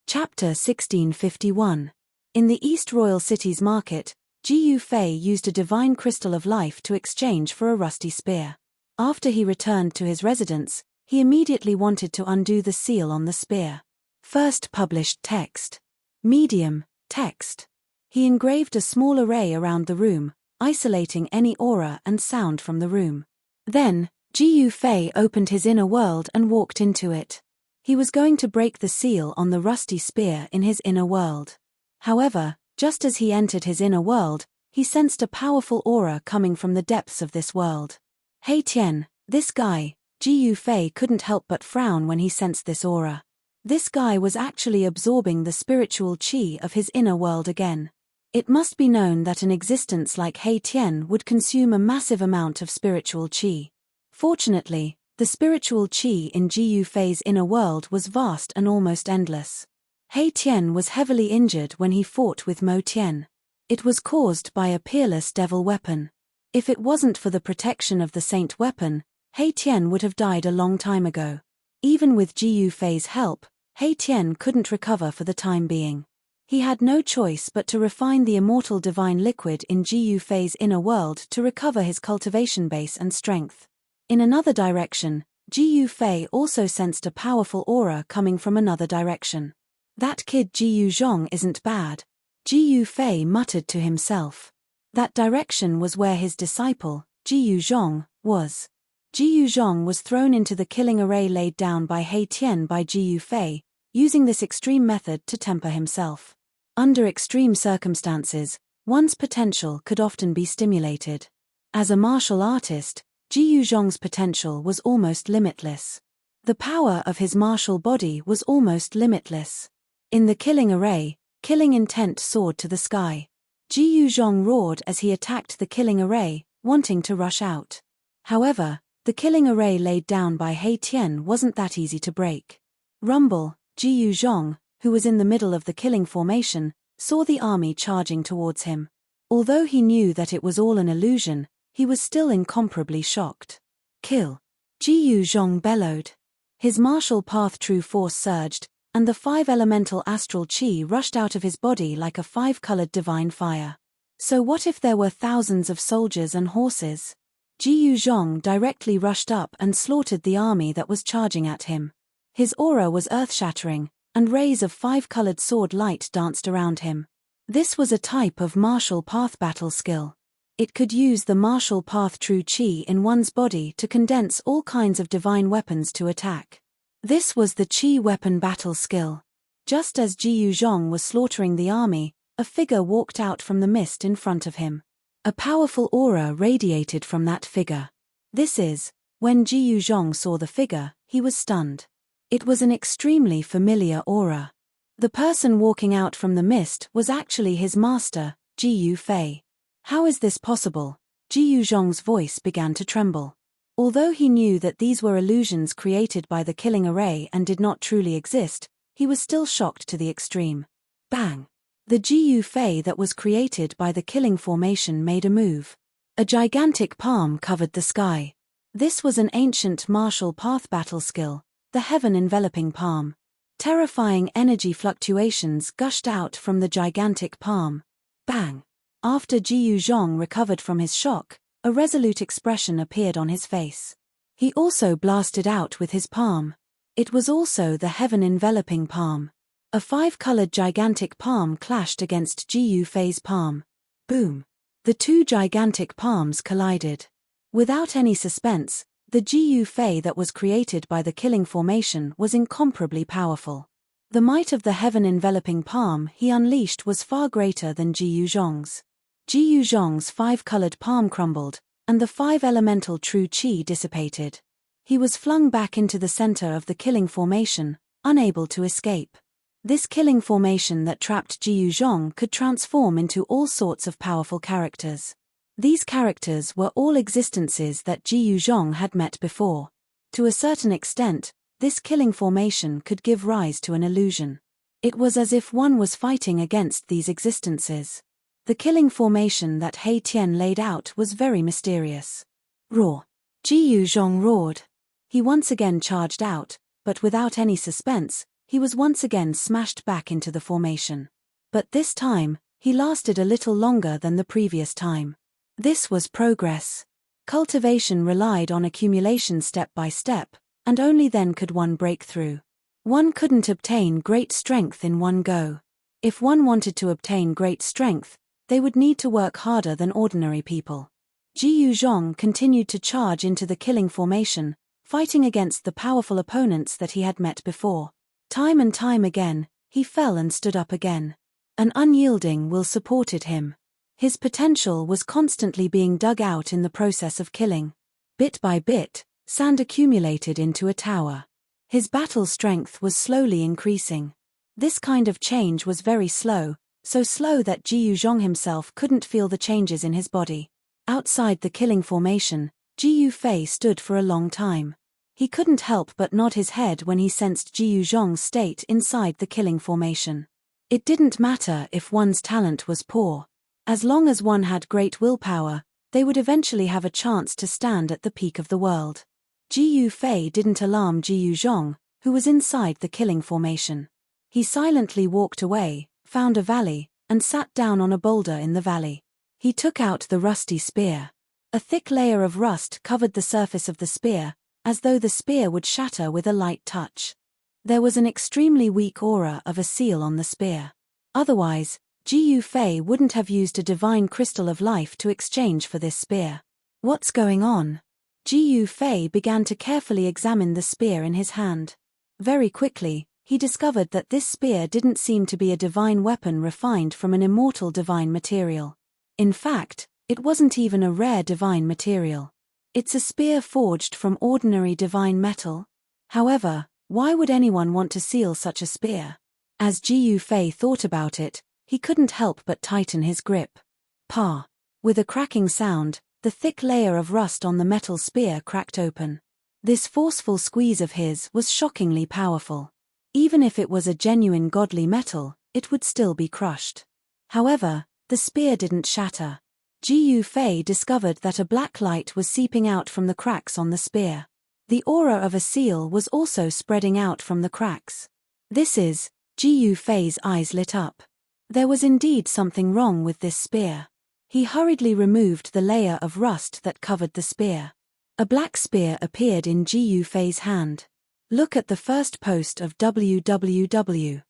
Chapter 1651. In the East Royal City's market, Jiyu Fei used a divine crystal of life to exchange for a rusty spear. After he returned to his residence, he immediately wanted to undo the seal on the spear. First published text. Medium, text. He engraved a small array around the room, isolating any aura and sound from the room. Then, Jiyu Fei opened his inner world and walked into it. He was going to break the seal on the rusty spear in his inner world. However, just as he entered his inner world, he sensed a powerful aura coming from the depths of this world. Hey Tian, this guy. Jiyu Fei couldn't help but frown when he sensed this aura. This guy was actually absorbing the spiritual qi of his inner world again. It must be known that an existence like He Tian would consume a massive amount of spiritual qi. Fortunately, the spiritual qi in Jiyu Fei's inner world was vast and almost endless. He Tian was heavily injured when he fought with Mo Tian. It was caused by a peerless devil weapon. If it wasn't for the protection of the saint weapon, He Tian would have died a long time ago. Even with Jiyu Fei's help, He Tian couldn't recover for the time being. He had no choice but to refine the immortal divine liquid in Jiyu Fei's inner world to recover his cultivation base and strength. In another direction, Jiyu Fei also sensed a powerful aura coming from another direction. That kid Jiyu Zhong isn't bad. Jiyu Fei muttered to himself. That direction was where his disciple, Jiyu Zhong, was. Jiyu Zhong was thrown into the killing array laid down by He Tian by Jiyu Fei, using this extreme method to temper himself. Under extreme circumstances, one's potential could often be stimulated. As a martial artist, Jiyu Zhong's potential was almost limitless. The power of his martial body was almost limitless. In the killing array, killing intent soared to the sky. Jiyu Zhong roared as he attacked the killing array, wanting to rush out. However, the killing array laid down by He Tian wasn't that easy to break. Rumble, Jiyu Zhong, who was in the middle of the killing formation, saw the army charging towards him. Although he knew that it was all an illusion, he was still incomparably shocked. Kill! Jiyu Zhong bellowed. His martial path true force surged, and the 5 elemental astral qi rushed out of his body like a 5-colored divine fire. So what if there were thousands of soldiers and horses? Jiyu Zhong directly rushed up and slaughtered the army that was charging at him. His aura was earth-shattering, and rays of 5-colored sword light danced around him. This was a type of martial path battle skill. It could use the martial path true qi in one's body to condense all kinds of divine weapons to attack. This was the qi weapon battle skill. Just as Jiyu Zhong was slaughtering the army, a figure walked out from the mist in front of him. A powerful aura radiated from that figure. When Jiyu Zhong saw the figure, he was stunned. It was an extremely familiar aura. The person walking out from the mist was actually his master, Jiyu Fei. How is this possible? Jiyu Zhong's voice began to tremble. Although he knew that these were illusions created by the killing array and did not truly exist, he was still shocked to the extreme. Bang! The Jiyu Fei that was created by the killing formation made a move. A gigantic palm covered the sky. This was an ancient martial path battle skill, the heaven-enveloping palm. Terrifying energy fluctuations gushed out from the gigantic palm. Bang! After Jiyu Zhong recovered from his shock, a resolute expression appeared on his face. He also blasted out with his palm. It was also the heaven-enveloping palm. A 5-colored gigantic palm clashed against Jiyu Fei's palm. Boom! The 2 gigantic palms collided. Without any suspense, the Jiyu Fei that was created by the killing formation was incomparably powerful. The might of the heaven-enveloping palm he unleashed was far greater than Jiyu Zhong's. Jiyu Zhong's 5-colored palm crumbled, and the 5 elemental true qi dissipated. He was flung back into the center of the killing formation, unable to escape. This killing formation that trapped Jiyu Zhong could transform into all sorts of powerful characters. These characters were all existences that Jiyu Zhong had met before. To a certain extent, this killing formation could give rise to an illusion. It was as if one was fighting against these existences. The killing formation that He Tian laid out was very mysterious. Roar! Jiyu Zhong roared. He once again charged out, but without any suspense, he was once again smashed back into the formation. But this time, he lasted a little longer than the previous time. This was progress. Cultivation relied on accumulation step by step, and only then could one break through. One couldn't obtain great strength in one go. If one wanted to obtain great strength, they would need to work harder than ordinary people. Jiyu Zhong continued to charge into the killing formation, fighting against the powerful opponents that he had met before. Time and time again, he fell and stood up again. An unyielding will supported him. His potential was constantly being dug out in the process of killing. Bit by bit, sand accumulated into a tower. His battle strength was slowly increasing. This kind of change was very slow, so slow that Jiyu Zhong himself couldn't feel the changes in his body. Outside the killing formation, Jiyu Fei stood for a long time. He couldn't help but nod his head when he sensed Jiyu Zhong's state inside the killing formation. It didn't matter if one's talent was poor. As long as one had great willpower, they would eventually have a chance to stand at the peak of the world. Jiyu Fei didn't alarm Jiyu Zhong, who was inside the killing formation. He silently walked away, found a valley, and sat down on a boulder in the valley. He took out the rusty spear. A thick layer of rust covered the surface of the spear, as though the spear would shatter with a light touch. There was an extremely weak aura of a seal on the spear. Otherwise, Jiyu Fei wouldn't have used a divine crystal of life to exchange for this spear. What's going on? Jiyu Fei began to carefully examine the spear in his hand. Very quickly, he discovered that this spear didn't seem to be a divine weapon refined from an immortal divine material. In fact, it wasn't even a rare divine material. It's a spear forged from ordinary divine metal. However, why would anyone want to seal such a spear? As Jiyu Fei thought about it, he couldn't help but tighten his grip. Pa! With a cracking sound, the thick layer of rust on the metal spear cracked open. This forceful squeeze of his was shockingly powerful. Even if it was a genuine godly metal, it would still be crushed. However, the spear didn't shatter. Jiyu Fei discovered that a black light was seeping out from the cracks on the spear. The aura of a seal was also spreading out from the cracks. Jiyu Fei's eyes lit up. There was indeed something wrong with this spear. He hurriedly removed the layer of rust that covered the spear. A black spear appeared in Jiyu Fei's hand. Look at the first post of www.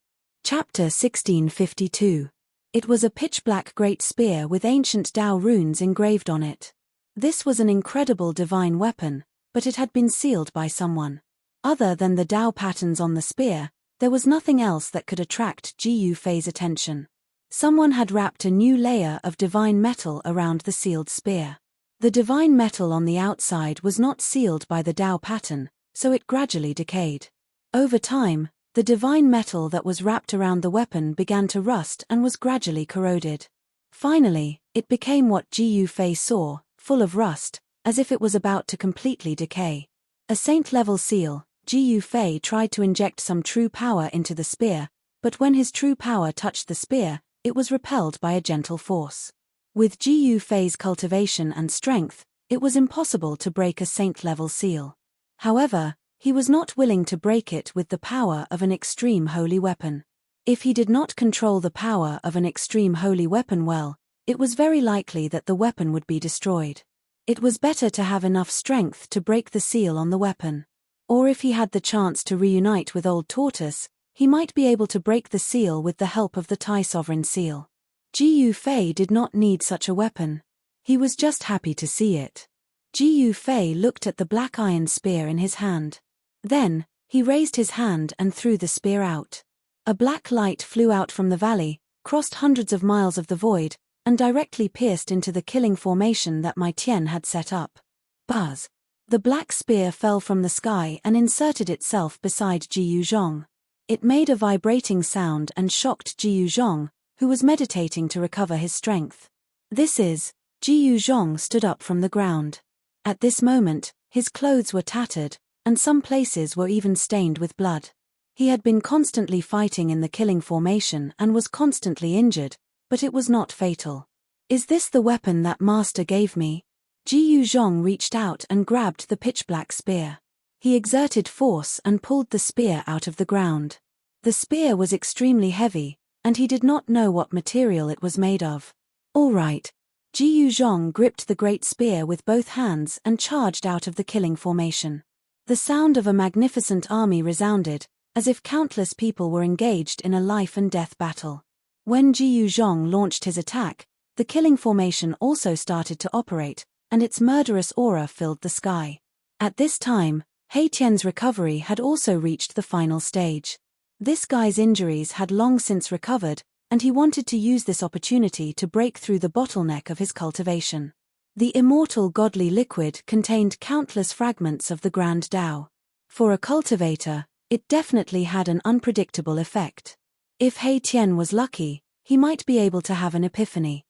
Chapter 1652. It was a pitch-black great spear with ancient Dao runes engraved on it. This was an incredible divine weapon, but it had been sealed by someone. Other than the Dao patterns on the spear, there was nothing else that could attract Jiyu Fei's attention. Someone had wrapped a new layer of divine metal around the sealed spear. The divine metal on the outside was not sealed by the Dao pattern, so it gradually decayed. Over time, the divine metal that was wrapped around the weapon began to rust and was gradually corroded. Finally, it became what Jiyu Fei saw, full of rust, as if it was about to completely decay. A saint-level seal, Jiyu Fei tried to inject some true power into the spear, but when his true power touched the spear, it was repelled by a gentle force. With Jiyu Fei's cultivation and strength, it was impossible to break a saint-level seal. However, he was not willing to break it with the power of an extreme holy weapon. If he did not control the power of an extreme holy weapon well, it was very likely that the weapon would be destroyed. It was better to have enough strength to break the seal on the weapon. Or if he had the chance to reunite with Old Tortoise, he might be able to break the seal with the help of the Tai Sovereign Seal. Jiyu Fei did not need such a weapon. He was just happy to see it. Jiyu Fei looked at the black iron spear in his hand. Then, he raised his hand and threw the spear out. A black light flew out from the valley, crossed hundreds of miles of the void, and directly pierced into the killing formation that Mai Tian had set up. Buzz! The black spear fell from the sky and inserted itself beside Jiyu Zhong. It made a vibrating sound and shocked Jiyu Zhong, who was meditating to recover his strength. Jiyu Zhong stood up from the ground. At this moment, his clothes were tattered, and some places were even stained with blood. He had been constantly fighting in the killing formation and was constantly injured, but it was not fatal. Is this the weapon that master gave me? Jiyu Zhong reached out and grabbed the pitch-black spear. He exerted force and pulled the spear out of the ground. The spear was extremely heavy, and he did not know what material it was made of. All right. Jiyu Zhong gripped the great spear with both hands and charged out of the killing formation. The sound of a magnificent army resounded, as if countless people were engaged in a life-and-death battle. When Jiyu Zhong launched his attack, the killing formation also started to operate, and its murderous aura filled the sky. At this time, He Tian's recovery had also reached the final stage. This guy's injuries had long since recovered, and he wanted to use this opportunity to break through the bottleneck of his cultivation. The immortal godly liquid contained countless fragments of the Grand Tao. For a cultivator, it definitely had an unpredictable effect. If He Tian was lucky, he might be able to have an epiphany.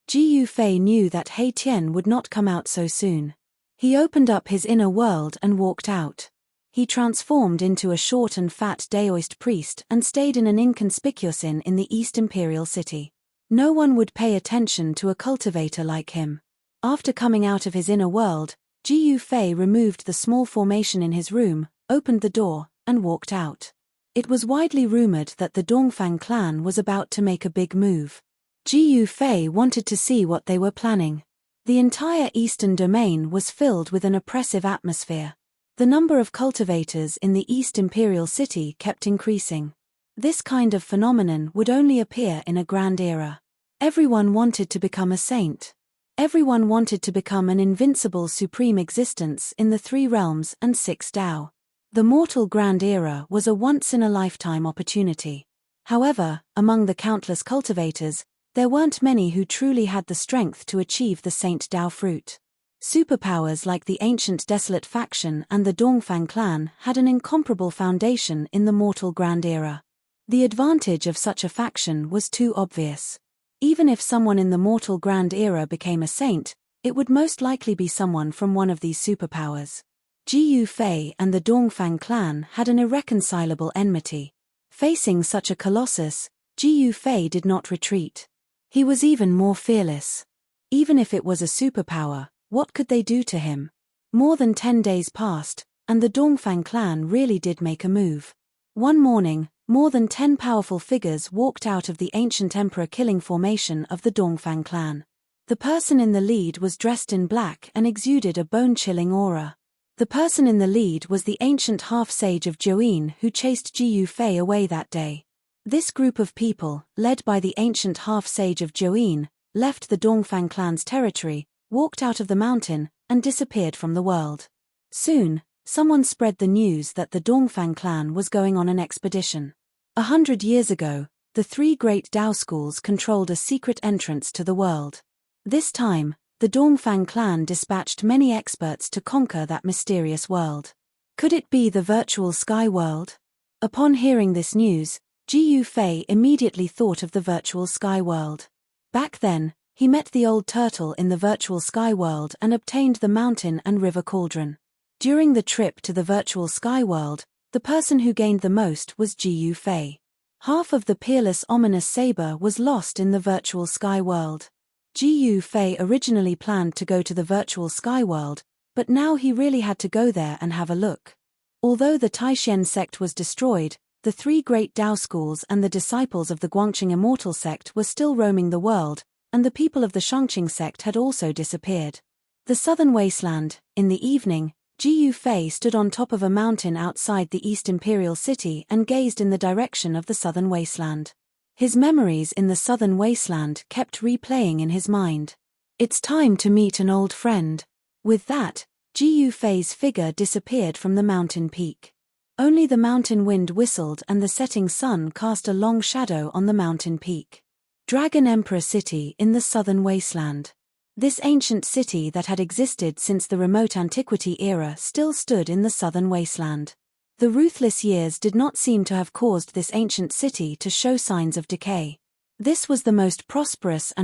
Jiyu Fei knew that He Tian would not come out so soon. He opened up his inner world and walked out. He transformed into a short and fat Daoist priest and stayed in an inconspicuous inn in the East Imperial City. No one would pay attention to a cultivator like him. After coming out of his inner world, Jiyu Fei removed the small formation in his room, opened the door, and walked out. It was widely rumored that the Dongfang clan was about to make a big move. Jiyu Fei wanted to see what they were planning. The entire eastern domain was filled with an oppressive atmosphere. The number of cultivators in the East Imperial City kept increasing. This kind of phenomenon would only appear in a grand era. Everyone wanted to become a saint. Everyone wanted to become an invincible supreme existence in the 3 realms and 6 Tao. The mortal grand era was a once-in-a-lifetime opportunity. However, among the countless cultivators, there weren't many who truly had the strength to achieve the Saint Tao fruit. Superpowers like the ancient Desolate faction and the Dongfang clan had an incomparable foundation in the mortal grand era. The advantage of such a faction was too obvious. Even if someone in the mortal grand era became a saint, it would most likely be someone from one of these superpowers. Jiyu Fei and the Dongfang clan had an irreconcilable enmity. Facing such a colossus, Jiyu Fei did not retreat. He was even more fearless. Even if it was a superpower, what could they do to him? More than 10 days passed, and the Dongfang clan really did make a move. One morning, more than 10 powerful figures walked out of the ancient emperor killing formation of the Dongfang clan. The person in the lead was dressed in black and exuded a bone-chilling aura. The person in the lead was the ancient half-sage of Join who chased Jiyu Fei away that day. This group of people, led by the ancient half-sage of Join, left the Dongfang clan's territory, walked out of the mountain, and disappeared from the world. Soon, someone spread the news that the Dongfang clan was going on an expedition. 100 years ago, the 3 great Tao schools controlled a secret entrance to the world. This time, the Dongfang clan dispatched many experts to conquer that mysterious world. Could it be the virtual sky world? Upon hearing this news, Jiyu Fei immediately thought of the virtual sky world. Back then, he met the old turtle in the virtual sky world and obtained the mountain and river cauldron. During the trip to the virtual sky world, the person who gained the most was Jiyu Fei. Half of the peerless ominous saber was lost in the virtual sky world. Jiyu Fei originally planned to go to the virtual sky world, but now he really had to go there and have a look. Although the Taishan sect was destroyed, the 3 great Tao schools and the disciples of the Guangqing Immortal sect were still roaming the world, and the people of the Shangqing sect had also disappeared. The southern wasteland. In the evening, Jiyu Fei stood on top of a mountain outside the East Imperial City and gazed in the direction of the southern wasteland. His memories in the southern wasteland kept replaying in his mind. It's time to meet an old friend. With that, Jiyu Fei's figure disappeared from the mountain peak. Only the mountain wind whistled and the setting sun cast a long shadow on the mountain peak. Dragon Emperor City in the southern wasteland. This ancient city that had existed since the remote antiquity era still stood in the southern wasteland. The ruthless years did not seem to have caused this ancient city to show signs of decay. This was the most prosperous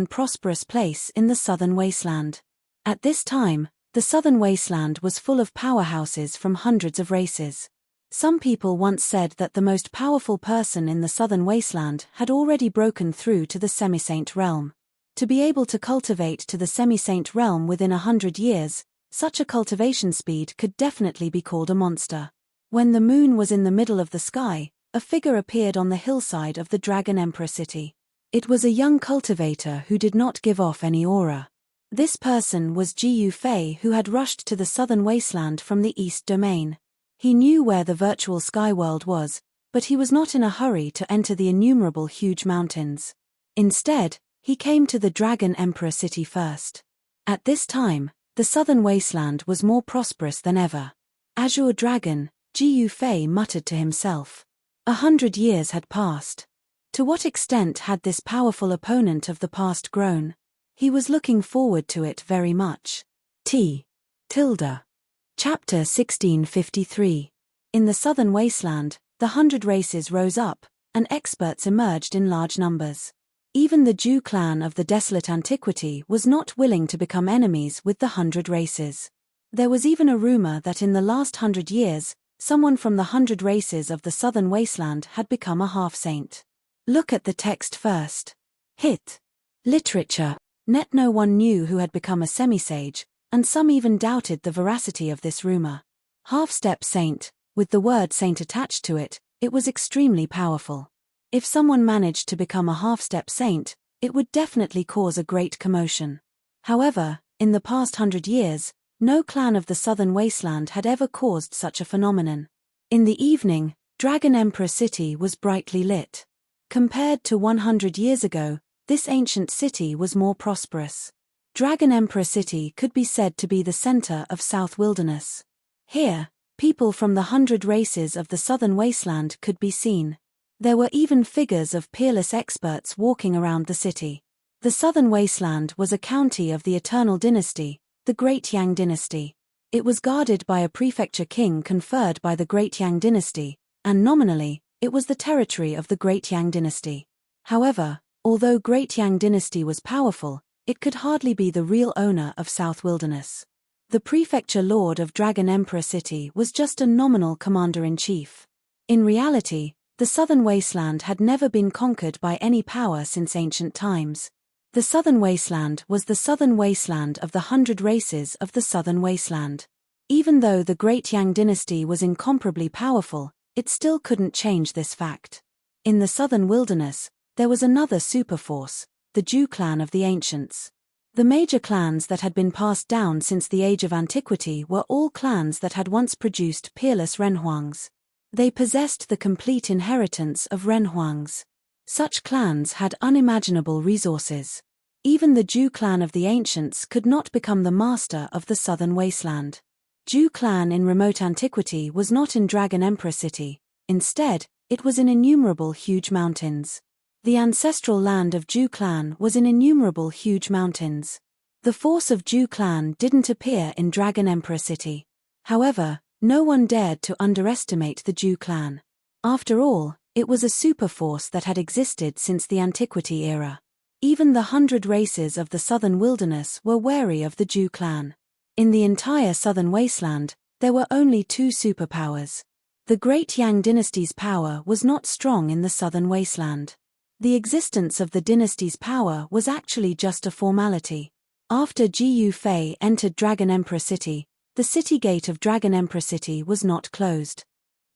place in the southern wasteland. At this time, the southern wasteland was full of powerhouses from hundreds of races. Some people once said that the most powerful person in the southern wasteland had already broken through to the semi-saint realm. To be able to cultivate to the semi-saint realm within 100 years, such a cultivation speed could definitely be called a monster. When the moon was in the middle of the sky, a figure appeared on the hillside of the Dragon Emperor city. It was a young cultivator who did not give off any aura. This person was Jiyu Fei, who had rushed to the southern wasteland from the east domain. He knew where the virtual sky world was, but he was not in a hurry to enter the innumerable huge mountains. Instead, he came to the Dragon Emperor city first. At this time, the southern wasteland was more prosperous than ever. Azure Dragon, Jiyu Fei muttered to himself. 100 years had passed. To what extent had this powerful opponent of the past grown? He was looking forward to it very much. Chapter 1653. In the southern wasteland, the 100 races rose up, and experts emerged in large numbers. Even the Jew clan of the desolate antiquity was not willing to become enemies with the 100 races. There was even a rumor that in the last 100 years, someone from the 100 races of the southern wasteland had become a half-saint. Look at the text first. Literature. No one knew who had become a semi-sage, and some even doubted the veracity of this rumor. Half-step saint, with the word saint attached to it, it was extremely powerful. If someone managed to become a half-step saint, it would definitely cause a great commotion. However, in the past 100 years, no clan of the southern wasteland had ever caused such a phenomenon. In the evening, Dragon Emperor city was brightly lit. Compared to 100 years ago, this ancient city was more prosperous. Dragon Emperor city could be said to be the center of South Wilderness. Here, people from the 100 races of the southern wasteland could be seen. There were even figures of peerless experts walking around the city. The southern wasteland was a county of the Eternal Dynasty, the Great Yang Dynasty. It was guarded by a prefecture king conferred by the Great Yang Dynasty, and nominally, it was the territory of the Great Yang Dynasty. However, although Great Yang Dynasty was powerful, it could hardly be the real owner of South Wilderness. The prefecture lord of Dragon Emperor city was just a nominal commander-in-chief. In reality, the southern wasteland had never been conquered by any power since ancient times. The southern wasteland was the southern wasteland of the 100 races of the southern wasteland. Even though the Great Yang Dynasty was incomparably powerful, it still couldn't change this fact. In the southern wilderness, there was another superforce, the Jew clan of the ancients. The major clans that had been passed down since the age of antiquity were all clans that had once produced peerless renhuangs. They possessed the complete inheritance of renhuangs. Such clans had unimaginable resources. Even the Jew clan of the ancients could not become the master of the southern wasteland. Jew clan in remote antiquity was not in Dragon Emperor city. Instead, it was in innumerable huge mountains. The ancestral land of Jew clan was in innumerable huge mountains. The force of Jew clan didn't appear in Dragon Emperor city. However, no one dared to underestimate the Jew clan. After all, it was a superforce that had existed since the antiquity era. Even the 100 races of the southern wilderness were wary of the Jew clan. In the entire southern wasteland, there were only two superpowers. The Great Yang Dynasty's power was not strong in the southern wasteland. The existence of the dynasty's power was actually just a formality. After Jiyu Fei entered Dragon Emperor city, the city gate of Dragon Emperor city was not closed.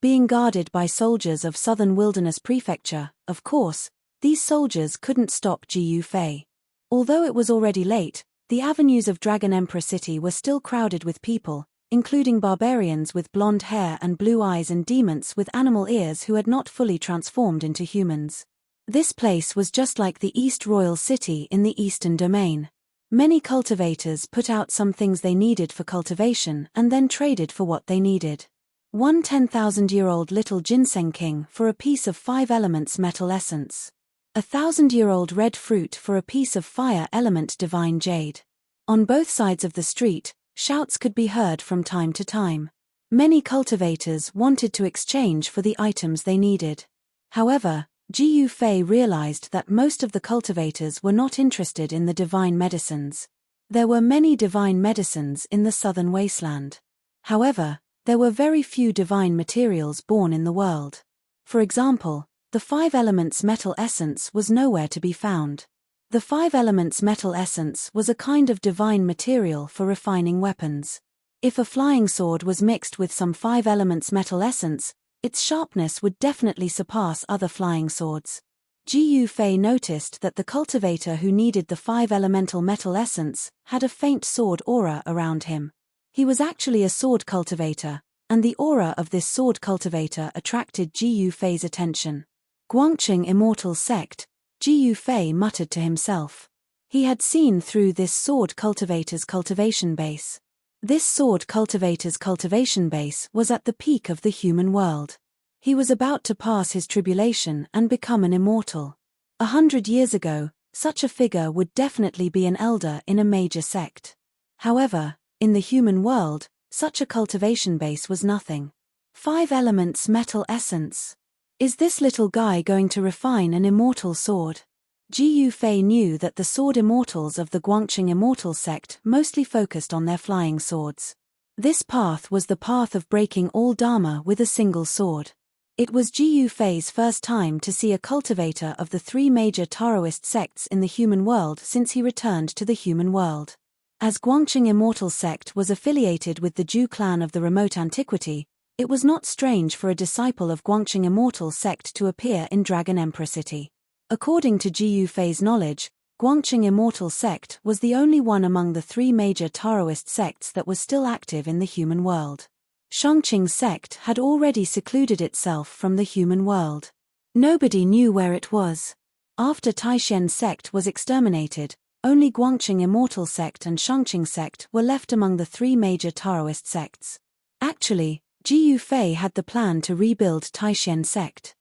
Being guarded by soldiers of Southern Wilderness Prefecture, of course, these soldiers couldn't stop Jiyu Fei. Although it was already late, the avenues of Dragon Emperor city were still crowded with people, including barbarians with blonde hair and blue eyes and demons with animal ears who had not fully transformed into humans. This place was just like the East Royal City in the Eastern Domain. Many cultivators put out some things they needed for cultivation and then traded for what they needed. One 10,000-year-old little ginseng king for a piece of 5 elements metal essence. 1,000-year-old red fruit for a piece of fire element divine jade. On both sides of the street, shouts could be heard from time to time. Many cultivators wanted to exchange for the items they needed. However, Jiyu Fei realized that most of the cultivators were not interested in the divine medicines. There were many divine medicines in the southern wasteland. However, there were very few divine materials born in the world. For example, the 5 elements metal essence was nowhere to be found. The 5 elements metal essence was a kind of divine material for refining weapons. If a flying sword was mixed with some 5 elements metal essence, Its sharpness would definitely surpass other flying swords. Ji Yufei noticed that the cultivator who needed the 5-elemental metal essence had a faint sword aura around him. He was actually a sword cultivator, and the aura of this sword cultivator attracted Ji Yufei's attention. Guangqing Immortal Sect, Ji Yufei muttered to himself. He had seen through this sword cultivator's cultivation base. This sword cultivator's cultivation base was at the peak of the human world. He was about to pass his tribulation and become an immortal. 100 years ago, such a figure would definitely be an elder in a major sect. However, in the human world, such a cultivation base was nothing. 5 elements metal essence. Is this little guy going to refine an immortal sword? Ji Yufei knew that the sword immortals of the Guangqing Immortal Sect mostly focused on their flying swords. This path was the path of breaking all Dharma with a single sword. It was Ji Yufei's first time to see a cultivator of the 3 major Taoist sects in the human world since he returned to the human world. As Guangqing Immortal Sect was affiliated with the Zhou clan of the remote antiquity, it was not strange for a disciple of Guangqing Immortal Sect to appear in Dragon Emperor City. According to Ji Yufei's knowledge, Guangqing Immortal Sect was the only one among the 3 major Taoist sects that was still active in the human world. Shangqing Sect had already secluded itself from the human world. Nobody knew where it was. After Taishen Sect was exterminated, only Guangqing Immortal Sect and Shangqing Sect were left among the 3 major Taoist sects. Actually, Ji Yufei had the plan to rebuild Taishen Sect.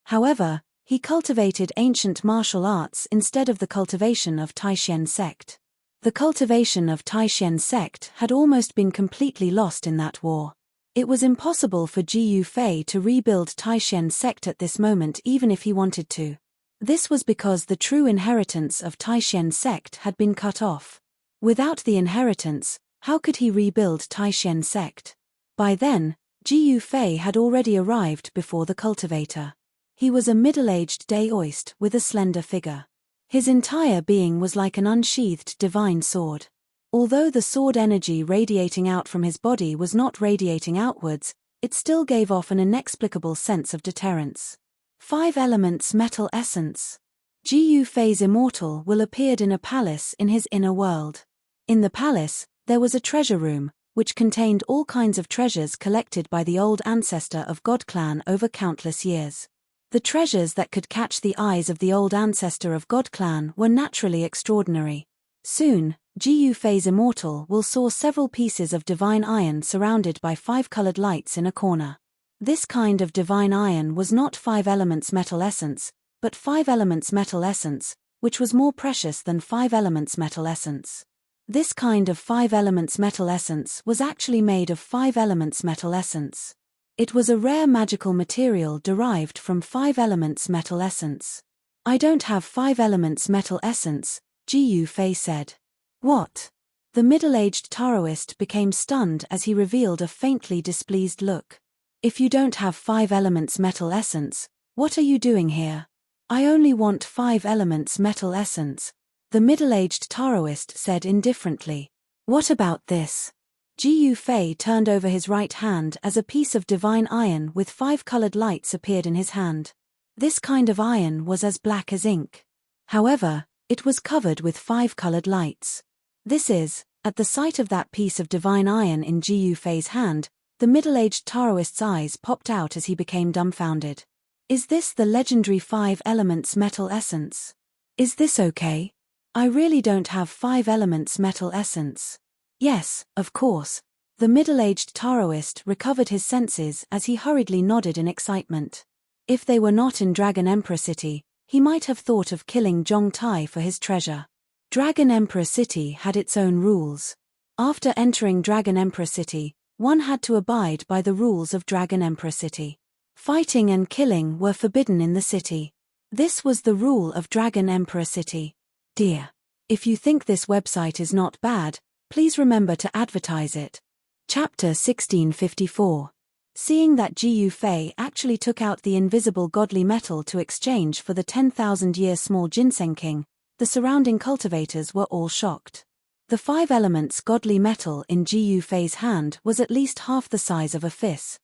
However, he cultivated ancient martial arts instead of the cultivation of Taishen Sect. The cultivation of Taishen Sect had almost been completely lost in that war. It was impossible for Ji Yufei to rebuild Taishen Sect at this moment even if he wanted to. This was because the true inheritance of Taishen Sect had been cut off. Without the inheritance, how could he rebuild Taishen Sect? By then, Ji Yufei had already arrived before the cultivator. He was a middle-aged Daoist with a slender figure. His entire being was like an unsheathed divine sword. Although the sword energy radiating out from his body was not radiating outwards, it still gave off an inexplicable sense of deterrence. 5 elements metal essence. Ji Yufei's immortal will appeared in a palace in his inner world. In the palace, there was a treasure room, which contained all kinds of treasures collected by the old ancestor of God clan over countless years. The treasures that could catch the eyes of the old ancestor of God clan were naturally extraordinary. Soon, Ji Yufei's immortal will saw several pieces of divine iron surrounded by 5-colored lights in a corner. This kind of divine iron was not 5 elements metal essence, but 5 elements metal essence, which was more precious than 5 elements metal essence. This kind of 5 elements metal essence was actually made of 5 elements metal essence. It was a rare magical material derived from 5 elements metal essence. I don't have 5 elements metal essence, Ji Yufei said. What? The middle-aged Taoist became stunned as he revealed a faintly displeased look. If you don't have 5 elements metal essence, what are you doing here? I only want 5 elements metal essence, the middle-aged Taoist said indifferently. What about this? Ji Yufei turned over his right hand as a piece of divine iron with 5 colored lights appeared in his hand. This kind of iron was as black as ink. However, it was covered with 5 colored lights. This is, at the sight of that piece of divine iron in Ji Yufei's hand, the middle-aged Taoist's eyes popped out as he became dumbfounded. Is this the legendary 5 elements metal essence? Is this okay? I really don't have 5 elements metal essence. Yes, of course. The middle-aged Taoist recovered his senses as he hurriedly nodded in excitement. If they were not in Dragon Emperor City, he might have thought of killing Zhong Tai for his treasure. Dragon Emperor City had its own rules. After entering Dragon Emperor City, one had to abide by the rules of Dragon Emperor City. Fighting and killing were forbidden in the city. This was the rule of Dragon Emperor City. Dear. If you think this website is not bad, please remember to advertise it. Chapter 1654. Seeing that Ji Yufei actually took out the invisible godly metal to exchange for the 10,000-year small ginseng king, the surrounding cultivators were all shocked. The 5 elements godly metal in Ji Yufei's hand was at least half the size of a fist.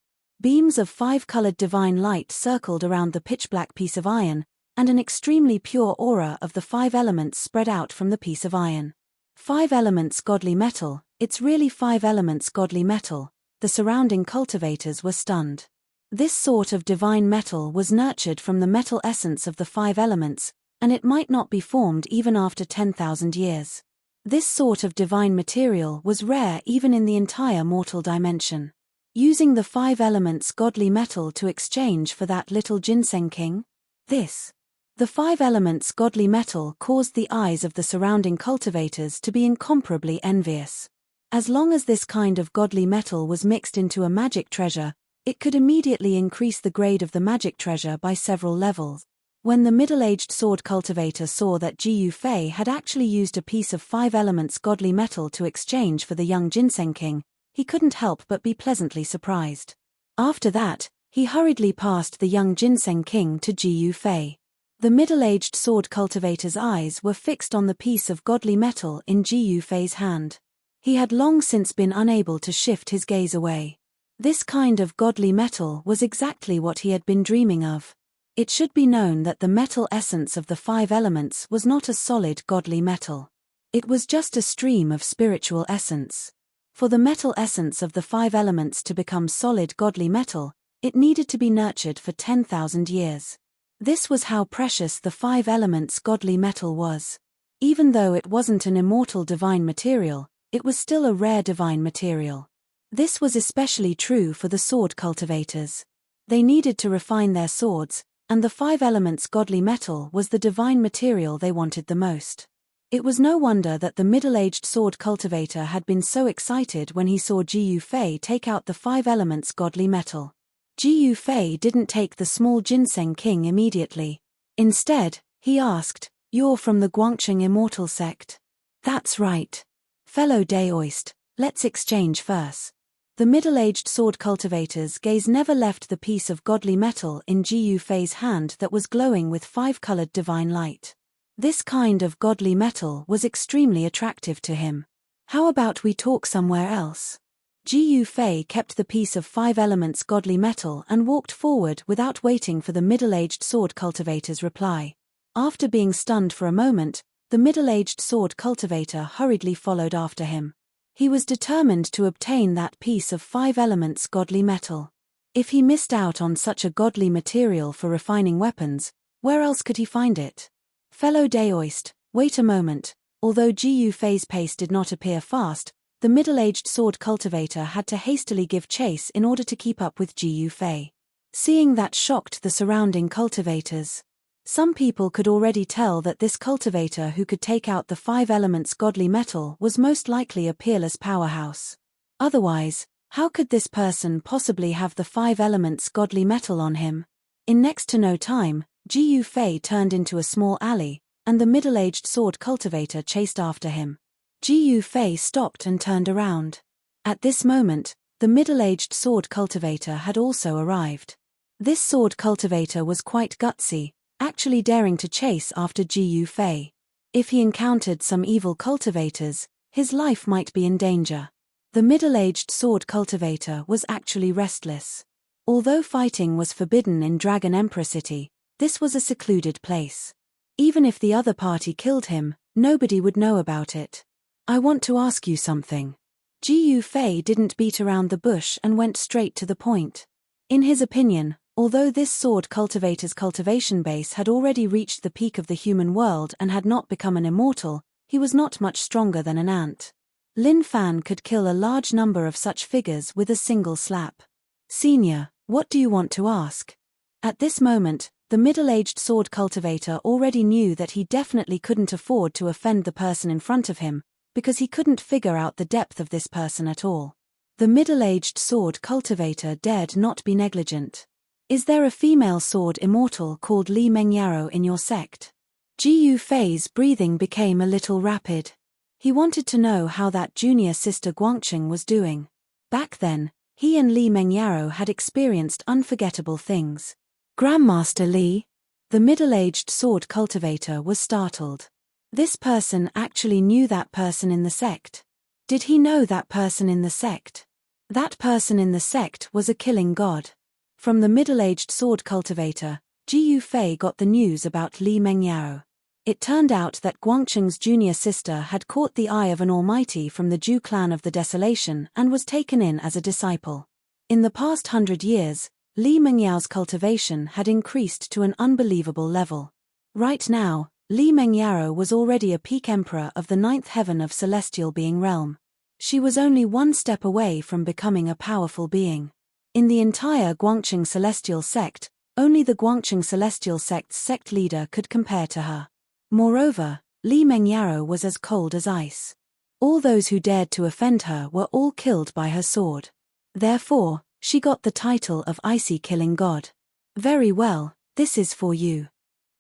Beams of five-colored divine light circled around the pitch-black piece of iron, and an extremely pure aura of the five elements spread out from the piece of iron. 5 elements godly metal, it's really 5 elements godly metal. The surrounding cultivators were stunned. This sort of divine metal was nurtured from the metal essence of the 5 elements, and it might not be formed even after 10,000 years. This sort of divine material was rare even in the entire mortal dimension. Using the 5 elements godly metal to exchange for that little ginseng king? The 5 elements godly metal caused the eyes of the surrounding cultivators to be incomparably envious. As long as this kind of godly metal was mixed into a magic treasure, it could immediately increase the grade of the magic treasure by several levels. When the middle-aged sword cultivator saw that Ji Fei had actually used a piece of 5 elements godly metal to exchange for the young ginseng king, he couldn't help but be pleasantly surprised. After that, he hurriedly passed the young ginseng king to Ji Fei. The middle-aged sword cultivator's eyes were fixed on the piece of godly metal in Ji Fei's hand. He had long since been unable to shift his gaze away. This kind of godly metal was exactly what he had been dreaming of. It should be known that the metal essence of the 5 elements was not a solid godly metal. It was just a stream of spiritual essence. For the metal essence of the 5 elements to become solid godly metal, it needed to be nurtured for 10,000 years. This was how precious the 5 elements godly metal was. Even though it wasn't an immortal divine material, it was still a rare divine material. This was especially true for the sword cultivators. They needed to refine their swords, and the 5 elements godly metal was the divine material they wanted the most. It was no wonder that the middle-aged sword cultivator had been so excited when he saw Ji Fei take out the 5 elements godly metal. Ji Fei didn't take the small ginseng king immediately. Instead, he asked, "You're from the Guangcheng immortal sect?" "That's right. Fellow Daoist, let's exchange first." The middle-aged sword cultivator's gaze never left the piece of godly metal in Ji Fei's hand that was glowing with 5-colored divine light. This kind of godly metal was extremely attractive to him. "How about we talk somewhere else?" Ji Fei kept the piece of 5 elements godly metal and walked forward without waiting for the middle-aged sword cultivator's reply. After being stunned for a moment, the middle-aged sword cultivator hurriedly followed after him. He was determined to obtain that piece of 5 elements godly metal. If he missed out on such a godly material for refining weapons, where else could he find it? "Fellow Daoist, wait a moment." Although Ji Fei's pace did not appear fast, the middle-aged sword cultivator had to hastily give chase in order to keep up with Ji Fei. Seeing that shocked the surrounding cultivators. Some people could already tell that this cultivator who could take out the 5 elements godly metal was most likely a peerless powerhouse. Otherwise, how could this person possibly have the 5 elements godly metal on him? In next to no time, Ji Fei turned into a small alley, and the middle-aged sword cultivator chased after him. Ji Fei stopped and turned around. At this moment, the middle-aged sword cultivator had also arrived. This sword cultivator was quite gutsy, actually daring to chase after Ji Fei. If he encountered some evil cultivators, his life might be in danger. The middle-aged sword cultivator was actually restless. Although fighting was forbidden in Dragon Emperor City, this was a secluded place. Even if the other party killed him, nobody would know about it. "I want to ask you something." Ji Fei didn't beat around the bush and went straight to the point. In his opinion, although this sword cultivator's cultivation base had already reached the peak of the human world and had not become an immortal, he was not much stronger than an ant. Lin Fan could kill a large number of such figures with a single slap. "Senior, what do you want to ask?" At this moment, the middle-aged sword cultivator already knew that he definitely couldn't afford to offend the person in front of him, because he couldn't figure out the depth of this person at all. The middle-aged sword cultivator dared not be negligent. "Is there a female sword immortal called Li Mengyaro in your sect?" Ji Fei's breathing became a little rapid. He wanted to know how that junior sister Guangcheng was doing. Back then, he and Li Mengyaro had experienced unforgettable things. "Grandmaster Li?" The middle-aged sword cultivator was startled. This person actually knew that person in the sect. Did he know that person in the sect? That person in the sect was a killing god. From the middle-aged sword cultivator, Ji Yufei got the news about Li Mengyao. It turned out that Guangcheng's junior sister had caught the eye of an almighty from the Zhu clan of the Desolation and was taken in as a disciple. In the past 100 years, Li Mengyao's cultivation had increased to an unbelievable level. Right now, Li Mengyao was already a peak emperor of the 9th heaven of celestial being realm. She was only one step away from becoming a powerful being. In the entire Guangcheng celestial sect, only the Guangcheng celestial sect's sect leader could compare to her. Moreover, Li Mengyao was as cold as ice. All those who dared to offend her were all killed by her sword. Therefore, she got the title of Icy Killing God. Very well, this is for you.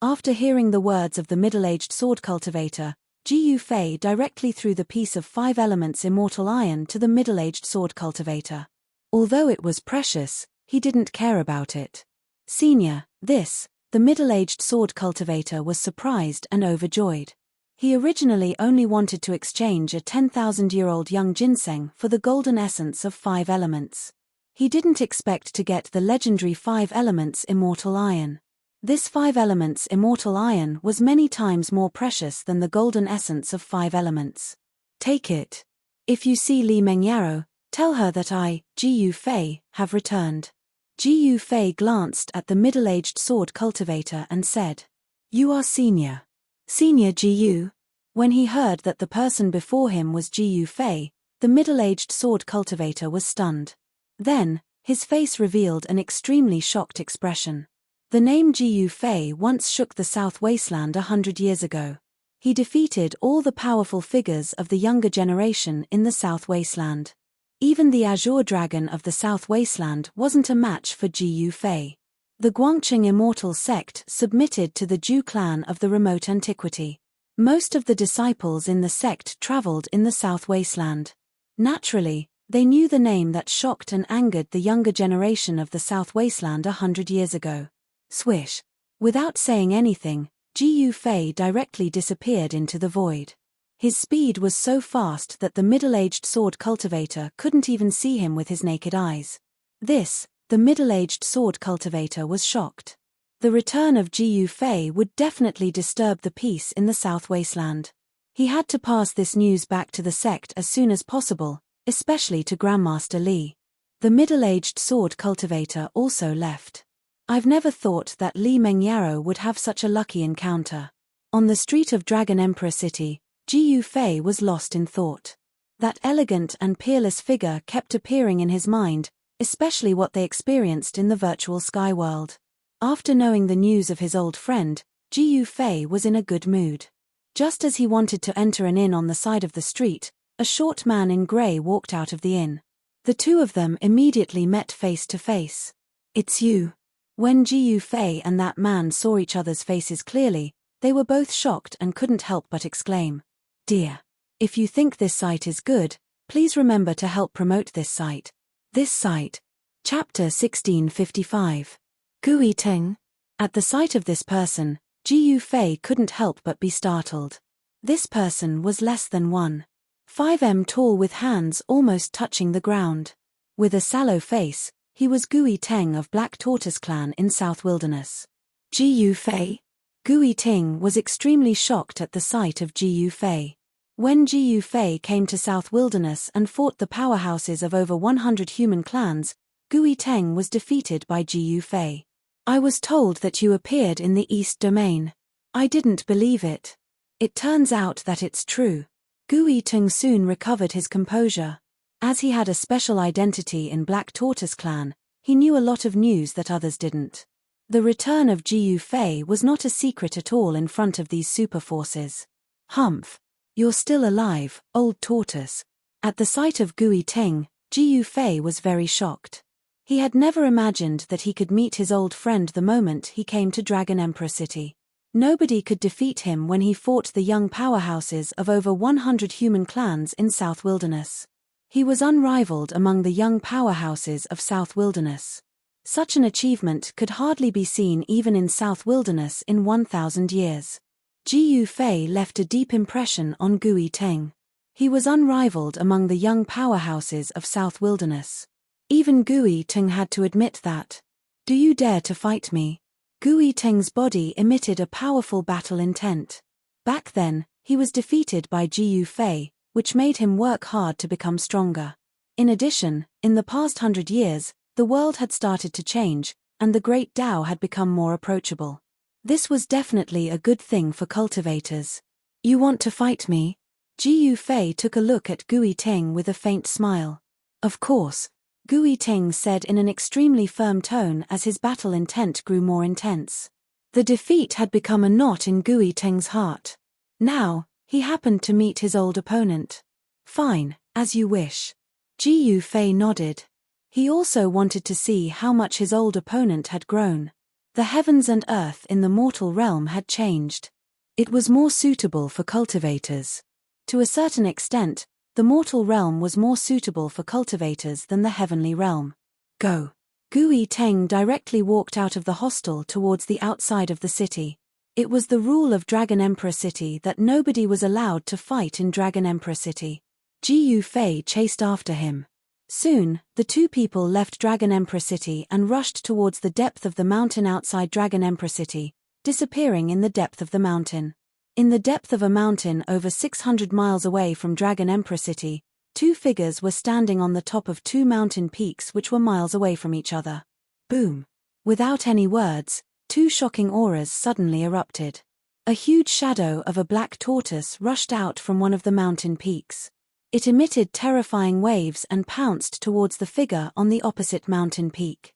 After hearing the words of the middle-aged sword cultivator, Ji Yufei directly threw the piece of 5 elements immortal iron to the middle-aged sword cultivator. Although it was precious, he didn't care about it. Senior, the middle-aged sword cultivator was surprised and overjoyed. He originally only wanted to exchange a 10,000-year-old young ginseng for the golden essence of 5 elements. He didn't expect to get the legendary 5 elements immortal iron. This 5 elements immortal iron was many times more precious than the golden essence of 5 elements. Take it. If you see Li Mengyao, tell her that I, Ji Yufei, have returned. Ji Yufei glanced at the middle-aged sword cultivator and said, "You are senior. Senior Ji Yu." When he heard that the person before him was Ji Yufei, the middle-aged sword cultivator was stunned. Then, his face revealed an extremely shocked expression. The name Ji Yufei once shook the South Wasteland 100 years ago. He defeated all the powerful figures of the younger generation in the South Wasteland. Even the Azure Dragon of the South Wasteland wasn't a match for Ji Yufei. The Guangcheng Immortal sect submitted to the Zhu clan of the remote antiquity. Most of the disciples in the sect traveled in the South Wasteland. Naturally, they knew the name that shocked and angered the younger generation of the South Wasteland 100 years ago. Swish. Without saying anything, Ji Yufei directly disappeared into the void. His speed was so fast that the middle-aged sword cultivator couldn't even see him with his naked eyes. The middle-aged sword cultivator was shocked. The return of Ji Yufei would definitely disturb the peace in the South Wasteland. He had to pass this news back to the sect as soon as possible, especially to Grandmaster Li. The middle-aged sword cultivator also left. I've never thought that Li Mengyao would have such a lucky encounter. On the street of Dragon Emperor City, Ji Yufei was lost in thought. That elegant and peerless figure kept appearing in his mind, especially what they experienced in the virtual sky world. After knowing the news of his old friend, Ji Yufei was in a good mood. Just as he wanted to enter an inn on the side of the street, a short man in grey walked out of the inn. The two of them immediately met face to face. "It's you." When Ji Yufei and that man saw each other's faces clearly, they were both shocked and couldn't help but exclaim, "Dear. If you think this site is good, please remember to help promote this site." This site. Chapter 1655. Gui Teng. At the sight of this person, Ji Yufei couldn't help but be startled. This person was less than 1.5 m tall with hands almost touching the ground. With a sallow face, he was Gui Teng of Black Tortoise clan in South Wilderness. Ji Yufei. Gui Ting was extremely shocked at the sight of Ji Yufei. When Ji Yufei came to South Wilderness and fought the powerhouses of over 100 human clans, Gui Teng was defeated by Ji Yufei. "I was told that you appeared in the East Domain. I didn't believe it. It turns out that it's true." Gui Teng soon recovered his composure. As he had a special identity in Black Tortoise clan, he knew a lot of news that others didn't. The return of Ji Yufei was not a secret at all in front of these super forces. "Humph. You're still alive, old tortoise." At the sight of Gui Teng, Ji Yufei was very shocked. He had never imagined that he could meet his old friend the moment he came to Dragon Emperor City. Nobody could defeat him when he fought the young powerhouses of over 100 human clans in South Wilderness. He was unrivaled among the young powerhouses of South Wilderness. Such an achievement could hardly be seen even in South Wilderness in 1,000 years. Ji Yufei left a deep impression on Gui Teng. He was unrivaled among the young powerhouses of South Wilderness. Even Gui Teng had to admit that. Do you dare to fight me? Gui Teng's body emitted a powerful battle intent. Back then, he was defeated by Jiyu Fei, which made him work hard to become stronger. In addition, in the past 100 years, the world had started to change, and the Great Tao had become more approachable. This was definitely a good thing for cultivators. You want to fight me? Jiyu Fei took a look at Gui Teng with a faint smile. Of course, Gui Teng said in an extremely firm tone as his battle intent grew more intense. The defeat had become a knot in Gui Teng's heart. Now, he happened to meet his old opponent. Fine, as you wish. Jiyu Fei nodded. He also wanted to see how much his old opponent had grown. The heavens and earth in the mortal realm had changed. It was more suitable for cultivators. To a certain extent, the mortal realm was more suitable for cultivators than the heavenly realm. Go. Gui Teng directly walked out of the hostel towards the outside of the city. It was the rule of Dragon Emperor City that nobody was allowed to fight in Dragon Emperor City. Jiyu Fei chased after him. Soon, the two people left Dragon Emperor City and rushed towards the depth of the mountain outside Dragon Emperor City, disappearing in the depth of the mountain. In the depth of a mountain over 600 miles away from Dragon Emperor City, two figures were standing on the top of two mountain peaks which were miles away from each other. Boom! Without any words, two shocking auras suddenly erupted. A huge shadow of a black tortoise rushed out from one of the mountain peaks. It emitted terrifying waves and pounced towards the figure on the opposite mountain peak.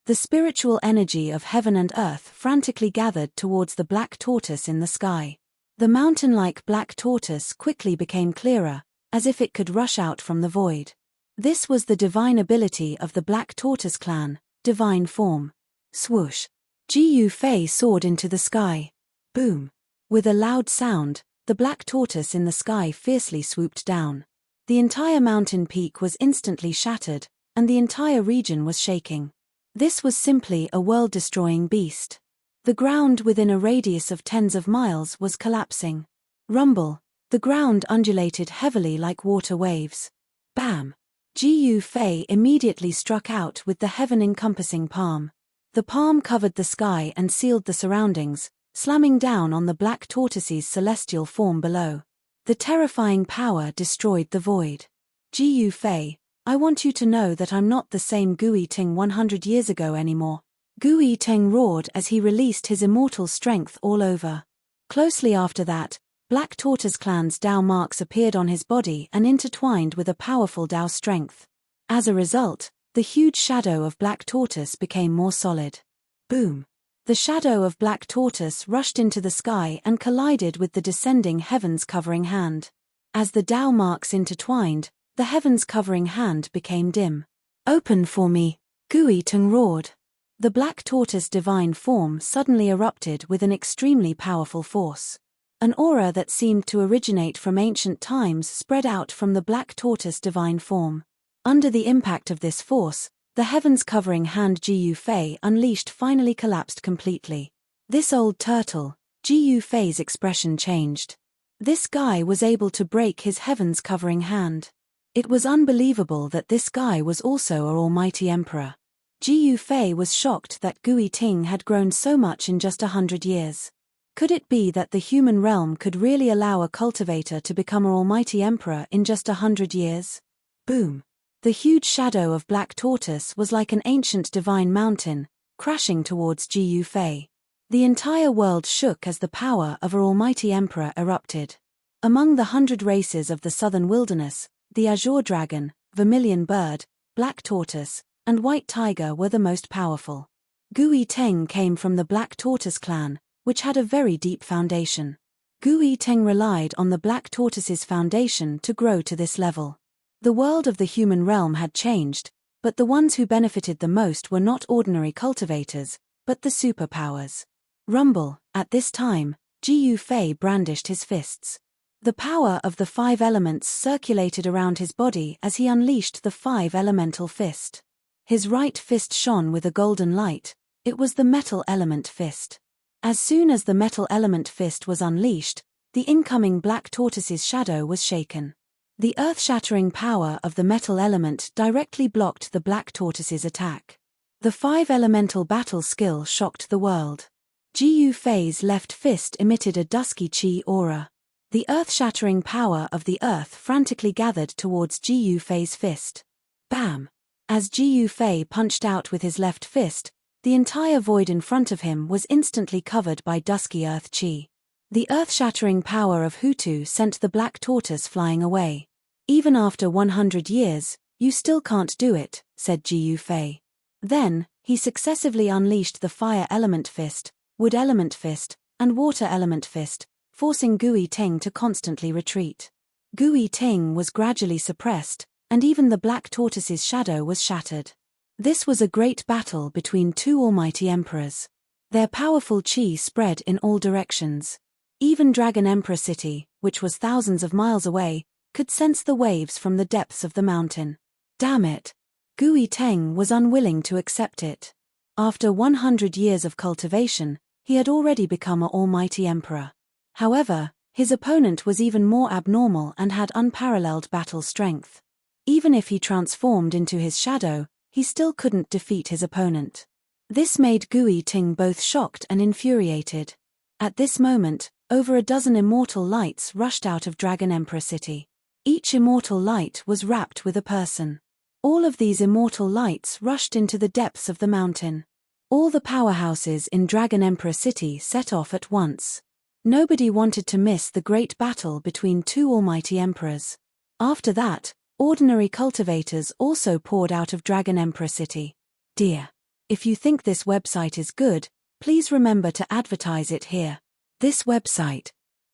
The spiritual energy of heaven and earth frantically gathered towards the black tortoise in the sky. The mountain-like black tortoise quickly became clearer, as if it could rush out from the void. This was the divine ability of the Black Tortoise clan, divine form. Swoosh! Jiyu Fei soared into the sky. Boom! With a loud sound, the black tortoise in the sky fiercely swooped down. The entire mountain peak was instantly shattered, and the entire region was shaking. This was simply a world-destroying beast. The ground within a radius of tens of miles was collapsing. Rumble! The ground undulated heavily like water waves. Bam! Jiyu Fei immediately struck out with the heaven-encompassing palm. The palm covered the sky and sealed the surroundings, slamming down on the black tortoise's celestial form below. The terrifying power destroyed the void. Jiyu Fei, I want you to know that I'm not the same Gui Teng 100 years ago anymore. Gui Teng roared as he released his immortal strength all over. Closely after that, Black Tortoise Clan's Dao marks appeared on his body and intertwined with a powerful Dao strength. As a result, the huge shadow of Black Tortoise became more solid. Boom! The shadow of Black Tortoise rushed into the sky and collided with the descending heavens covering hand. As the Dao marks intertwined, the heavens covering hand became dim. Open for me! Gui Teng roared. The Black Tortoise divine form suddenly erupted with an extremely powerful force. An aura that seemed to originate from ancient times spread out from the Black Tortoise divine form. Under the impact of this force, the heavens covering hand Jiyu Fei unleashed finally collapsed completely. This old turtle, Jiyu Fei's expression changed. This guy was able to break his heavens covering hand. It was unbelievable that this guy was also an almighty emperor. Jiyu Fei was shocked that Gui Teng had grown so much in just 100 years. Could it be that the human realm could really allow a cultivator to become an almighty emperor in just 100 years? Boom! The huge shadow of Black Tortoise was like an ancient divine mountain, crashing towards Jiyu Fei. The entire world shook as the power of an almighty emperor erupted. Among the 100 races of the southern wilderness, the azure dragon, vermilion bird, black tortoise, and white tiger were the most powerful. Gui Teng came from the Black Tortoise clan, which had a very deep foundation. Gui Teng relied on the Black Tortoise's foundation to grow to this level. The world of the human realm had changed, but the ones who benefited the most were not ordinary cultivators, but the superpowers. Rumble! At this time, Jiyu Fei brandished his fists. The power of the 5 elements circulated around his body as he unleashed the 5 elemental fist. His right fist shone with a golden light. It was the metal element fist. As soon as the metal element fist was unleashed, the incoming Black Tortoise's shadow was shaken. The earth-shattering power of the metal element directly blocked the Black Tortoise's attack. The 5-elemental battle skill shocked the world. Jiyu Fei's left fist emitted a dusky chi aura. The earth-shattering power of the earth frantically gathered towards Jiyu Fei's fist. Bam! As Jiyu Fei punched out with his left fist, the entire void in front of him was instantly covered by dusky earth chi. The earth-shattering power of Hutu sent the Black Tortoise flying away. Even after 100 years, you still can't do it, said Jiyu Fei. Then, he successively unleashed the fire element fist, wood element fist, and water element fist, forcing Gui Ting to constantly retreat. Gui Ting was gradually suppressed, and even the Black Tortoise's shadow was shattered. This was a great battle between two almighty emperors. Their powerful chi spread in all directions. Even Dragon Emperor City, which was thousands of miles away, could sense the waves from the depths of the mountain. Damn it! Gui Teng was unwilling to accept it. After 100 years of cultivation, he had already become an almighty emperor. However, his opponent was even more abnormal and had unparalleled battle strength. Even if he transformed into his shadow, he still couldn't defeat his opponent. This made Gui Ting both shocked and infuriated. At this moment, over a dozen immortal lights rushed out of Dragon Emperor City. Each immortal light was wrapped with a person. All of these immortal lights rushed into the depths of the mountain. All the powerhouses in Dragon Emperor City set off at once. Nobody wanted to miss the great battle between two almighty emperors. After that, ordinary cultivators also poured out of Dragon Emperor City. Dear, if you think this website is good, please remember to advertise it here. This website.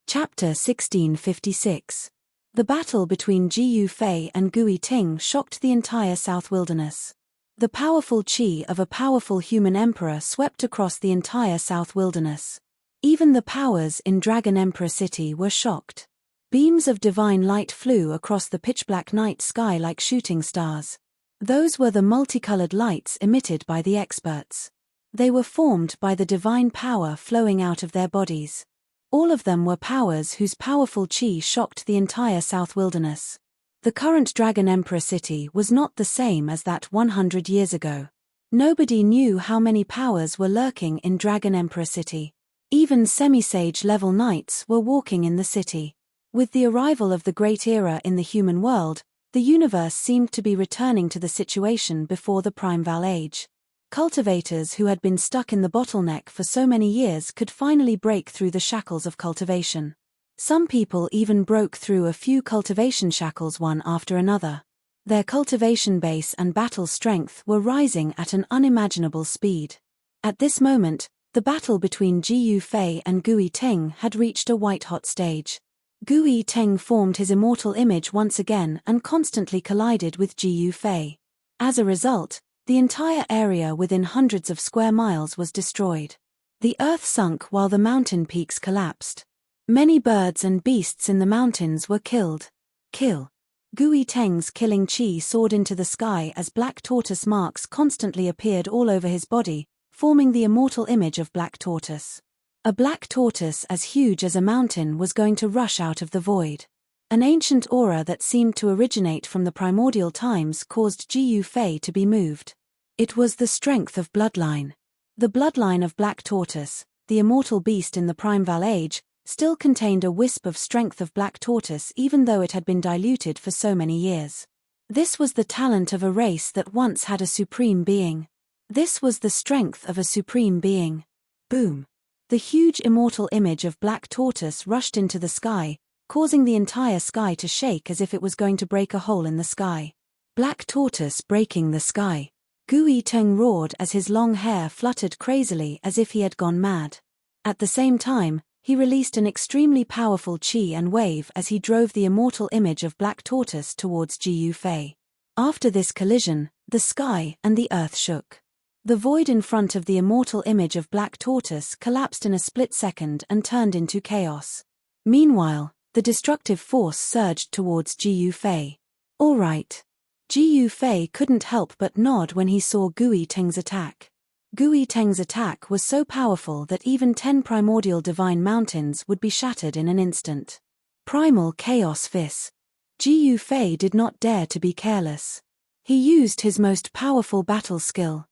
Chapter 1656. The battle between Jiyu Fei and Gui Ting shocked the entire South Wilderness. The powerful chi of a powerful human emperor swept across the entire South Wilderness. Even the powers in Dragon Emperor City were shocked. Beams of divine light flew across the pitch-black night sky like shooting stars. Those were the multicolored lights emitted by the experts. They were formed by the divine power flowing out of their bodies. All of them were powers whose powerful chi shocked the entire South Wilderness. The current Dragon Emperor City was not the same as that 100 years ago. Nobody knew how many powers were lurking in Dragon Emperor City. Even semi-sage level knights were walking in the city. With the arrival of the Great Era in the human world, the universe seemed to be returning to the situation before the Primeval Age. Cultivators who had been stuck in the bottleneck for so many years could finally break through the shackles of cultivation. Some people even broke through a few cultivation shackles one after another. Their cultivation base and battle strength were rising at an unimaginable speed. At this moment, the battle between Jiyu Fei and Gui Ting had reached a white-hot stage. Gui Ting formed his immortal image once again and constantly collided with Jiyu Fei. As a result, the entire area within hundreds of square miles was destroyed. The earth sunk while the mountain peaks collapsed. Many birds and beasts in the mountains were killed. Kill. Gui Teng's killing chi soared into the sky as black tortoise marks constantly appeared all over his body, forming the immortal image of Black Tortoise. A black tortoise as huge as a mountain was going to rush out of the void. An ancient aura that seemed to originate from the primordial times caused Jiyu Fei to be moved. It was the strength of bloodline. The bloodline of Black Tortoise, the immortal beast in the Primeval Age, still contained a wisp of strength of Black Tortoise even though it had been diluted for so many years. This was the talent of a race that once had a supreme being. This was the strength of a supreme being. Boom. The huge immortal image of Black Tortoise rushed into the sky, causing the entire sky to shake as if it was going to break a hole in the sky. Black Tortoise breaking the sky. Gui Teng roared as his long hair fluttered crazily as if he had gone mad. At the same time, he released an extremely powerful chi and wave as he drove the immortal image of Black Tortoise towards Jiyu Fei. After this collision, the sky and the earth shook. The void in front of the immortal image of Black Tortoise collapsed in a split second and turned into chaos. Meanwhile, the destructive force surged towards Jiyu Fei. All right. Jiyu Fei couldn't help but nod when he saw Gui Teng's attack. Gui Teng's attack was so powerful that even 10 primordial divine mountains would be shattered in an instant. Primal Chaos Fist. Jiyu Fei did not dare to be careless. He used his most powerful battle skill.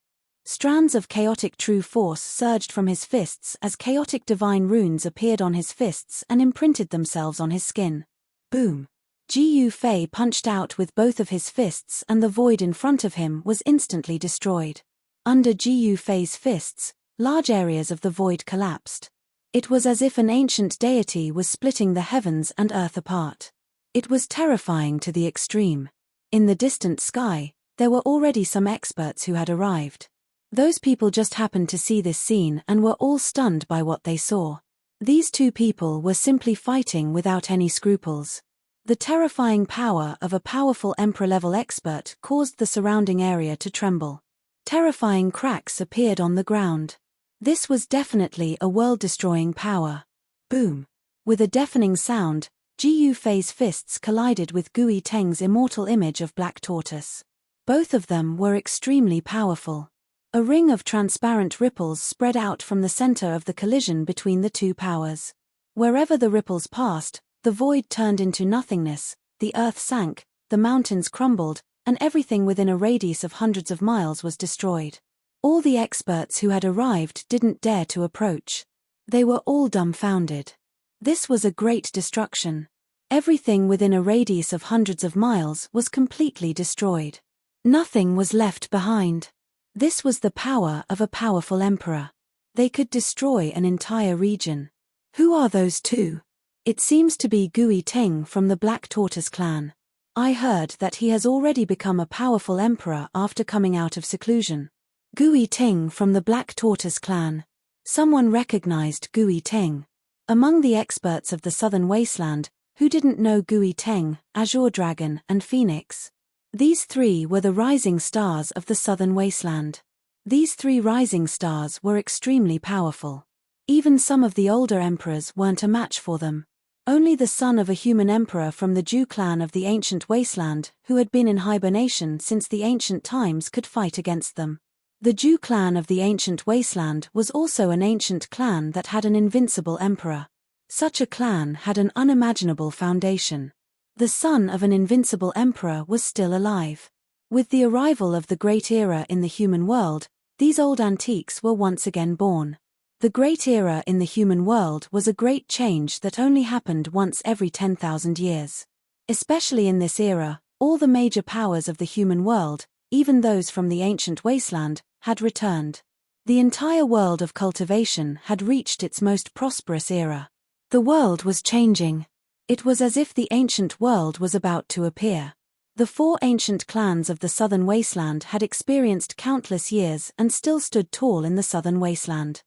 Strands of chaotic true force surged from his fists as chaotic divine runes appeared on his fists and imprinted themselves on his skin. Boom! Jiyu Fei punched out with both of his fists and the void in front of him was instantly destroyed. Under Jiyu Fei's fists, large areas of the void collapsed. It was as if an ancient deity was splitting the heavens and earth apart. It was terrifying to the extreme. In the distant sky, there were already some experts who had arrived. Those people just happened to see this scene and were all stunned by what they saw. These two people were simply fighting without any scruples. The terrifying power of a powerful emperor-level expert caused the surrounding area to tremble. Terrifying cracks appeared on the ground. This was definitely a world-destroying power. Boom! With a deafening sound, Jiyu Fei's fists collided with Gui Teng's immortal image of Black Tortoise. Both of them were extremely powerful. A ring of transparent ripples spread out from the center of the collision between the two powers. Wherever the ripples passed, the void turned into nothingness, the earth sank, the mountains crumbled, and everything within a radius of hundreds of miles was destroyed. All the experts who had arrived didn't dare to approach. They were all dumbfounded. This was a great destruction. Everything within a radius of hundreds of miles was completely destroyed. Nothing was left behind. This was the power of a powerful emperor. They could destroy an entire region. Who are those two? It seems to be Gui Teng from the Black Tortoise clan. I heard that he has already become a powerful emperor after coming out of seclusion. Gui Teng from the Black Tortoise clan. Someone recognized Gui Teng. Among the experts of the Southern Wasteland, who didn't know Gui Teng, Azure Dragon, and Phoenix? These three were the rising stars of the Southern Wasteland. These three rising stars were extremely powerful. Even some of the older emperors weren't a match for them. Only the son of a human emperor from the Jew clan of the ancient wasteland, who had been in hibernation since the ancient times, could fight against them. The Jew clan of the ancient wasteland was also an ancient clan that had an invincible emperor. Such a clan had an unimaginable foundation. The son of an invincible emperor was still alive. With the arrival of the Great Era in the human world, these old antiques were once again born. The Great Era in the human world was a great change that only happened once every 10,000 years. Especially in this era, all the major powers of the human world, even those from the ancient wasteland, had returned. The entire world of cultivation had reached its most prosperous era. The world was changing. It was as if the ancient world was about to appear. The four ancient clans of the Southern Wasteland had experienced countless years and still stood tall in the Southern Wasteland.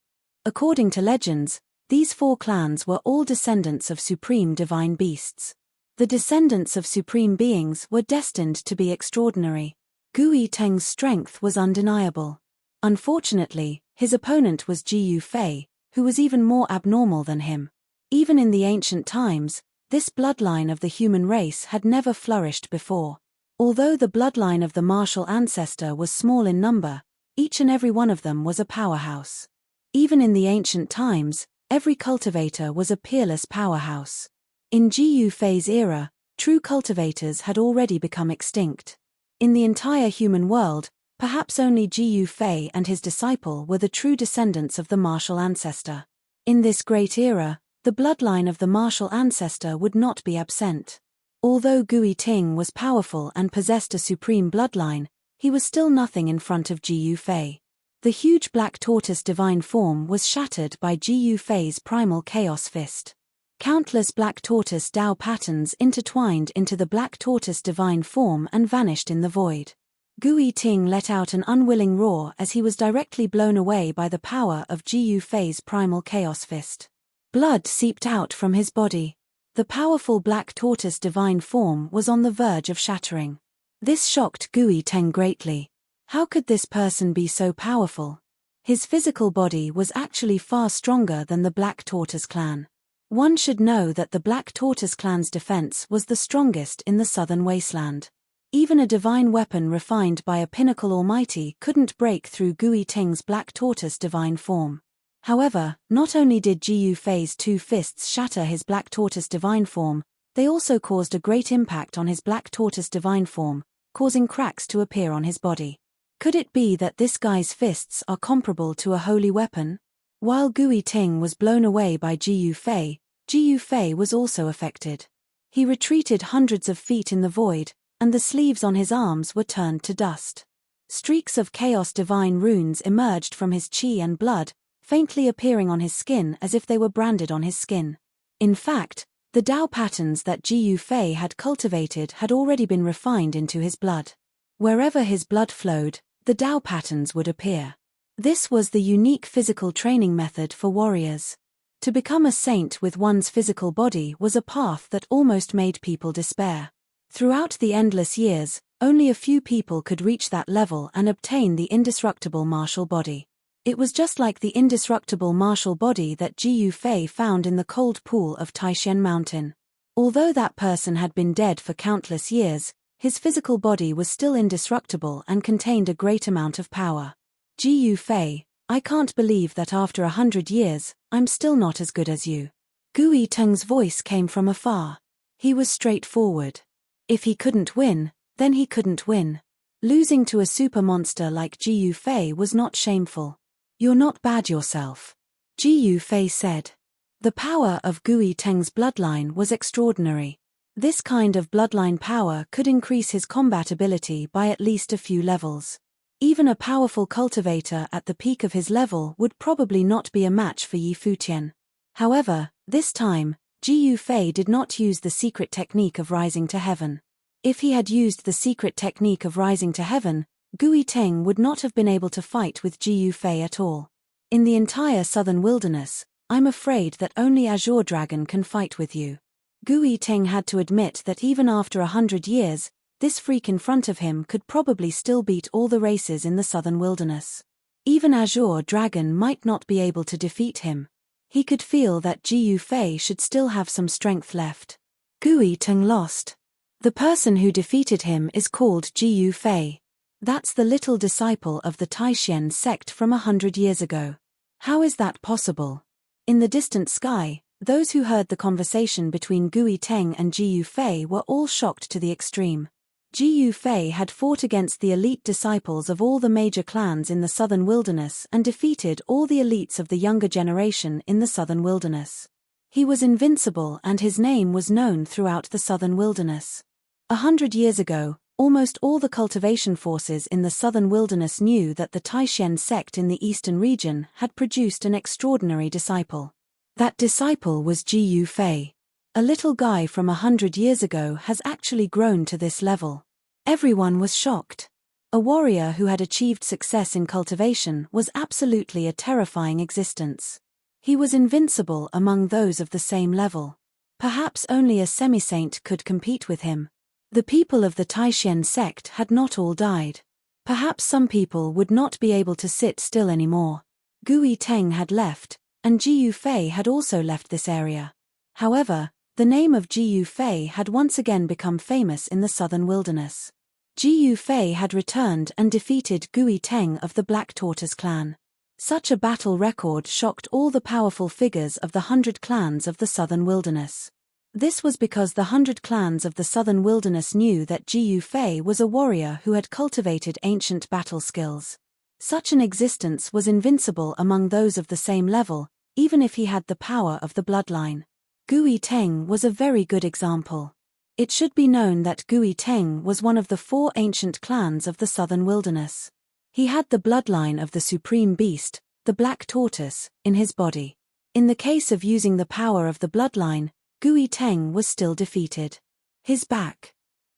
According to legends, these four clans were all descendants of supreme divine beasts. The descendants of supreme beings were destined to be extraordinary. Gui Teng's strength was undeniable. Unfortunately, his opponent was Jiyu Fei, who was even more abnormal than him. Even in the ancient times, this bloodline of the human race had never flourished before. Although the bloodline of the martial ancestor was small in number, each and every one of them was a powerhouse. Even in the ancient times, every cultivator was a peerless powerhouse. In Jiyu Fei's era, true cultivators had already become extinct. In the entire human world, perhaps only Jiyu Fei and his disciple were the true descendants of the martial ancestor. In this great era, the bloodline of the martial ancestor would not be absent. Although Gui Teng was powerful and possessed a supreme bloodline, he was still nothing in front of Jiyu Fei. The huge Black Tortoise divine form was shattered by Jiyu Fei's primal chaos fist. Countless Black Tortoise Dao patterns intertwined into the Black Tortoise divine form and vanished in the void. Gui Teng let out an unwilling roar as he was directly blown away by the power of Jiyu Fei's primal chaos fist. Blood seeped out from his body. The powerful Black Tortoise divine form was on the verge of shattering. This shocked Gui Teng greatly. How could this person be so powerful? His physical body was actually far stronger than the Black Tortoise clan. One should know that the Black Tortoise clan's defense was the strongest in the Southern Wasteland. Even a divine weapon refined by a pinnacle almighty couldn't break through Gui Teng's Black Tortoise divine form. However, not only did Jiyu Fei's two fists shatter his Black Tortoise divine form, They also caused a great impact on his black tortoise divine form, causing cracks to appear on his body. Could it be that this guy's fists are comparable to a holy weapon? While Gui Ting was blown away by Ji Yufei was also affected. He retreated hundreds of feet in the void, and the sleeves on his arms were turned to dust. Streaks of chaos divine runes emerged from his qi and blood, faintly appearing on his skin as if they were branded on his skin. In fact, the Dao patterns that Ji Yufei had cultivated had already been refined into his blood. Wherever his blood flowed, the Dao patterns would appear. This was the unique physical training method for warriors. To become a saint with one's physical body was a path that almost made people despair. Throughout the endless years, only a few people could reach that level and obtain the indestructible martial body. It was just like the indestructible martial body that Ji Yufei found in the cold pool of Taishan Mountain. Although that person had been dead for countless years, his physical body was still indestructible and contained a great amount of power. Ji Yufei, I can't believe that after 100 years, I'm still not as good as you. Gui Teng's voice came from afar. He was straightforward. If he couldn't win, then he couldn't win. Losing to a super monster like Ji Yufei was not shameful. You're not bad yourself. Ji Yufei said. The power of Gui Teng's bloodline was extraordinary. This kind of bloodline power could increase his combat ability by at least a few levels. Even a powerful cultivator at the peak of his level would probably not be a match for Yi Futian. However, this time, Ji Yufei did not use the secret technique of rising to heaven. If he had used the secret technique of rising to heaven, Gui Teng would not have been able to fight with Ji Yufei at all. In the entire southern wilderness, I'm afraid that only Azure Dragon can fight with you. Gui Teng had to admit that even after 100 years, this freak in front of him could probably still beat all the races in the southern wilderness. Even Azure Dragon might not be able to defeat him. He could feel that Ji Yufei should still have some strength left. Gui Teng lost. The person who defeated him is called Ji Yufei. That's the little disciple of the Taishan sect from 100 years ago. How is that possible? In the distant sky, those who heard the conversation between Gui Teng and Ji Yufei were all shocked to the extreme. Ji Yufei had fought against the elite disciples of all the major clans in the southern wilderness and defeated all the elites of the younger generation in the southern wilderness. He was invincible and his name was known throughout the southern wilderness. 100 years ago, almost all the cultivation forces in the southern wilderness knew that the Taishan sect in the eastern region had produced an extraordinary disciple. That disciple was Ji Yufei. A little guy from 100 years ago has actually grown to this level. Everyone was shocked. A warrior who had achieved success in cultivation was absolutely a terrifying existence. He was invincible among those of the same level. Perhaps only a semi-saint could compete with him. The people of the Taishan sect had not all died. Perhaps some people would not be able to sit still anymore. Gui Teng had left, and Ji Yufei had also left this area. However, the name of Ji Yufei had once again become famous in the southern wilderness. Ji Yufei had returned and defeated Gui Teng of the Black Tortoise clan. Such a battle record shocked all the powerful figures of the 100 clans of the southern wilderness. This was because the 100 clans of the southern wilderness knew that Ji Yufei was a warrior who had cultivated ancient battle skills. Such an existence was invincible among those of the same level, even if he had the power of the bloodline. Gui Teng was a very good example. It should be known that Gui Teng was one of the 4 ancient clans of the southern wilderness. He had the bloodline of the supreme beast, the black tortoise, in his body. In the case of using the power of the bloodline, Gui Teng was still defeated. His back.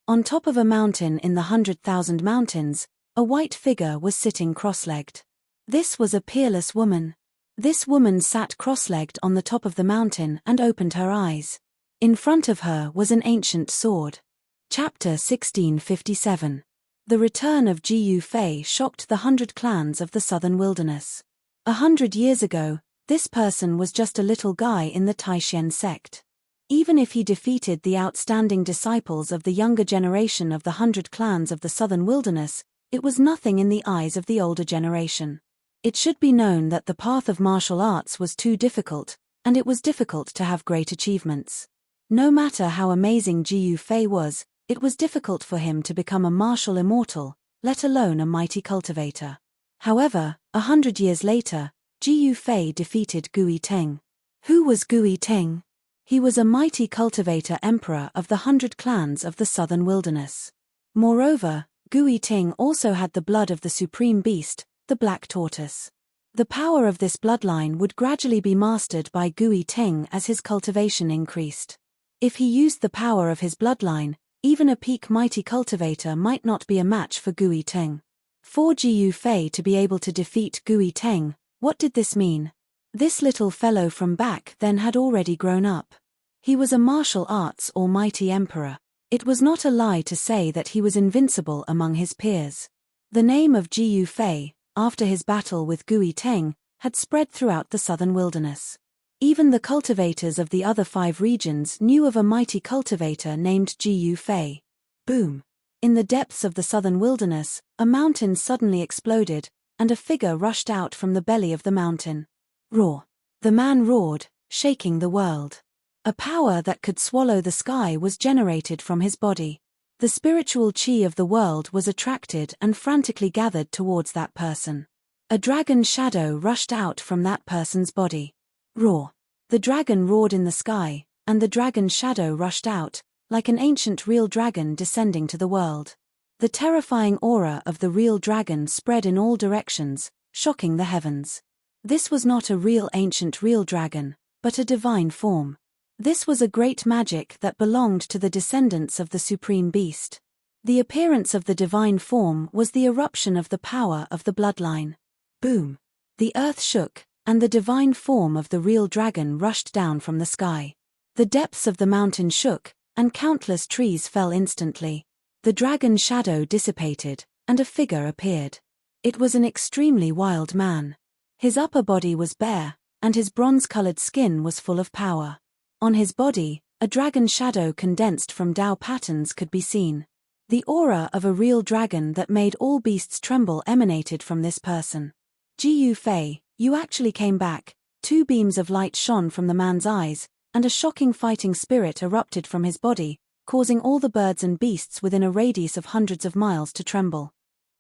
On top of a mountain in the 100,000 mountains, a white figure was sitting cross-legged. This was a peerless woman. This woman sat cross-legged on the top of the mountain and opened her eyes. In front of her was an ancient sword. Chapter 1657. The return of Ji Yufei shocked the 100 clans of the southern wilderness. 100 years ago, this person was just a little guy in the Taishan sect. Even if he defeated the outstanding disciples of the younger generation of the 100 clans of the southern wilderness, it was nothing in the eyes of the older generation. It should be known that the path of martial arts was too difficult, and it was difficult to have great achievements. No matter how amazing Jiyu Fei was, it was difficult for him to become a martial immortal, let alone a mighty cultivator. However, 100 years later, Jiyu Fei defeated Gui Teng. Who was Gui Teng? He was a mighty cultivator emperor of the 100 clans of the southern wilderness. Moreover, Gui Teng also had the blood of the supreme beast, the black tortoise. The power of this bloodline would gradually be mastered by Gui Teng as his cultivation increased. If he used the power of his bloodline, even a peak mighty cultivator might not be a match for Gui Teng. For Jiyu Fei to be able to defeat Gui Teng, what did this mean? This little fellow from back then had already grown up. He was a martial arts almighty emperor. It was not a lie to say that he was invincible among his peers. The name of Jiyu Fei, after his battle with Gui Teng, had spread throughout the southern wilderness. Even the cultivators of the other 5 regions knew of a mighty cultivator named Jiyu Fei. Boom! In the depths of the southern wilderness, a mountain suddenly exploded, and a figure rushed out from the belly of the mountain. Roar! The man roared, shaking the world. A power that could swallow the sky was generated from his body. The spiritual chi of the world was attracted and frantically gathered towards that person. A dragon shadow rushed out from that person's body. Roar! The dragon roared in the sky, and the dragon shadow rushed out, like an ancient real dragon descending to the world. The terrifying aura of the real dragon spread in all directions, shocking the heavens. This was not a real ancient real dragon, but a divine form. This was a great magic that belonged to the descendants of the supreme beast. The appearance of the divine form was the eruption of the power of the bloodline. Boom! The earth shook, and the divine form of the real dragon rushed down from the sky. The depths of the mountain shook, and countless trees fell instantly. The dragon shadow dissipated, and a figure appeared. It was an extremely wild man. His upper body was bare, and his bronze-colored skin was full of power. On his body, a dragon shadow condensed from Tao patterns could be seen. The aura of a real dragon that made all beasts tremble emanated from this person. Jiyu Fei, you actually came back. 2 beams of light shone from the man's eyes, and a shocking fighting spirit erupted from his body, causing all the birds and beasts within a radius of hundreds of miles to tremble.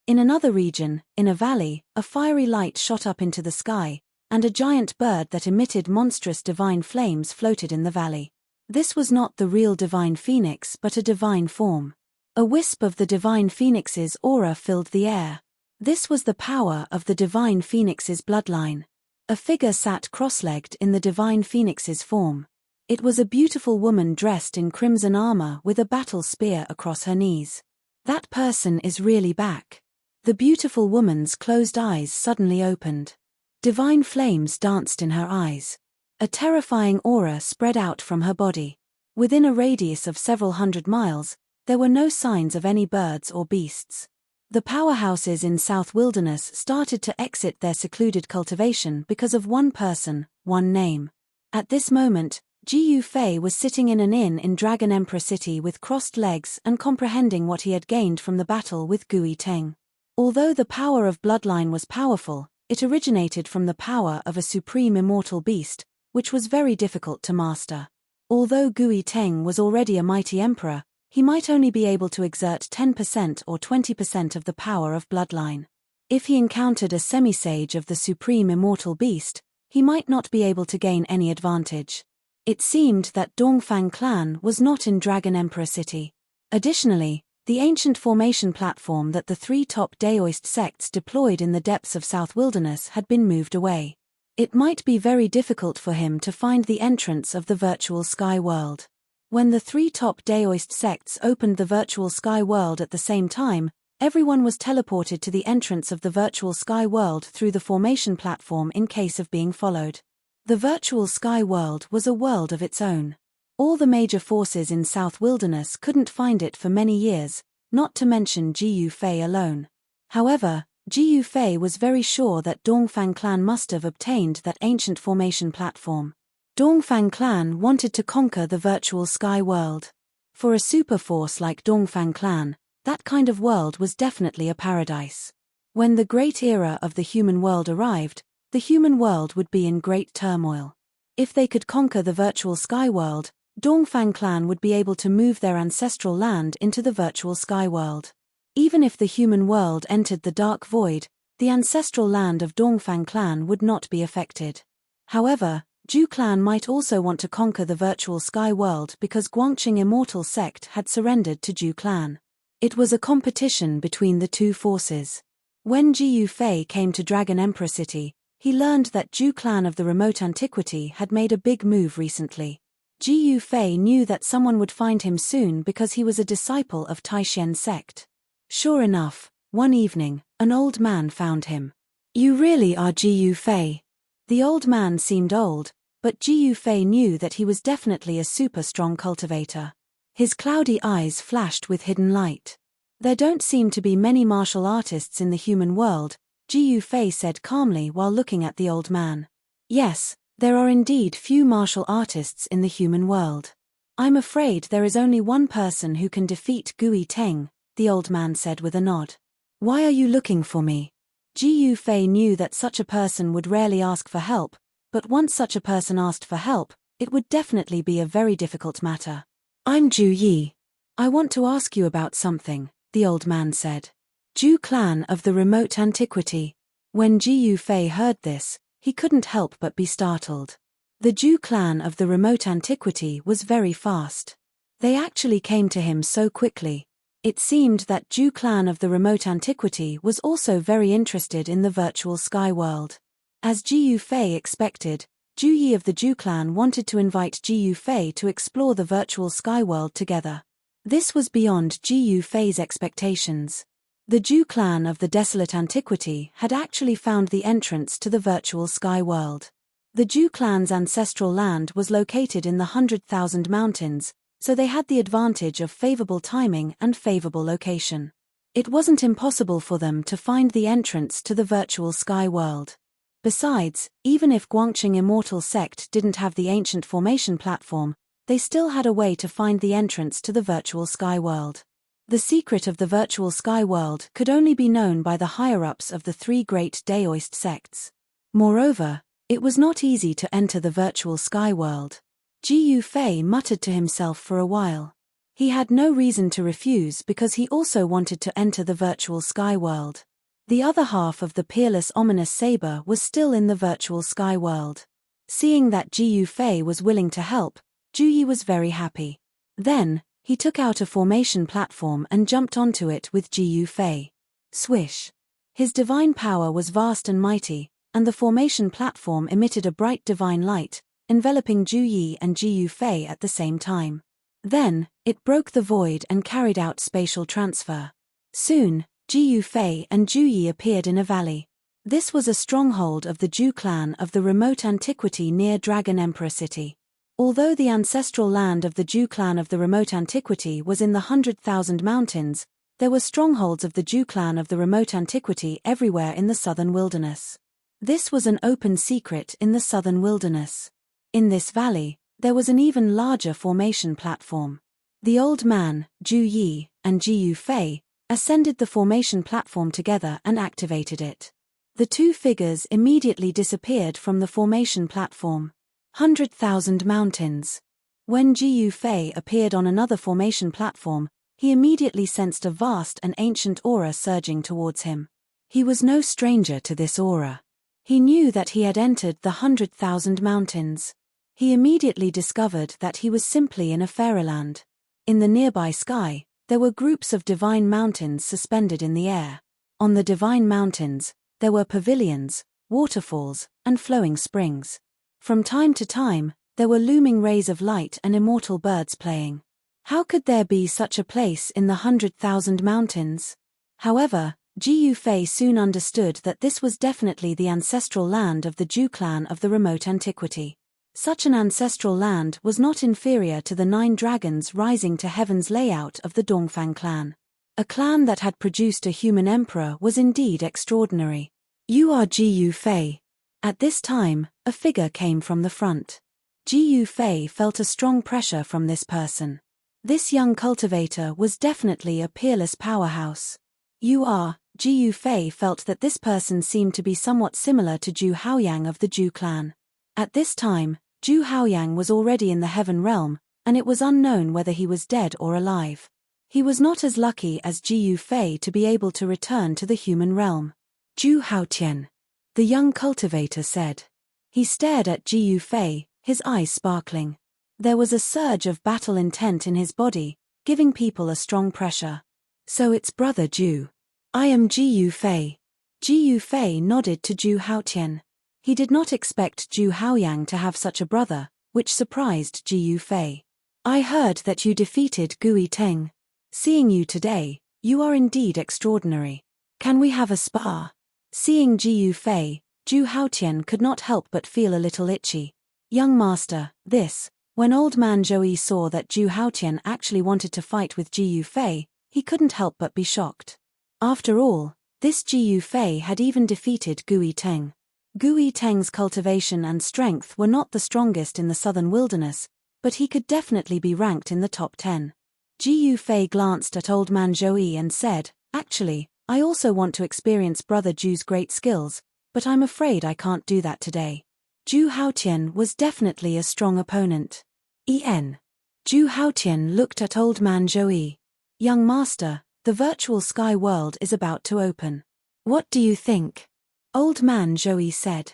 In another region, in a valley, a fiery light shot up into the sky, and a giant bird that emitted monstrous divine flames floated in the valley. This was not the real divine phoenix but a divine form. A wisp of the divine phoenix's aura filled the air. This was the power of the divine phoenix's bloodline. A figure sat cross-legged in the divine phoenix's form. It was a beautiful woman dressed in crimson armor with a battle spear across her knees. That person is really back. The beautiful woman's closed eyes suddenly opened. Divine flames danced in her eyes. A terrifying aura spread out from her body. Within a radius of several hundred miles, there were no signs of any birds or beasts. The powerhouses in South Wilderness started to exit their secluded cultivation because of one person, one name. At this moment, Jiyu Fei was sitting in an inn in Dragon Emperor City with crossed legs and comprehending what he had gained from the battle with Gui Teng. Although the power of bloodline was powerful, it originated from the power of a supreme immortal beast, which was very difficult to master. Although Gui Teng was already a mighty emperor, he might only be able to exert 10% or 20% of the power of bloodline. If he encountered a semi-sage of the supreme immortal beast, he might not be able to gain any advantage. It seemed that Dongfang clan was not in Dragon Emperor City. Additionally, the ancient formation platform that the 3 top Daoist sects deployed in the depths of South Wilderness had been moved away. It might be very difficult for him to find the entrance of the virtual sky world. When the 3 top Daoist sects opened the virtual sky world at the same time, everyone was teleported to the entrance of the virtual sky world through the formation platform in case of being followed. The virtual sky world was a world of its own. All the major forces in South Wilderness couldn't find it for many years, not to mention Jiyu Fei alone. However, Jiyu Fei was very sure that Dongfang clan must have obtained that ancient formation platform. Dongfang clan wanted to conquer the virtual sky world. For a superforce like Dongfang clan, that kind of world was definitely a paradise. When the great era of the human world arrived, the human world would be in great turmoil. If they could conquer the virtual sky world, Dongfang clan would be able to move their ancestral land into the virtual sky world. Even if the human world entered the dark void, the ancestral land of Dongfang clan would not be affected. However, Zhu clan might also want to conquer the virtual sky world because Guangqing immortal sect had surrendered to Zhu clan. It was a competition between the two forces. When Zhu Fei came to Dragon Emperor City, he learned that Zhu clan of the remote antiquity had made a big move recently. Zhu Fei knew that someone would find him soon because he was a disciple of Taishen sect. Sure enough, one evening, an old man found him. "You really are Zhu Fei." The old man seemed old, but Zhu Fei knew that he was definitely a super strong cultivator. His cloudy eyes flashed with hidden light. "There don't seem to be many martial artists in the human world," Zhu Fei said calmly while looking at the old man. "Yes, there are indeed few martial artists in the human world. I'm afraid there is only one person who can defeat Gui Teng," the old man said with a nod. "Why are you looking for me?" Zhu Fei knew that such a person would rarely ask for help, but once such a person asked for help, it would definitely be a very difficult matter. "I'm Zhu Yi. I want to ask you about something," the old man said. "Zhu clan of the remote antiquity." When Zhu Fei heard this, he couldn't help but be startled. The Zhu clan of the remote antiquity was very fast. They actually came to him so quickly. It seemed that Zhu clan of the remote antiquity was also very interested in the virtual sky world. As Zhu Fei expected, Zhu Yi of the Zhu clan wanted to invite Zhu Fei to explore the virtual sky world together. This was beyond Zhu Fei's expectations. The Zhu clan of the desolate antiquity had actually found the entrance to the virtual sky world. The Zhu clan's ancestral land was located in the 100,000 mountains, so they had the advantage of favorable timing and favorable location. It wasn't impossible for them to find the entrance to the virtual sky world. Besides, even if Guangqing immortal sect didn't have the ancient formation platform, they still had a way to find the entrance to the virtual sky world. The secret of the virtual sky world could only be known by the higher-ups of the three great Daoist sects. Moreover, it was not easy to enter the virtual sky world. Zhu Fei muttered to himself for a while. He had no reason to refuse because he also wanted to enter the virtual sky world. The other half of the peerless ominous saber was still in the virtual sky world. Seeing that Zhu Fei was willing to help, Zhu Yi was very happy. Then, he took out a formation platform and jumped onto it with Zhu Fei. Swish! His divine power was vast and mighty, and the formation platform emitted a bright divine light, enveloping Zhu Yi and Zhu Fei at the same time. Then, it broke the void and carried out spatial transfer. Soon, Zhu Fei and Zhu Yi appeared in a valley. This was a stronghold of the Zhu clan of the remote antiquity near Dragon Emperor City. Although the ancestral land of the Zhu clan of the remote antiquity was in the 100,000 mountains, there were strongholds of the Zhu clan of the remote antiquity everywhere in the southern wilderness. This was an open secret in the southern wilderness. In this valley, there was an even larger formation platform. The old man, Zhu Yi, and Zhu Fei ascended the formation platform together and activated it. The two figures immediately disappeared from the formation platform. 100,000 mountains. When Zhu Fei appeared on another formation platform, he immediately sensed a vast and ancient aura surging towards him. He was no stranger to this aura. He knew that he had entered the 100,000 mountains. He immediately discovered that he was simply in a fairyland. In the nearby sky, there were groups of divine mountains suspended in the air. On the divine mountains, there were pavilions, waterfalls, and flowing springs. From time to time, there were looming rays of light and immortal birds playing. How could there be such a place in the 100,000 mountains? However, Zhu Fei soon understood that this was definitely the ancestral land of the Zhu clan of the remote antiquity. Such an ancestral land was not inferior to the 9 dragons rising to heaven's layout of the Dongfang clan. A clan that had produced a human emperor was indeed extraordinary. "You are Zhu Fei." At this time, a figure came from the front. Zhu Fei felt a strong pressure from this person. This young cultivator was definitely a peerless powerhouse. "You are." Zhu Fei felt that this person seemed to be somewhat similar to Zhu Haoyang of the Zhu clan. At this time, Zhu Haoyang was already in the heaven realm, and it was unknown whether he was dead or alive. He was not as lucky as Ji Yufei to be able to return to the human realm. Zhu Haotian, the young cultivator said. He stared at Ji Yufei, his eyes sparkling. There was a surge of battle intent in his body, giving people a strong pressure. So it's Brother Zhu. I am Ji Yufei. Ji Yufei nodded to Zhu Haotian. He did not expect Zhu Haoyang to have such a brother, which surprised Ji Yufei. I heard that you defeated Gui Teng. Seeing you today, you are indeed extraordinary. Can we have a spar? Seeing Ji Yufei, Zhu Haotian could not help but feel a little itchy. Young master, this. When old man Zhou saw that Zhu Haotian actually wanted to fight with Ji Yufei, he couldn't help but be shocked. After all, this Ji Yufei had even defeated Gui Teng. Gui Teng's cultivation and strength were not the strongest in the southern wilderness, but he could definitely be ranked in the top 10. Ji Yufei glanced at old man Zhou and said, actually, I also want to experience Brother Zhu's great skills, but I'm afraid I can't do that today. Zhu Haotian was definitely a strong opponent. Zhu Haotian looked at old man Zhou. Young master, the virtual sky world is about to open. What do you think? Old man Zhou said.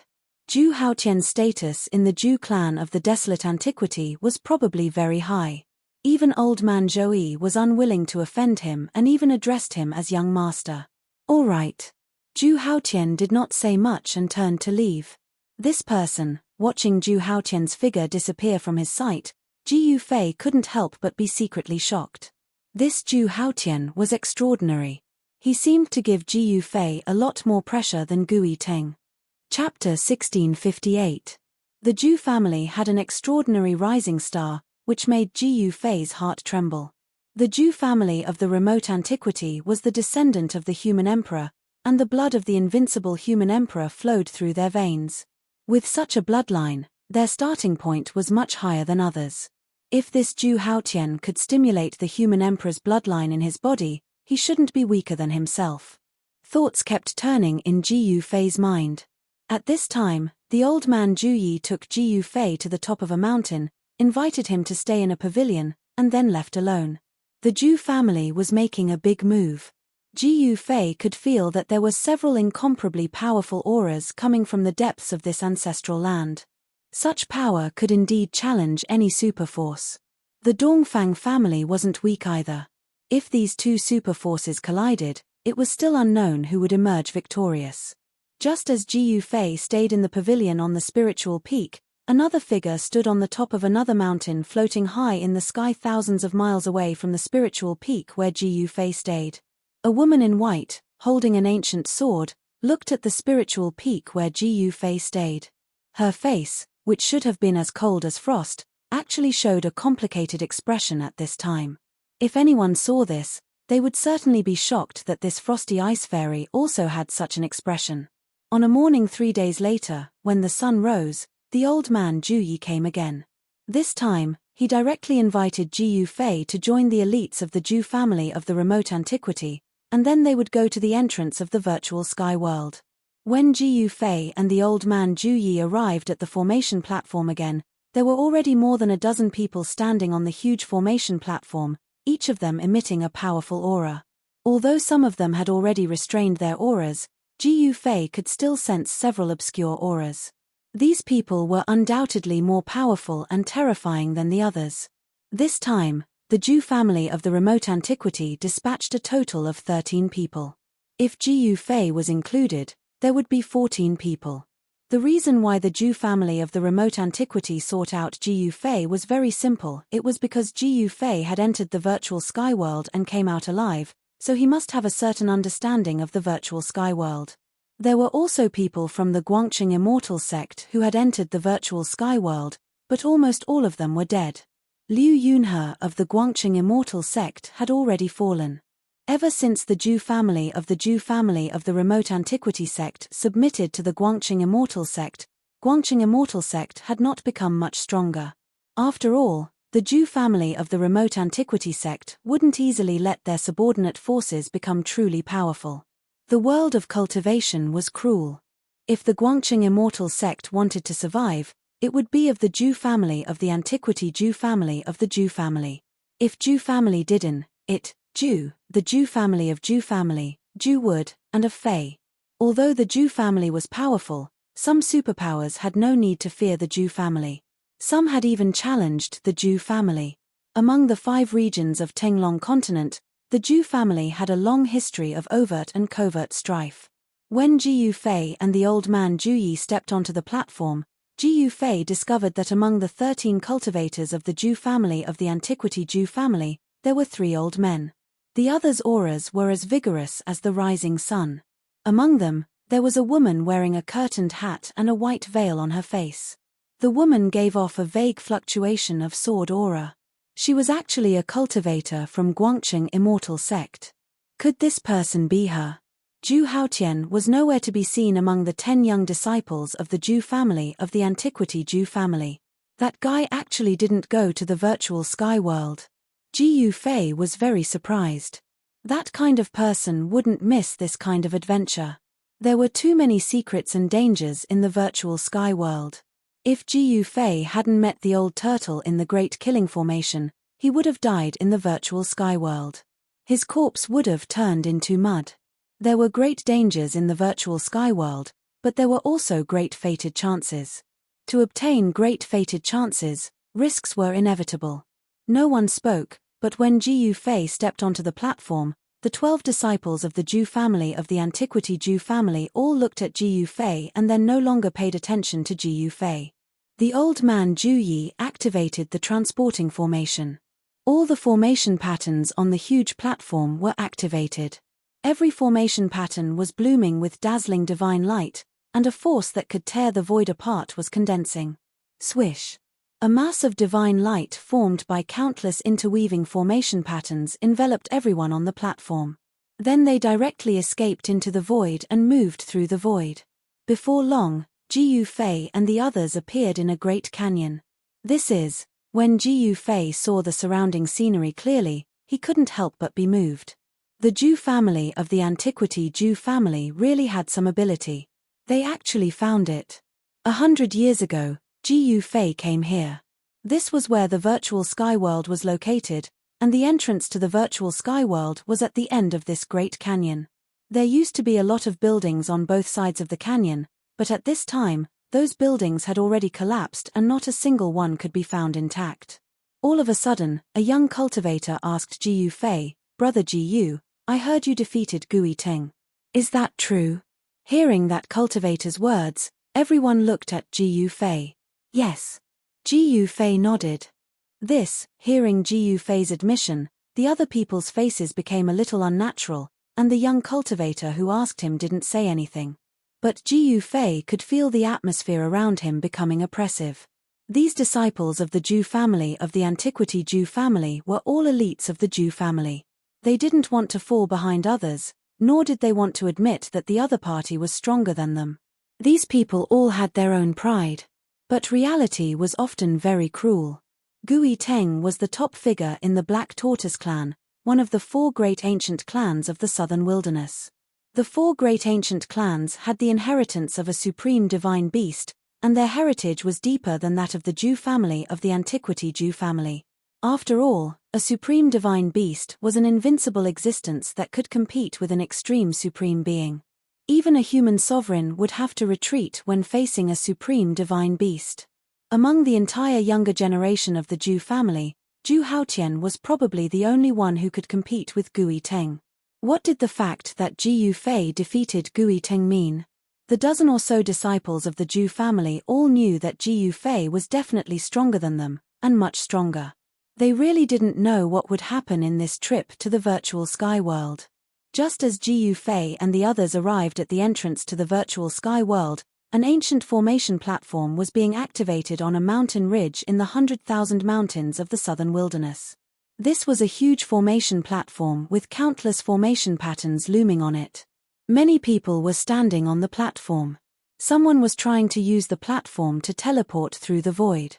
Zhu Haotian's status in the Zhu clan of the desolate antiquity was probably very high. Even old man Zhou was unwilling to offend him and even addressed him as young master. All right. Zhu Haotian did not say much and turned to leave. This person, watching Zhu Haotian's figure disappear from his sight, Ji Yufei couldn't help but be secretly shocked. This Zhu Haotian was extraordinary. He seemed to give Ji Yufei a lot more pressure than Gui Teng. Chapter 1658. The Zhu family had an extraordinary rising star, which made Ji Yufei's heart tremble. The Zhu family of the remote antiquity was the descendant of the human emperor, and the blood of the invincible human emperor flowed through their veins. With such a bloodline, their starting point was much higher than others. If this Zhu Haotian could stimulate the human emperor's bloodline in his body, he shouldn't be weaker than himself. Thoughts kept turning in Ji Yufei's mind. At this time, the old man Zhu Yi took Ji Yufei to the top of a mountain, invited him to stay in a pavilion, and then left alone. The Zhu family was making a big move. Ji Yufei could feel that there were several incomparably powerful auras coming from the depths of this ancestral land. Such power could indeed challenge any superforce. The Dongfang family wasn't weak either. If these two superforces collided, it was still unknown who would emerge victorious. Just as Ji Yufei stayed in the pavilion on the spiritual peak, another figure stood on the top of another mountain floating high in the sky thousands of miles away from the spiritual peak where Ji Yufei stayed. A woman in white, holding an ancient sword, looked at the spiritual peak where Ji Yufei stayed. Her face, which should have been as cold as frost, actually showed a complicated expression at this time. If anyone saw this, they would certainly be shocked that this frosty ice fairy also had such an expression. On a morning 3 days later, when the sun rose, the old man Zhu Yi came again. This time, he directly invited Ji Yufei to join the elites of the Zhu family of the remote antiquity, and then they would go to the entrance of the virtual sky world. When Ji Yufei and the old man Zhu Yi arrived at the formation platform again, there were already more than a dozen people standing on the huge formation platform, each of them emitting a powerful aura. Although some of them had already restrained their auras, Ji Yufei could still sense several obscure auras. These people were undoubtedly more powerful and terrifying than the others. This time, the Zhu family of the remote antiquity dispatched a total of 13 people. If Ji Yufei was included, there would be 14 people. The reason why the Zhu family of the remote antiquity sought out Ji Yufei was very simple. It was because Ji Yufei had entered the virtual sky world and came out alive, so he must have a certain understanding of the virtual sky world. There were also people from the Guangqing immortal sect who had entered the virtual sky world, but almost all of them were dead. Liu Yunhe of the Guangqing immortal sect had already fallen. Ever since the Zhu family of the remote antiquity sect submitted to the Guangqing immortal sect had not become much stronger. After all, the Zhu family of the remote antiquity sect wouldn't easily let their subordinate forces become truly powerful. The world of cultivation was cruel. If the Guangqing immortal sect wanted to survive, It would be of the Zhou family of the antiquity Zhou family of the Zhou family. If Zhou family didn't, it, Zhou, the Zhou family of Zhou family, Zhou would, and of Fei. Although the Zhou family was powerful, some superpowers had no need to fear the Zhou family. Some had even challenged the Zhou family. Among the 5 regions of Tenglong continent, the Zhou family had a long history of overt and covert strife. When Jiyu Fei and the old man Zhu Yi stepped onto the platform, Jiyu Fei discovered that among the 13 cultivators of the Zhou family of the antiquity Zhou family, there were 3 old men. The others' auras were as vigorous as the rising sun. Among them, there was a woman wearing a curtained hat and a white veil on her face. The woman gave off a vague fluctuation of sword aura. She was actually a cultivator from Guangcheng Immortal Sect. Could this person be her? Zhu Haotian was nowhere to be seen among the 10 young disciples of the Zhou family of the antiquity Zhou family. That guy actually didn't go to the virtual sky world. Jiyu Fei was very surprised. That kind of person wouldn't miss this kind of adventure. There were too many secrets and dangers in the virtual sky world. If Jiyu Fei hadn't met the old turtle in the Great Killing Formation, he would have died in the virtual sky world. His corpse would have turned into mud. There were great dangers in the virtual sky world, but there were also great fated chances. To obtain great fated chances, risks were inevitable. No one spoke, but when Jiyu Fei stepped onto the platform, the 12 disciples of the Zhou family of the antiquity Zhou family all looked at Jiyu Fei and then no longer paid attention to Jiyu Fei. The old man Zhu Yi activated the transporting formation. All the formation patterns on the huge platform were activated. Every formation pattern was blooming with dazzling divine light, and a force that could tear the void apart was condensing. Swish! A mass of divine light formed by countless interweaving formation patterns enveloped everyone on the platform. Then they directly escaped into the void and moved through the void. Before long, Jiyu Fei and the others appeared in a great canyon. When Jiyu Fei saw the surrounding scenery clearly, he couldn't help but be moved. The Zhou family of the antiquity Zhou family really had some ability. They actually found it. 100 years ago, Jiyu Fei came here. This was where the virtual sky world was located, and the entrance to the virtual sky world was at the end of this great canyon. There used to be a lot of buildings on both sides of the canyon, but at this time, those buildings had already collapsed and not a single one could be found intact. All of a sudden, a young cultivator asked Jiyu Fei, "Brother Jiyu, I heard you defeated Gui Teng. Is that true?" Hearing that cultivator's words, everyone looked at Jiyu Fei. Yes. Jiyu Fei nodded. Hearing Jiyu Fei's admission, the other people's faces became a little unnatural, and the young cultivator who asked him didn't say anything. But Jiyu Fei could feel the atmosphere around him becoming oppressive. These disciples of the Zhou family of the antiquity Zhou family were all elites of the Zhou family. They didn't want to fall behind others, nor did they want to admit that the other party was stronger than them. These people all had their own pride. But reality was often very cruel. Gui Teng was the top figure in the Black Tortoise clan, one of the 4 great ancient clans of the southern wilderness. The 4 great ancient clans had the inheritance of a supreme divine beast, and their heritage was deeper than that of the Zhou family of the antiquity Zhou family. After all, a supreme divine beast was an invincible existence that could compete with an extreme supreme being. Even a human sovereign would have to retreat when facing a supreme divine beast. Among the entire younger generation of the Zhou family, Zhu Haotian was probably the only one who could compete with Gui Teng. What did the fact that Jiyu Fei defeated Gui Teng mean? The dozen or so disciples of the Zhou family all knew that Jiyu Fei was definitely stronger than them, and much stronger. They really didn't know what would happen in this trip to the virtual sky world. Just as Jiyu Fei and the others arrived at the entrance to the virtual sky world, an ancient formation platform was being activated on a mountain ridge in the 100,000 mountains of the southern wilderness. This was a huge formation platform with countless formation patterns looming on it. Many people were standing on the platform. Someone was trying to use the platform to teleport through the void.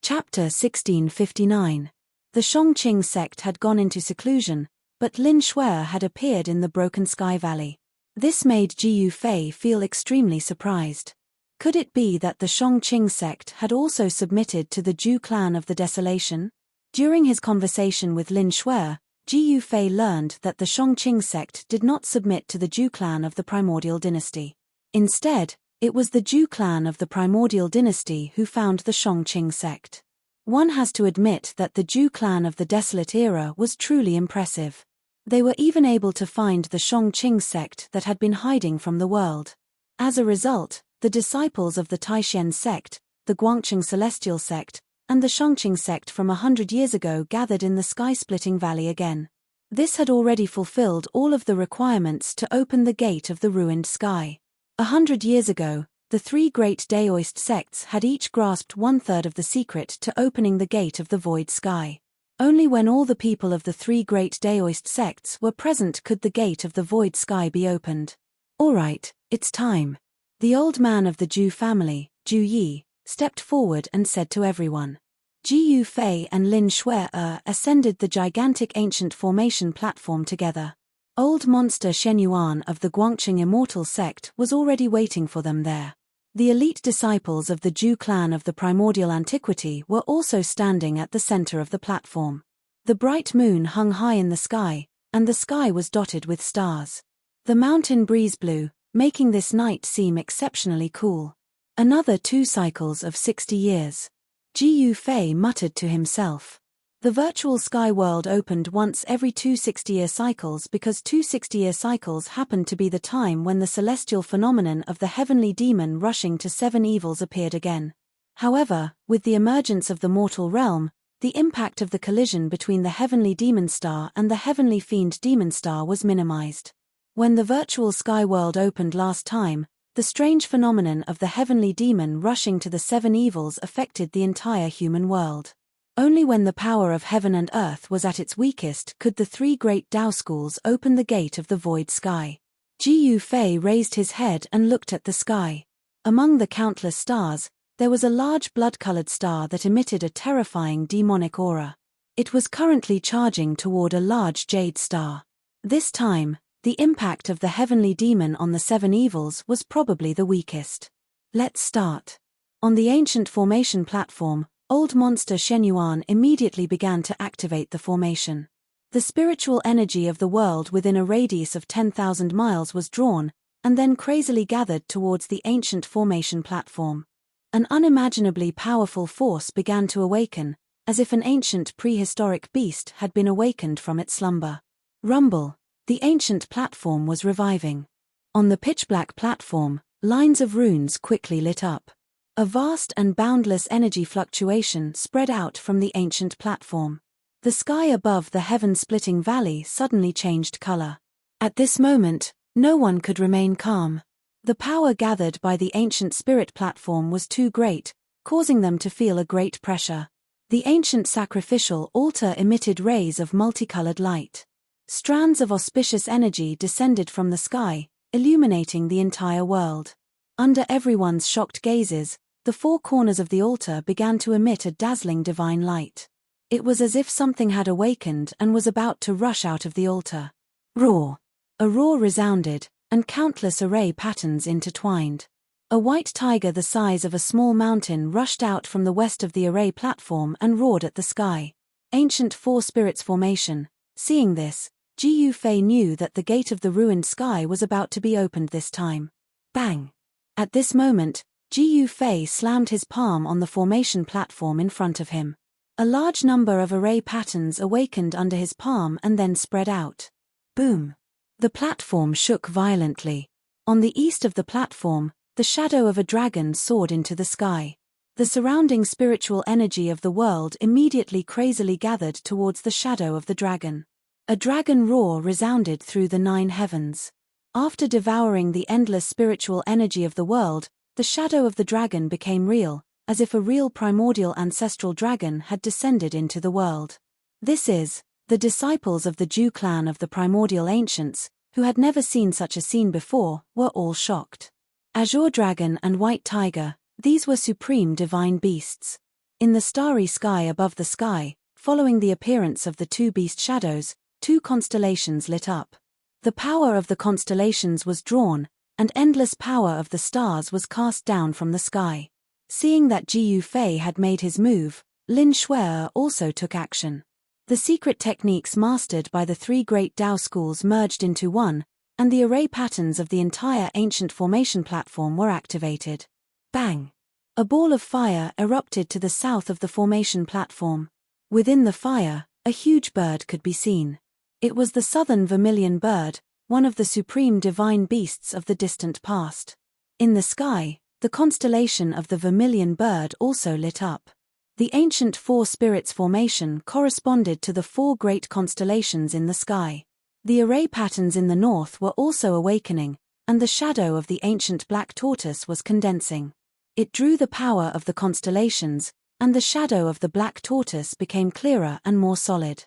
Chapter 1659. The Shongqing sect had gone into seclusion, but Lin Shuer had appeared in the Broken Sky Valley. This made Jiyu Fei feel extremely surprised. Could it be that the Shongqing sect had also submitted to the Zhu clan of the Desolation? During his conversation with Lin Shuai, Ji Yufei learned that the Shongqing sect did not submit to the Zhu clan of the Primordial Dynasty. Instead, it was the Zhu clan of the Primordial Dynasty who found the Shongqing sect. One has to admit that the Zhu clan of the Desolate era was truly impressive. They were even able to find the Shongqing sect that had been hiding from the world. As a result, the disciples of the Taishen sect, the Guangqing Celestial sect, and the Shongqing sect from 100 years ago gathered in the sky-splitting valley again. This had already fulfilled all of the requirements to open the gate of the ruined sky. 100 years ago, the three great Daoist sects had each grasped 1/3 of the secret to opening the gate of the void sky. Only when all the people of the three great Daoist sects were present could the gate of the void sky be opened. All right, it's time. The old man of the Zhu family, Zhu Yi, stepped forward and said to everyone. Ji Yufei and Lin Shuai ascended the gigantic ancient formation platform together. Old monster Shen Yuan of the Guangqing Immortal sect was already waiting for them there. The elite disciples of the Zhu clan of the primordial antiquity were also standing at the center of the platform. The bright moon hung high in the sky, and the sky was dotted with stars. The mountain breeze blew, making this night seem exceptionally cool. Another 2 cycles of 60 years. Ji Yufei muttered to himself. The virtual sky world opened once every 2 60-year cycles because 2 60-year cycles happened to be the time when the celestial phenomenon of the heavenly demon rushing to 7 evils appeared again. However, with the emergence of the mortal realm, the impact of the collision between the heavenly demon star and the heavenly fiend demon star was minimized. When the virtual sky world opened last time, the strange phenomenon of the heavenly demon rushing to the 7 evils affected the entire human world. Only when the power of heaven and earth was at its weakest could the 3 great Tao schools open the gate of the void sky. Ji Yufei raised his head and looked at the sky. Among the countless stars, there was a large blood-colored star that emitted a terrifying demonic aura. It was currently charging toward a large jade star. This time, the impact of the heavenly demon on the 7 evils was probably the weakest. Let's start. On the ancient formation platform, old monster Shen Yuan immediately began to activate the formation. The spiritual energy of the world within a radius of 10,000 miles was drawn, and then crazily gathered towards the ancient formation platform. An unimaginably powerful force began to awaken, as if an ancient prehistoric beast had been awakened from its slumber. Rumble. The ancient platform was reviving. On the pitch-black platform, lines of runes quickly lit up. A vast and boundless energy fluctuation spread out from the ancient platform. The sky above the heaven-splitting valley suddenly changed color. At this moment, no one could remain calm. The power gathered by the ancient spirit platform was too great, causing them to feel a great pressure. The ancient sacrificial altar emitted rays of multicolored light. Strands of auspicious energy descended from the sky, illuminating the entire world. Under everyone's shocked gazes, the 4 corners of the altar began to emit a dazzling divine light. It was as if something had awakened and was about to rush out of the altar. Roar! A roar resounded, and countless array patterns intertwined. A white tiger the size of a small mountain rushed out from the west of the array platform and roared at the sky. Ancient 4 spirits formation. Seeing this, Ji Yufei knew that the gate of the ruined sky was about to be opened this time. Bang! At this moment, Ji Yufei slammed his palm on the formation platform in front of him. A large number of array patterns awakened under his palm and then spread out. Boom! The platform shook violently. On the east of the platform, the shadow of a dragon soared into the sky. The surrounding spiritual energy of the world immediately crazily gathered towards the shadow of the dragon. A dragon roar resounded through the 9 heavens. After devouring the endless spiritual energy of the world, the shadow of the dragon became real, as if a real primordial ancestral dragon had descended into the world. This is, the disciples of the Zhu clan of the primordial ancients, who had never seen such a scene before, were all shocked. Azure dragon and white tiger, these were supreme divine beasts. In the starry sky above the sky, following the appearance of the 2 beast shadows, 2 constellations lit up. The power of the constellations was drawn, and endless power of the stars was cast down from the sky. Seeing that Jiu Fei had made his move, Lin Shuai also took action. The secret techniques mastered by the three great Tao schools merged into one, and the array patterns of the entire ancient formation platform were activated. Bang! A ball of fire erupted to the south of the formation platform. Within the fire, a huge bird could be seen. It was the southern vermilion bird, one of the supreme divine beasts of the distant past. In the sky, the constellation of the vermilion bird also lit up. The ancient four spirits formation corresponded to the four great constellations in the sky. The array patterns in the north were also awakening, and the shadow of the ancient black tortoise was condensing. It drew the power of the constellations, and the shadow of the black tortoise became clearer and more solid.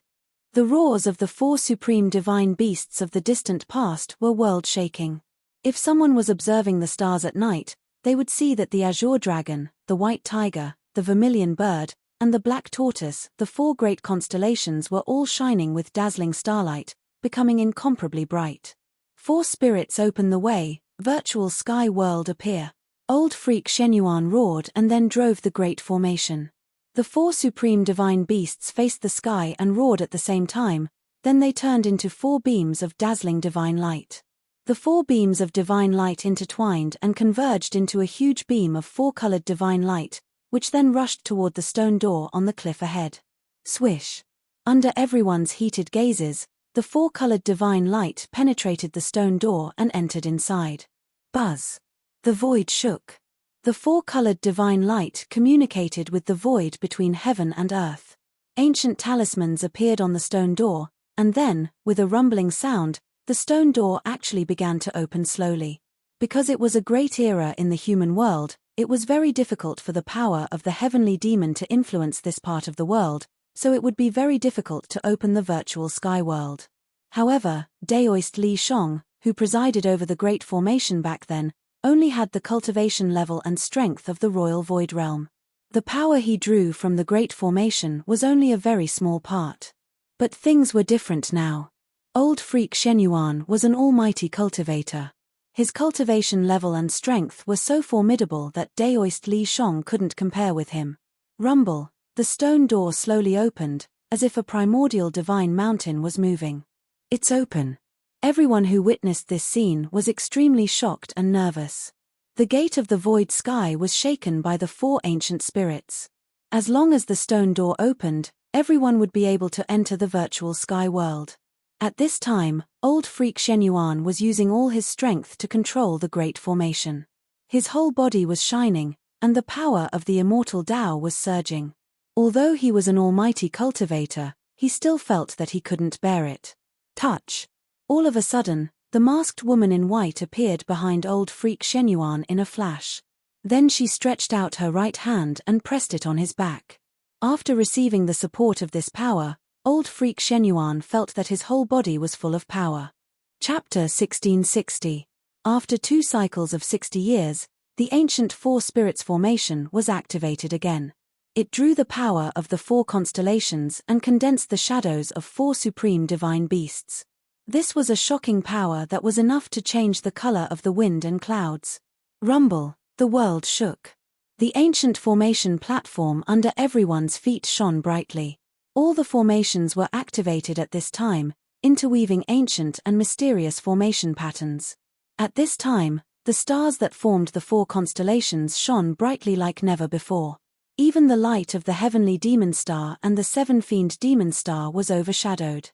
The roars of the four supreme divine beasts of the distant past were world-shaking. If someone was observing the stars at night, they would see that the azure dragon, the white tiger, the vermilion bird, and the black tortoise, the four great constellations, were all shining with dazzling starlight, becoming incomparably bright. Four spirits open the way, virtual sky world appear. Old freak Shenyuan roared and then drove the great formation. The four supreme divine beasts faced the sky and roared at the same time, then they turned into four beams of dazzling divine light. The four beams of divine light intertwined and converged into a huge beam of four-colored divine light, which then rushed toward the stone door on the cliff ahead. Swish! Under everyone's heated gazes, the four-colored divine light penetrated the stone door and entered inside. Buzz! The void shook. The four-colored divine light communicated with the void between heaven and earth. Ancient talismans appeared on the stone door, and then, with a rumbling sound, the stone door actually began to open slowly. Because it was a great era in the human world, it was very difficult for the power of the heavenly demon to influence this part of the world, so it would be very difficult to open the virtual sky world. However, Daoist Li Shong, who presided over the great formation back then, only had the cultivation level and strength of the royal void realm. The power he drew from the great formation was only a very small part. But things were different now. Old freak Shenyuan was an almighty cultivator. His cultivation level and strength were so formidable that Daoist Li Shong couldn't compare with him. Rumble, the stone door slowly opened, as if a primordial divine mountain was moving. It's open. Everyone who witnessed this scene was extremely shocked and nervous. The gate of the void sky was shaken by the four ancient spirits. As long as the stone door opened, everyone would be able to enter the virtual sky world. At this time, old freak Shenyuan was using all his strength to control the great formation. His whole body was shining, and the power of the immortal Tao was surging. Although he was an almighty cultivator, he still felt that he couldn't bear it. Touch! All of a sudden, the masked woman in white appeared behind old freak Shenyuan in a flash. Then she stretched out her right hand and pressed it on his back. After receiving the support of this power, old freak Shenyuan felt that his whole body was full of power. Chapter 1660. After 2 cycles of 60 years, the ancient four spirits formation was activated again. It drew the power of the four constellations and condensed the shadows of four supreme divine beasts. This was a shocking power that was enough to change the color of the wind and clouds. Rumble, the world shook. The ancient formation platform under everyone's feet shone brightly. All the formations were activated at this time, interweaving ancient and mysterious formation patterns. At this time, the stars that formed the four constellations shone brightly like never before. Even the light of the heavenly demon star and the seven-fiend demon star was overshadowed.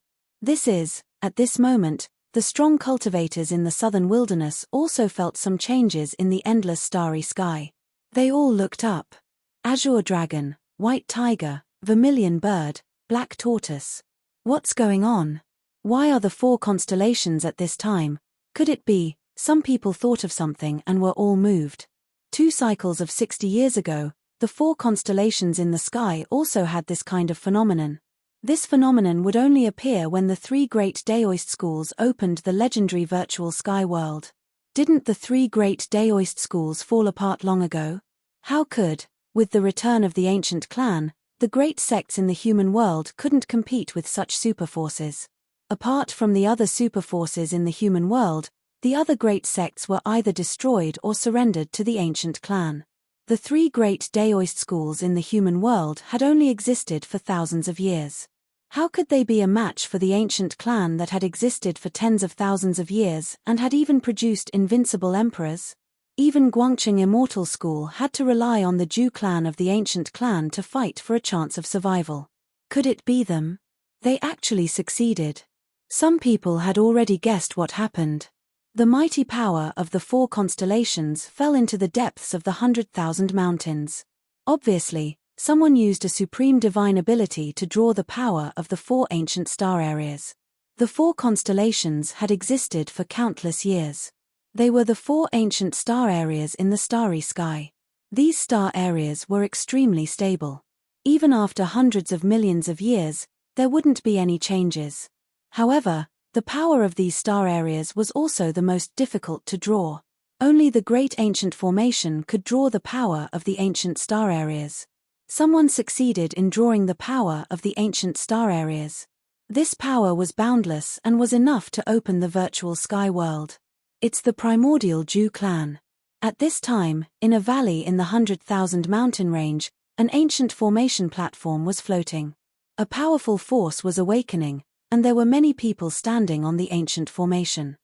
At this moment, the strong cultivators in the southern wilderness also felt some changes in the endless starry sky. They all looked up. Azure dragon, white tiger, vermilion bird, black tortoise. What's going on? Why are the four constellations at this time? Could it be, some people thought of something and were all moved? 2 cycles of 60 years ago, the four constellations in the sky also had this kind of phenomenon. This phenomenon would only appear when the 3 great Daoist schools opened the legendary virtual sky world. Didn't the 3 great Daoist schools fall apart long ago? How could, with the return of the ancient clan, the great sects in the human world couldn't compete with such superforces? Apart from the other superforces in the human world, The other great sects were either destroyed or surrendered to the ancient clan. The three great Daoist schools in the human world had only existed for thousands of years. How could they be a match for the ancient clan that had existed for tens of thousands of years and had even produced invincible emperors? Even Guangqing Immortal School had to rely on the Zhu clan of the ancient clan to fight for a chance of survival. Could it be them? They actually succeeded. Some people had already guessed what happened. The mighty power of the four constellations fell into the depths of the 100,000 mountains. Obviously, someone used a supreme divine ability to draw the power of the four ancient star areas. The four constellations had existed for countless years. They were the four ancient star areas in the starry sky. These star areas were extremely stable. Even after hundreds of millions of years, there wouldn't be any changes. However, the power of these star areas was also the most difficult to draw. Only the great ancient formation could draw the power of the ancient star areas. Someone succeeded in drawing the power of the ancient star areas. This power was boundless and was enough to open the virtual sky world. It's the primordial Zhu clan. At this time, in a valley in the 100,000 mountain range, an ancient formation platform was floating. A powerful force was awakening, and there were many people standing on the ancient formation.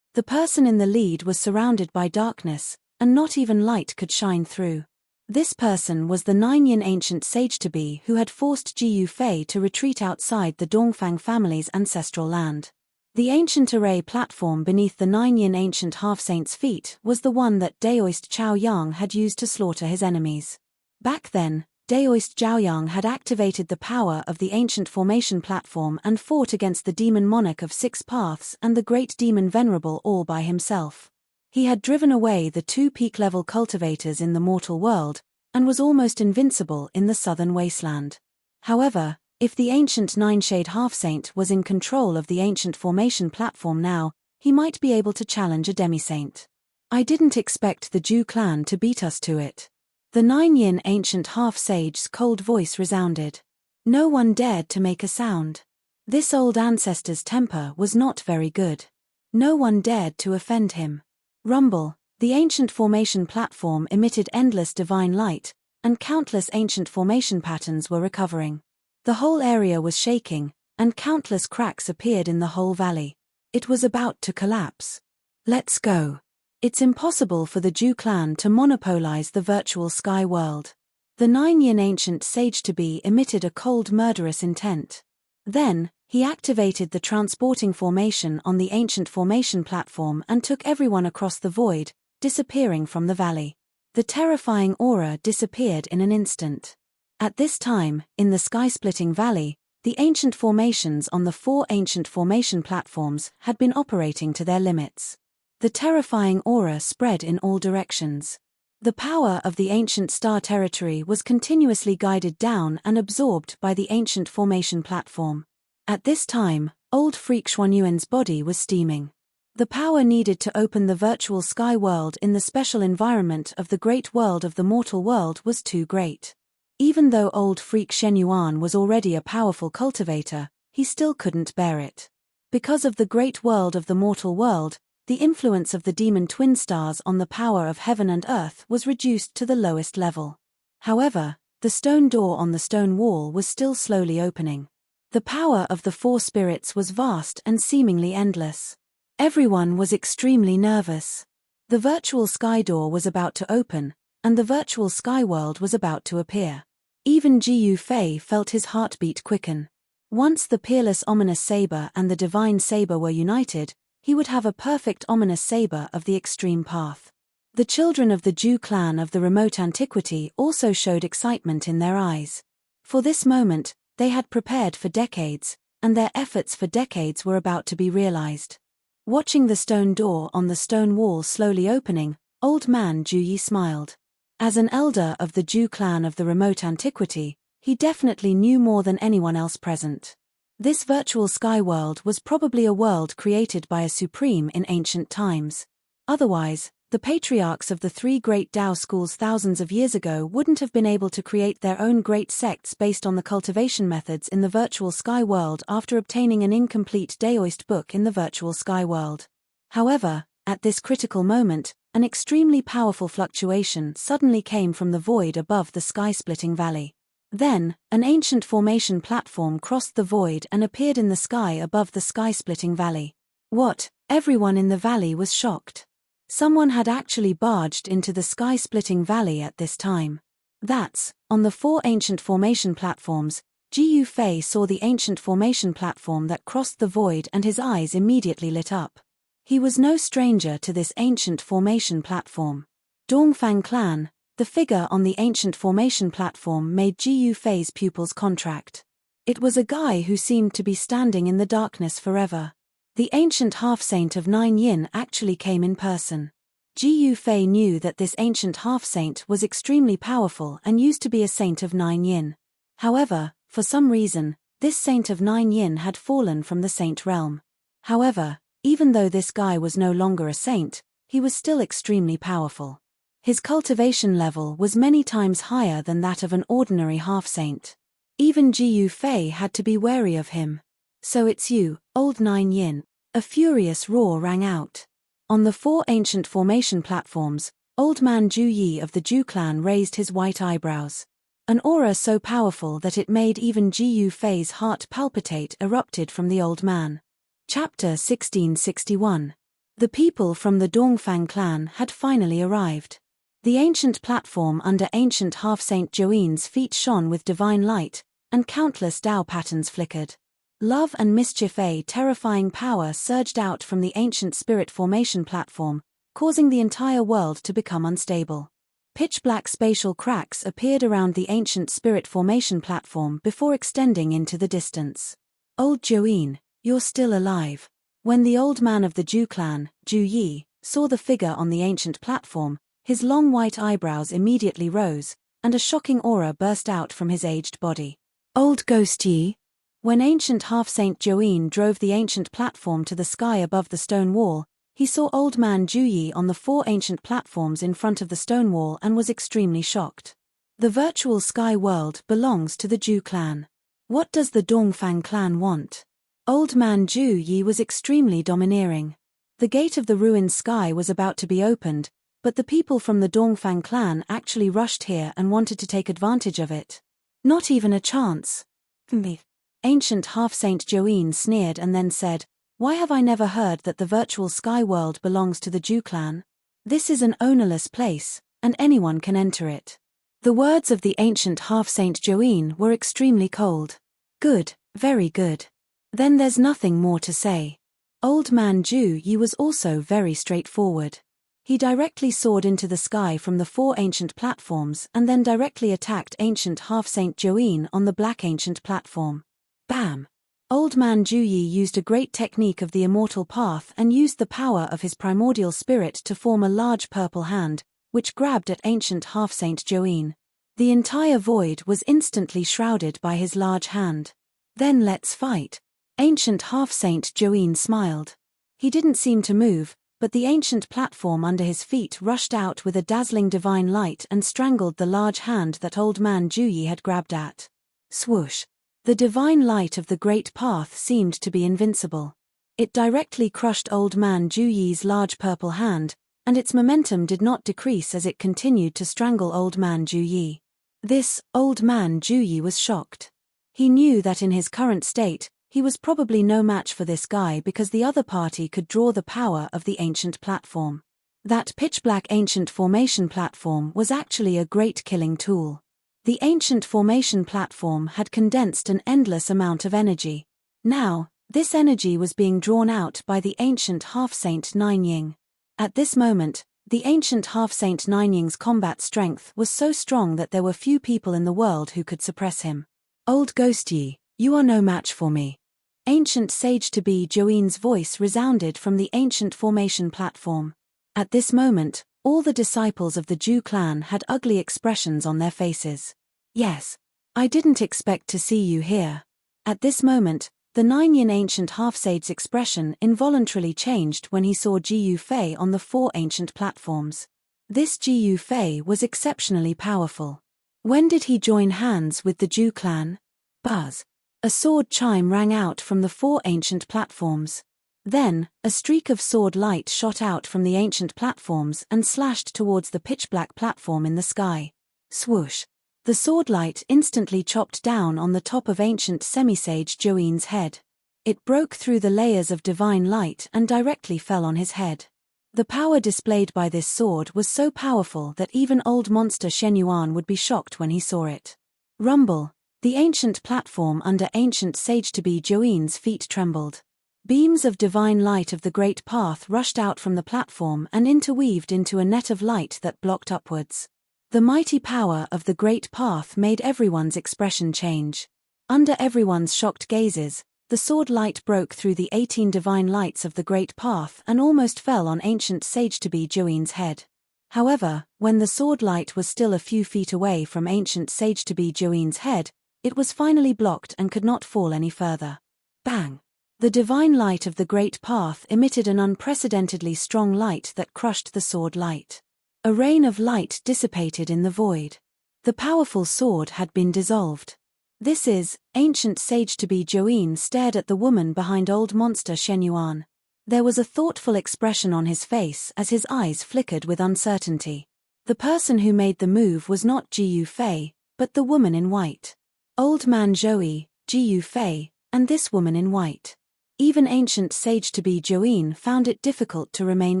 The person in the lead was surrounded by darkness, and not even light could shine through. This person was the 9-yin ancient sage-to-be who had forced Jiyu Fei to retreat outside the Dongfang family's ancestral land. The ancient array platform beneath the 9-yin ancient half-saint's feet was the one that Daoist Chao Yang had used to slaughter his enemies. Back then, Daoist Zhao Yang had activated the power of the ancient formation platform and fought against the demon monarch of 6 paths and the great demon venerable all by himself. He had driven away the 2 peak-level cultivators in the mortal world, and was almost invincible in the southern wasteland. However, if the ancient 9-shade half-saint was in control of the ancient formation platform now, he might be able to challenge a demi-saint. I didn't expect the Zhu clan to beat us to it. The 9-yin ancient half-sage's cold voice resounded. No one dared to make a sound. This old ancestor's temper was not very good. No one dared to offend him. Rumble, the ancient formation platform emitted endless divine light, and countless ancient formation patterns were recovering. The whole area was shaking, and countless cracks appeared in the whole valley. It was about to collapse. Let's go. It's impossible for the Zhu clan to monopolize the virtual sky world. The 9-yin ancient sage-to-be emitted a cold murderous intent. Then, he activated the transporting formation on the ancient formation platform and took everyone across the void, disappearing from the valley. The terrifying aura disappeared in an instant. At this time, in the sky-splitting valley, the ancient formations on the 4 ancient formation platforms had been operating to their limits. The terrifying aura spread in all directions. The power of the ancient star territory was continuously guided down and absorbed by the ancient formation platform. At this time, old freak Xuanyuan's body was steaming. The power needed to open the virtual sky world in the special environment of the great world of the mortal world was too great. Even though old freak Shenyuan was already a powerful cultivator, he still couldn't bear it. Because of the great world of the mortal world, the influence of the demon twin stars on the power of heaven and earth was reduced to the lowest level. However, the stone door on the stone wall was still slowly opening. The power of the 4 spirits was vast and seemingly endless. Everyone was extremely nervous. The virtual sky door was about to open, and the virtual sky world was about to appear. Even Jiyu Fei felt his heartbeat quicken. Once the peerless ominous saber and the divine saber were united, he would have a perfect ominous saber of the extreme path. The children of the Zhu clan of the remote antiquity also showed excitement in their eyes. For this moment, they had prepared for decades, and their efforts for decades were about to be realized. Watching the stone door on the stone wall slowly opening, old man Juyi smiled. As an elder of the Zhu clan of the remote antiquity, he definitely knew more than anyone else present. This virtual sky world was probably a world created by a supreme in ancient times. Otherwise, the patriarchs of the 3 great Tao schools thousands of years ago wouldn't have been able to create their own great sects based on the cultivation methods in the virtual sky world after obtaining an incomplete Daoist book in the virtual sky world. However, At this critical moment, an extremely powerful fluctuation suddenly came from the void above the sky-splitting valley. Then, an ancient formation platform crossed the void and appeared in the sky above the sky-splitting valley. What? Everyone in the valley was shocked. Someone had actually barged into the sky-splitting valley at this time. That's, on the 4 ancient formation platforms. Jiu Fei saw the ancient formation platform that crossed the void and his eyes immediately lit up. He was no stranger to this ancient formation platform. Dongfang clan, the figure on the ancient formation platform made Jiu Fei's pupils contract. It was a guy who seemed to be standing in the darkness forever. The ancient half-saint of 9 yin actually came in person. Jiu Fei knew that this ancient half-saint was extremely powerful and used to be a saint of 9 yin. However, for some reason, this saint of 9 yin had fallen from the saint realm. However, even though this guy was no longer a saint, he was still extremely powerful. His cultivation level was many times higher than that of an ordinary half-saint. Even Jiu Fei had to be wary of him. "So it's you, old 9 yin." A furious roar rang out. On the 4 ancient formation platforms, old man Ju Yi of the Ju clan raised his white eyebrows. An aura so powerful that it made even Jiu Fei's heart palpitate erupted from the old man. Chapter 1661. The people from the Dongfang clan had finally arrived. The ancient platform under ancient half-saint Join's feet shone with divine light, and countless Tao patterns flickered. Love and mischief, a terrifying power surged out from the ancient spirit formation platform, causing the entire world to become unstable. Pitch-black spatial cracks appeared around the ancient spirit formation platform before extending into the distance. "Old Join, you're still alive." When the old man of the Ju clan, Ju Yi, saw the figure on the ancient platform, his long white eyebrows immediately rose, and a shocking aura burst out from his aged body. "Old Ghost Yi." When ancient half-saint Join drove the ancient platform to the sky above the stone wall, he saw old man Ju Yi on the 4 ancient platforms in front of the stone wall and was extremely shocked. The virtual sky world belongs to the Ju clan. What does the Dongfang clan want? Old man Ju Yi was extremely domineering. The gate of the ruined sky was about to be opened, but the people from the Dongfang clan actually rushed here and wanted to take advantage of it. "Not even a chance." Me. Ancient half-saint Join sneered and then said, "Why have I never heard that the virtual sky world belongs to the Ju clan? This is an ownerless place, and anyone can enter it." The words of the ancient half-saint Join were extremely cold. "Good, very good. Then there's nothing more to say." Old man Ju Yi was also very straightforward. He directly soared into the sky from the 4 ancient platforms and then directly attacked ancient half-saint Join on the black ancient platform. Bam! Old man Ju Yi used a great technique of the immortal path and used the power of his primordial spirit to form a large purple hand, which grabbed at ancient half-saint Join. The entire void was instantly shrouded by his large hand. "Then let's fight." Ancient half-saint Join smiled. He didn't seem to move, but the ancient platform under his feet rushed out with a dazzling divine light and strangled the large hand that old man Ju Yi had grabbed at. Swoosh! The divine light of the great path seemed to be invincible. It directly crushed old man Ju Yi's large purple hand, and its momentum did not decrease as it continued to strangle old man Ju Yi. This old man Ju Yi was shocked. He knew that in his current state, he was probably no match for this guy because the other party could draw the power of the ancient platform. That pitch-black ancient formation platform was actually a great killing tool. The ancient formation platform had condensed an endless amount of energy. Now, this energy was being drawn out by the ancient half-saint Ninying. At this moment, the ancient half-saint Ninying's combat strength was so strong that there were few people in the world who could suppress him. "Old Ghost Yi, you are no match for me." Ancient sage-to-be Join's voice resounded from the ancient formation platform. At this moment, all the disciples of the Ju clan had ugly expressions on their faces. "Yes. I didn't expect to see you here." At this moment, the 9 yin ancient half-sage's expression involuntarily changed when he saw Jiu Fei on the 4 ancient platforms. This Jiu Fei was exceptionally powerful. When did he join hands with the Ju clan? Buzz! A sword chime rang out from the 4 ancient platforms. Then, a streak of sword light shot out from the ancient platforms and slashed towards the pitch-black platform in the sky. Swoosh! The sword light instantly chopped down on the top of ancient semi-sage Join's head. It broke through the layers of divine light and directly fell on his head. The power displayed by this sword was so powerful that even old monster Shen Yuan would be shocked when he saw it. Rumble! The ancient platform under ancient sage-to-be Join's feet trembled. Beams of divine light of the great path rushed out from the platform and interweaved into a net of light that blocked upwards. The mighty power of the great path made everyone's expression change. Under everyone's shocked gazes, the sword light broke through the 18 divine lights of the great path and almost fell on ancient sage-to-be Join's head. However, when the sword light was still a few feet away from ancient sage-to-be Join's head, it was finally blocked and could not fall any further. Bang! The divine light of the great path emitted an unprecedentedly strong light that crushed the sword light. A rain of light dissipated in the void. The powerful sword had been dissolved. This is, ancient sage-to-be Join stared at the woman behind old monster Shen Yuan. There was a thoughtful expression on his face as his eyes flickered with uncertainty. The person who made the move was not Jiyu Fei, but the woman in white. Old man Zhou, Jiyu Fei, and this woman in white. Even ancient sage-to-be Join found it difficult to remain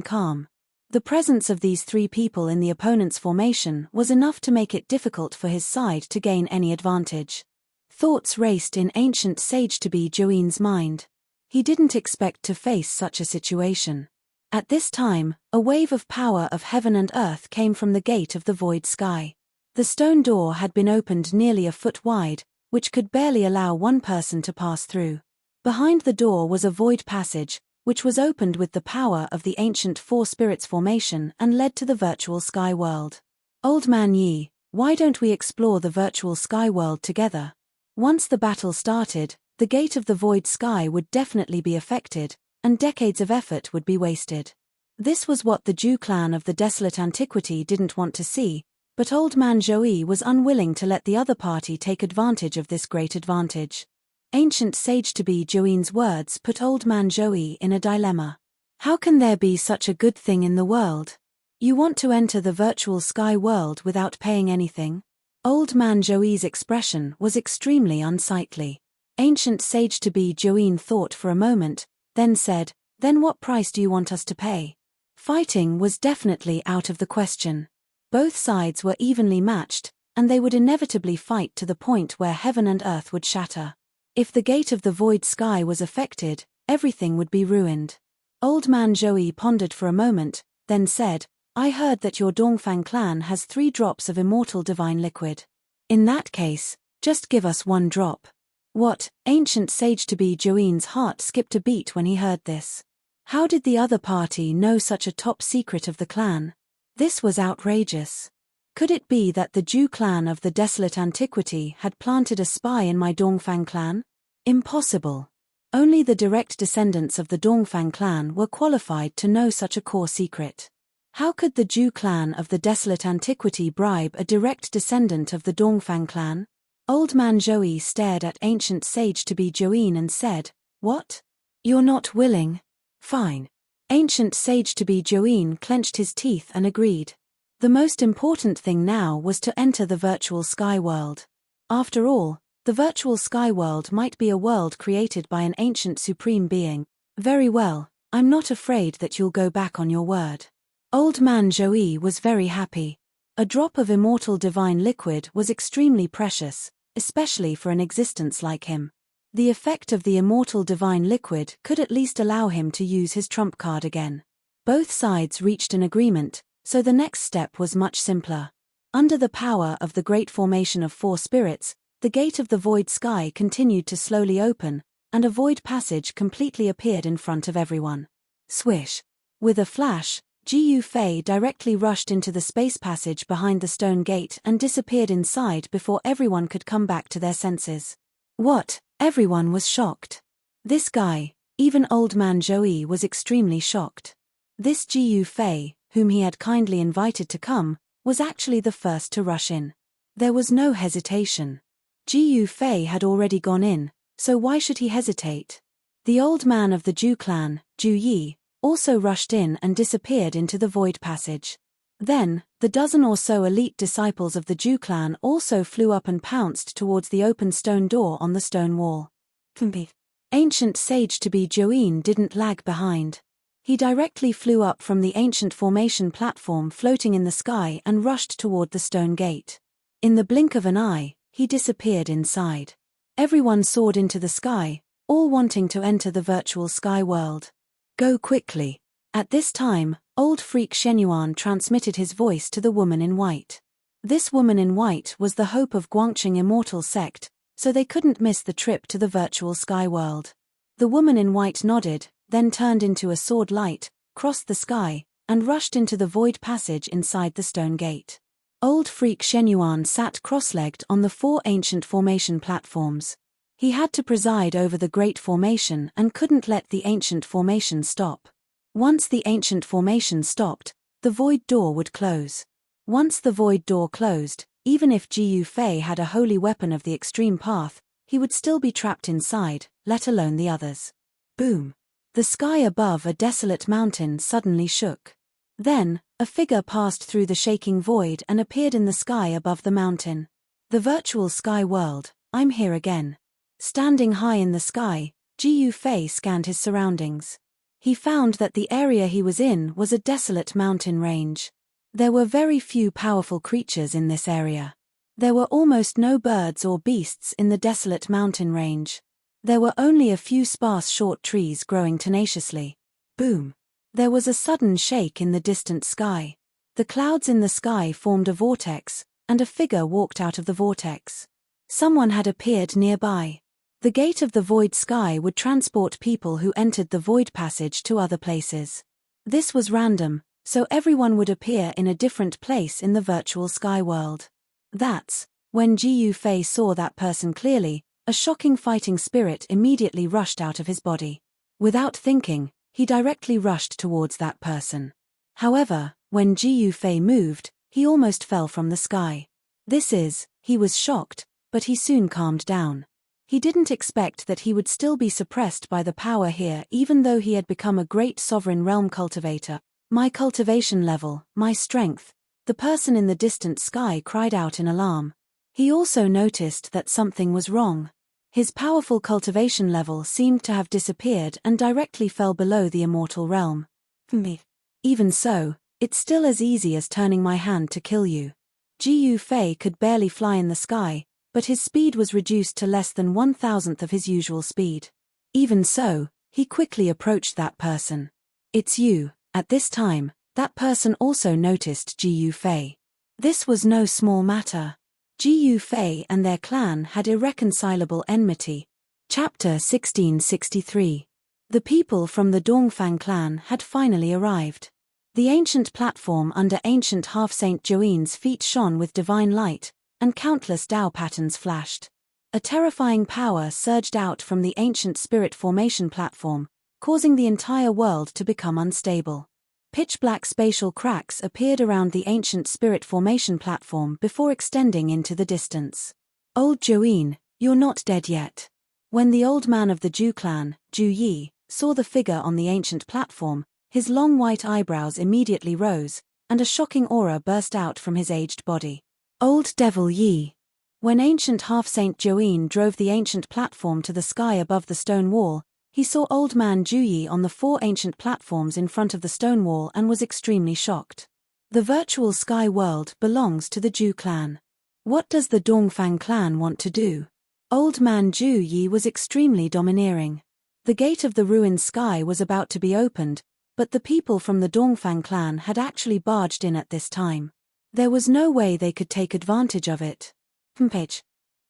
calm. The presence of these three people in the opponent's formation was enough to make it difficult for his side to gain any advantage. Thoughts raced in ancient sage-to-be Join's mind. He didn't expect to face such a situation. At this time, a wave of power of heaven and earth came from the gate of the void sky. The stone door had been opened nearly a foot wide, which could barely allow one person to pass through. Behind the door was a void passage, which was opened with the power of the ancient Four Spirits formation and led to the virtual sky world. Old man Yi, why don't we explore the virtual sky world together? Once the battle started, the gate of the void sky would definitely be affected, and decades of effort would be wasted. This was what the Zhu clan of the desolate antiquity didn't want to see, but old man Zhou was unwilling to let the other party take advantage of this great advantage. Ancient sage-to-be Join's words put old man Zhou in a dilemma. How can there be such a good thing in the world? You want to enter the virtual sky world without paying anything? Old man Zhou's expression was extremely unsightly. Ancient sage-to-be Join thought for a moment, then said, "Then what price do you want us to pay?" Fighting was definitely out of the question. Both sides were evenly matched, and they would inevitably fight to the point where heaven and earth would shatter. If the gate of the void sky was affected, everything would be ruined. Old man Zhou pondered for a moment, then said, "I heard that your Dongfang clan has 3 drops of immortal divine liquid. In that case, just give us 1 drop." What? Ancient sage-to-be Join's heart skipped a beat when he heard this. How did the other party know such a top secret of the clan? This was outrageous. Could it be that the Zhu clan of the desolate antiquity had planted a spy in my Dongfang clan? Impossible. Only the direct descendants of the Dongfang clan were qualified to know such a core secret. How could the Zhu clan of the desolate antiquity bribe a direct descendant of the Dongfang clan? Old man Zhou stared at ancient sage-to-be Join and said, "What? You're not willing? Fine." Ancient sage-to-be Join clenched his teeth and agreed. The most important thing now was to enter the virtual sky world. After all, the virtual sky world might be a world created by an ancient supreme being. Very well, I'm not afraid that you'll go back on your word. Old man Zhou was very happy. A drop of immortal divine liquid was extremely precious, especially for an existence like him. The effect of the immortal divine liquid could at least allow him to use his trump card again. Both sides reached an agreement, so the next step was much simpler. Under the power of the great formation of 4 spirits, the gate of the void sky continued to slowly open, and a void passage completely appeared in front of everyone. Swish! With a flash, Jiyu Fei directly rushed into the space passage behind the stone gate and disappeared inside before everyone could come back to their senses. What? Everyone was shocked. This guy, even old man Zhou was extremely shocked. This Jiyu Fei, whom he had kindly invited to come, was actually the first to rush in. There was no hesitation. Jiyu Fei had already gone in, so why should he hesitate? The old man of the Zhu clan, Zhu Yi, also rushed in and disappeared into the void passage. Then, the dozen or so elite disciples of the Zhu clan also flew up and pounced towards the open stone door on the stone wall. Ancient sage-to-be Join didn't lag behind. He directly flew up from the ancient formation platform floating in the sky and rushed toward the stone gate. In the blink of an eye, he disappeared inside. Everyone soared into the sky, all wanting to enter the virtual sky world. Go quickly. At this time, old freak Shenyuan transmitted his voice to the woman in white. This woman in white was the hope of Guangqing immortal sect, so they couldn't miss the trip to the virtual sky world. The woman in white nodded, then turned into a sword light, crossed the sky, and rushed into the void passage inside the stone gate. Old freak Shenyuan sat cross-legged on the 4 ancient formation platforms. He had to preside over the great formation and couldn't let the ancient formation stop. Once the ancient formation stopped, the void door would close. Once the void door closed, even if Ji Yufei had a holy weapon of the extreme path, he would still be trapped inside, let alone the others. Boom! The sky above a desolate mountain suddenly shook. Then, a figure passed through the shaking void and appeared in the sky above the mountain. The virtual sky world, I'm here again. Standing high in the sky, Ji Yufei scanned his surroundings. He found that the area he was in was a desolate mountain range. There were very few powerful creatures in this area. There were almost no birds or beasts in the desolate mountain range. There were only a few sparse short trees growing tenaciously. Boom! There was a sudden shake in the distant sky. The clouds in the sky formed a vortex, and a figure walked out of the vortex. Someone had appeared nearby. The gate of the void sky would transport people who entered the void passage to other places. This was random, so everyone would appear in a different place in the virtual sky world. That's when Ji Yufei saw that person clearly. A shocking fighting spirit immediately rushed out of his body. Without thinking, he directly rushed towards that person. However, when Ji Yufei moved, he almost fell from the sky. He was shocked, but he soon calmed down. He didn't expect that he would still be suppressed by the power here even though he had become a great sovereign realm cultivator. My cultivation level, my strength. The person in the distant sky cried out in alarm. He also noticed that something was wrong. His powerful cultivation level seemed to have disappeared and directly fell below the immortal realm. Even so, it's still as easy as turning my hand to kill you. Ji Yufei could barely fly in the sky, but his speed was reduced to less than 1/1000th of his usual speed. Even so, he quickly approached that person. It's you. At this time, that person also noticed Ji Yufei. This was no small matter. Ji Yufei and their clan had irreconcilable enmity. Chapter 1663. The people from the Dongfang clan had finally arrived. The ancient platform under ancient half-saint Join's feet shone with divine light, and countless Tao patterns flashed. A terrifying power surged out from the ancient spirit formation platform, causing the entire world to become unstable. Pitch-black spatial cracks appeared around the ancient spirit formation platform before extending into the distance. Old Join, you're not dead yet. When the old man of the Zhu clan, Zhu Yi, saw the figure on the ancient platform, his long white eyebrows immediately rose, and a shocking aura burst out from his aged body. Old Devil Yi. When ancient half-saint Join drove the ancient platform to the sky above the stone wall, he saw old man Zhu Yi on the 4 ancient platforms in front of the stone wall and was extremely shocked. The virtual sky world belongs to the Zhu clan. What does the Dongfang clan want to do? Old man Zhu Yi was extremely domineering. The gate of the ruined sky was about to be opened, but the people from the Dongfang clan had actually barged in at this time. There was no way they could take advantage of it.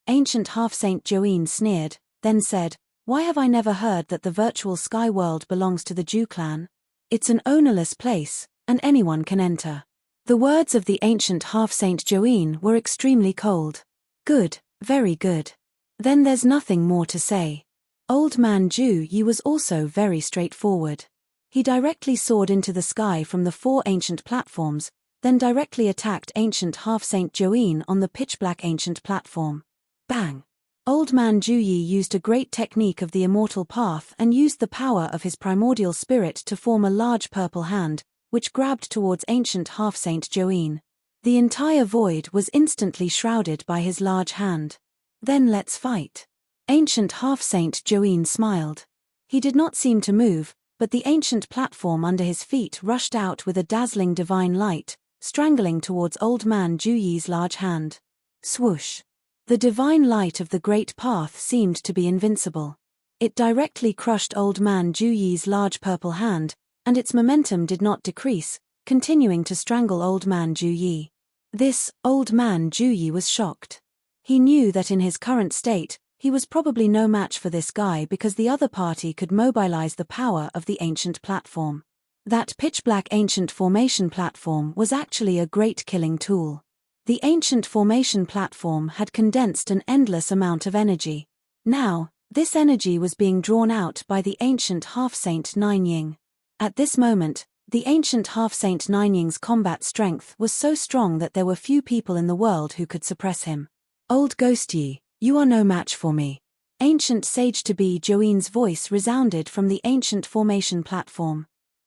Ancient half-saint Join sneered, then said, "Why have I never heard that the virtual sky world belongs to the Zhu clan? It's an ownerless place, and anyone can enter." The words of the ancient half-saint Join were extremely cold. Good, very good. Then there's nothing more to say. Old man Zhu Yi was also very straightforward. He directly soared into the sky from the 4 ancient platforms, then directly attacked ancient half-saint Join on the pitch-black ancient platform. Bang! Old Man Juyi used a great technique of the immortal path and used the power of his primordial spirit to form a large purple hand, which grabbed towards ancient half-saint Join. The entire void was instantly shrouded by his large hand. Then let's fight. Ancient half-saint Join smiled. He did not seem to move, but the ancient platform under his feet rushed out with a dazzling divine light, strangling towards Old Man Juyi's large hand. Swoosh! The divine light of the great path seemed to be invincible. It directly crushed Old Man Juyi's large purple hand, and its momentum did not decrease, continuing to strangle Old Man Juyi. This Old Man Juyi was shocked. He knew that in his current state, he was probably no match for this guy because the other party could mobilize the power of the ancient platform. That pitch-black ancient formation platform was actually a great killing tool. The ancient formation platform had condensed an endless amount of energy. Now, this energy was being drawn out by the ancient half-saint Ninying. At this moment, the ancient half-saint Ninying's combat strength was so strong that there were few people in the world who could suppress him. Old Ghosty, you are no match for me. Ancient sage-to-be Join's voice resounded from the ancient formation platform.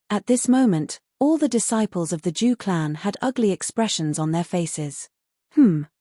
At this moment, all the disciples of the Ju clan had ugly expressions on their faces.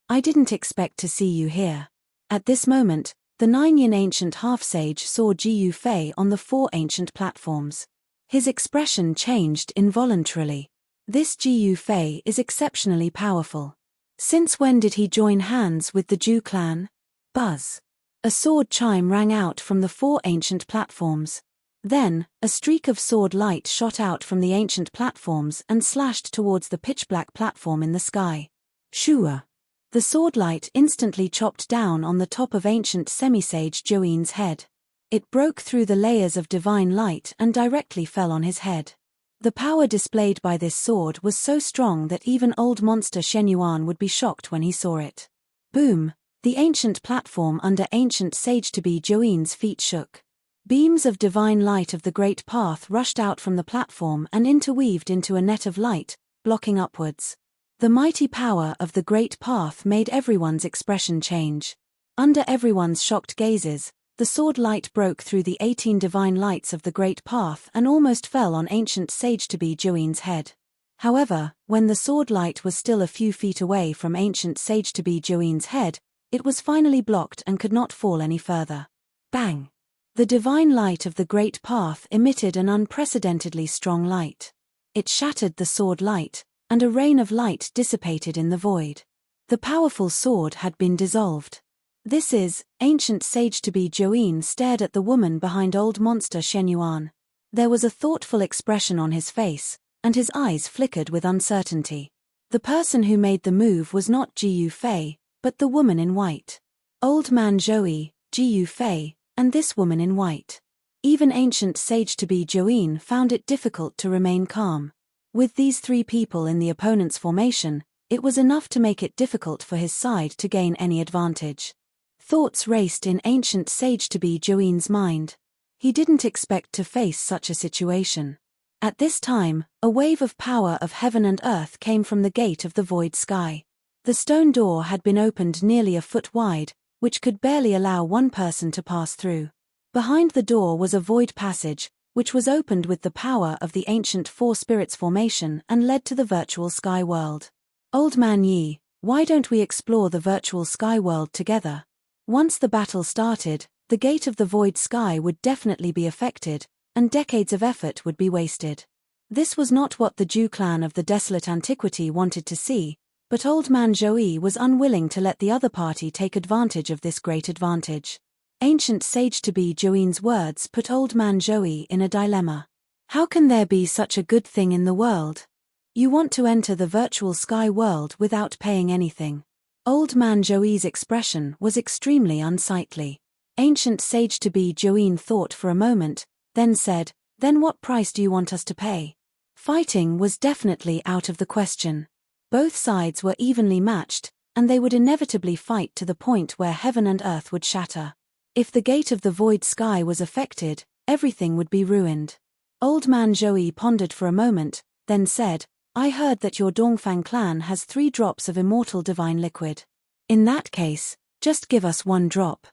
I didn't expect to see you here. At this moment, the Nineyin ancient half-sage saw Jiyu Fei on the 4 ancient platforms. His expression changed involuntarily. This Jiyu Fei is exceptionally powerful. Since when did he join hands with the Ju clan? Buzz. A sword chime rang out from the 4 ancient platforms. Then, a streak of sword light shot out from the ancient platforms and slashed towards the pitch-black platform in the sky. Shua! The sword light instantly chopped down on the top of ancient semi-sage Join's head. It broke through the layers of divine light and directly fell on his head. The power displayed by this sword was so strong that even old monster Shenyuan would be shocked when he saw it. Boom! The ancient platform under ancient sage-to-be Join's feet shook. Beams of divine light of the great path rushed out from the platform and interweaved into a net of light, blocking upwards. The mighty power of the great path made everyone's expression change. Under everyone's shocked gazes, the sword light broke through the 18 divine lights of the great path and almost fell on ancient sage-to-be Join's head. However, when the sword light was still a few feet away from ancient sage-to-be Join's head, it was finally blocked and could not fall any further. Bang! The divine light of the great path emitted an unprecedentedly strong light. It shattered the sword light, and a rain of light dissipated in the void. The powerful sword had been dissolved. This is, ancient sage-to-be Join stared at the woman behind old monster Shenyuan. There was a thoughtful expression on his face, and his eyes flickered with uncertainty. The person who made the move was not Jiyu Fei, but the woman in white. Old Man Joey, Jiyu Fei, and this woman in white. Even ancient sage-to-be Join found it difficult to remain calm. With these 3 people in the opponent's formation, it was enough to make it difficult for his side to gain any advantage. Thoughts raced in ancient sage-to-be Join's mind. He didn't expect to face such a situation. At this time, a wave of power of heaven and earth came from the gate of the void sky. The stone door had been opened nearly a foot wide, which could barely allow one person to pass through. Behind the door was a void passage, which was opened with the power of the ancient 4 spirits formation and led to the virtual sky world. Old Man Yi, why don't we explore the virtual sky world together? Once the battle started, the gate of the void sky would definitely be affected, and decades of effort would be wasted. This was not what the Ju clan of the desolate antiquity wanted to see, but Old Man Joey was unwilling to let the other party take advantage of this great advantage. Ancient sage-to-be Join's words put Old Man Joey in a dilemma. How can there be such a good thing in the world? You want to enter the virtual sky world without paying anything. Old Man Joey's expression was extremely unsightly. Ancient sage-to-be Join thought for a moment, then said, "Then what price do you want us to pay?" Fighting was definitely out of the question. Both sides were evenly matched, and they would inevitably fight to the point where heaven and earth would shatter. If the gate of the void sky was affected, everything would be ruined. Old Man Joey pondered for a moment, then said, "I heard that your Dongfang clan has 3 drops of immortal divine liquid. In that case, just give us 1 drop.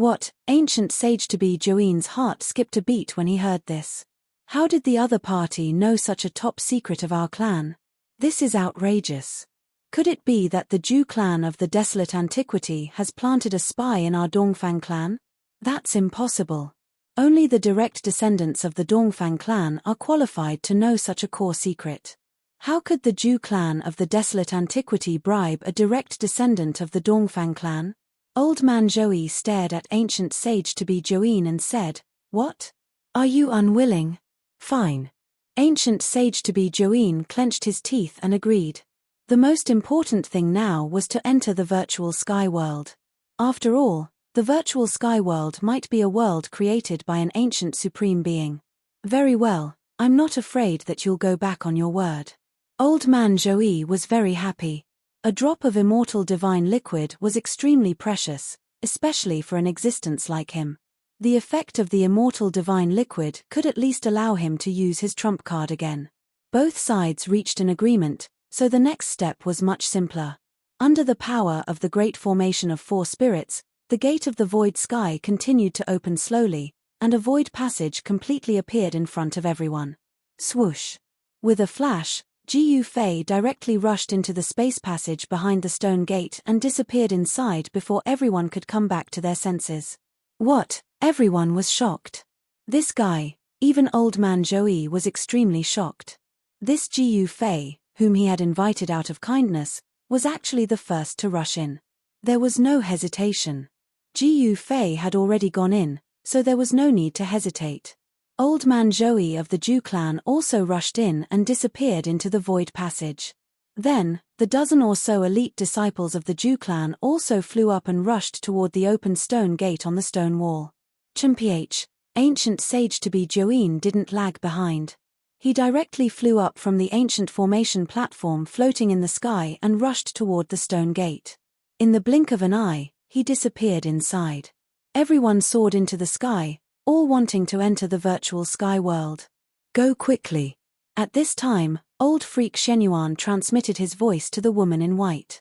What? Ancient sage-to-be Joeen's heart skipped a beat when he heard this. How did the other party know such a top secret of our clan? This is outrageous. Could it be that the Jew clan of the desolate antiquity has planted a spy in our Dongfang clan? That's impossible. Only the direct descendants of the Dongfang clan are qualified to know such a core secret. How could the Jew clan of the desolate antiquity bribe a direct descendant of the Dongfang clan? Old man Joey stared at ancient sage-to-be Joeen and said, "What? Are you unwilling? Fine." Ancient sage-to-be Joeen clenched his teeth and agreed. The most important thing now was to enter the virtual sky world. After all, the virtual sky world might be a world created by an ancient supreme being. Very well, I'm not afraid that you'll go back on your word. Old man Joey was very happy. A drop of immortal divine liquid was extremely precious, especially for an existence like him. The effect of the immortal divine liquid could at least allow him to use his trump card again. Both sides reached an agreement, so the next step was much simpler. Under the power of the great formation of 4 spirits, the gate of the void sky continued to open slowly, and a void passage completely appeared in front of everyone. Swoosh! With a flash, Jiyu Fei directly rushed into the space passage behind the stone gate and disappeared inside before everyone could come back to their senses. What? Everyone was shocked. This guy, even old man Joey was extremely shocked. This Jiyu Fei, whom he had invited out of kindness, was actually the first to rush in. There was no hesitation. Jiyu Fei had already gone in, so there was no need to hesitate. Old man Joey of the Jew clan also rushed in and disappeared into the void passage. Then, the dozen or so elite disciples of the Jew clan also flew up and rushed toward the open stone gate on the stone wall. Chimph, ancient sage-to-be Joeen didn't lag behind. He directly flew up from the ancient formation platform floating in the sky and rushed toward the stone gate. In the blink of an eye, he disappeared inside. Everyone soared into the sky, all wanting to enter the virtual sky world. Go quickly. At this time, old freak Shenyuan transmitted his voice to the woman in white.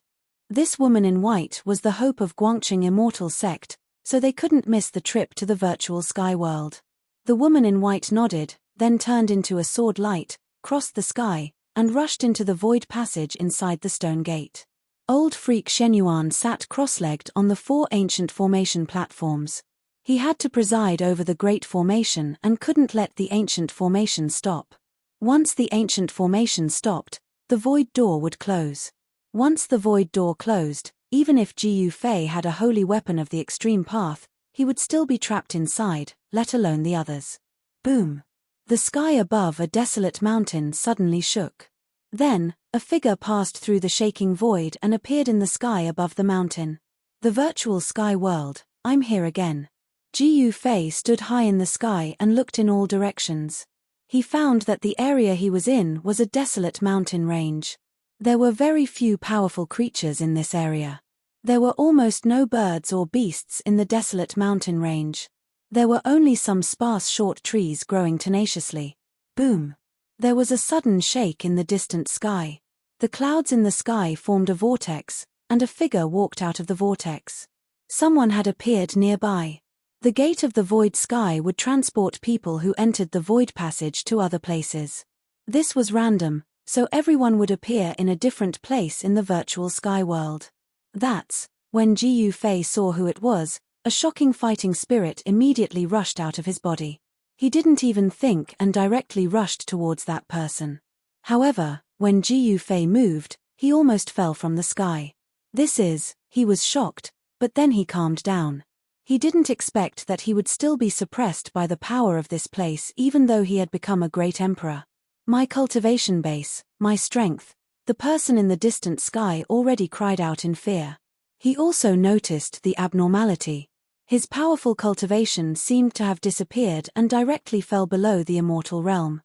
This woman in white was the hope of Guangqing immortal sect, so they couldn't miss the trip to the virtual sky world. The woman in white nodded, then turned into a sword light, crossed the sky, and rushed into the void passage inside the stone gate. Old freak Shenyuan sat cross-legged on the 4 ancient formation platforms. He had to preside over the great formation and couldn't let the ancient formation stop. Once the ancient formation stopped, the void door would close. Once the void door closed, even if Jiyu Fei had a holy weapon of the extreme path, he would still be trapped inside, let alone the others. Boom! The sky above a desolate mountain suddenly shook. Then, a figure passed through the shaking void and appeared in the sky above the mountain. The virtual sky world, I'm here again. Jiyu Fei stood high in the sky and looked in all directions. He found that the area he was in was a desolate mountain range. There were very few powerful creatures in this area. There were almost no birds or beasts in the desolate mountain range. There were only some sparse short trees growing tenaciously. Boom! There was a sudden shake in the distant sky. The clouds in the sky formed a vortex, and a figure walked out of the vortex. Someone had appeared nearby. The gate of the void sky would transport people who entered the void passage to other places. This was random, so everyone would appear in a different place in the virtual sky world. That's when Jiyu Fei saw who it was. A shocking fighting spirit immediately rushed out of his body. He didn't even think and directly rushed towards that person. However, when Jiyu Fei moved, he almost fell from the sky. He was shocked, but then he calmed down. He didn't expect that he would still be suppressed by the power of this place even though he had become a great emperor. My cultivation base, my strength, the person in the distant sky already cried out in fear. He also noticed the abnormality. His powerful cultivation seemed to have disappeared and directly fell below the immortal realm.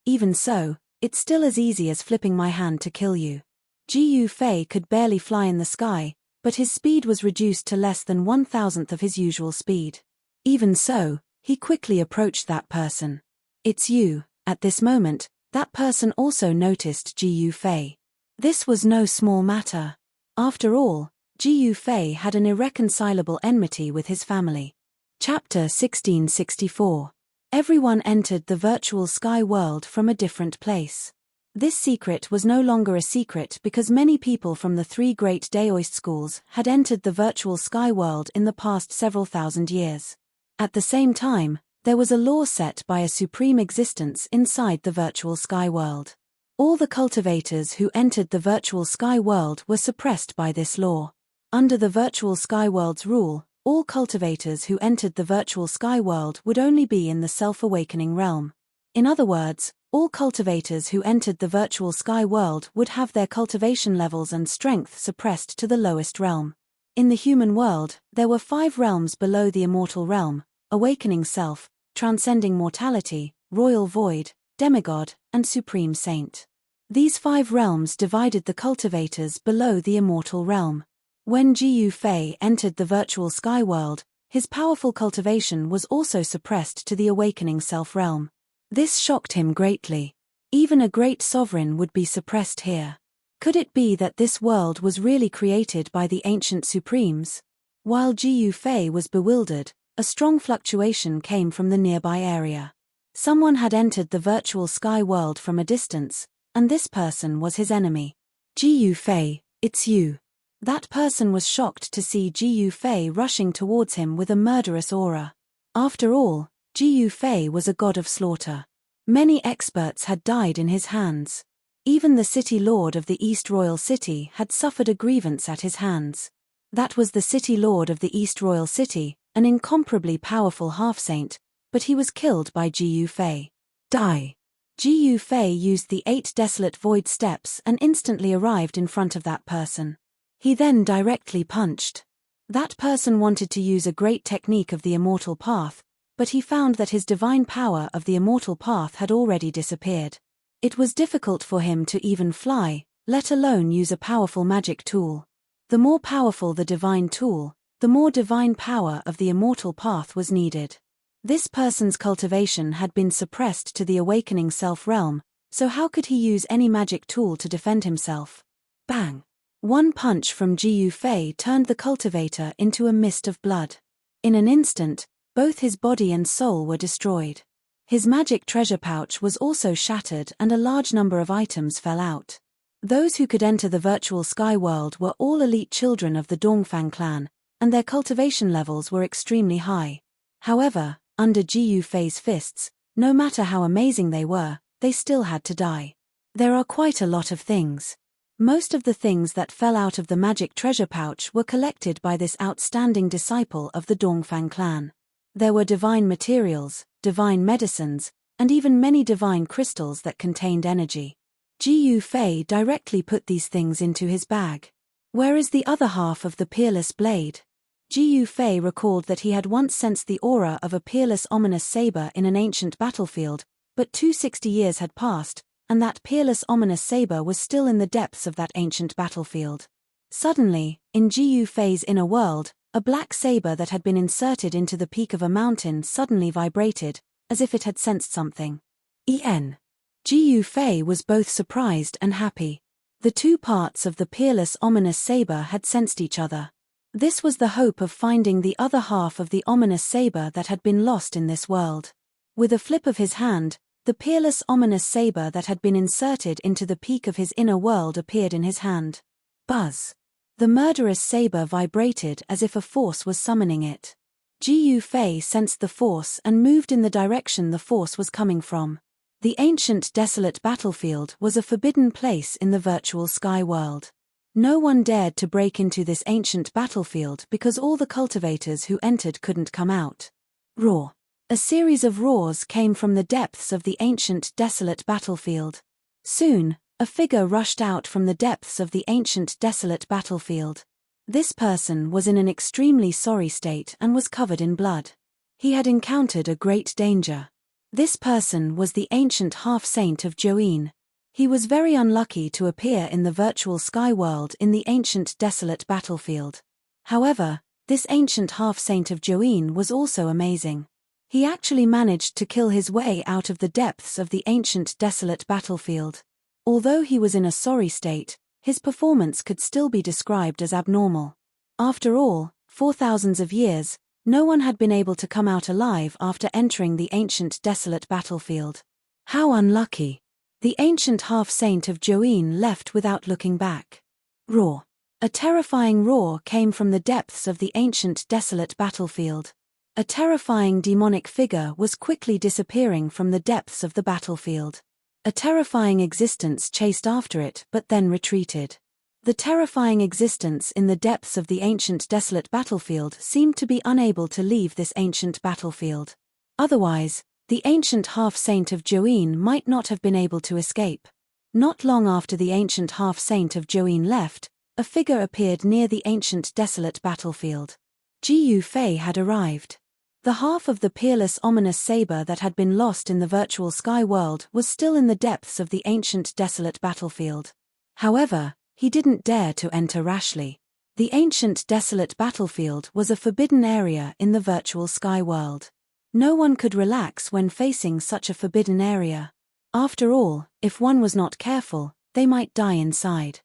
Even so, it's still as easy as flipping my hand to kill you. Jiyu Fei could barely fly in the sky, but his speed was reduced to less than 1/1000th of his usual speed. Even so, he quickly approached that person. It's you. At this moment, that person also noticed Jiyu Fei. This was no small matter. After all, Ji Fei had an irreconcilable enmity with his family. Chapter 1664. Everyone entered the virtual sky world from a different place. This secret was no longer a secret because many people from the three great Daoist schools had entered the virtual sky world in the past several thousand years. At the same time, there was a law set by a supreme existence inside the virtual sky world. All the cultivators who entered the virtual sky world were suppressed by this law. Under the virtual sky world's rule, all cultivators who entered the virtual sky world would only be in the self-awakening realm. In other words, all cultivators who entered the virtual sky world would have their cultivation levels and strength suppressed to the lowest realm. In the human world, there were 5 realms below the immortal realm: awakening self, transcending mortality, royal void, demigod, and supreme saint. These 5 realms divided the cultivators below the immortal realm. When Ji Fei entered the virtual sky world, his powerful cultivation was also suppressed to the awakening self realm. This shocked him greatly. Even a great sovereign would be suppressed here. Could it be that this world was really created by the ancient supremes? While Ji Fei was bewildered, a strong fluctuation came from the nearby area. Someone had entered the virtual sky world from a distance, and this person was his enemy. Ji Fei, it's you. That person was shocked to see Ji Fei rushing towards him with a murderous aura. After all, Ji Fei was a god of slaughter. Many experts had died in his hands. Even the city lord of the East Royal City had suffered a grievance at his hands. That was the city lord of the East Royal City, an incomparably powerful half-saint, but he was killed by Ji Fei. Die! Ji Fei used the 8 desolate void steps and instantly arrived in front of that person. He then directly punched. That person wanted to use a great technique of the immortal path, but he found that his divine power of the immortal path had already disappeared. It was difficult for him to even fly, let alone use a powerful magic tool. The more powerful the divine tool, the more divine power of the immortal path was needed. This person's cultivation had been suppressed to the awakening self-realm, so how could he use any magic tool to defend himself? Bang! One punch from Ji Fei turned the cultivator into a mist of blood. In an instant, both his body and soul were destroyed. His magic treasure pouch was also shattered and a large number of items fell out. Those who could enter the virtual sky world were all elite children of the Dongfang clan, and their cultivation levels were extremely high. However, under Ji Fei's fists, no matter how amazing they still had to die. There are quite a lot of things. Most of the things that fell out of the magic treasure pouch were collected by this outstanding disciple of the Dongfang clan. There were divine materials, divine medicines, and even many divine crystals that contained energy. Ji Fei directly put these things into his bag. Where is the other half of the peerless blade? Ji Fei recalled that he had once sensed the aura of a peerless ominous saber in an ancient battlefield, but 260 years had passed, and that peerless ominous saber was still in the depths of that ancient battlefield. Suddenly, in Ji Fei's inner world, a black saber that had been inserted into the peak of a mountain suddenly vibrated, as if it had sensed something. Ji Fei was both surprised and happy. The 2 parts of the peerless ominous saber had sensed each other. This was the hope of finding the other half of the ominous saber that had been lost in this world. With a flip of his hand, the peerless ominous saber that had been inserted into the peak of his inner world appeared in his hand. Buzz! The murderous saber vibrated as if a force was summoning it. Ji Fei sensed the force and moved in the direction the force was coming from. The ancient desolate battlefield was a forbidden place in the virtual sky world. No one dared to break into this ancient battlefield because all the cultivators who entered couldn't come out. Roar! A series of roars came from the depths of the ancient desolate battlefield. Soon, a figure rushed out from the depths of the ancient desolate battlefield. This person was in an extremely sorry state and was covered in blood. He had encountered a great danger. This person was the ancient half-saint of Join. He was very unlucky to appear in the virtual sky world in the ancient desolate battlefield. However, this ancient half-saint of Join was also amazing. He actually managed to kill his way out of the depths of the ancient desolate battlefield. Although he was in a sorry state, his performance could still be described as abnormal. After all, for thousands of years, no one had been able to come out alive after entering the ancient desolate battlefield. How unlucky! The ancient half-saint of Join left without looking back. Roar. A terrifying roar came from the depths of the ancient desolate battlefield. A terrifying demonic figure was quickly disappearing from the depths of the battlefield. A terrifying existence chased after it but then retreated. The terrifying existence in the depths of the ancient desolate battlefield seemed to be unable to leave this ancient battlefield. Otherwise, the ancient half-saint of Join might not have been able to escape. Not long after the ancient half-saint of Join left, a figure appeared near the ancient desolate battlefield. Jiu Fei had arrived. The half of the peerless ominous saber that had been lost in the virtual sky world was still in the depths of the ancient desolate battlefield. However, he didn't dare to enter rashly. The ancient desolate battlefield was a forbidden area in the virtual sky world. No one could relax when facing such a forbidden area. After all, if one was not careful, they might die inside.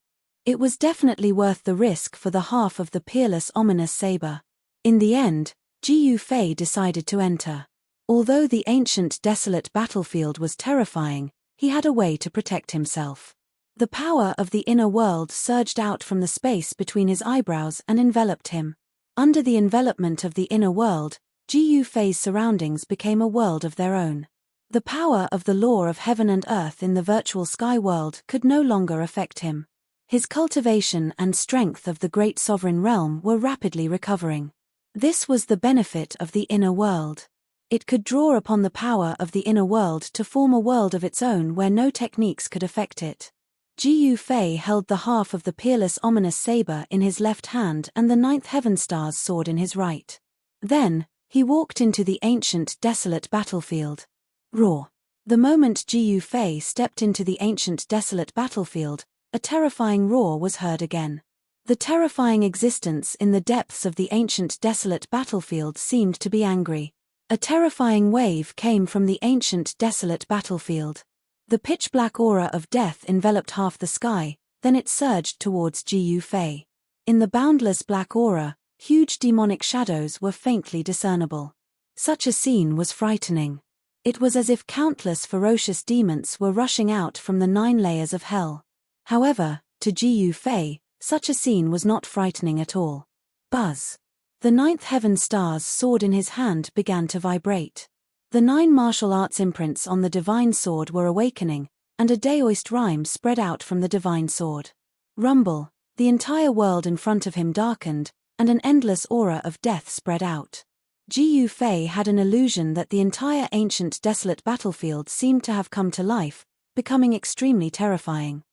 It was definitely worth the risk for the half of the peerless ominous saber. In the end, Jiu Fei decided to enter. Although the ancient desolate battlefield was terrifying, he had a way to protect himself. The power of the inner world surged out from the space between his eyebrows and enveloped him. Under the envelopment of the inner world, Jiu Fei's surroundings became a world of their own. The power of the law of heaven and earth in the virtual sky world could no longer affect him. His cultivation and strength of the great sovereign realm were rapidly recovering. This was the benefit of the inner world. It could draw upon the power of the inner world to form a world of its own where no techniques could affect it. Jiu Fei held the half of the peerless ominous saber in his left hand and the ninth heaven star's sword in his right. Then, he walked into the ancient desolate battlefield. Roar. The moment Jiu Fei stepped into the ancient desolate battlefield, a terrifying roar was heard again. The terrifying existence in the depths of the ancient desolate battlefield seemed to be angry. A terrifying wave came from the ancient desolate battlefield. The pitch-black aura of death enveloped half the sky, then it surged towards Jiu Fei. In the boundless black aura, huge demonic shadows were faintly discernible. Such a scene was frightening. It was as if countless ferocious demons were rushing out from the 9 layers of hell. However, to Jiu Fei, such a scene was not frightening at all. Buzz. The 9th heaven star's sword in his hand began to vibrate. The 9 martial arts imprints on the divine sword were awakening, and a Daoist rhyme spread out from the divine sword. Rumble. The entire world in front of him darkened, and an endless aura of death spread out. Jiu Fei had an illusion that the entire ancient desolate battlefield seemed to have come to life, becoming extremely terrifying.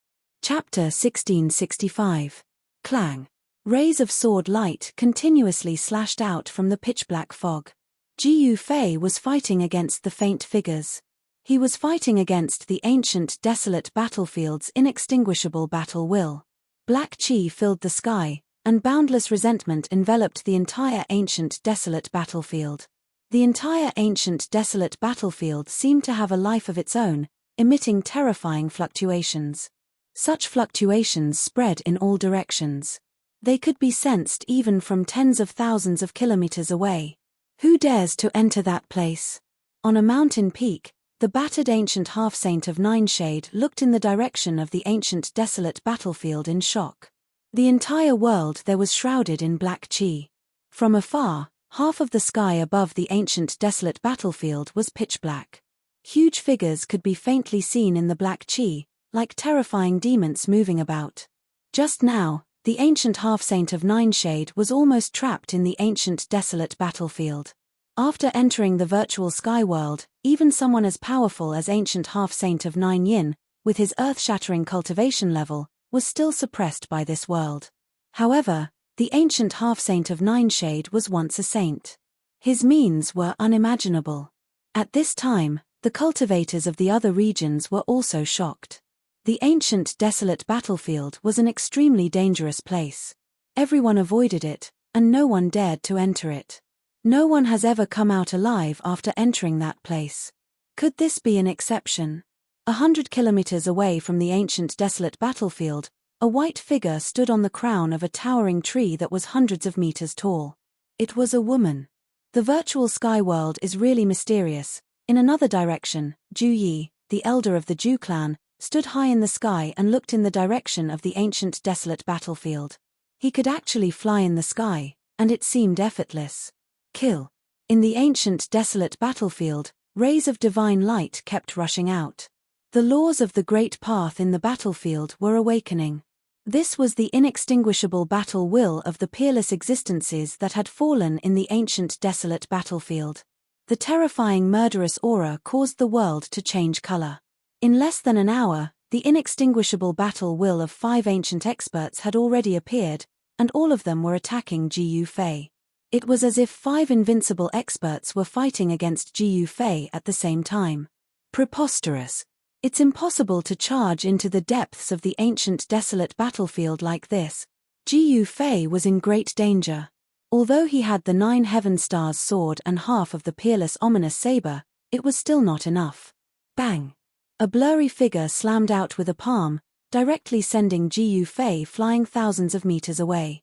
Chapter 1665. Clang. Rays of sword light continuously slashed out from the pitch-black fog. Jiu Fei was fighting against the faint figures. He was fighting against the ancient desolate battlefield's inextinguishable battle will. Black chi filled the sky, and boundless resentment enveloped the entire ancient desolate battlefield. The entire ancient desolate battlefield seemed to have a life of its own, emitting terrifying fluctuations. Such fluctuations spread in all directions. They could be sensed even from tens of thousands of kilometers away. Who dares to enter that place? On a mountain peak, the battered ancient half-saint of Nineshade looked in the direction of the ancient desolate battlefield in shock. The entire world there was shrouded in black chi. From afar, half of the sky above the ancient desolate battlefield was pitch black. Huge figures could be faintly seen in the black chi, like terrifying demons moving about. Just now, the ancient half-saint of Nineshade was almost trapped in the ancient desolate battlefield. After entering the virtual sky world, even someone as powerful as ancient half-saint of Nine Yin, with his earth-shattering cultivation level, was still suppressed by this world. However, the ancient half-saint of Nineshade was once a saint. His means were unimaginable. At this time, the cultivators of the other regions were also shocked. The ancient desolate battlefield was an extremely dangerous place. Everyone avoided it, and no one dared to enter it. No one has ever come out alive after entering that place. Could this be an exception? 100 kilometers away from the ancient desolate battlefield, A white figure stood on the crown of a towering tree that was hundreds of meters tall. It was a woman. The virtual sky world is really mysterious. In another direction, Ju Yi, the elder of the Ju clan, stood high in the sky and looked in the direction of the ancient desolate battlefield. He could actually fly in the sky, and it seemed effortless. Kill. In the ancient desolate battlefield, rays of divine light kept rushing out. The laws of the great path in the battlefield were awakening. This was the inextinguishable battle will of the peerless existences that had fallen in the ancient desolate battlefield. The terrifying murderous aura caused the world to change color. In less than an hour, the inextinguishable battle will of 5 ancient experts had already appeared, and all of them were attacking Ji Fei. It was as if 5 invincible experts were fighting against Ji Fei at the same time. Preposterous. It's impossible to charge into the depths of the ancient desolate battlefield like this. Ji Fei was in great danger. Although he had the 9 heaven stars sword and half of the peerless ominous saber, it was still not enough. Bang! A blurry figure slammed out with a palm, directly sending Ji Fei flying thousands of meters away.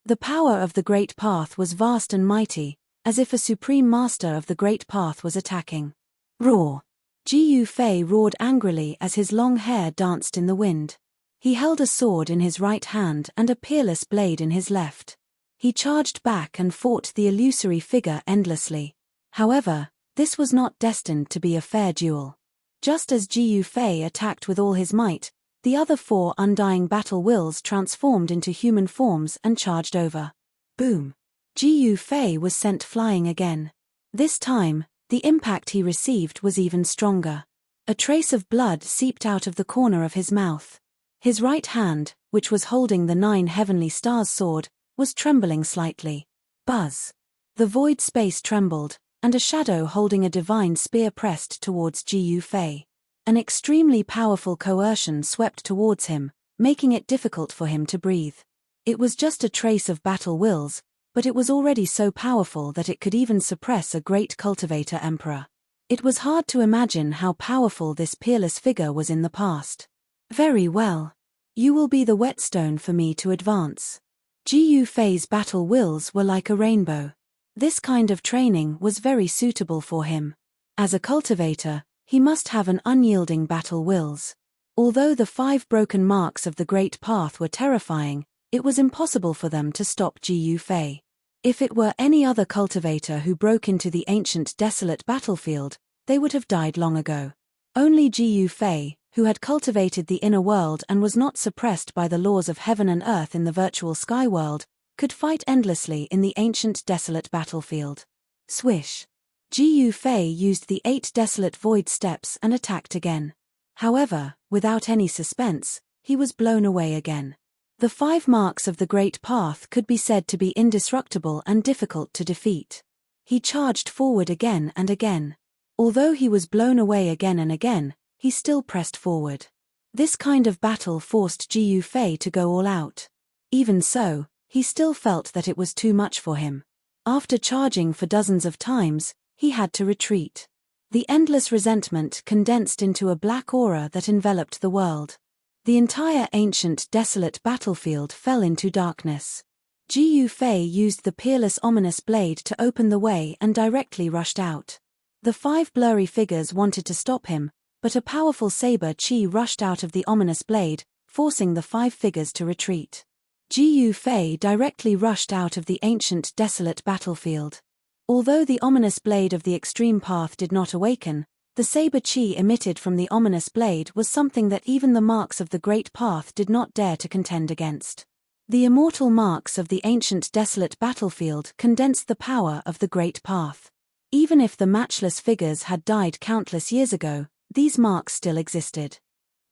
The power of the Great Path was vast and mighty, as if a supreme master of the Great Path was attacking. Roar! Ji Fei roared angrily as his long hair danced in the wind. He held a sword in his right hand and a peerless blade in his left. He charged back and fought the illusory figure endlessly. However, this was not destined to be a fair duel. Just as Ji Fei attacked with all his might, the other 4 undying battle wills transformed into human forms and charged over. Boom! Ji Fei was sent flying again. This time, the impact he received was even stronger. A trace of blood seeped out of the corner of his mouth. His right hand, which was holding the 9 heavenly stars sword, was trembling slightly. Buzz! The void space trembled, and a shadow holding a divine spear pressed towards Ji Fei. An extremely powerful coercion swept towards him, making it difficult for him to breathe. It was just a trace of battle wills, but it was already so powerful that it could even suppress a great cultivator emperor. It was hard to imagine how powerful this peerless figure was in the past. Very well. You will be the whetstone for me to advance. Ji Fei's battle wills were like a rainbow. This kind of training was very suitable for him. As a cultivator, he must have an unyielding battle wills. Although the 5 broken marks of the Great Path were terrifying, it was impossible for them to stop Ji Fei. If it were any other cultivator who broke into the ancient desolate battlefield, they would have died long ago. Only Ji Fei, who had cultivated the inner world and was not suppressed by the laws of heaven and earth in the virtual sky world, could fight endlessly in the ancient desolate battlefield. Swish! Ji Fei used the 8 desolate void steps and attacked again. However, without any suspense, he was blown away again. The 5 marks of the Great Path could be said to be indestructible and difficult to defeat. He charged forward again and again. Although he was blown away again and again, he still pressed forward. This kind of battle forced Ji Fei to go all out. Even so, he still felt that it was too much for him. After charging for dozens of times, he had to retreat. The endless resentment condensed into a black aura that enveloped the world. The entire ancient desolate battlefield fell into darkness. Ji Fei used the peerless ominous blade to open the way and directly rushed out. The 5 blurry figures wanted to stop him, but a powerful saber chi rushed out of the ominous blade, forcing the 5 figures to retreat. Ji Fei directly rushed out of the ancient desolate battlefield. Although the ominous blade of the extreme path did not awaken, the saber chi emitted from the ominous blade was something that even the marks of the Great Path did not dare to contend against. The immortal marks of the ancient desolate battlefield condensed the power of the Great Path. Even if the matchless figures had died countless years ago, these marks still existed.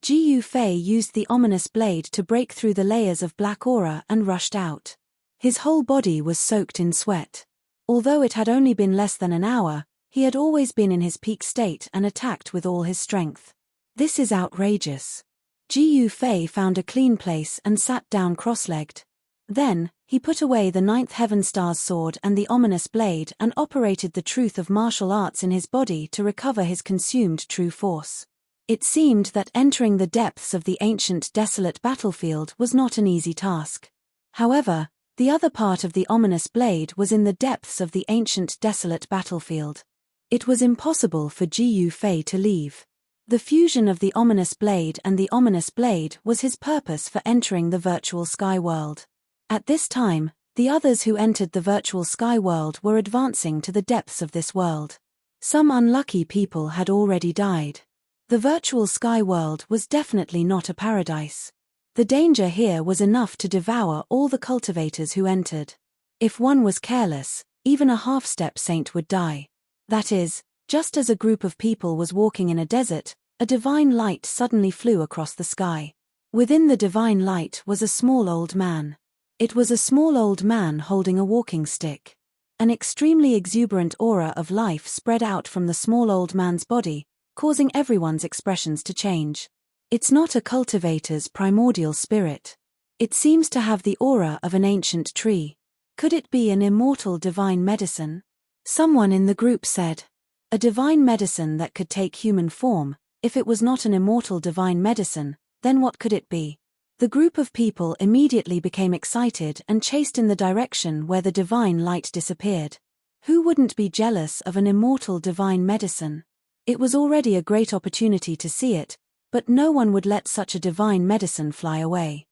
Ji Fei used the ominous blade to break through the layers of black aura and rushed out. His whole body was soaked in sweat. Although it had only been less than an hour, he had always been in his peak state and attacked with all his strength. This is outrageous. Ji Fei found a clean place and sat down cross-legged. Then, he put away the 9th Heaven Star's sword and the ominous blade and operated the truth of martial arts in his body to recover his consumed true force. It seemed that entering the depths of the ancient desolate battlefield was not an easy task. However, the other part of the ominous blade was in the depths of the ancient desolate battlefield. It was impossible for Ji Fei to leave. The fusion of the ominous blade and the ominous blade was his purpose for entering the virtual sky world. At this time, the others who entered the virtual sky world were advancing to the depths of this world. Some unlucky people had already died. The virtual sky world was definitely not a paradise. The danger here was enough to devour all the cultivators who entered. If one was careless, even a half-step saint would die. That is, just as a group of people was walking in a desert, a divine light suddenly flew across the sky. Within the divine light was a small old man. It was a small old man holding a walking stick. An extremely exuberant aura of life spread out from the small old man's body, causing everyone's expressions to change. It's not a cultivator's primordial spirit. It seems to have the aura of an ancient tree. Could it be an immortal divine medicine? Someone in the group said. A divine medicine that could take human form. If it was not an immortal divine medicine, then what could it be? The group of people immediately became excited and chased in the direction where the divine light disappeared. Who wouldn't be jealous of an immortal divine medicine? It was already a great opportunity to see it, but no one would let such a divine medicine fly away.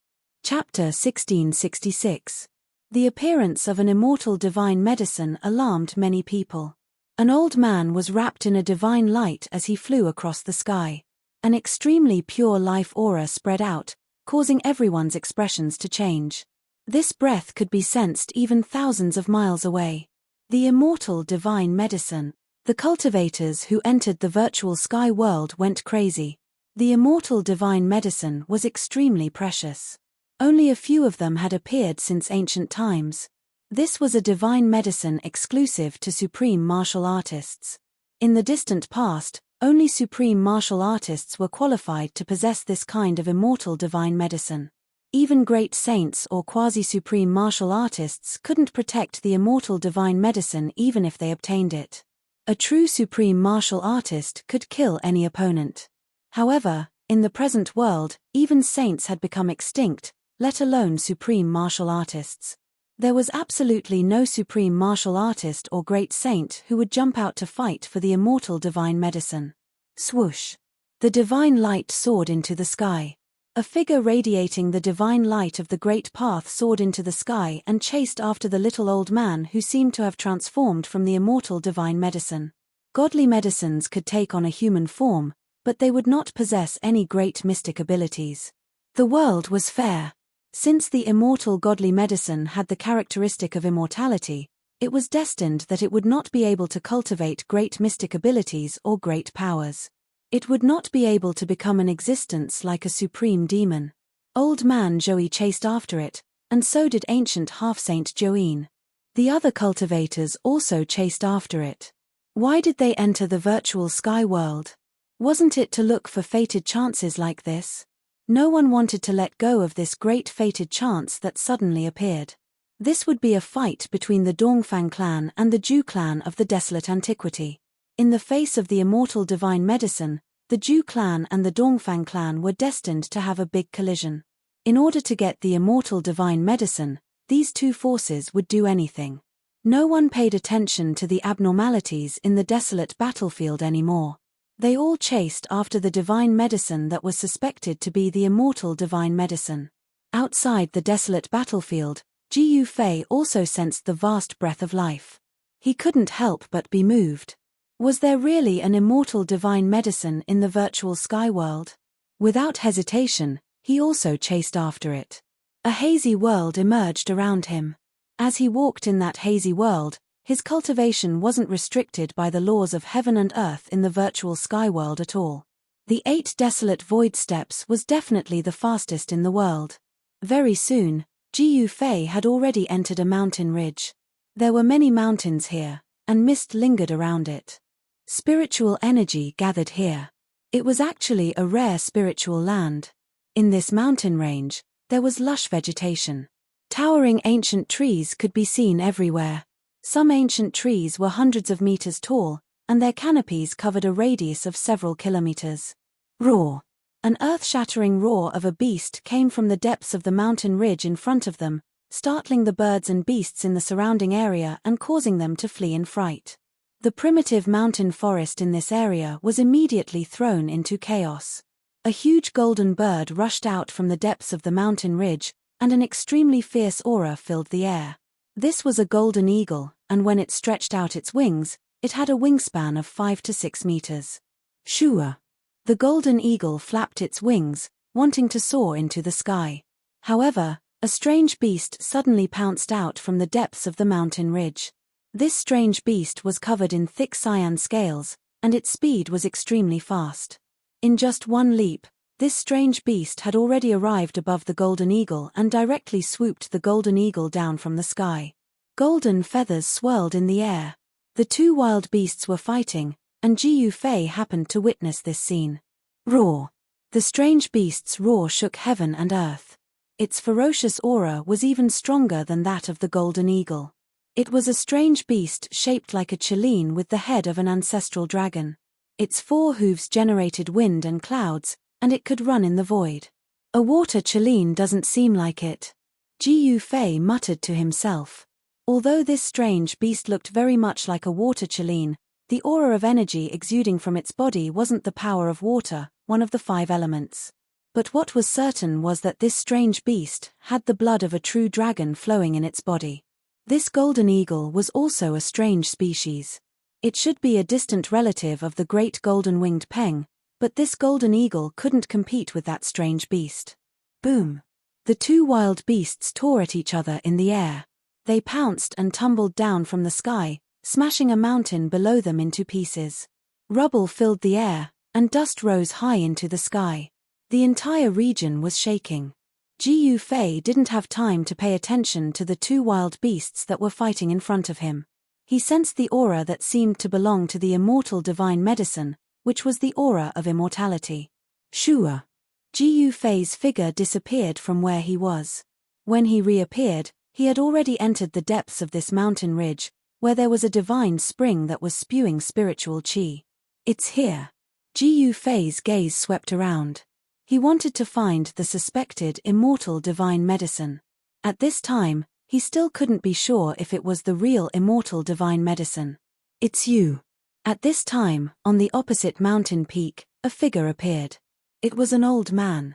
Chapter 1666. The appearance of an immortal divine medicine alarmed many people. An old man was wrapped in a divine light as he flew across the sky. An extremely pure life aura spread out, causing everyone's expressions to change. This breath could be sensed even thousands of miles away. The immortal divine medicine. The cultivators who entered the virtual sky world went crazy. The immortal divine medicine was extremely precious. Only a few of them had appeared since ancient times. This was a divine medicine exclusive to supreme martial artists. In the distant past, only supreme martial artists were qualified to possess this kind of immortal divine medicine. Even great saints or quasi-supreme martial artists couldn't protect the immortal divine medicine even if they obtained it. A true supreme martial artist could kill any opponent. However, in the present world, even saints had become extinct, let alone supreme martial artists. There was absolutely no supreme martial artist or great saint who would jump out to fight for the immortal divine medicine. Swoosh! The divine light soared into the sky. A figure radiating the divine light of the great path soared into the sky and chased after the little old man who seemed to have transformed from the immortal divine medicine. Godly medicines could take on a human form, but they would not possess any great mystic abilities. The world was fair. Since the immortal godly medicine had the characteristic of immortality, it was destined that it would not be able to cultivate great mystic abilities or great powers. It would not be able to become an existence like a supreme demon. Old man Joey chased after it, and so did ancient half-saint Joeen. The other cultivators also chased after it. Why did they enter the virtual sky world? Wasn't it to look for fated chances like this? No one wanted to let go of this great fated chance that suddenly appeared. This would be a fight between the Dongfang clan and the Zhu clan of the desolate antiquity. In the face of the immortal divine medicine, the Zhu clan and the Dongfang clan were destined to have a big collision. In order to get the immortal divine medicine, these two forces would do anything. No one paid attention to the abnormalities in the desolate battlefield anymore. They all chased after the divine medicine that was suspected to be the immortal divine medicine. Outside the desolate battlefield, Ji Fei also sensed the vast breath of life. He couldn't help but be moved. Was there really an immortal divine medicine in the virtual sky world? Without hesitation, he also chased after it. A hazy world emerged around him. As he walked in that hazy world, his cultivation wasn't restricted by the laws of heaven and earth in the virtual sky world at all. The 8 desolate void steps was definitely the fastest in the world. Very soon, Ji Fei had already entered a mountain ridge. There were many mountains here, and mist lingered around it. Spiritual energy gathered here. It was actually a rare spiritual land. In this mountain range, there was lush vegetation. Towering ancient trees could be seen everywhere. Some ancient trees were hundreds of meters tall, and their canopies covered a radius of several kilometers. Roar. An earth-shattering roar of a beast came from the depths of the mountain ridge in front of them, startling the birds and beasts in the surrounding area and causing them to flee in fright. The primitive mountain forest in this area was immediately thrown into chaos. A huge golden bird rushed out from the depths of the mountain ridge, and an extremely fierce aura filled the air. This was a golden eagle, and when it stretched out its wings, it had a wingspan of 5 to 6 meters. Shua. The golden eagle flapped its wings, wanting to soar into the sky. However, a strange beast suddenly pounced out from the depths of the mountain ridge. This strange beast was covered in thick cyan scales, and its speed was extremely fast. In just one leap, this strange beast had already arrived above the golden eagle and directly swooped the golden eagle down from the sky. Golden feathers swirled in the air. The two wild beasts were fighting, and Jiyu Fei happened to witness this scene. Roar. The strange beast's roar shook heaven and earth. Its ferocious aura was even stronger than that of the golden eagle. It was a strange beast shaped like a chileen with the head of an ancestral dragon. Its 4 hooves generated wind and clouds, and it could run in the void. A water chileen doesn't seem like it. Jiyu Fei muttered to himself. Although this strange beast looked very much like a water chileen, the aura of energy exuding from its body wasn't the power of water, one of the 5 elements. But what was certain was that this strange beast had the blood of a true dragon flowing in its body. This golden eagle was also a strange species. It should be a distant relative of the great golden-winged peng, but this golden eagle couldn't compete with that strange beast. Boom! The two wild beasts tore at each other in the air. They pounced and tumbled down from the sky, smashing a mountain below them into pieces. Rubble filled the air, and dust rose high into the sky. The entire region was shaking. Jiyu Fei didn't have time to pay attention to the two wild beasts that were fighting in front of him. He sensed the aura that seemed to belong to the immortal divine medicine, which was the aura of immortality. Shua. Jiyu Fei's figure disappeared from where he was. When he reappeared, he had already entered the depths of this mountain ridge, where there was a divine spring that was spewing spiritual qi. It's here. Jiyu Fei's gaze swept around. He wanted to find the suspected immortal divine medicine. At this time, he still couldn't be sure if it was the real immortal divine medicine. It's you. At this time, on the opposite mountain peak, a figure appeared. It was an old man.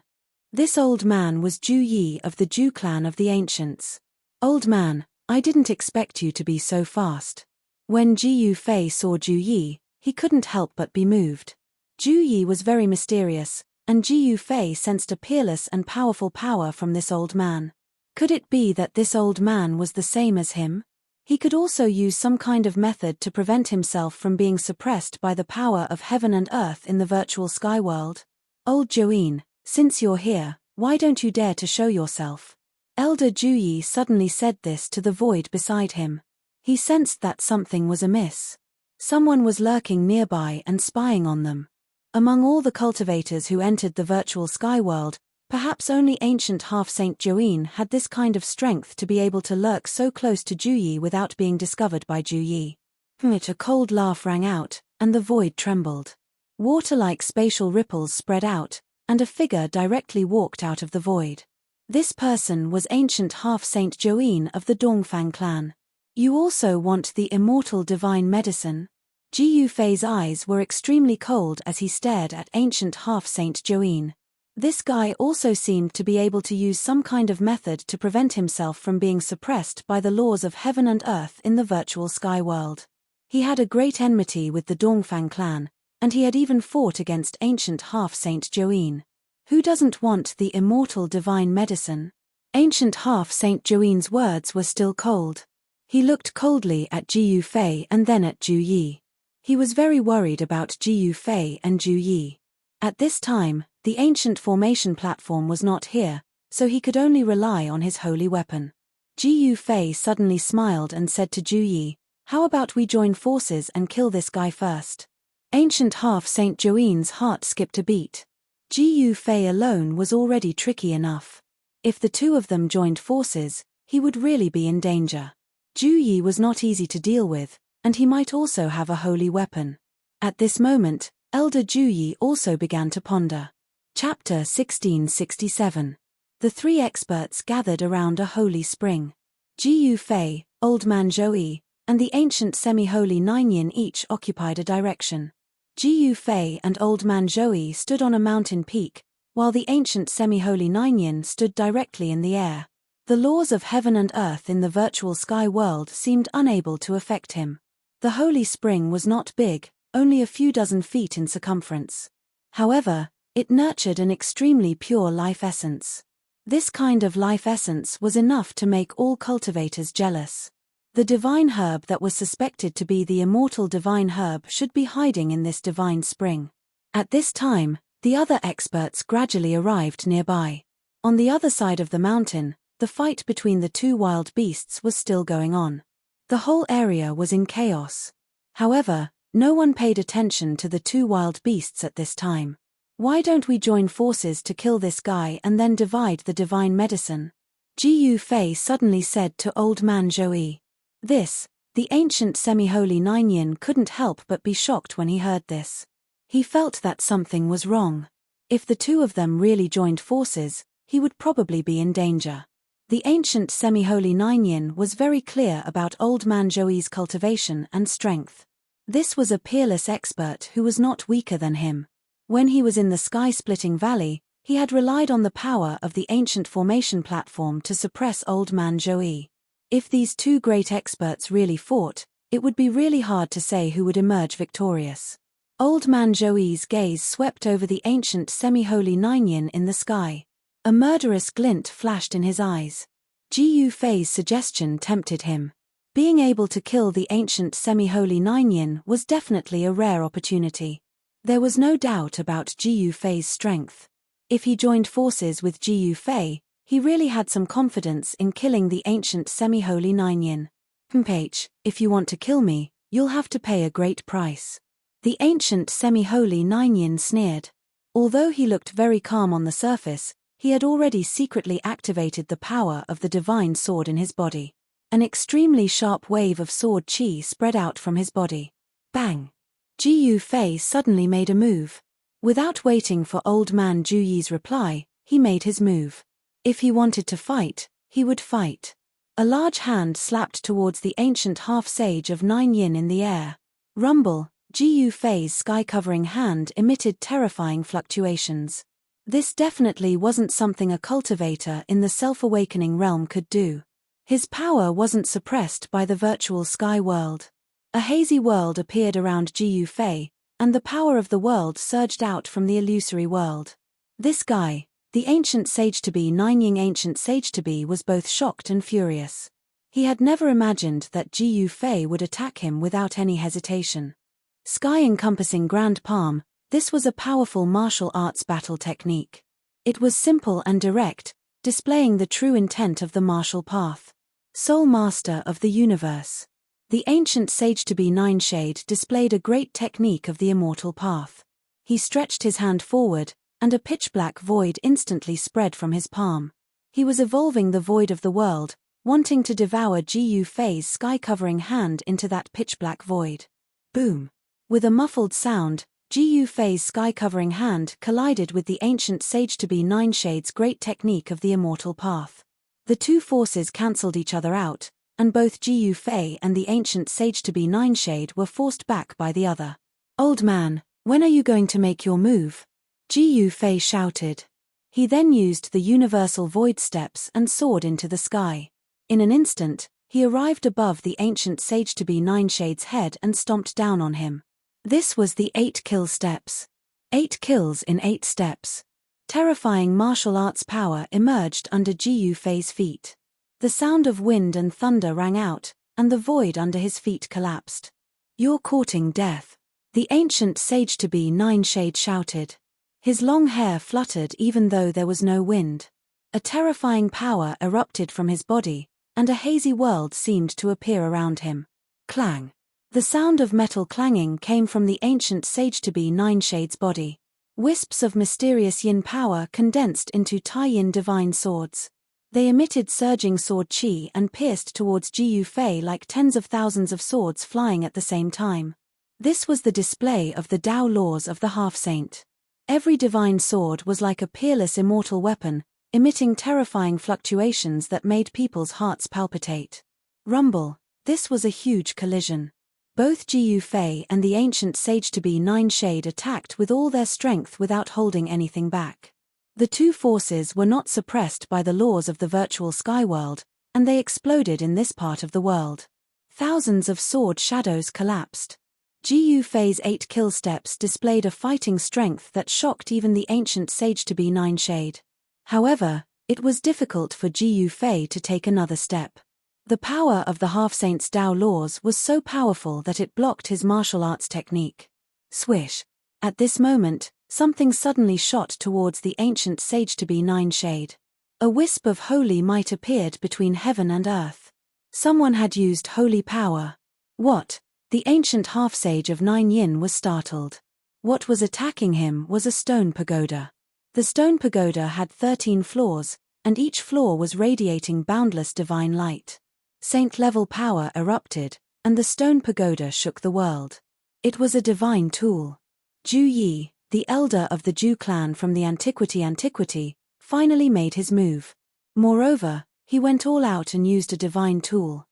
This old man was Ju Yi of the Ju clan of the ancients. Old man, I didn't expect you to be so fast. When Jiyu Fei saw Ju Yi, he couldn't help but be moved. Ju Yi was very mysterious, and Jiyu Fei sensed a peerless and powerful power from this old man. Could it be that this old man was the same as him? He could also use some kind of method to prevent himself from being suppressed by the power of heaven and earth in the virtual sky world. Old Joeen, since you're here, why don't you dare to show yourself? Elder Ju Yi suddenly said this to the void beside him. He sensed that something was amiss. Someone was lurking nearby and spying on them. Among all the cultivators who entered the virtual sky world, perhaps only ancient half-Saint Joeen had this kind of strength to be able to lurk so close to Ju Yi without being discovered by Ju Yi. A cold laugh rang out, and the void trembled. Water-like spatial ripples spread out, and a figure directly walked out of the void. This person was ancient half-Saint Joeen of the Dongfang clan. You also want the immortal divine medicine? Jiyu Fei's eyes were extremely cold as he stared at ancient half-Saint Joeen. This guy also seemed to be able to use some kind of method to prevent himself from being suppressed by the laws of heaven and earth in the virtual sky world. He had a great enmity with the Dongfang clan, and he had even fought against ancient half-Saint Joeen. Who doesn't want the immortal divine medicine? Ancient half-Saint Joeen's words were still cold. He looked coldly at Jiyu Fei and then at Ju Yi. He was very worried about Jiyu Fei and Ju Yi. At this time, the ancient formation platform was not here, so he could only rely on his holy weapon. Jiyu Fei suddenly smiled and said to Ju Yi, "How about we join forces and kill this guy first?" Ancient half-Saint Joeen's heart skipped a beat. Jiyu Fei alone was already tricky enough. If the two of them joined forces, he would really be in danger. Ju Yi was not easy to deal with, and he might also have a holy weapon. At this moment, Elder Juyi also began to ponder. Chapter 1667. The three experts gathered around a holy spring. Jiyu Fei, Old Man Zhouyi, and the ancient semi-holy Nineyin each occupied a direction. Jiyu Fei and Old Man Zhouyi stood on a mountain peak, while the ancient semi-holy Nineyin stood directly in the air. The laws of heaven and earth in the virtual sky world seemed unable to affect him. The holy spring was not big, only a few dozen feet in circumference. However, it nurtured an extremely pure life essence. This kind of life essence was enough to make all cultivators jealous. The divine herb that was suspected to be the immortal divine herb should be hiding in this divine spring. At this time, the other experts gradually arrived nearby. On the other side of the mountain, the fight between the two wild beasts was still going on. The whole area was in chaos. However, no one paid attention to the two wild beasts at this time. Why don't we join forces to kill this guy and then divide the divine medicine? Jiyu Fei suddenly said to Old Man Zhouyi. The ancient semi-holy Nineyin couldn't help but be shocked when he heard this. He felt that something was wrong. If the two of them really joined forces, he would probably be in danger. The ancient semi-holy Nineyin was very clear about Old Man Zhouyi's cultivation and strength. This was a peerless expert who was not weaker than him. When he was in the sky-splitting valley, he had relied on the power of the ancient formation platform to suppress Old Man Zhouyi. If these two great experts really fought, it would be really hard to say who would emerge victorious. Old Man Zhouyi's gaze swept over the ancient semi-holy Nineyin in the sky. A murderous glint flashed in his eyes. Jiyu Fei's suggestion tempted him. Being able to kill the ancient semi-holy Nineyin was definitely a rare opportunity. There was no doubt about Jiyu Fei's strength. If he joined forces with Jiyu Fei, he really had some confidence in killing the ancient semi-holy Nineyin. If you want to kill me, you'll have to pay a great price. The ancient semi-holy Nineyin sneered. Although he looked very calm on the surface, he had already secretly activated the power of the divine sword in his body. An extremely sharp wave of sword chi spread out from his body. Bang! Jiyu Fei suddenly made a move. Without waiting for Old Man Zhouyi's reply, he made his move. If he wanted to fight, he would fight. A large hand slapped towards the ancient half-sage of Nineyin in the air. Rumble! Jiyu Fei's sky-covering hand emitted terrifying fluctuations. This definitely wasn't something a cultivator in the self-awakening realm could do. His power wasn't suppressed by the virtual sky world. A hazy world appeared around Jiyu Fei, and the power of the world surged out from the illusory world. This guy, the ancient sage-to-be Nineyin ancient sage-to-be, was both shocked and furious. He had never imagined that Jiyu Fei would attack him without any hesitation. Sky-encompassing Grand Palm, this was a powerful martial arts battle technique. It was simple and direct, displaying the true intent of the martial path. Soul Master of the Universe. The ancient sage-to-be Nineshade displayed a great technique of the immortal path. He stretched his hand forward, and a pitch-black void instantly spread from his palm. He was evolving the void of the world, wanting to devour Jiyu Fei's sky-covering hand into that pitch-black void. Boom! With a muffled sound, Jiyu Fei's sky-covering hand collided with the ancient sage-to-be Nineshade's great technique of the immortal path. The two forces cancelled each other out, and both Jiyu Fei and the ancient sage-to-be Nineshade were forced back by the other. "Old man, when are you going to make your move?" Jiyu Fei shouted. He then used the universal void steps and soared into the sky. In an instant, he arrived above the ancient sage-to-be Nineshade's head and stomped down on him. This was the 8 kill steps. 8 kills in 8 steps. Terrifying martial arts power emerged under Jiyu Fei's feet. The sound of wind and thunder rang out, and the void under his feet collapsed. "You're courting death," the ancient sage-to-be Nineshade shouted. His long hair fluttered even though there was no wind. A terrifying power erupted from his body, and a hazy world seemed to appear around him. Clang! The sound of metal clanging came from the ancient sage-to-be Nineshade's body. Wisps of mysterious yin power condensed into Tai-yin divine swords. They emitted surging sword chi and pierced towards Jiyu Fei like tens of thousands of swords flying at the same time. This was the display of the Tao laws of the half-saint. Every divine sword was like a peerless immortal weapon, emitting terrifying fluctuations that made people's hearts palpitate. Rumble. This was a huge collision. Both Jiyu Fei and the ancient sage-to-be Nine Shade attacked with all their strength without holding anything back. The two forces were not suppressed by the laws of the virtual sky world, and they exploded in this part of the world. Thousands of sword shadows collapsed. Jiyu Fei's 8 kill steps displayed a fighting strength that shocked even the ancient sage-to-be Nine Shade. However, it was difficult for Jiyu Fei to take another step. The power of the half-saint's Tao laws was so powerful that it blocked his martial arts technique. Swish. At this moment, something suddenly shot towards the ancient sage-to-be Nine Shade. A wisp of holy might appeared between heaven and earth. Someone had used holy power. What? The ancient half-sage of Nine Yin was startled. What was attacking him was a stone pagoda. The stone pagoda had 13 floors, and each floor was radiating boundless divine light. Saint-level power erupted, and the stone pagoda shook the world. It was a divine tool. Ju Yi, the elder of the Ju clan from the antiquity, finally made his move. Moreover, he went all out and used a divine tool.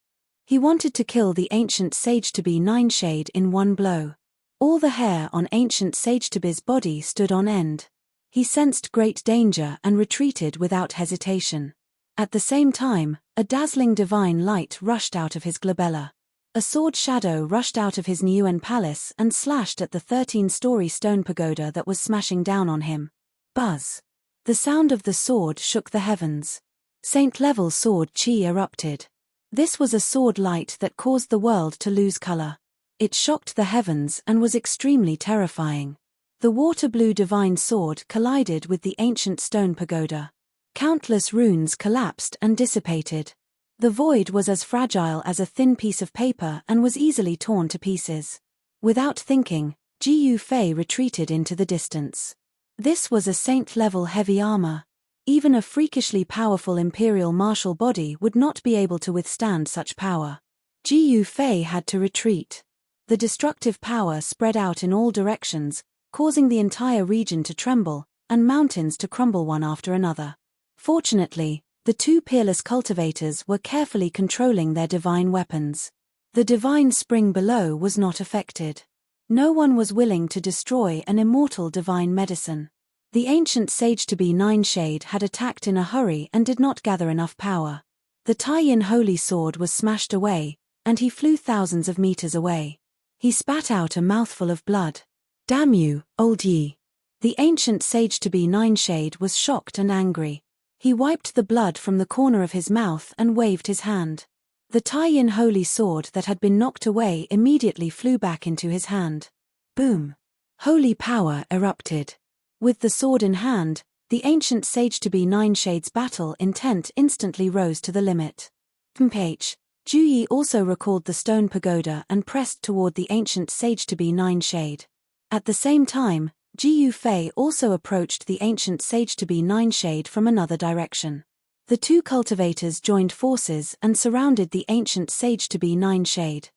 He wanted to kill the ancient sage-to-be Nine Shade in one blow. All the hair on ancient sage-to-be's body stood on end. He sensed great danger and retreated without hesitation. At the same time, a dazzling divine light rushed out of his glabella. A sword shadow rushed out of his Niuan palace and slashed at the 13-story stone pagoda that was smashing down on him. Buzz. The sound of the sword shook the heavens. Saint-level sword chi erupted. This was a sword light that caused the world to lose color. It shocked the heavens and was extremely terrifying. The water-blue divine sword collided with the ancient stone pagoda. Countless runes collapsed and dissipated. The void was as fragile as a thin piece of paper and was easily torn to pieces. Without thinking, Jiyu Fei retreated into the distance. This was a saint-level heavy armor. Even a freakishly powerful imperial martial body would not be able to withstand such power. Jiyu Fei had to retreat. The destructive power spread out in all directions, causing the entire region to tremble, and mountains to crumble one after another. Fortunately, the two peerless cultivators were carefully controlling their divine weapons. The divine spring below was not affected. No one was willing to destroy an immortal divine medicine. The ancient sage-to-be Nine Shade had attacked in a hurry and did not gather enough power. The Taiyin holy sword was smashed away, and he flew thousands of meters away. He spat out a mouthful of blood. Damn you, old Yi. The ancient sage-to-be Nine Shade was shocked and angry. He wiped the blood from the corner of his mouth and waved his hand. The Taiyin holy sword that had been knocked away immediately flew back into his hand. Boom. Holy power erupted. With the sword in hand, the ancient sage-to-be Nine Shade's battle intent instantly rose to the limit. Mph. Ju Yi also recalled the stone pagoda and pressed toward the ancient sage-to-be Nine Shade. At the same time, Jiyu Fei also approached the ancient sage-to-be Nine Shade from another direction. The two cultivators joined forces and surrounded the ancient sage-to-be Nine Shade.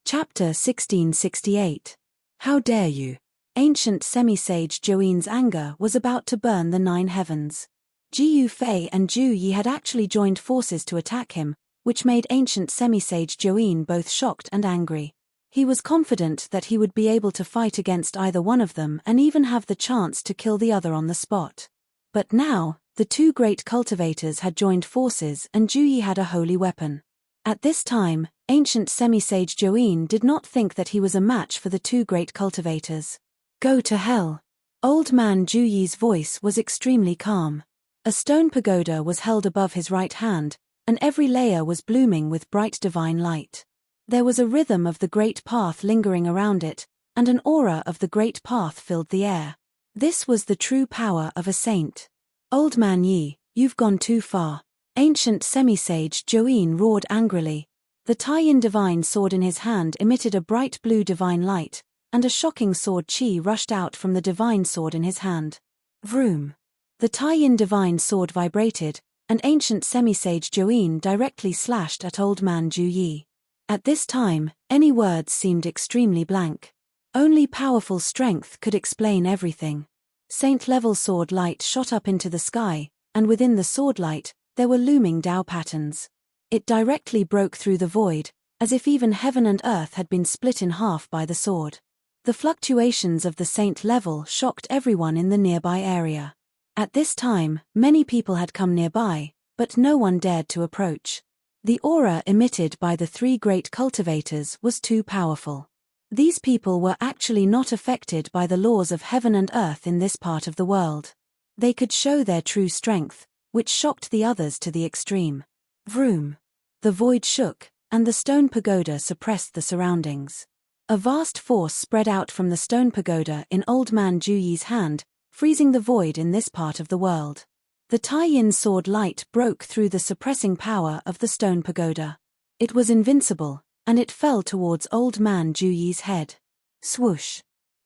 Chapter 1668. How dare you! Ancient semi-sage Join's anger was about to burn the 9 heavens. Jiyu Fei and Ju Yi had actually joined forces to attack him, which made ancient semi-sage Join both shocked and angry. He was confident that he would be able to fight against either one of them and even have the chance to kill the other on the spot. But now, the two great cultivators had joined forces and Ju Yi had a holy weapon. At this time, ancient semi-sage Join did not think that he was a match for the two great cultivators. Go to hell. Old man Ju Yi's voice was extremely calm. A stone pagoda was held above his right hand, and every layer was blooming with bright divine light. There was a rhythm of the great path lingering around it, and an aura of the great path filled the air. This was the true power of a saint. Old man Yi, you've gone too far. Ancient semi-sage Join roared angrily. The Taiyin divine sword in his hand emitted a bright blue divine light, and a shocking sword chi rushed out from the divine sword in his hand. Vroom. The Taiyin divine sword vibrated, and ancient semi-sage Join directly slashed at old man Ju Yi. At this time, any words seemed extremely blank. Only powerful strength could explain everything. Saint-level sword light shot up into the sky, and within the sword light, there were looming Tao patterns. It directly broke through the void, as if even heaven and earth had been split in half by the sword. The fluctuations of the saint level shocked everyone in the nearby area. At this time, many people had come nearby, but no one dared to approach. The aura emitted by the three great cultivators was too powerful. These people were actually not affected by the laws of heaven and earth in this part of the world. They could show their true strength, which shocked the others to the extreme. Vroom! The void shook, and the stone pagoda suppressed the surroundings. A vast force spread out from the stone pagoda in Old Man Juyi's hand, freezing the void in this part of the world. The Tai-Yin sword light broke through the suppressing power of the stone pagoda. It was invincible, and it fell towards Old Man Juyi's head. Swoosh!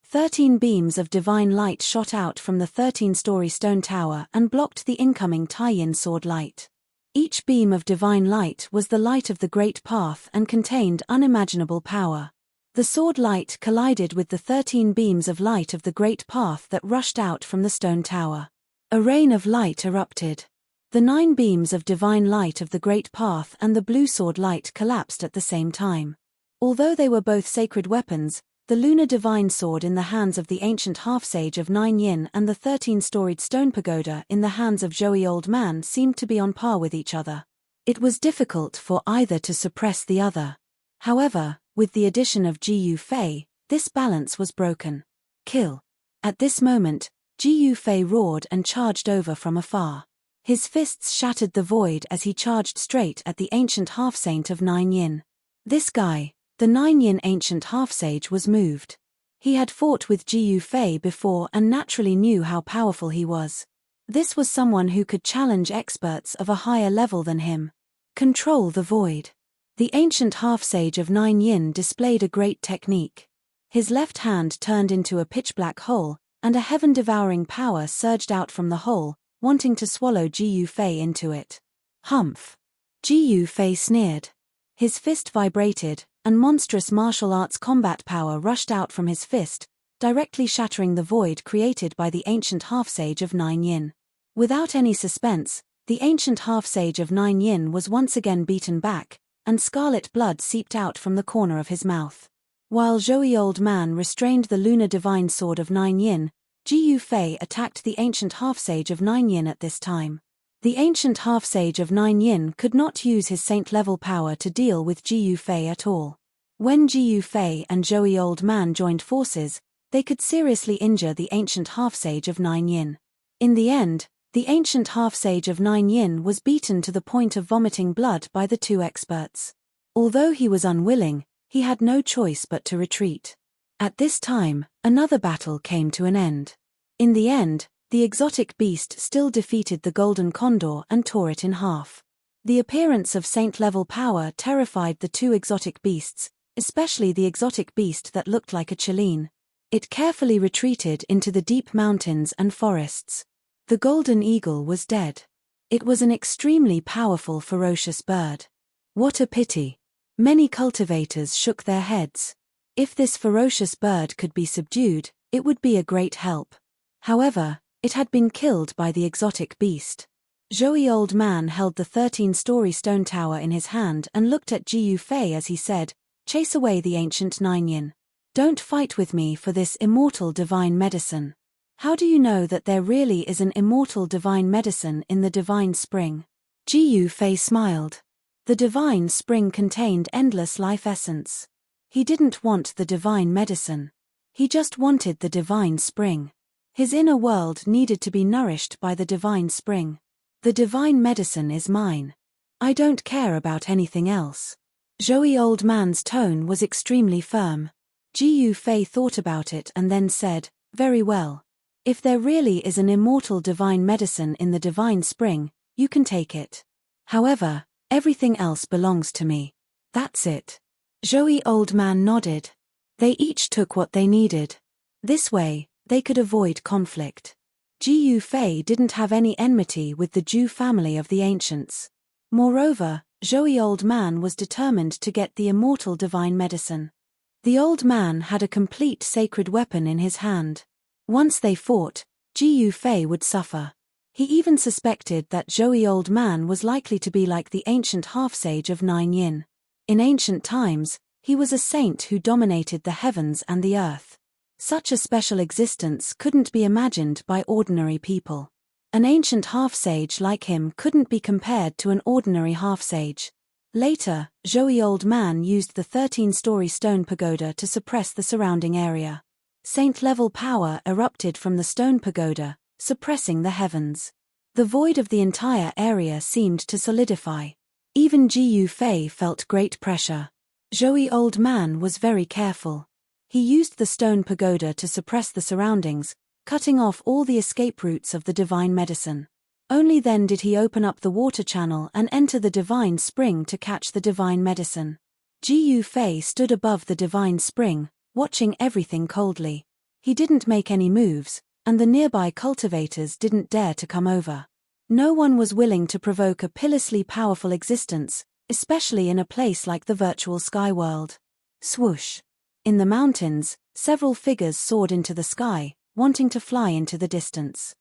13 beams of divine light shot out from the 13-story stone tower and blocked the incoming Tai-Yin sword light. Each beam of divine light was the light of the Great Path and contained unimaginable power. The sword light collided with the 13 beams of light of the Great Path that rushed out from the stone tower. A rain of light erupted. The 9 beams of divine light of the Great Path and the blue sword light collapsed at the same time. Although they were both sacred weapons, the lunar divine sword in the hands of the ancient half-sage of 9 yin and the 13-storied stone pagoda in the hands of Zhou Old Man seemed to be on par with each other. It was difficult for either to suppress the other. However, with the addition of Jiyu Fei, this balance was broken. Kill! At this moment, Jiyu Fei roared and charged over from afar. His fists shattered the void as he charged straight at the ancient half-saint of 9 yin. This guy, the 9 yin ancient half-sage, was moved. He had fought with Jiyu Fei before and naturally knew how powerful he was. This was someone who could challenge experts of a higher level than him. Control the void. The ancient half-sage of 9 yin displayed a great technique. His left hand turned into a pitch-black hole, and a heaven-devouring power surged out from the hole, wanting to swallow Jiyu Fei into it. Humph! Jiyu Fei sneered. His fist vibrated, and monstrous martial arts combat power rushed out from his fist, directly shattering the void created by the ancient half-sage of 9 yin. Without any suspense, the ancient half-sage of 9 yin was once again beaten back, and scarlet blood seeped out from the corner of his mouth. While Zhou Old Man restrained the lunar divine sword of 9 yin, Jiyu Fei attacked the ancient half-sage of 9 yin at this time. The ancient half-sage of 9 yin could not use his saint-level power to deal with Jiyu Fei at all. When Jiyu Fei and Zhou Old Man joined forces, they could seriously injure the ancient half-sage of 9 yin. In the end, the ancient half-sage of 9 yin was beaten to the point of vomiting blood by the two experts. Although he was unwilling, he had no choice but to retreat. At this time, another battle came to an end. In the end, the exotic beast still defeated the golden condor and tore it in half. The appearance of saint-level power terrified the two exotic beasts, especially the exotic beast that looked like a Chilean. It carefully retreated into the deep mountains and forests. The golden eagle was dead. It was an extremely powerful, ferocious bird. What a pity! Many cultivators shook their heads. If this ferocious bird could be subdued, it would be a great help. However, it had been killed by the exotic beast. Zhou Old Man held the 13-story stone tower in his hand and looked at Jiyu Fei as he said, "Chase away the ancient 9 yin. Don't fight with me for this immortal divine medicine." How do you know that there really is an immortal divine medicine in the divine spring? Jiyu Fei smiled. The divine spring contained endless life essence. He didn't want the divine medicine. He just wanted the divine spring. His inner world needed to be nourished by the divine spring. The divine medicine is mine. I don't care about anything else. Zhou Old Man's tone was extremely firm. Jiyu Fei thought about it and then said, "Very well. If there really is an immortal divine medicine in the divine spring, you can take it. However, everything else belongs to me. That's it." Zhou Old Man nodded. They each took what they needed. This way, they could avoid conflict. Jiyu Fei didn't have any enmity with the Zhu family of the ancients. Moreover, Zhou Old Man was determined to get the immortal divine medicine. The old man had a complete sacred weapon in his hand. Once they fought, Jiyu Fei would suffer. He even suspected that Zhou old man was likely to be like the ancient half-sage of Nine Yin. In ancient times, he was a saint who dominated the heavens and the earth. Such a special existence couldn't be imagined by ordinary people. An ancient half-sage like him couldn't be compared to an ordinary half-sage. Later, Zhou old man used the 13-story stone pagoda to suppress the surrounding area. Saint-level power erupted from the stone pagoda, suppressing the heavens. The void of the entire area seemed to solidify. Even Jiyu Fei felt great pressure. Zhou old man was very careful. He used the stone pagoda to suppress the surroundings, cutting off all the escape routes of the divine medicine. Only then did he open up the water channel and enter the divine spring to catch the divine medicine. Jiyu Fei stood above the divine spring, watching everything coldly. He didn't make any moves, and the nearby cultivators didn't dare to come over. No one was willing to provoke a pitilessly powerful existence, especially in a place like the virtual sky world. Swoosh! In the mountains, several figures soared into the sky, wanting to fly into the distance.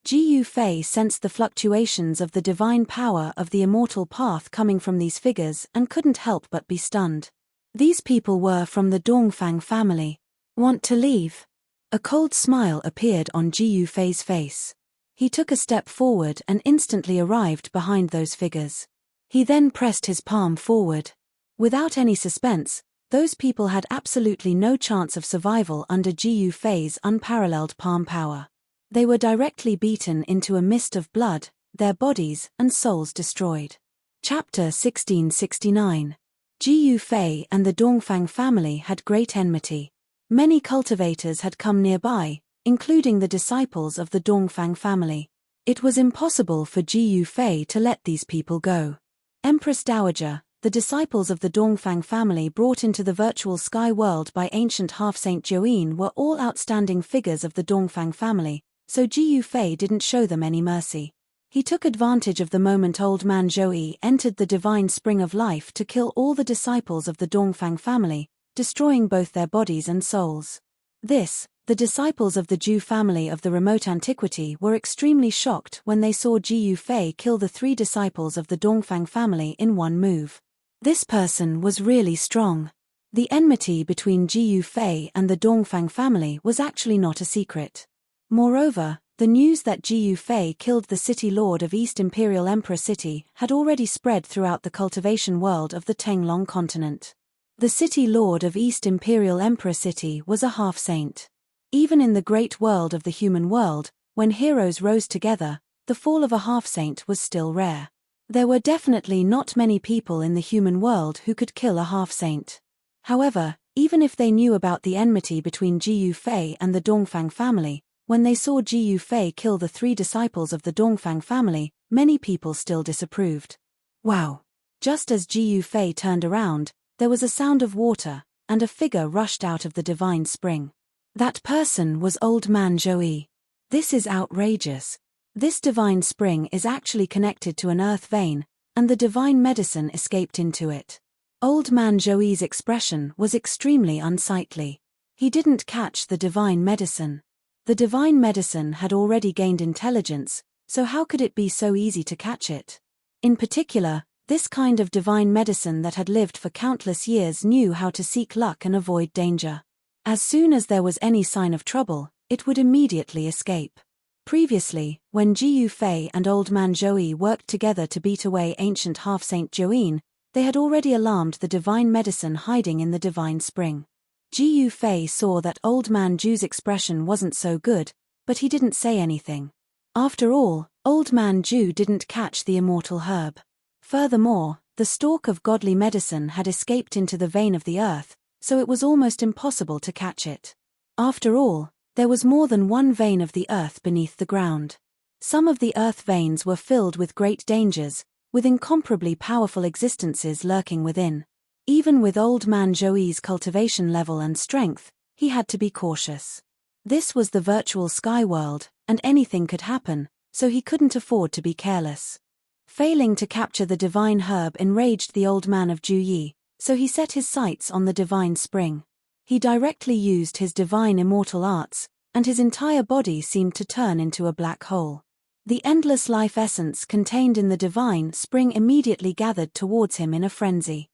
Jiyu Fei sensed the fluctuations of the divine power of the immortal path coming from these figures and couldn't help but be stunned. These people were from the Dongfang family. Want to leave? A cold smile appeared on Jiyu Fei's face. He took a step forward and instantly arrived behind those figures. He then pressed his palm forward. Without any suspense, those people had absolutely no chance of survival under Jiyu Fei's unparalleled palm power. They were directly beaten into a mist of blood, their bodies and souls destroyed. Chapter 1669. Jiyu Fei and the Dongfang family had great enmity. Many cultivators had come nearby, including the disciples of the Dongfang family. It was impossible for Jiyu Fei to let these people go. Empress Dowager, the disciples of the Dongfang family brought into the virtual sky world by ancient half-saint Zhou were all outstanding figures of the Dongfang family, so Jiyu Fei didn't show them any mercy. He took advantage of the moment old man Zhou entered the divine spring of life to kill all the disciples of the Dongfang family, destroying both their bodies and souls. The disciples of the Zhu family of the remote antiquity were extremely shocked when they saw Jiyu Fei kill the 3 disciples of the Dongfang family in one move. This person was really strong. The enmity between Jiyu Fei and the Dongfang family was actually not a secret. Moreover, the news that Jiyu Fei killed the city lord of East Imperial Emperor City had already spread throughout the cultivation world of the Tenglong continent. The city lord of East Imperial Emperor City was a half-saint. Even in the great world of the human world, when heroes rose together, the fall of a half-saint was still rare. There were definitely not many people in the human world who could kill a half-saint. However, even if they knew about the enmity between Jiyu Fei and the Dongfang family, when they saw Jiyu Fei kill the 3 disciples of the Dongfang family, many people still disapproved. Wow! Just as Jiyu Fei turned around, there was a sound of water, and a figure rushed out of the divine spring. That person was old man Zhou. This is outrageous. This divine spring is actually connected to an earth vein, and the divine medicine escaped into it. Old man Zhou's expression was extremely unsightly. He didn't catch the divine medicine. The divine medicine had already gained intelligence, so how could it be so easy to catch it? In particular, this kind of divine medicine that had lived for countless years knew how to seek luck and avoid danger. As soon as there was any sign of trouble, it would immediately escape. Previously, when Jiyu Fei and old man Zhou worked together to beat away ancient half-saint Zhou, they had already alarmed the divine medicine hiding in the divine spring. Jiyu Fei saw that old man Zhu's expression wasn't so good, but he didn't say anything. After all, old man Zhu didn't catch the immortal herb. Furthermore, the stalk of godly medicine had escaped into the vein of the earth, so it was almost impossible to catch it. After all, there was more than one vein of the earth beneath the ground. Some of the earth veins were filled with great dangers, with incomparably powerful existences lurking within. Even with old man Zhou's cultivation level and strength, he had to be cautious. This was the virtual sky world, and anything could happen, so he couldn't afford to be careless. Failing to capture the divine herb enraged the old man of Zhu Yi, So he set his sights on the divine spring. He directly used his divine immortal arts, and his entire body seemed to turn into a black hole. The endless life essence contained in the divine spring immediately gathered towards him in a frenzy.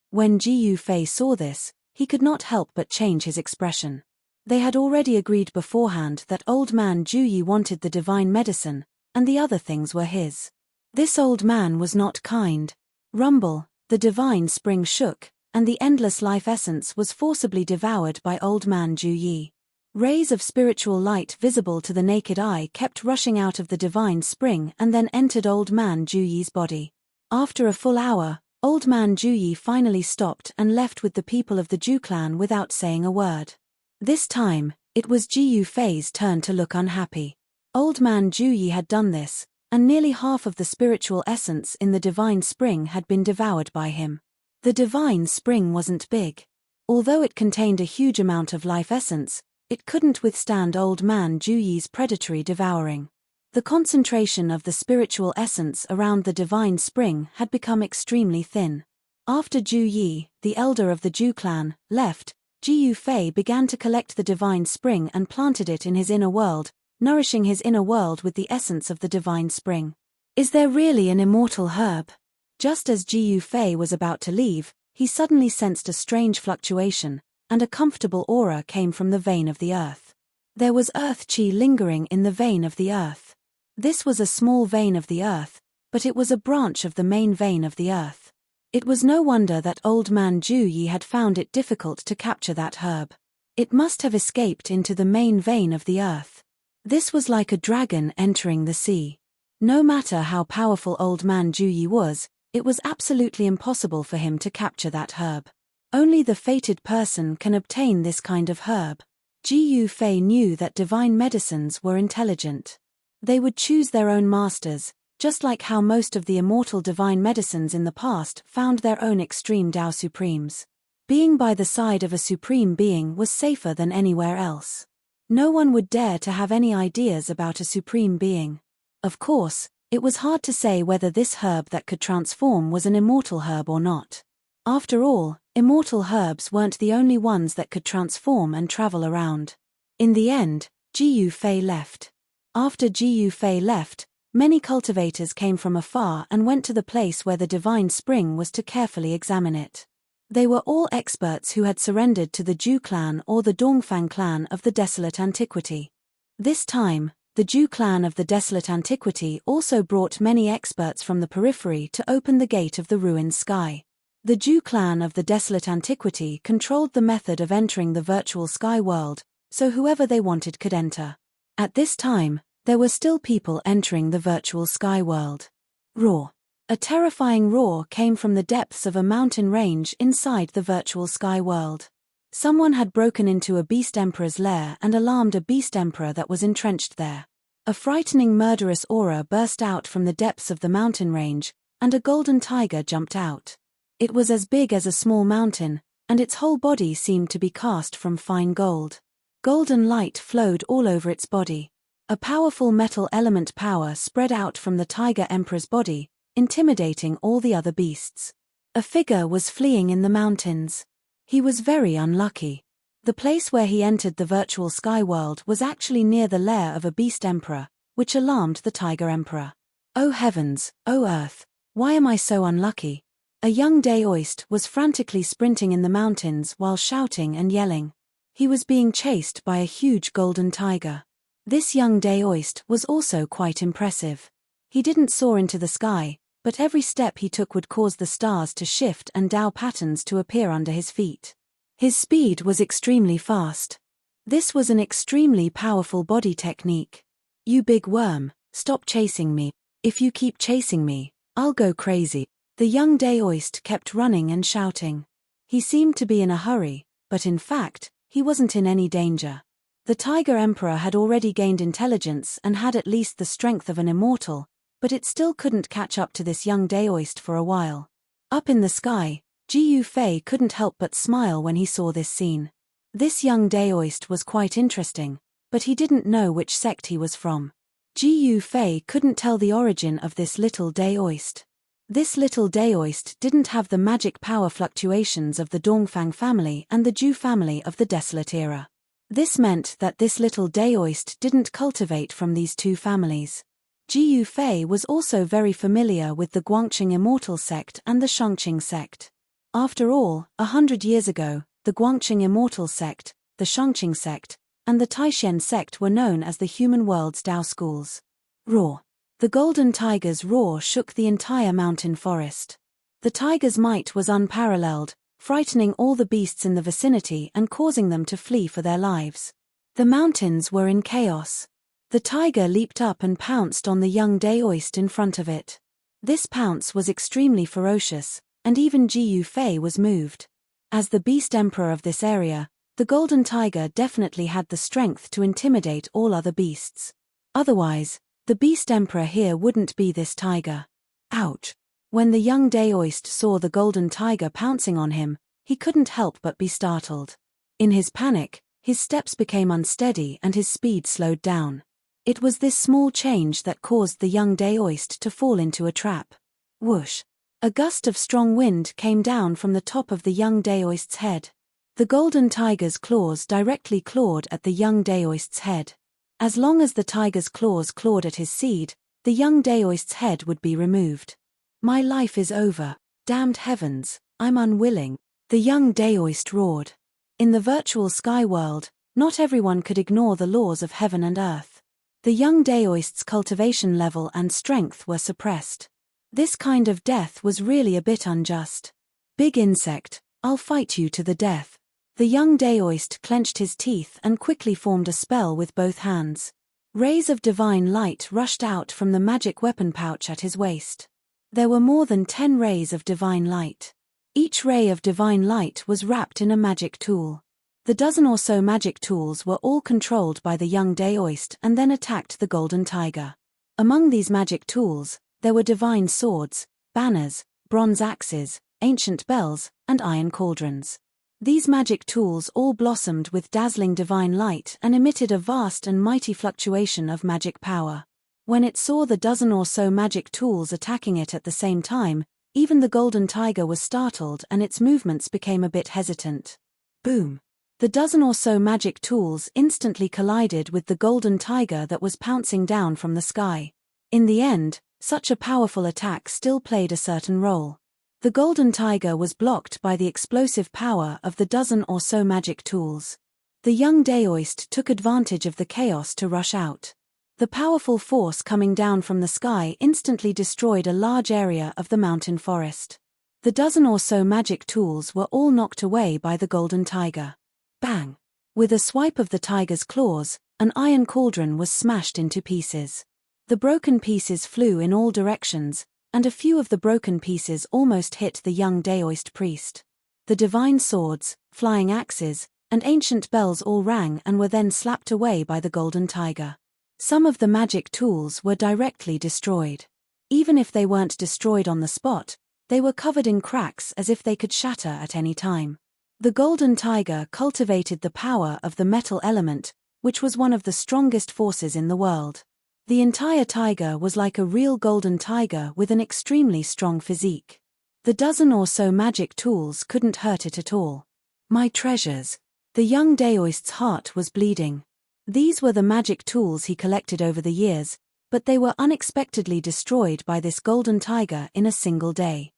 When Ji Yufei saw this, he could not help but change his expression. They had already agreed beforehand that old man Ju Yi wanted the divine medicine, and the other things were his. This old man was not kind. Rumble, the divine spring shook, and the endless life essence was forcibly devoured by old man Ju Yi. Rays of spiritual light visible to the naked eye kept rushing out of the divine spring and then entered old man Ju Yi's body. After a full hour, old man Ju Yi finally stopped and left with the people of the Ju clan without saying a word. This time, it was Ji Yufei's turn to look unhappy. Old man Ju Yi had done this, and nearly half of the spiritual essence in the divine spring had been devoured by him. The divine spring wasn't big. Although it contained a huge amount of life essence, it couldn't withstand old man Ju Yi's predatory devouring. The concentration of the spiritual essence around the divine spring had become extremely thin. After Ju Yi, the elder of the Ju clan, left, Ji Yufei began to collect the divine spring and planted it in his inner world, nourishing his inner world with the essence of the divine spring. Is there really an immortal herb? Just as Ji Yufei was about to leave, he suddenly sensed a strange fluctuation, and a comfortable aura came from the vein of the earth. There was earth chi lingering in the vein of the earth. This was a small vein of the earth, but it was a branch of the main vein of the earth. It was no wonder that old man Ju Yi had found it difficult to capture that herb. It must have escaped into the main vein of the earth. This was like a dragon entering the sea. No matter how powerful old man Ju Yi was, it was absolutely impossible for him to capture that herb. Only the fated person can obtain this kind of herb. Ji Yufei knew that divine medicines were intelligent. They would choose their own masters, just like how most of the immortal divine medicines in the past found their own extreme Tao Supremes. Being by the side of a supreme being was safer than anywhere else. No one would dare to have any ideas about a supreme being. Of course, it was hard to say whether this herb that could transform was an immortal herb or not. After all, immortal herbs weren't the only ones that could transform and travel around. In the end, Ji Yufei left. After Ji Yufei left, many cultivators came from afar and went to the place where the divine spring was to carefully examine it. They were all experts who had surrendered to the Ju clan or the Dongfang clan of the Desolate Antiquity. This time, the Ju clan of the Desolate Antiquity also brought many experts from the periphery to open the gate of the ruined sky. The Ju clan of the Desolate Antiquity controlled the method of entering the virtual sky world, so whoever they wanted could enter. At this time, there were still people entering the virtual sky world. Roar. A terrifying roar came from the depths of a mountain range inside the virtual sky world. Someone had broken into a beast emperor's lair and alarmed a beast emperor that was entrenched there. A frightening murderous aura burst out from the depths of the mountain range, and a golden tiger jumped out. It was as big as a small mountain, and its whole body seemed to be cast from fine gold. Golden light flowed all over its body. A powerful metal element power spread out from the tiger emperor's body, intimidating all the other beasts. A figure was fleeing in the mountains. He was very unlucky. The place where he entered the virtual sky world was actually near the lair of a beast emperor, which alarmed the tiger emperor. Oh heavens, oh earth, why am I so unlucky? A young daoist was frantically sprinting in the mountains while shouting and yelling. He was being chased by a huge golden tiger. This young daoist was also quite impressive. He didn't soar into the sky, but every step he took would cause the stars to shift and Tao patterns to appear under his feet. His speed was extremely fast. This was an extremely powerful body technique. You big worm, stop chasing me. If you keep chasing me, I'll go crazy. The young daoist kept running and shouting. He seemed to be in a hurry, but in fact, he wasn't in any danger. The Tiger Emperor had already gained intelligence and had at least the strength of an immortal, but it still couldn't catch up to this young daoist for a while. Up in the sky, Ji Yufei couldn't help but smile when he saw this scene. This young daoist was quite interesting, but he didn't know which sect he was from. Ji Yufei couldn't tell the origin of this little daoist. This little Daoist didn't have the magic power fluctuations of the Dongfang family and the Zhu family of the Desolate Era. This meant that this little Daoist didn't cultivate from these two families. Jiyu Fei was also very familiar with the Guangqing Immortal sect and the Shangqing sect. After all, 100 years ago, the Guangqing Immortal sect, the Shangqing sect, and the Taishen sect were known as the human world's Dao schools. Roar. The golden tiger's roar shook the entire mountain forest. The tiger's might was unparalleled, frightening all the beasts in the vicinity and causing them to flee for their lives. The mountains were in chaos. The tiger leaped up and pounced on the young Daoist in front of it. This pounce was extremely ferocious, and even Jiyu Fei was moved. As the beast emperor of this area, the golden tiger definitely had the strength to intimidate all other beasts. Otherwise, the beast emperor here wouldn't be this tiger. Ouch! When the young Daoist saw the golden tiger pouncing on him, he couldn't help but be startled. In his panic, his steps became unsteady and his speed slowed down. It was this small change that caused the young Daoist to fall into a trap. Whoosh! A gust of strong wind came down from the top of the young Daoist's head. The golden tiger's claws directly clawed at the young Daoist's head. As long as the tiger's claws clawed at his seed, the young Daoist's head would be removed. My life is over. Damned heavens, I'm unwilling. The young Daoist roared. In the virtual sky world, not everyone could ignore the laws of heaven and earth. The young Daoist's cultivation level and strength were suppressed. This kind of death was really a bit unjust. Big insect, I'll fight you to the death. The young Daoist clenched his teeth and quickly formed a spell with both hands. Rays of divine light rushed out from the magic weapon pouch at his waist. There were more than 10 rays of divine light. Each ray of divine light was wrapped in a magic tool. The dozen or so magic tools were all controlled by the young Daoist and then attacked the golden tiger. Among these magic tools, there were divine swords, banners, bronze axes, ancient bells, and iron cauldrons. These magic tools all blossomed with dazzling divine light and emitted a vast and mighty fluctuation of magic power. When it saw the dozen or so magic tools attacking it at the same time, even the golden tiger was startled and its movements became a bit hesitant. Boom! The dozen or so magic tools instantly collided with the golden tiger that was pouncing down from the sky. In the end, such a powerful attack still played a certain role. The golden tiger was blocked by the explosive power of the dozen or so magic tools. The young Daoist took advantage of the chaos to rush out. The powerful force coming down from the sky instantly destroyed a large area of the mountain forest. The dozen or so magic tools were all knocked away by the golden tiger. Bang! With a swipe of the tiger's claws, an iron cauldron was smashed into pieces. The broken pieces flew in all directions, and a few of the broken pieces almost hit the young Daoist priest. The divine swords, flying axes, and ancient bells all rang and were then slapped away by the golden tiger. Some of the magic tools were directly destroyed. Even if they weren't destroyed on the spot, they were covered in cracks as if they could shatter at any time. The golden tiger cultivated the power of the metal element, which was one of the strongest forces in the world. The entire tiger was like a real golden tiger with an extremely strong physique. The dozen or so magic tools couldn't hurt it at all. My treasures. The young Daoist's heart was bleeding. These were the magic tools he collected over the years, but they were unexpectedly destroyed by this golden tiger in a single day.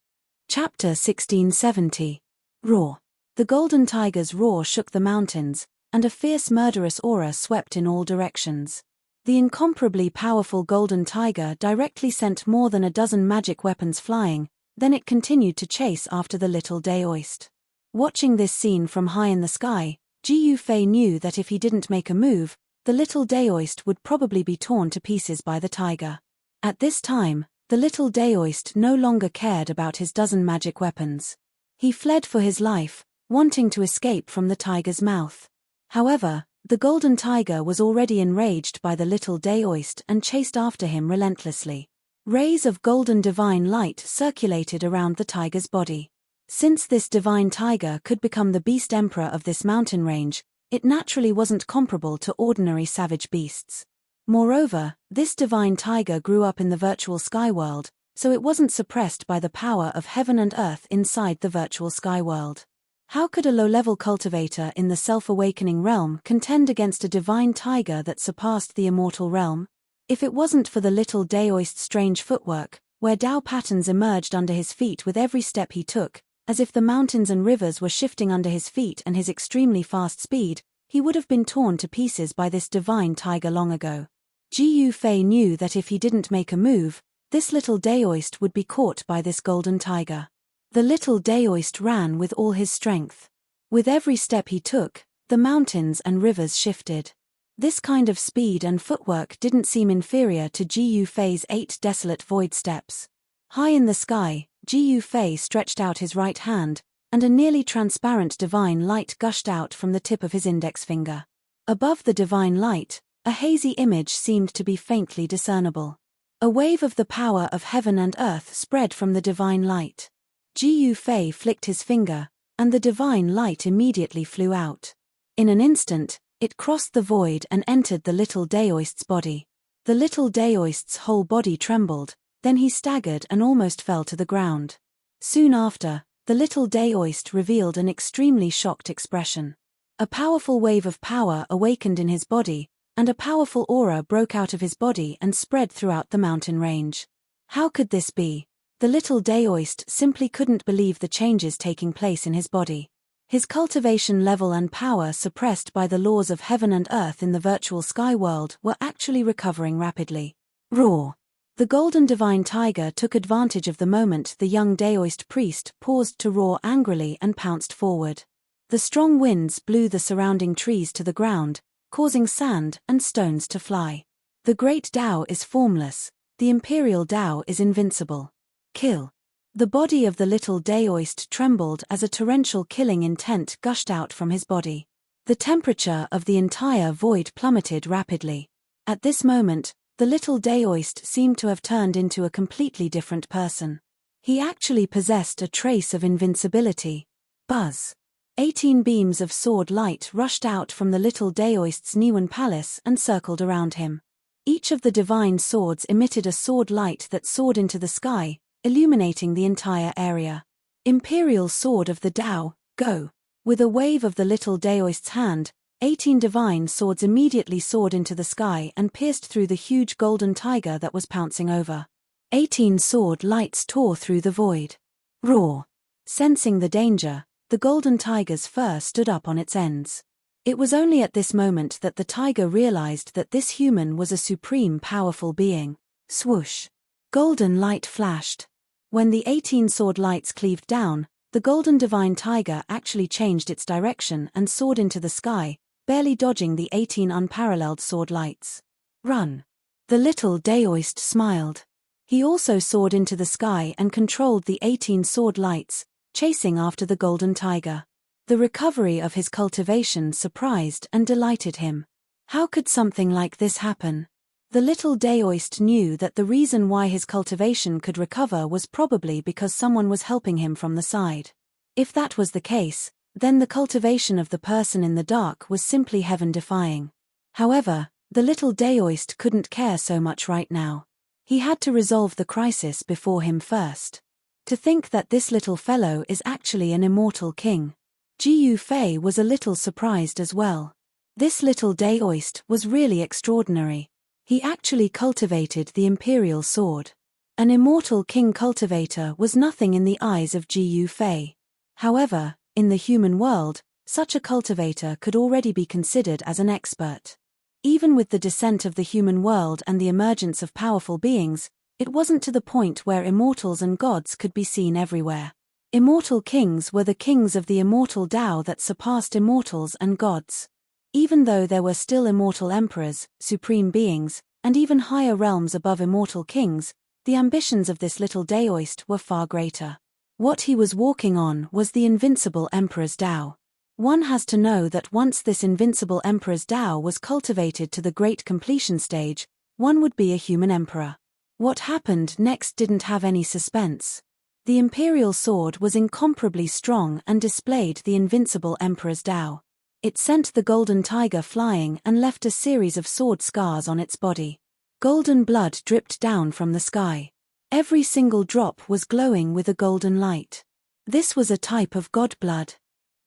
Chapter 1670. Roar. The golden tiger's roar shook the mountains, and a fierce murderous aura swept in all directions. The incomparably powerful golden tiger directly sent more than a dozen magic weapons flying, then it continued to chase after the little Daoist. Watching this scene from high in the sky, Jiyu Fei knew that if he didn't make a move, the little Daoist would probably be torn to pieces by the tiger. At this time, the little Daoist no longer cared about his dozen magic weapons. He fled for his life, wanting to escape from the tiger's mouth. However, the golden tiger was already enraged by the little Daoist and chased after him relentlessly. Rays of golden divine light circulated around the tiger's body. Since this divine tiger could become the beast emperor of this mountain range, it naturally wasn't comparable to ordinary savage beasts. Moreover, this divine tiger grew up in the virtual sky world, so it wasn't suppressed by the power of heaven and earth inside the virtual sky world. How could a low-level cultivator in the self-awakening realm contend against a divine tiger that surpassed the immortal realm? If it wasn't for the little Daoist's strange footwork, where Tao patterns emerged under his feet with every step he took, as if the mountains and rivers were shifting under his feet, and his extremely fast speed, he would have been torn to pieces by this divine tiger long ago. Ji Fei knew that if he didn't make a move, this little Daoist would be caught by this golden tiger. The little Daoist ran with all his strength. With every step he took, the mountains and rivers shifted. This kind of speed and footwork didn't seem inferior to Ji Fei's 8 desolate void steps. High in the sky, Ji Fei stretched out his right hand, and a nearly transparent divine light gushed out from the tip of his index finger. Above the divine light, a hazy image seemed to be faintly discernible. A wave of the power of heaven and earth spread from the divine light. Ji Fei flicked his finger, and the divine light immediately flew out. In an instant, it crossed the void and entered the little Daoist's body. The little Daoist's whole body trembled, then he staggered and almost fell to the ground. Soon after, the little Daoist revealed an extremely shocked expression. A powerful wave of power awakened in his body, and a powerful aura broke out of his body and spread throughout the mountain range. How could this be? The little Daoist simply couldn't believe the changes taking place in his body. His cultivation level and power suppressed by the laws of heaven and earth in the virtual sky world were actually recovering rapidly. Roar! The golden divine tiger took advantage of the moment the young Daoist priest paused to roar angrily and pounced forward. The strong winds blew the surrounding trees to the ground, causing sand and stones to fly. The great Tao is formless, the imperial Tao is invincible. Kill. The body of the little Daoist trembled as a torrential killing intent gushed out from his body. The temperature of the entire void plummeted rapidly. At this moment, the little Daoist seemed to have turned into a completely different person. He actually possessed a trace of invincibility. Buzz. 18 beams of sword light rushed out from the little Daoist's Niwen palace and circled around him. Each of the divine swords emitted a sword light that soared into the sky, illuminating the entire area. Imperial Sword of the Tao, go! With a wave of the little Daoist's hand, 18 divine swords immediately soared into the sky and pierced through the huge golden tiger that was pouncing over. 18 sword lights tore through the void. Roar! Sensing the danger, the golden tiger's fur stood up on its ends. It was only at this moment that the tiger realized that this human was a supreme powerful being. Swoosh! Golden light flashed. When the 18 sword lights cleaved down, the golden divine tiger actually changed its direction and soared into the sky, barely dodging the 18 unparalleled sword lights. Run! The little Daoist smiled. He also soared into the sky and controlled the 18 sword lights, chasing after the golden tiger. The recovery of his cultivation surprised and delighted him. How could something like this happen? The little Daoist knew that the reason why his cultivation could recover was probably because someone was helping him from the side. If that was the case, then the cultivation of the person in the dark was simply heaven-defying. However, the little Daoist couldn't care so much right now. He had to resolve the crisis before him first. To think that this little fellow is actually an immortal king. Ji Fei was a little surprised as well. This little Daoist was really extraordinary. He actually cultivated the imperial sword. An immortal king cultivator was nothing in the eyes of Ji Fei. However, in the human world, such a cultivator could already be considered as an expert. Even with the descent of the human world and the emergence of powerful beings, it wasn't to the point where immortals and gods could be seen everywhere. Immortal kings were the kings of the immortal Tao that surpassed immortals and gods. Even though there were still immortal emperors, supreme beings, and even higher realms above immortal kings, the ambitions of this little Daoist were far greater. What he was walking on was the invincible emperor's Tao. One has to know that once this invincible emperor's Tao was cultivated to the great completion stage, one would be a human emperor. What happened next didn't have any suspense. The imperial sword was incomparably strong and displayed the invincible emperor's Tao. It sent the golden tiger flying and left a series of sword scars on its body. Golden blood dripped down from the sky. Every single drop was glowing with a golden light. This was a type of god blood.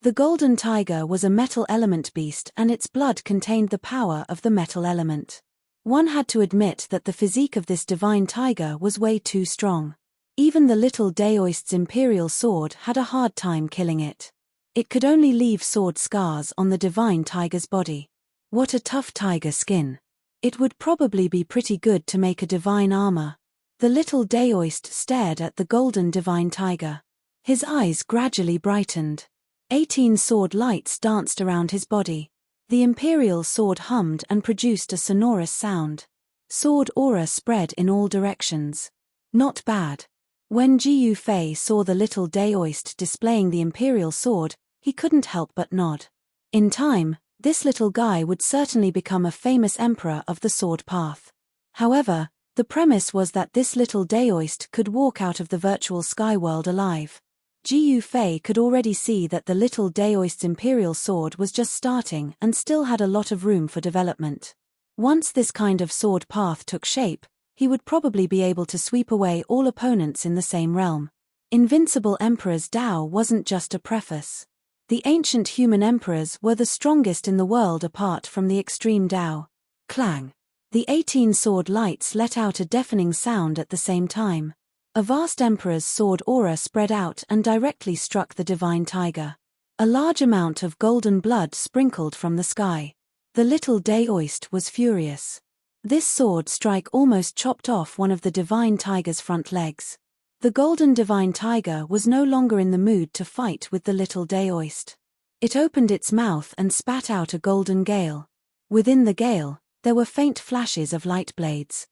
The golden tiger was a metal element beast, and its blood contained the power of the metal element. One had to admit that the physique of this divine tiger was way too strong. Even the little Daoist's imperial sword had a hard time killing it. It could only leave sword scars on the divine tiger's body. What a tough tiger skin. It would probably be pretty good to make a divine armor. The little Daoist stared at the golden divine tiger. His eyes gradually brightened. 18 sword lights danced around his body. The imperial sword hummed and produced a sonorous sound. Sword aura spread in all directions. Not bad. When Jiu Fei saw the little Daoist displaying the imperial sword, he couldn't help but nod. In time, this little guy would certainly become a famous emperor of the sword path. However, the premise was that this little Daoist could walk out of the virtual sky world alive. Jiu Fei could already see that the little Daoist's imperial sword was just starting and still had a lot of room for development. Once this kind of sword path took shape, he would probably be able to sweep away all opponents in the same realm. Invincible Emperor's Dao wasn't just a preface. The ancient human emperors were the strongest in the world apart from the extreme Dao. Clang! The 18 sword lights let out a deafening sound at the same time. A vast emperor's sword aura spread out and directly struck the divine tiger. A large amount of golden blood sprinkled from the sky. The little Daoist was furious. This sword strike almost chopped off one of the divine tiger's front legs. The golden divine tiger was no longer in the mood to fight with the little Daoist. It opened its mouth and spat out a golden gale. Within the gale, there were faint flashes of light blades.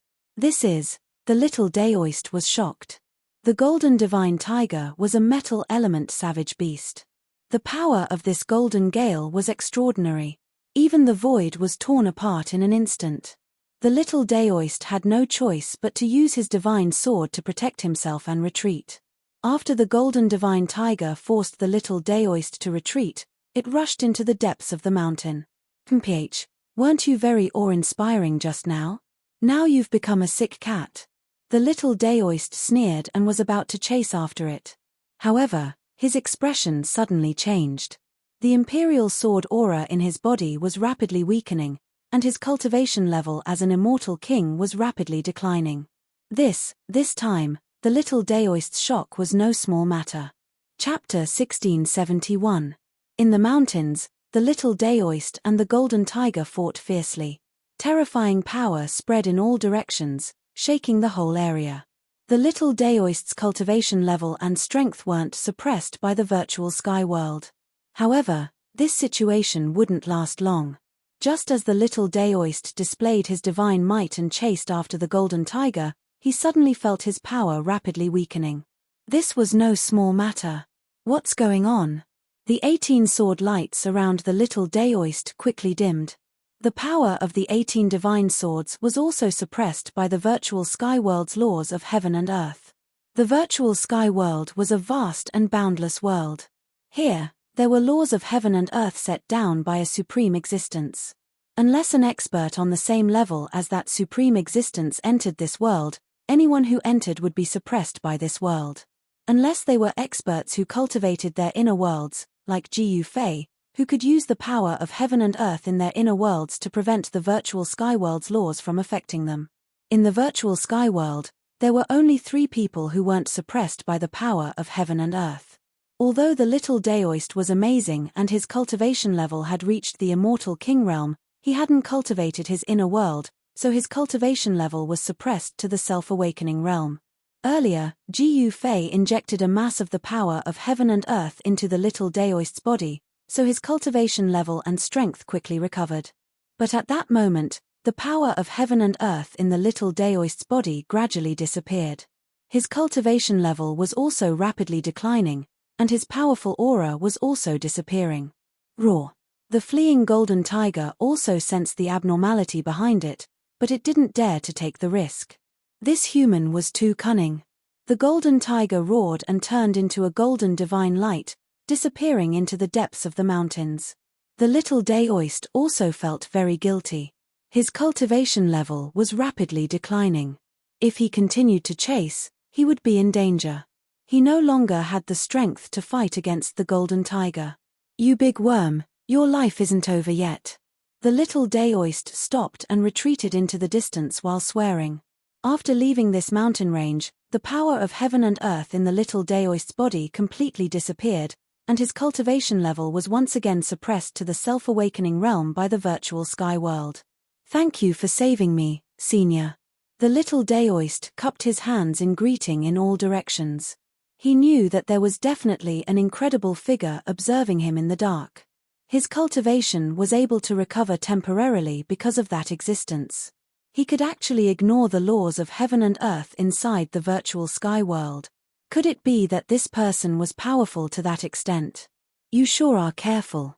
The little Daoist was shocked. The golden divine tiger was a metal element savage beast. The power of this golden gale was extraordinary. Even the void was torn apart in an instant. The little Daoist had no choice but to use his divine sword to protect himself and retreat. After the golden divine tiger forced the little Daoist to retreat, it rushed into the depths of the mountain. "Mph, weren't you very awe-inspiring just now? Now you've become a sick cat." The little Daoist sneered and was about to chase after it. However, his expression suddenly changed. The imperial sword aura in his body was rapidly weakening, and his cultivation level as an immortal king was rapidly declining. This time, the little Daoist's shock was no small matter. Chapter 1671. In the mountains, the little Daoist and the golden tiger fought fiercely. Terrifying power spread in all directions, shaking the whole area. The little Daoist's cultivation level and strength weren't suppressed by the virtual sky world. However, this situation wouldn't last long. Just as the little Daoist displayed his divine might and chased after the golden tiger, he suddenly felt his power rapidly weakening. This was no small matter. What's going on? The 18 sword lights around the little Daoist quickly dimmed. The power of the 18 divine swords was also suppressed by the virtual sky world's laws of heaven and earth. The virtual sky world was a vast and boundless world. Here, there were laws of heaven and earth set down by a supreme existence. Unless an expert on the same level as that supreme existence entered this world, anyone who entered would be suppressed by this world. Unless they were experts who cultivated their inner worlds, like Jiu Fei, who could use the power of heaven and earth in their inner worlds to prevent the virtual sky world's laws from affecting them. In the virtual sky world, there were only 3 people who weren't suppressed by the power of heaven and earth. Although the little Daoist was amazing and his cultivation level had reached the immortal king realm, he hadn't cultivated his inner world, so his cultivation level was suppressed to the self-awakening realm. Earlier, Jiu Fei injected a mass of the power of heaven and earth into the little Daoist's body, so his cultivation level and strength quickly recovered. But at that moment, the power of heaven and earth in the little Daoist's body gradually disappeared. His cultivation level was also rapidly declining, and his powerful aura was also disappearing. Roar! The fleeing golden tiger also sensed the abnormality behind it, but it didn't dare to take the risk. This human was too cunning. The golden tiger roared and turned into a golden divine light, disappearing into the depths of the mountains. The little Daoist also felt very guilty. His cultivation level was rapidly declining. If he continued to chase, He would be in danger. He no longer had the strength to fight against the golden tiger. You big worm, your life isn't over yet. The little Daoist stopped and retreated into the distance while swearing. After leaving this mountain range, the power of heaven and earth in the little Daoist's body completely disappeared, and his cultivation level was once again suppressed to the self-awakening realm by the virtual sky world. Thank you for saving me, Senior. The little Daoist cupped his hands in greeting in all directions. He knew that there was definitely an incredible figure observing him in the dark. His cultivation was able to recover temporarily because of that existence. He could actually ignore the laws of heaven and earth inside the virtual sky world. Could it be that this person was powerful to that extent? You sure are careful.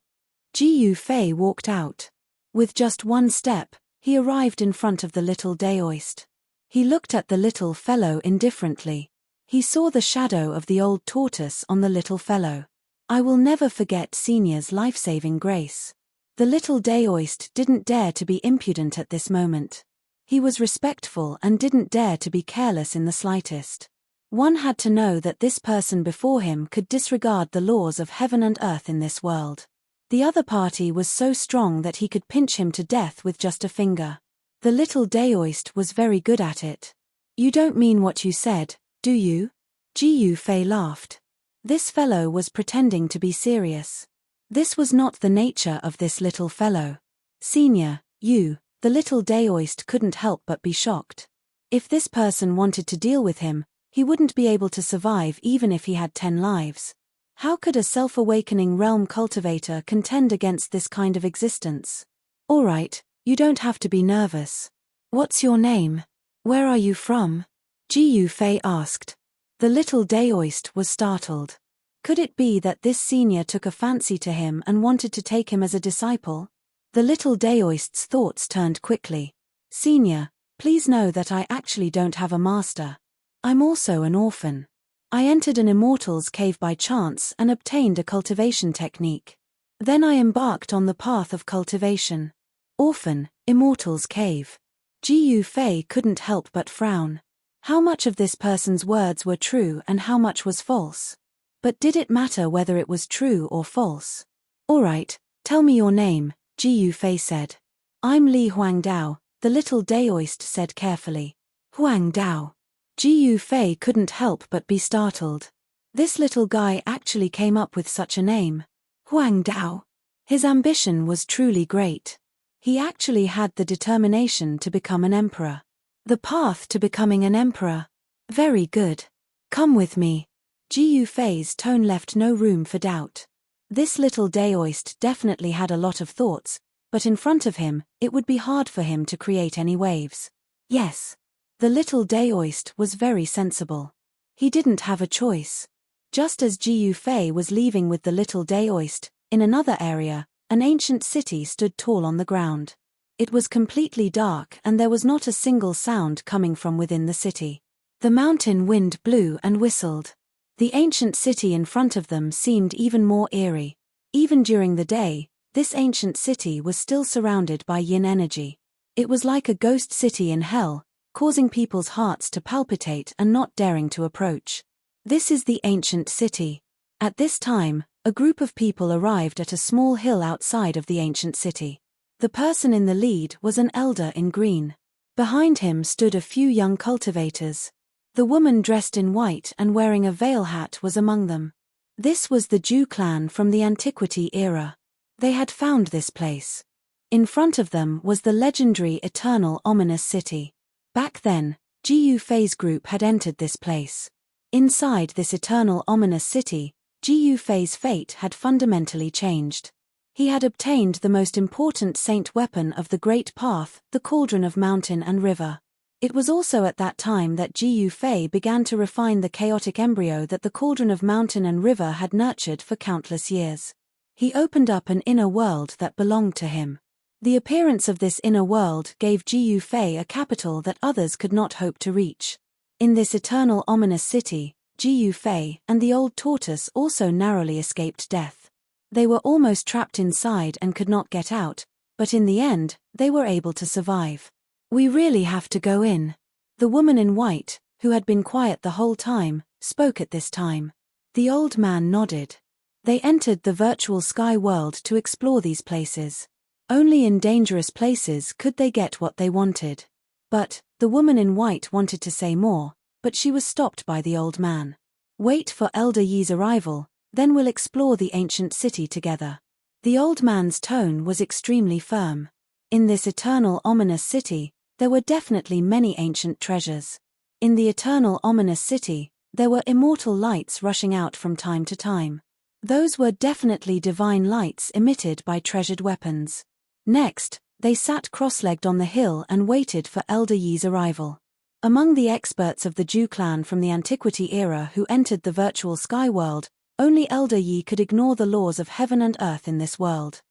Jiyu Fei walked out. With just one step, he arrived in front of the little Daoist. He looked at the little fellow indifferently. He saw the shadow of the old tortoise on the little fellow. I will never forget Senior's life-saving grace. The little Daoist didn't dare to be impudent at this moment. He was respectful and didn't dare to be careless in the slightest. One had to know that this person before him could disregard the laws of heaven and earth in this world. The other party was so strong that he could pinch him to death with just a finger. The little Daoist was very good at it. You don't mean what you said, do you? Jiyu Fei laughed. This fellow was pretending to be serious. This was not the nature of this little fellow. Senior, the little Daoist couldn't help but be shocked. If this person wanted to deal with him, he wouldn't be able to survive even if he had 10 lives. How could a self-awakening realm cultivator contend against this kind of existence? All right, you don't have to be nervous. What's your name? Where are you from? Jiyu Fei asked. The little Daoist was startled. Could it be that this senior took a fancy to him and wanted to take him as a disciple? The little Daoist's thoughts turned quickly. Senior, please know that I actually don't have a master. I'm also an orphan. I entered an immortal's cave by chance and obtained a cultivation technique. Then I embarked on the path of cultivation. Orphan, immortal's cave. Jiyu Fei couldn't help but frown. How much of this person's words were true and how much was false? But did it matter whether it was true or false? All right, tell me your name, Jiyu Fei said. I'm Li Huangdao, the little Daoist said carefully. Huangdao. Jiyu Fei couldn't help but be startled. This little guy actually came up with such a name. Huangdao. His ambition was truly great. He actually had the determination to become an emperor. The path to becoming an emperor. Very good. Come with me. Jiyu Fei's tone left no room for doubt. This little Daoist definitely had a lot of thoughts, but in front of him, it would be hard for him to create any waves. Yes. The little Daoist was very sensible. He didn't have a choice. Just as Jiyu Fei was leaving with the little Daoist, in another area, an ancient city stood tall on the ground. It was completely dark and there was not a single sound coming from within the city. The mountain wind blew and whistled. The ancient city in front of them seemed even more eerie. Even during the day, this ancient city was still surrounded by yin energy. It was like a ghost city in hell, causing people's hearts to palpitate and not daring to approach. This is the ancient city. At this time, a group of people arrived at a small hill outside of the ancient city. The person in the lead was an elder in green. Behind him stood a few young cultivators. The woman dressed in white and wearing a veil hat was among them. This was the Zhu clan from the antiquity era. They had found this place. In front of them was the legendary eternal ominous city. Back then, Jiyu Fei's group had entered this place. Inside this eternal ominous city, Jiyu Fei's fate had fundamentally changed. He had obtained the most important saint weapon of the Great Path, the Cauldron of Mountain and River. It was also at that time that Jiyu Fei began to refine the chaotic embryo that the Cauldron of Mountain and River had nurtured for countless years. He opened up an inner world that belonged to him. The appearance of this inner world gave Jiyu Fei a capital that others could not hope to reach. In this eternal ominous city, Jiyu Fei and the old tortoise also narrowly escaped death. They were almost trapped inside and could not get out, but in the end, they were able to survive. We really have to go in. The woman in white, who had been quiet the whole time, spoke at this time. The old man nodded. They entered the virtual sky world to explore these places. Only in dangerous places could they get what they wanted. But the woman in white wanted to say more, but she was stopped by the old man. Wait for Elder Yi's arrival, then we'll explore the ancient city together. The old man's tone was extremely firm. In this eternal ominous city, there were definitely many ancient treasures. In the eternal ominous city, there were immortal lights rushing out from time to time. Those were definitely divine lights emitted by treasured weapons. Next, they sat cross-legged on the hill and waited for Elder Yi's arrival. Among the experts of the Jew clan from the Antiquity era who entered the virtual sky world, only Elder Yi could ignore the laws of heaven and earth in this world.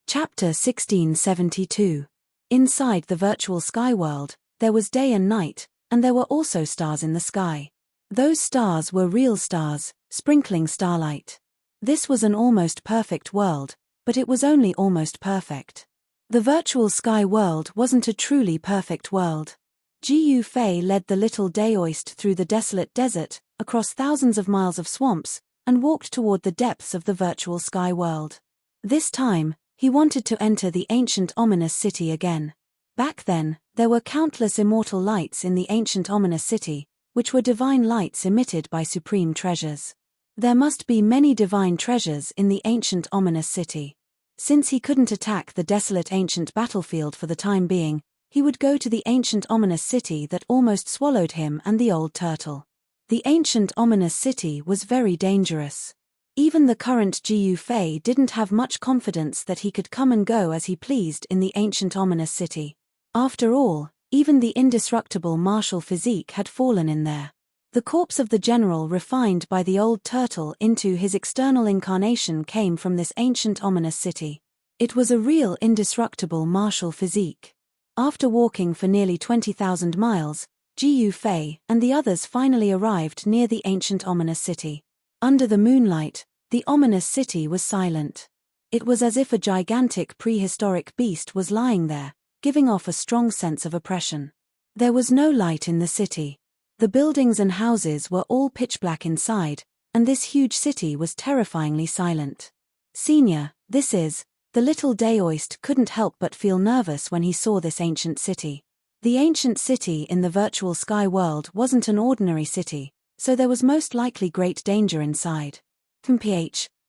Chapter 1672. Inside the virtual sky world, there was day and night, and there were also stars in the sky. Those stars were real stars, sprinkling starlight. This was an almost perfect world, but it was only almost perfect. The virtual sky world wasn't a truly perfect world. Jiyu Fei led the little Daoist through the desolate desert, across thousands of miles of swamps, and walked toward the depths of the virtual sky world. This time, he wanted to enter the ancient ominous city again. Back then, there were countless immortal lights in the ancient ominous city, which were divine lights emitted by supreme treasures. There must be many divine treasures in the ancient ominous city. Since he couldn't attack the desolate ancient battlefield for the time being, he would go to the ancient ominous city that almost swallowed him and the old turtle. The ancient ominous city was very dangerous. Even the current Jiyu Fei didn't have much confidence that he could come and go as he pleased in the ancient ominous city. After all, even the indestructible martial physique had fallen in there. The corpse of the general refined by the old turtle into his external incarnation came from this ancient ominous city. It was a real indestructible martial physique. After walking for nearly 20,000 miles, Jiyu Fei and the others finally arrived near the ancient ominous city. Under the moonlight, the ominous city was silent. It was as if a gigantic prehistoric beast was lying there, giving off a strong sense of oppression. There was no light in the city. The buildings and houses were all pitch black inside, and this huge city was terrifyingly silent. Senior, the little Daoist couldn't help but feel nervous when he saw this ancient city. The ancient city in the virtual sky world wasn't an ordinary city, so there was most likely great danger inside.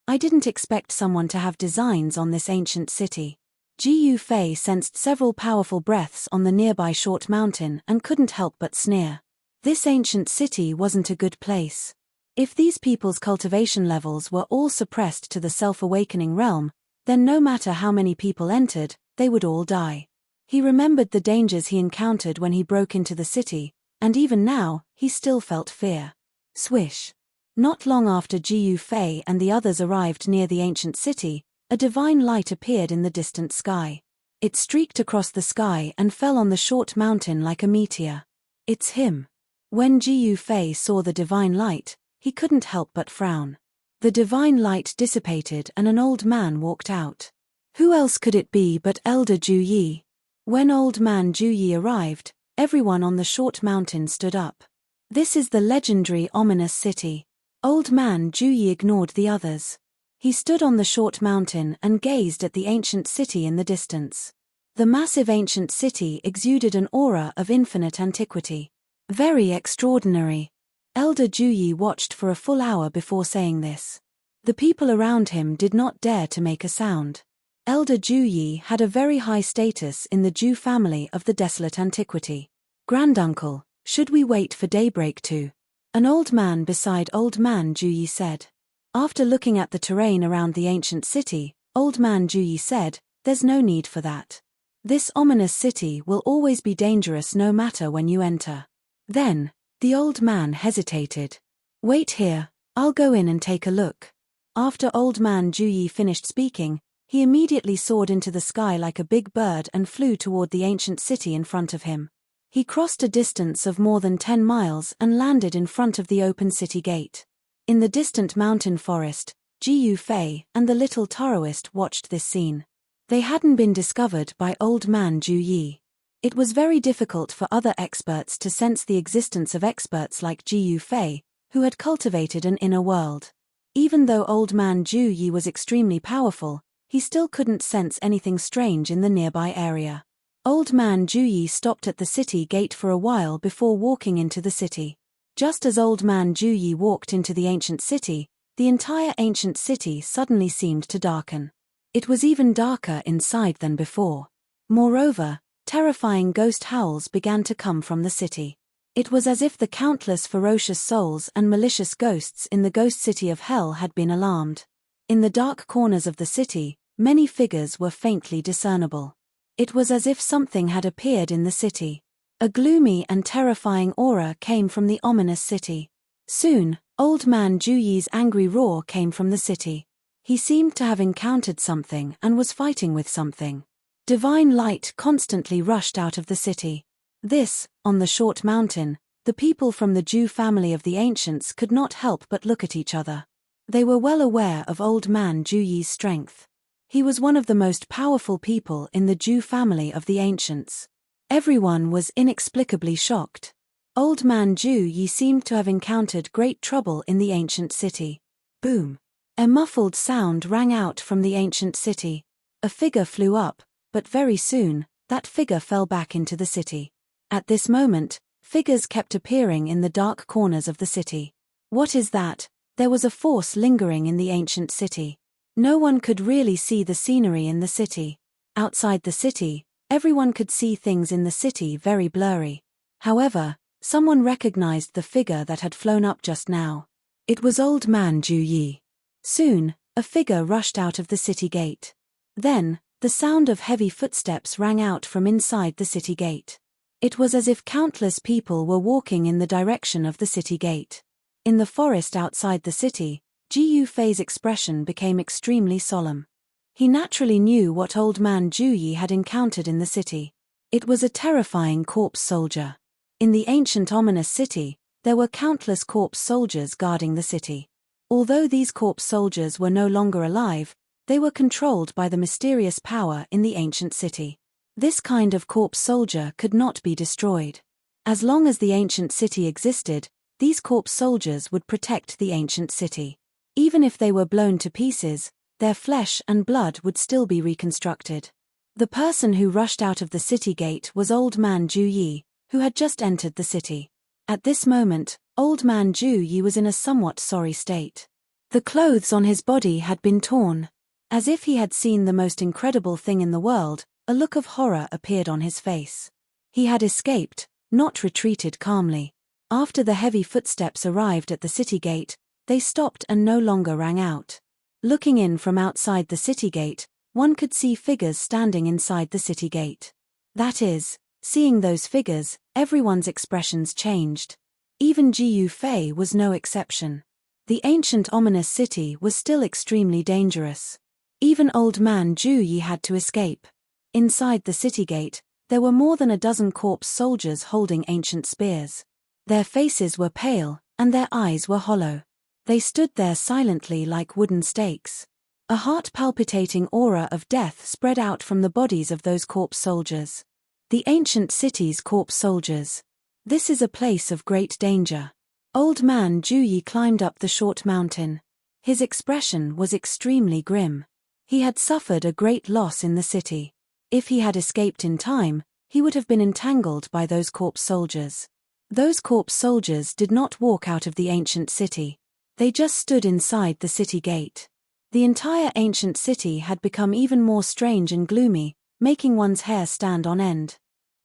I didn't expect someone to have designs on this ancient city. Jiyu Fei sensed several powerful breaths on the nearby short mountain and couldn't help but sneer. This ancient city wasn't a good place. If these people's cultivation levels were all suppressed to the self-awakening realm, then no matter how many people entered, they would all die. He remembered the dangers he encountered when he broke into the city, and even now, he still felt fear. Swish. Not long after Jiyu Fei and the others arrived near the ancient city, a divine light appeared in the distant sky. It streaked across the sky and fell on the short mountain like a meteor. It's him. When Jiyu Fei saw the divine light, he couldn't help but frown. The divine light dissipated and an old man walked out. Who else could it be but Elder Ju Yi? When old man Ju Yi arrived, everyone on the short mountain stood up. This is the legendary ominous city. Old man Ju Yi ignored the others. He stood on the short mountain and gazed at the ancient city in the distance. The massive ancient city exuded an aura of infinite antiquity. Very extraordinary. Elder Ju Yi watched for a full hour before saying this. The people around him did not dare to make a sound. Elder Ju Yi had a very high status in the Jew family of the desolate antiquity. Granduncle, should we wait for daybreak to? An old man beside old man Ju Yi said. After looking at the terrain around the ancient city, old man Ju Yi said, there's no need for that. This ominous city will always be dangerous no matter when you enter. Then, the old man hesitated. Wait here, I'll go in and take a look. After old man Ju Yi finished speaking, he immediately soared into the sky like a big bird and flew toward the ancient city in front of him. He crossed a distance of more than 10 miles and landed in front of the open city gate. In the distant mountain forest, Jiyu Fei and the little Taoist watched this scene. They hadn't been discovered by old man Ju Yi. It was very difficult for other experts to sense the existence of experts like Jiyu Fei, who had cultivated an inner world. Even though Old Man Ju Yi was extremely powerful, he still couldn't sense anything strange in the nearby area. Old Man Ju Yi stopped at the city gate for a while before walking into the city. Just as Old Man Ju Yi walked into the ancient city, the entire ancient city suddenly seemed to darken. It was even darker inside than before. Moreover, terrifying ghost howls began to come from the city. It was as if the countless ferocious souls and malicious ghosts in the ghost city of hell had been alarmed. In the dark corners of the city, many figures were faintly discernible. It was as if something had appeared in the city. A gloomy and terrifying aura came from the ominous city. Soon, Old Man Ju Yi's angry roar came from the city. He seemed to have encountered something and was fighting with something. Divine light constantly rushed out of the city. This, on the short mountain, the people from the Ju family of the ancients could not help but look at each other. They were well aware of Old Man Ju Yi's strength. He was one of the most powerful people in the Ju family of the ancients. Everyone was inexplicably shocked. Old Man Ju Yi seemed to have encountered great trouble in the ancient city. Boom! A muffled sound rang out from the ancient city. A figure flew up, but very soon, that figure fell back into the city. At this moment, figures kept appearing in the dark corners of the city. What is that? There was a force lingering in the ancient city. No one could really see the scenery in the city. Outside the city, everyone could see things in the city very blurry. However, someone recognized the figure that had flown up just now. It was Old Man Ju Yi. Soon, a figure rushed out of the city gate. Then, the sound of heavy footsteps rang out from inside the city gate. It was as if countless people were walking in the direction of the city gate. In the forest outside the city, Jiyu Fei's expression became extremely solemn. He naturally knew what Old Man Ju Yi had encountered in the city. It was a terrifying corpse soldier. In the ancient ominous city, there were countless corpse soldiers guarding the city. Although these corpse soldiers were no longer alive, they were controlled by the mysterious power in the ancient city. This kind of corpse soldier could not be destroyed. As long as the ancient city existed, these corpse soldiers would protect the ancient city. Even if they were blown to pieces, their flesh and blood would still be reconstructed. The person who rushed out of the city gate was Old Man Ju Yi, who had just entered the city. At this moment, Old Man Ju Yi was in a somewhat sorry state. The clothes on his body had been torn. As if he had seen the most incredible thing in the world, a look of horror appeared on his face. He had escaped, not retreated calmly. After the heavy footsteps arrived at the city gate, they stopped and no longer rang out. Looking in from outside the city gate, one could see figures standing inside the city gate. That is, seeing those figures, everyone's expressions changed. Even Jiyu Fei was no exception. The ancient ominous city was still extremely dangerous. Even Old Man Ju Yi had to escape. Inside the city gate, there were more than a dozen corpse soldiers holding ancient spears. Their faces were pale, and their eyes were hollow. They stood there silently like wooden stakes. A heart-palpitating aura of death spread out from the bodies of those corpse soldiers. The ancient city's corpse soldiers. This is a place of great danger. Old Man Ju Yi climbed up the short mountain. His expression was extremely grim. He had suffered a great loss in the city. If he had escaped in time, he would have been entangled by those corpse soldiers. Those corpse soldiers did not walk out of the ancient city. They just stood inside the city gate. The entire ancient city had become even more strange and gloomy, making one's hair stand on end.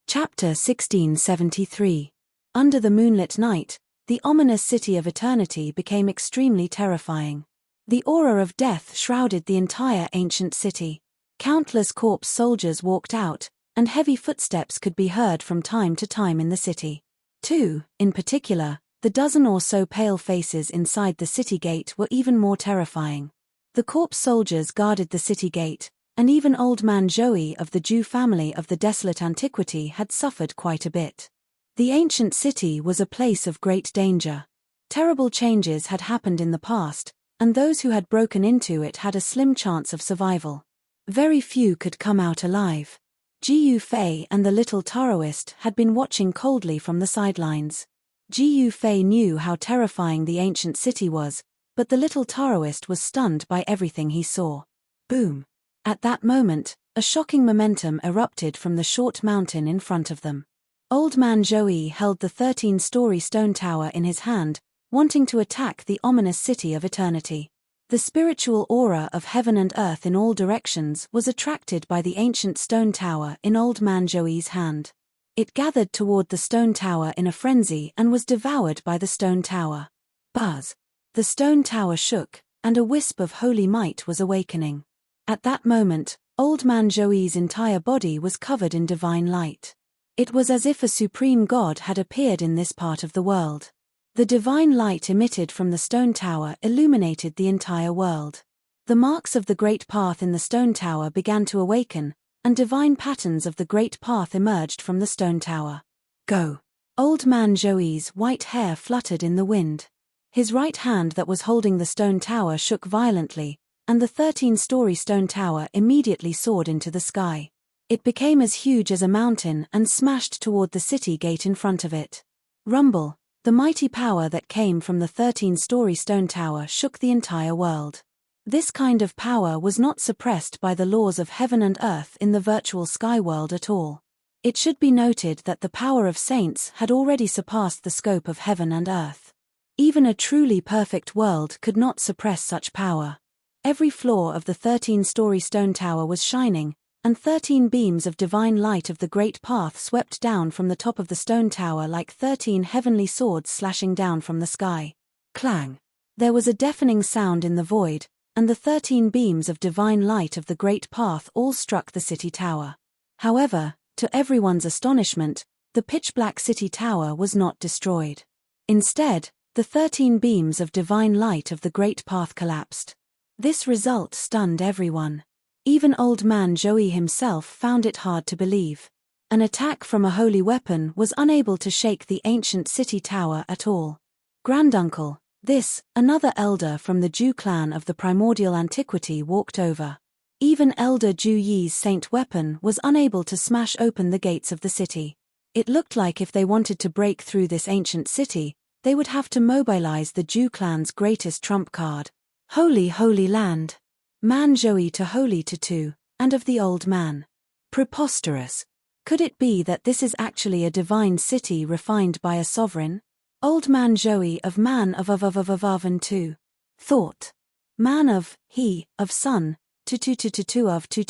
Chapter 1673. Under the moonlit night, the ominous city of eternity became extremely terrifying. The aura of death shrouded the entire ancient city. Countless corpse soldiers walked out, and heavy footsteps could be heard from time to time in the city. In particular, the dozen or so pale faces inside the city gate were even more terrifying. The corpse soldiers guarded the city gate, and even Old Man Joey of the Ju family of the desolate antiquity had suffered quite a bit. The ancient city was a place of great danger. Terrible changes had happened in the past, and those who had broken into it had a slim chance of survival. Very few could come out alive. Jiu Fei and the little Taoist had been watching coldly from the sidelines. Jiu Fei knew how terrifying the ancient city was, but the little Taoist was stunned by everything he saw. Boom! At that moment, a shocking momentum erupted from the short mountain in front of them. Old Man Zhou held the 13-story stone tower in his hand, wanting to attack the ominous city of eternity. The spiritual aura of heaven and earth in all directions was attracted by the ancient stone tower in Old Man Zhou's hand. It gathered toward the stone tower in a frenzy and was devoured by the stone tower. Buzz! The stone tower shook, and a wisp of holy might was awakening. At that moment, Old Man Zhou's entire body was covered in divine light. It was as if a supreme god had appeared in this part of the world. The divine light emitted from the stone tower illuminated the entire world. The marks of the great path in the stone tower began to awaken, and divine patterns of the great path emerged from the stone tower. Go! Old Man Zhou's white hair fluttered in the wind. His right hand that was holding the stone tower shook violently, and the 13-story stone tower immediately soared into the sky. It became as huge as a mountain and smashed toward the city gate in front of it. Rumble! The mighty power that came from the 13-story stone tower shook the entire world. This kind of power was not suppressed by the laws of heaven and earth in the virtual sky world at all. It should be noted that the power of saints had already surpassed the scope of heaven and earth. Even a truly perfect world could not suppress such power. Every floor of the 13-story stone tower was shining, and 13 beams of divine light of the great path swept down from the top of the stone tower like 13 heavenly swords slashing down from the sky. Clang! There was a deafening sound in the void, and the 13 beams of divine light of the great path all struck the city tower. However, to everyone's astonishment, the pitch-black city tower was not destroyed. Instead, the 13 beams of divine light of the great path collapsed. This result stunned everyone. Even Old Man Zhou himself found it hard to believe. An attack from a holy weapon was unable to shake the ancient city tower at all. Granduncle, this, another elder from the Zhu clan of the primordial antiquity walked over. Even Elder Zhu Yi's saint weapon was unable to smash open the gates of the city. It looked like if they wanted to break through this ancient city, they would have to mobilize the Zhu clan's greatest trump card. Holy, holy land. Man Zhou to holy to two, and of the old man. Preposterous. Could it be that this is actually a divine city refined by a sovereign? Old Man Zhou of man of and two. Thought. Man of, he, of son, to of to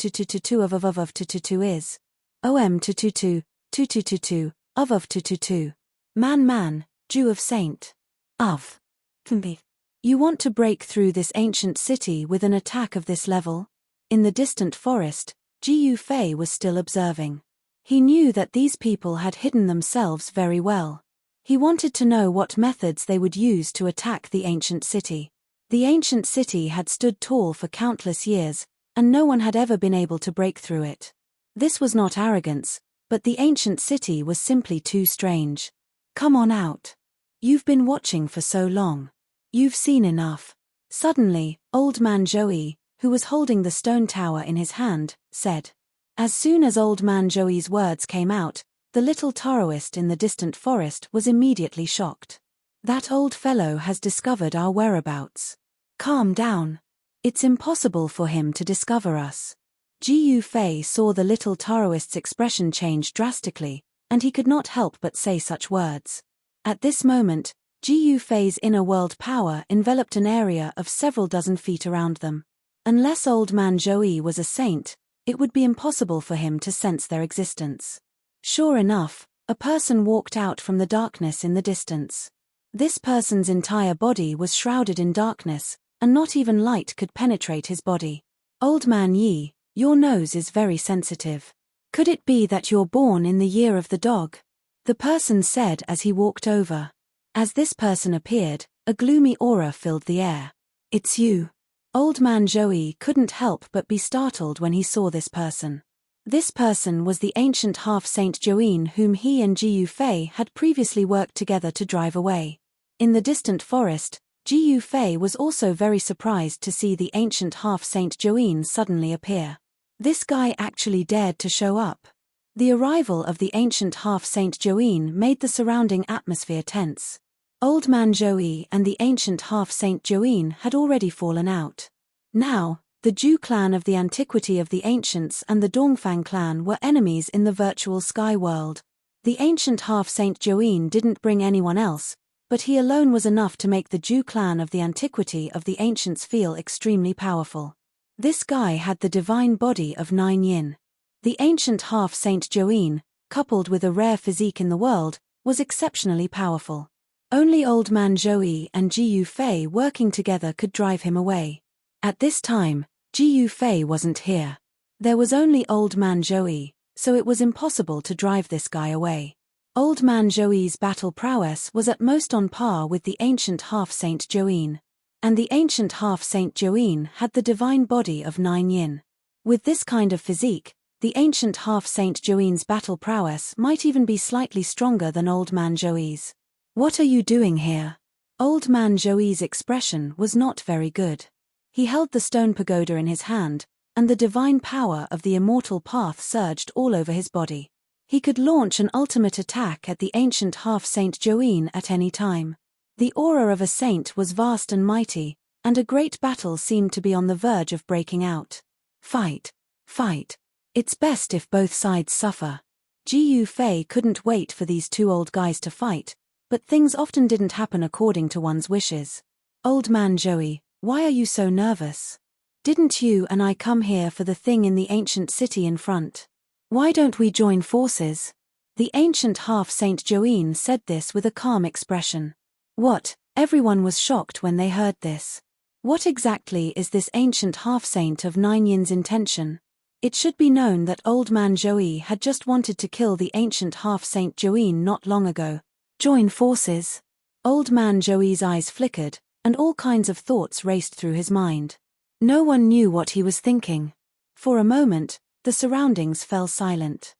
of to is. Om to of to. Man, Jew of saint. Of. You want to break through this ancient city with an attack of this level? In the distant forest, Jiu Fei was still observing. He knew that these people had hidden themselves very well. He wanted to know what methods they would use to attack the ancient city. The ancient city had stood tall for countless years, and no one had ever been able to break through it. This was not arrogance, but the ancient city was simply too strange. Come on out. You've been watching for so long. You've seen enough. Suddenly, Old Man Zhou, who was holding the stone tower in his hand, said. As soon as Old Man Zhou's words came out, the little Taoist in the distant forest was immediately shocked. That old fellow has discovered our whereabouts. Calm down. It's impossible for him to discover us. Jiu Fei saw the little Taoist's expression change drastically, and he could not help but say such words. At this moment, Jiu Fei's inner world power enveloped an area of several dozen feet around them. Unless Old Man Zhou was a saint, it would be impossible for him to sense their existence. Sure enough, a person walked out from the darkness in the distance. This person's entire body was shrouded in darkness, and not even light could penetrate his body. Old Man Yi, your nose is very sensitive. Could it be that you're born in the year of the dog? The person said as he walked over. As this person appeared, a gloomy aura filled the air. It's you. Old Man Zhou couldn't help but be startled when he saw this person. This person was the ancient half-saint Join whom he and Jiu Fei had previously worked together to drive away. In the distant forest, Jiu Fei was also very surprised to see the ancient half-saint Join suddenly appear. This guy actually dared to show up. The arrival of the ancient half-Saint Joine made the surrounding atmosphere tense. Old Man Joey and the ancient half-Saint Joine had already fallen out. Now, the Zhu clan of the antiquity of the ancients and the Dongfang clan were enemies in the virtual sky world. The ancient half-Saint Joine didn't bring anyone else, but he alone was enough to make the Zhu clan of the antiquity of the ancients feel extremely powerful. This guy had the divine body of 9 yin. The ancient half-Saint Joine, coupled with a rare physique in the world, was exceptionally powerful. Only Old Man Joey and Jiyu Fei working together could drive him away. At this time, Jiyu Fei wasn't here. There was only Old Man Joey, so it was impossible to drive this guy away. Old Man Joey's battle prowess was at most on par with the ancient half-Saint Joine. And the ancient half-Saint Joine had the divine body of 9 yin. With this kind of physique, the ancient half-Saint Joine's battle prowess might even be slightly stronger than Old Man Joey's. "What are you doing here?" Old Man Joey's expression was not very good. He held the stone pagoda in his hand, and the divine power of the immortal path surged all over his body. He could launch an ultimate attack at the ancient half-Saint Joine at any time. The aura of a saint was vast and mighty, and a great battle seemed to be on the verge of breaking out. Fight! Fight! It's best if both sides suffer. Jiyu Fei couldn't wait for these two old guys to fight, but things often didn't happen according to one's wishes. "Old Man Joey, why are you so nervous? Didn't you and I come here for the thing in the ancient city in front? Why don't we join forces?" The ancient half-Saint Joine said this with a calm expression. What? Everyone was shocked when they heard this. What exactly is this ancient half-saint of 9 yin's intention? It should be known that Old Man Joey had just wanted to kill the ancient half-Saint Joine not long ago. Join forces? Old Man Joey's eyes flickered, and all kinds of thoughts raced through his mind. No one knew what he was thinking. For a moment, the surroundings fell silent.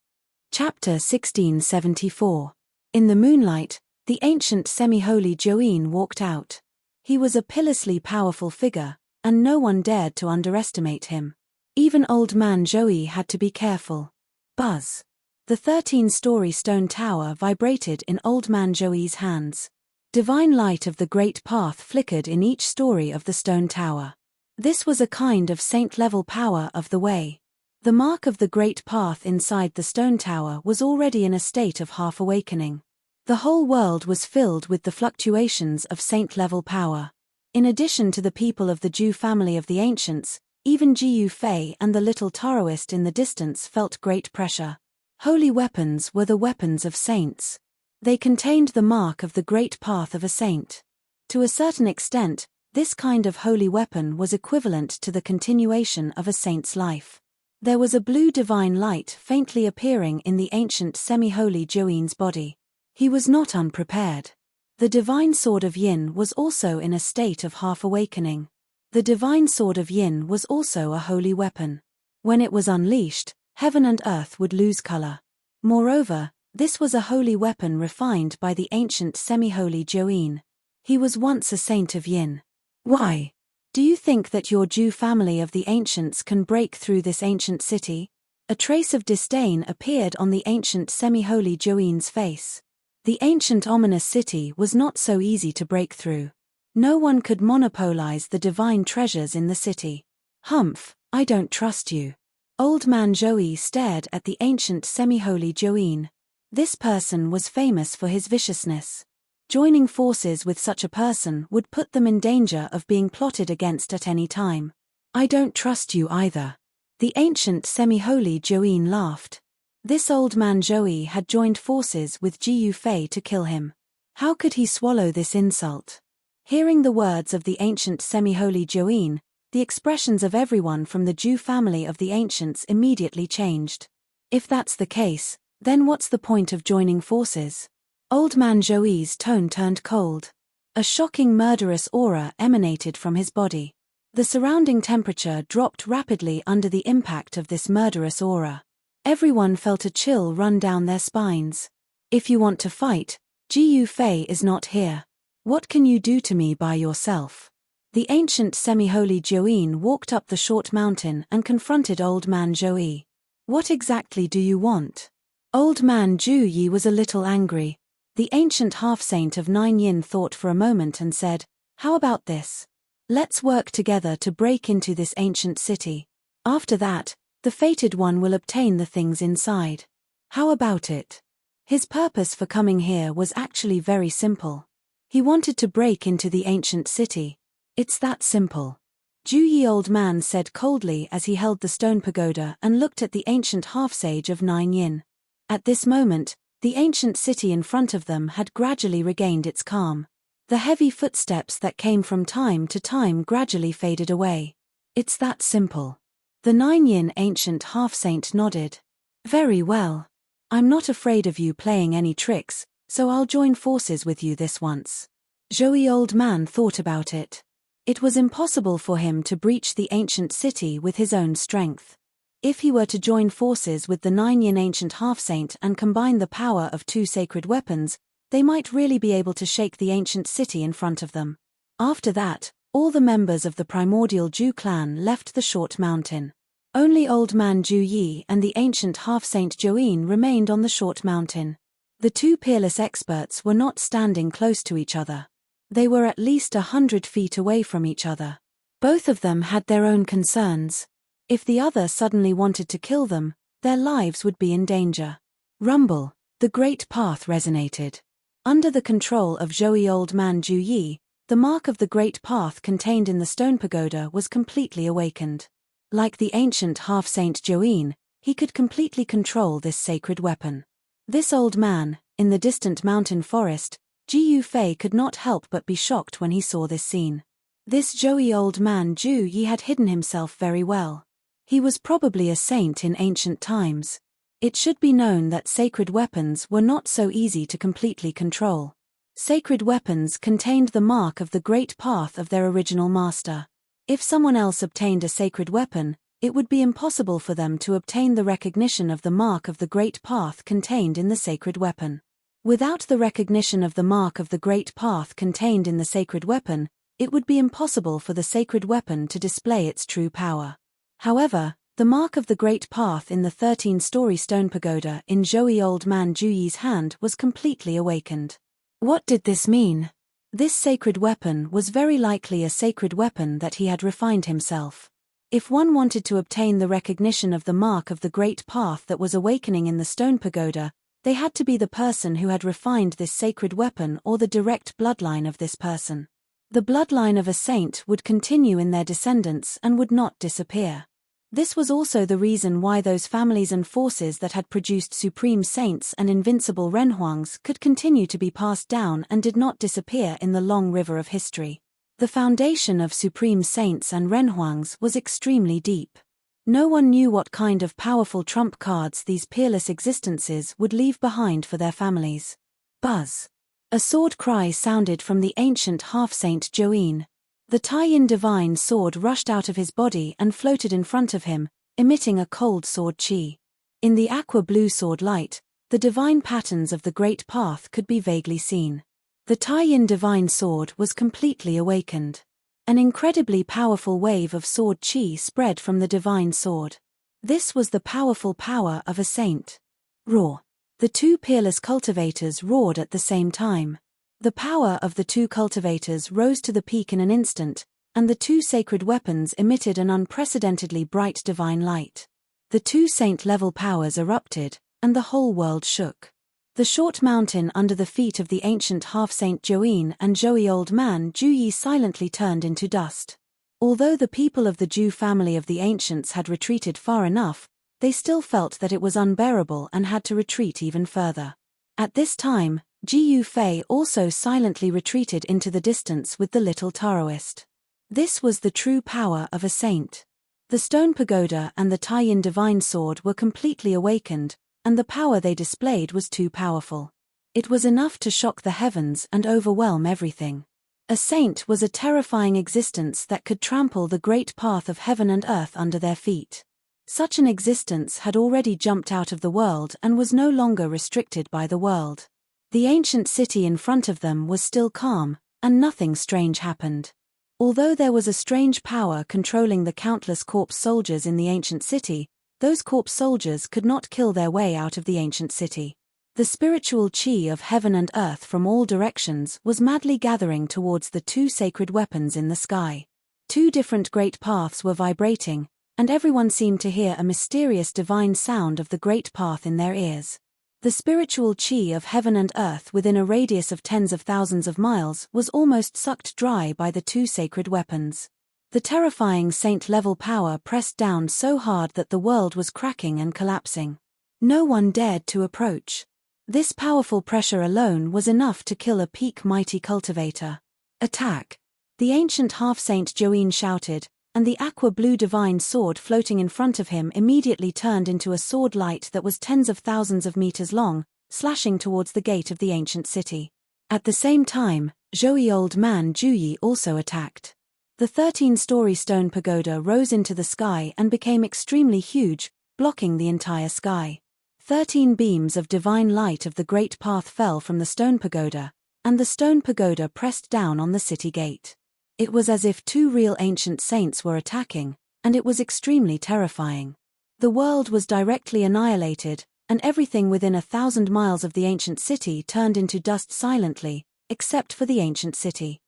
Chapter 1674. In the moonlight, the ancient semi-holy Joine walked out. He was a pitilessly powerful figure, and no one dared to underestimate him. Even Old Man Joey had to be careful. Buzz. The 13-story stone tower vibrated in Old Man Joey's hands. Divine light of the great path flickered in each story of the stone tower. This was a kind of saint-level power of the way. The mark of the great path inside the stone tower was already in a state of half-awakening. The whole world was filled with the fluctuations of saint-level power. In addition to the people of the Zhu family of the ancients, even Jiyu Fei and the little Taoist in the distance felt great pressure. Holy weapons were the weapons of saints. They contained the mark of the great path of a saint. To a certain extent, this kind of holy weapon was equivalent to the continuation of a saint's life. There was a blue divine light faintly appearing in the ancient semi-holy Joine's body. He was not unprepared. The divine sword of yin was also in a state of half-awakening. The divine sword of yin was also a holy weapon. When it was unleashed, heaven and earth would lose color. Moreover, this was a holy weapon refined by the ancient semi-holy Joine. He was once a saint of yin. Why? Do you think that your Zhu family of the ancients can break through this ancient city? A trace of disdain appeared on the ancient semi-holy Joine's face. The ancient ominous city was not so easy to break through. No one could monopolize the divine treasures in the city. Humph, I don't trust you. Old Man Joey stared at the ancient semi-holy Joine. This person was famous for his viciousness. Joining forces with such a person would put them in danger of being plotted against at any time. I don't trust you either. The ancient semi-holy Joine laughed. This Old Man Joey had joined forces with Jiyu Fei to kill him. How could he swallow this insult? Hearing the words of the ancient semi-holy Joine, the expressions of everyone from the Zhu family of the ancients immediately changed. If that's the case, then what's the point of joining forces? Old Man Joey's tone turned cold. A shocking murderous aura emanated from his body. The surrounding temperature dropped rapidly under the impact of this murderous aura. Everyone felt a chill run down their spines. If you want to fight, Jiyu Fei is not here. What can you do to me by yourself? The ancient semi-holy Joine walked up the short mountain and confronted Old Man Joey. What exactly do you want? Old man Ju Yi was a little angry. The ancient half-saint of 9 Yin thought for a moment and said, "How about this? Let's work together to break into this ancient city. After that, the fated one will obtain the things inside. How about it?" His purpose for coming here was actually very simple. He wanted to break into the ancient city. It's that simple. Ju Yi old man said coldly as he held the stone pagoda and looked at the ancient half-sage of 9 Yin. At this moment, the ancient city in front of them had gradually regained its calm. The heavy footsteps that came from time to time gradually faded away. It's that simple. The 9 Yin ancient half-saint nodded. Very well. I'm not afraid of you playing any tricks, so I'll join forces with you this once. Joey old man thought about it. It was impossible for him to breach the ancient city with his own strength. If he were to join forces with the 9 Yin ancient half-saint and combine the power of 2 sacred weapons, they might really be able to shake the ancient city in front of them. After that, all the members of the primordial Ju clan left the short mountain. Only old man Ju Yi and the ancient half-saint Joeen remained on the short mountain. The 2 peerless experts were not standing close to each other. They were at least 100 feet away from each other. Both of them had their own concerns. If the other suddenly wanted to kill them, their lives would be in danger. Rumble, the great path resonated. Under the control of Joey old man Ju Yi, the mark of the great path contained in the stone pagoda was completely awakened. Like the ancient half-saint Joeen, he could completely control this sacred weapon. This old man, in the distant mountain forest, Ji Yufei could not help but be shocked when he saw this scene. This Joey old man Ju Yi had hidden himself very well. He was probably a saint in ancient times. It should be known that sacred weapons were not so easy to completely control. Sacred weapons contained the mark of the great path of their original master. If someone else obtained a sacred weapon, it would be impossible for them to obtain the recognition of the mark of the great path contained in the sacred weapon. Without the recognition of the mark of the great path contained in the sacred weapon, it would be impossible for the sacred weapon to display its true power. However, the mark of the great path in the 13-story stone pagoda in Joey old man Ju Yi's hand was completely awakened. What did this mean? This sacred weapon was very likely a sacred weapon that he had refined himself. If one wanted to obtain the recognition of the mark of the great path that was awakening in the stone pagoda, they had to be the person who had refined this sacred weapon or the direct bloodline of this person. The bloodline of a saint would continue in their descendants and would not disappear. This was also the reason why those families and forces that had produced supreme saints and invincible renhuangs could continue to be passed down and did not disappear in the long river of history. The foundation of supreme saints and renhuangs was extremely deep. No one knew what kind of powerful trump cards these peerless existences would leave behind for their families. Buzz! A sword cry sounded from the ancient half-saint Joeen. The Taiyin divine sword rushed out of his body and floated in front of him, emitting a cold sword chi. In the aqua-blue sword light, the divine patterns of the great path could be vaguely seen. The Taiyin divine sword was completely awakened. An incredibly powerful wave of sword chi spread from the divine sword. This was the powerful power of a saint. Roar! The 2 peerless cultivators roared at the same time. The power of the 2 cultivators rose to the peak in an instant, and the 2 sacred weapons emitted an unprecedentedly bright divine light. The 2 saint-level powers erupted, and the whole world shook. The short mountain under the feet of the ancient half-saint Joeen and Joey old man Ju Yi silently turned into dust. Although the people of the Ju family of the ancients had retreated far enough, they still felt that it was unbearable and had to retreat even further. At this time, Ji Yufei also silently retreated into the distance with the little Taoist. This was the true power of a saint. The stone pagoda and the Taiyin divine sword were completely awakened, and the power they displayed was too powerful. It was enough to shock the heavens and overwhelm everything. A saint was a terrifying existence that could trample the great path of heaven and earth under their feet. Such an existence had already jumped out of the world and was no longer restricted by the world. The ancient city in front of them was still calm, and nothing strange happened. Although there was a strange power controlling the countless corpse soldiers in the ancient city, those corpse soldiers could not kill their way out of the ancient city. The spiritual chi of heaven and earth from all directions was madly gathering towards the two sacred weapons in the sky. Two different great paths were vibrating, and everyone seemed to hear a mysterious divine sound of the great path in their ears. The spiritual chi of heaven and earth within a radius of tens of thousands of miles was almost sucked dry by the two sacred weapons. The terrifying saint-level power pressed down so hard that the world was cracking and collapsing. No one dared to approach. This powerful pressure alone was enough to kill a peak mighty cultivator. Attack! The ancient half-saint Join shouted, and the aqua-blue divine sword floating in front of him immediately turned into a sword light that was tens of thousands of meters long, slashing towards the gate of the ancient city. At the same time, Zhouyi old man Juyi also attacked. The 13-story stone pagoda rose into the sky and became extremely huge, blocking the entire sky. 13 beams of divine light of the great path fell from the stone pagoda, and the stone pagoda pressed down on the city gate. It was as if two real ancient saints were attacking, and it was extremely terrifying. The world was directly annihilated, and everything within 1,000 miles of the ancient city turned into dust silently, except for the ancient city.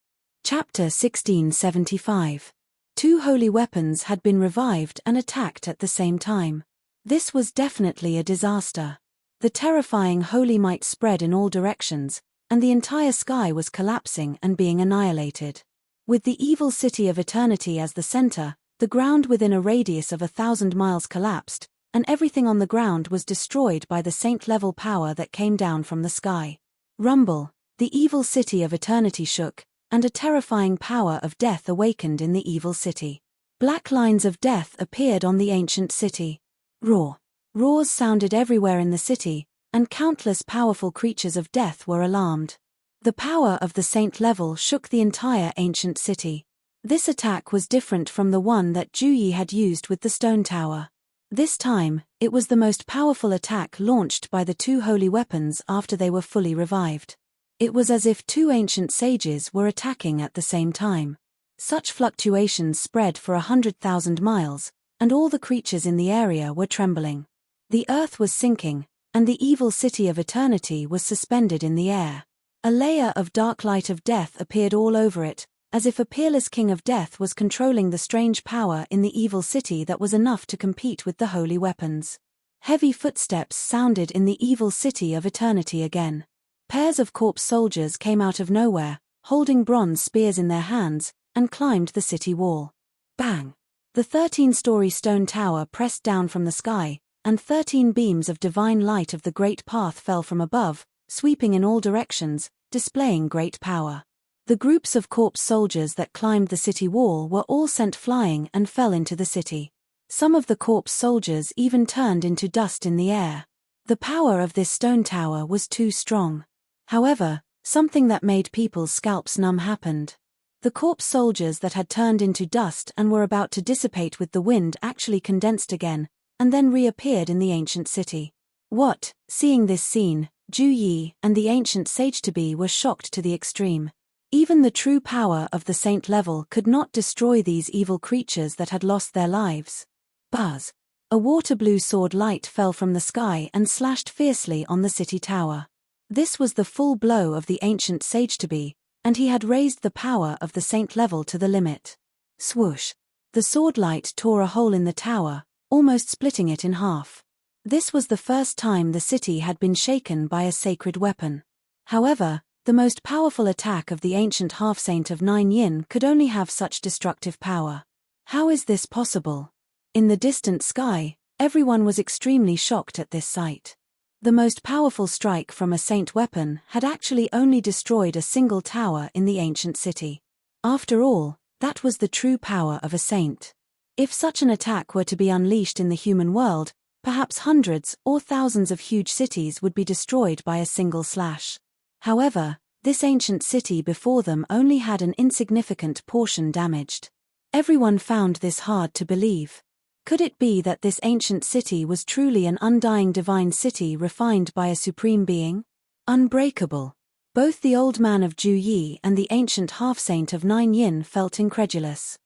Chapter 1675. Two holy weapons had been revived and attacked at the same time. This was definitely a disaster. The terrifying holy might spread in all directions, and the entire sky was collapsing and being annihilated. With the evil city of eternity as the center, the ground within a radius of 1,000 miles collapsed, and everything on the ground was destroyed by the saint-level power that came down from the sky. Rumble! The evil city of eternity shook, and a terrifying power of death awakened in the evil city. Black lines of death appeared on the ancient city. Roar! Roars sounded everywhere in the city, and countless powerful creatures of death were alarmed. The power of the saint level shook the entire ancient city. This attack was different from the one that Juyi had used with the stone tower. This time, it was the most powerful attack launched by the two holy weapons after they were fully revived. It was as if two ancient sages were attacking at the same time. Such fluctuations spread for 100,000 miles, and all the creatures in the area were trembling. The earth was sinking, and the evil city of eternity was suspended in the air. A layer of dark light of death appeared all over it, as if a peerless king of death was controlling the strange power in the evil city that was enough to compete with the holy weapons. Heavy footsteps sounded in the evil city of eternity again. Pairs of corpse soldiers came out of nowhere, holding bronze spears in their hands, and climbed the city wall. Bang! The 13-story stone tower pressed down from the sky, and 13 beams of divine light of the great path fell from above, sweeping in all directions, displaying great power. The groups of corpse soldiers that climbed the city wall were all sent flying and fell into the city. Some of the corpse soldiers even turned into dust in the air. The power of this stone tower was too strong. However, something that made people's scalps numb happened. The corpse soldiers that had turned into dust and were about to dissipate with the wind actually condensed again, and then reappeared in the ancient city. What? Seeing this scene, Juyi and the ancient sage-to-be were shocked to the extreme. Even the true power of the saint level could not destroy these evil creatures that had lost their lives. Buzz! A water-blue sword light fell from the sky and slashed fiercely on the city tower. This was the full blow of the ancient sage-to-be, and he had raised the power of the saint level to the limit. Swoosh! The sword light tore a hole in the tower, almost splitting it in half. This was the first time the city had been shaken by a sacred weapon. However, the most powerful attack of the ancient half-saint of 9 yin could only have such destructive power. How is this possible? In the distant sky, everyone was extremely shocked at this sight. The most powerful strike from a saint weapon had actually only destroyed a single tower in the ancient city. After all, that was the true power of a saint. If such an attack were to be unleashed in the human world, perhaps hundreds or thousands of huge cities would be destroyed by a single slash. However, this ancient city before them only had an insignificant portion damaged. Everyone found this hard to believe. Could it be that this ancient city was truly an undying divine city refined by a supreme being? Unbreakable. Both the old man of Juyi and the ancient half-saint of 9 yin felt incredulous.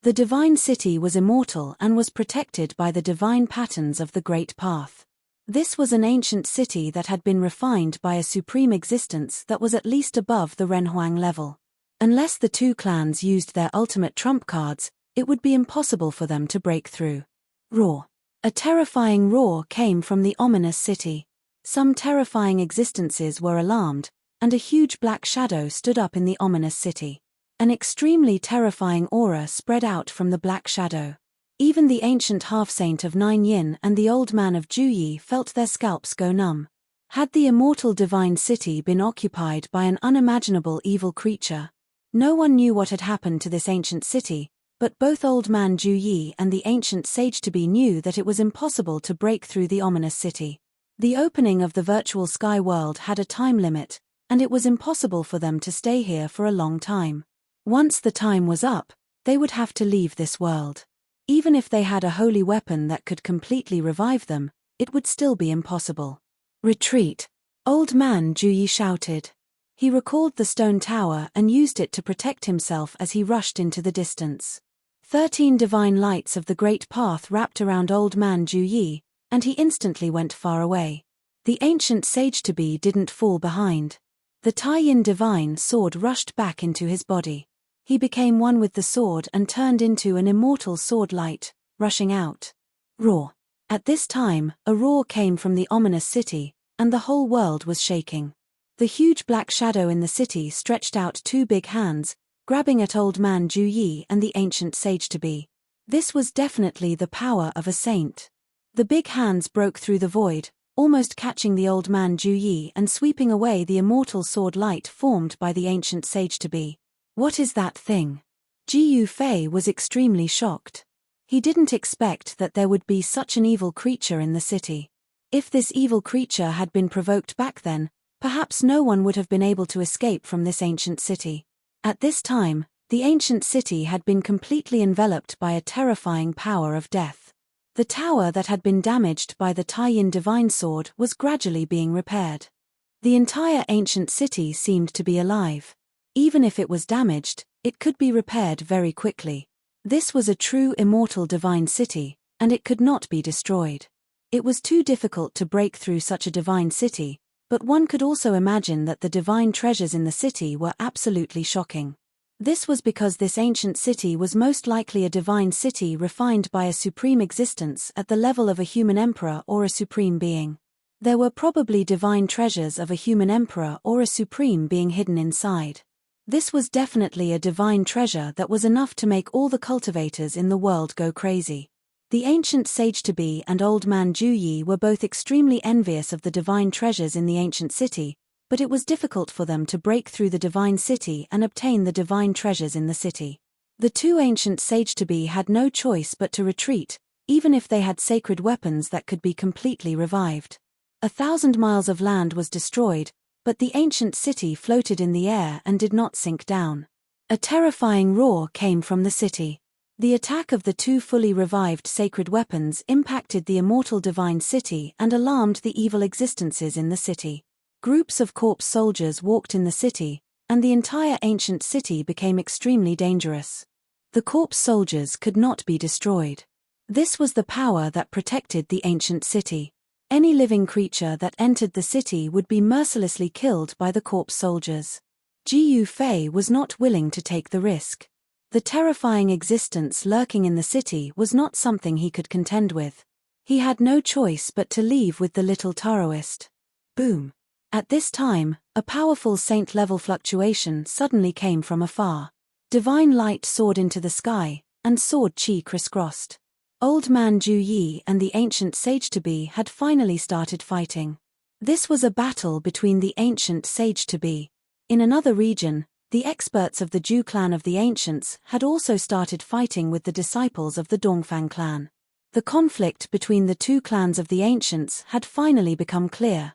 The divine city was immortal and was protected by the divine patterns of the Great Path. This was an ancient city that had been refined by a supreme existence that was at least above the Renhuang level. Unless the two clans used their ultimate trump cards, it would be impossible for them to break through. Roar. A terrifying roar came from the ominous city. Some terrifying existences were alarmed, and a huge black shadow stood up in the ominous city. An extremely terrifying aura spread out from the black shadow. Even the ancient half-saint of Nine Yin and the old man of Juyi felt their scalps go numb. Had the immortal divine city been occupied by an unimaginable evil creature? No one knew what had happened to this ancient city, but both old man Juyi and the ancient sage to be knew that it was impossible to break through the ominous city. The opening of the virtual sky world had a time limit, and it was impossible for them to stay here for a long time. Once the time was up, they would have to leave this world. Even if they had a holy weapon that could completely revive them, it would still be impossible. Retreat! Old man Juyi shouted. He recalled the stone tower and used it to protect himself as he rushed into the distance. 13 divine lights of the Great Path wrapped around old man Juyi, and he instantly went far away. The ancient sage-to-be didn't fall behind. The Tai-Yin divine sword rushed back into his body. He became one with the sword and turned into an immortal sword light, rushing out. Roar. At this time, a roar came from the ominous city, and the whole world was shaking. The huge black shadow in the city stretched out two big hands, grabbing at old man Juyi and the ancient sage-to-be. This was definitely the power of a saint. The big hands broke through the void, almost catching the old man Juyi and sweeping away the immortal sword light formed by the ancient sage-to-be. What is that thing? Jiyu Fei was extremely shocked. He didn't expect that there would be such an evil creature in the city. If this evil creature had been provoked back then, perhaps no one would have been able to escape from this ancient city. At this time, the ancient city had been completely enveloped by a terrifying power of death. The tower that had been damaged by the Tai-Yin divine sword was gradually being repaired. The entire ancient city seemed to be alive. Even if it was damaged, it could be repaired very quickly. This was a true immortal divine city, and it could not be destroyed. It was too difficult to break through such a divine city, but one could also imagine that the divine treasures in the city were absolutely shocking. This was because this ancient city was most likely a divine city refined by a supreme existence at the level of a human emperor or a supreme being. There were probably divine treasures of a human emperor or a supreme being hidden inside. This was definitely a divine treasure that was enough to make all the cultivators in the world go crazy. The ancient sage-to-be and old man Juyi were both extremely envious of the divine treasures in the ancient city, but it was difficult for them to break through the divine city and obtain the divine treasures in the city. The two ancient sage-to-be had no choice but to retreat, even if they had sacred weapons that could be completely revived. 1,000 miles of land was destroyed, but the ancient city floated in the air and did not sink down. A terrifying roar came from the city. The attack of the two fully revived sacred weapons impacted the immortal divine city and alarmed the evil existences in the city. Groups of corpse soldiers walked in the city, and the entire ancient city became extremely dangerous. The corpse soldiers could not be destroyed. This was the power that protected the ancient city. Any living creature that entered the city would be mercilessly killed by the corpse soldiers. Jiyu Fei was not willing to take the risk. The terrifying existence lurking in the city was not something he could contend with. He had no choice but to leave with the little Taoist. Boom! At this time, a powerful saint-level fluctuation suddenly came from afar. Divine light soared into the sky, and sword chi crisscrossed. Old man Juyi and the ancient sage-to-be had finally started fighting. This was a battle between the ancient sage-to-be. In another region, the experts of the Zhu clan of the ancients had also started fighting with the disciples of the Dongfang clan. The conflict between the two clans of the ancients had finally become clear.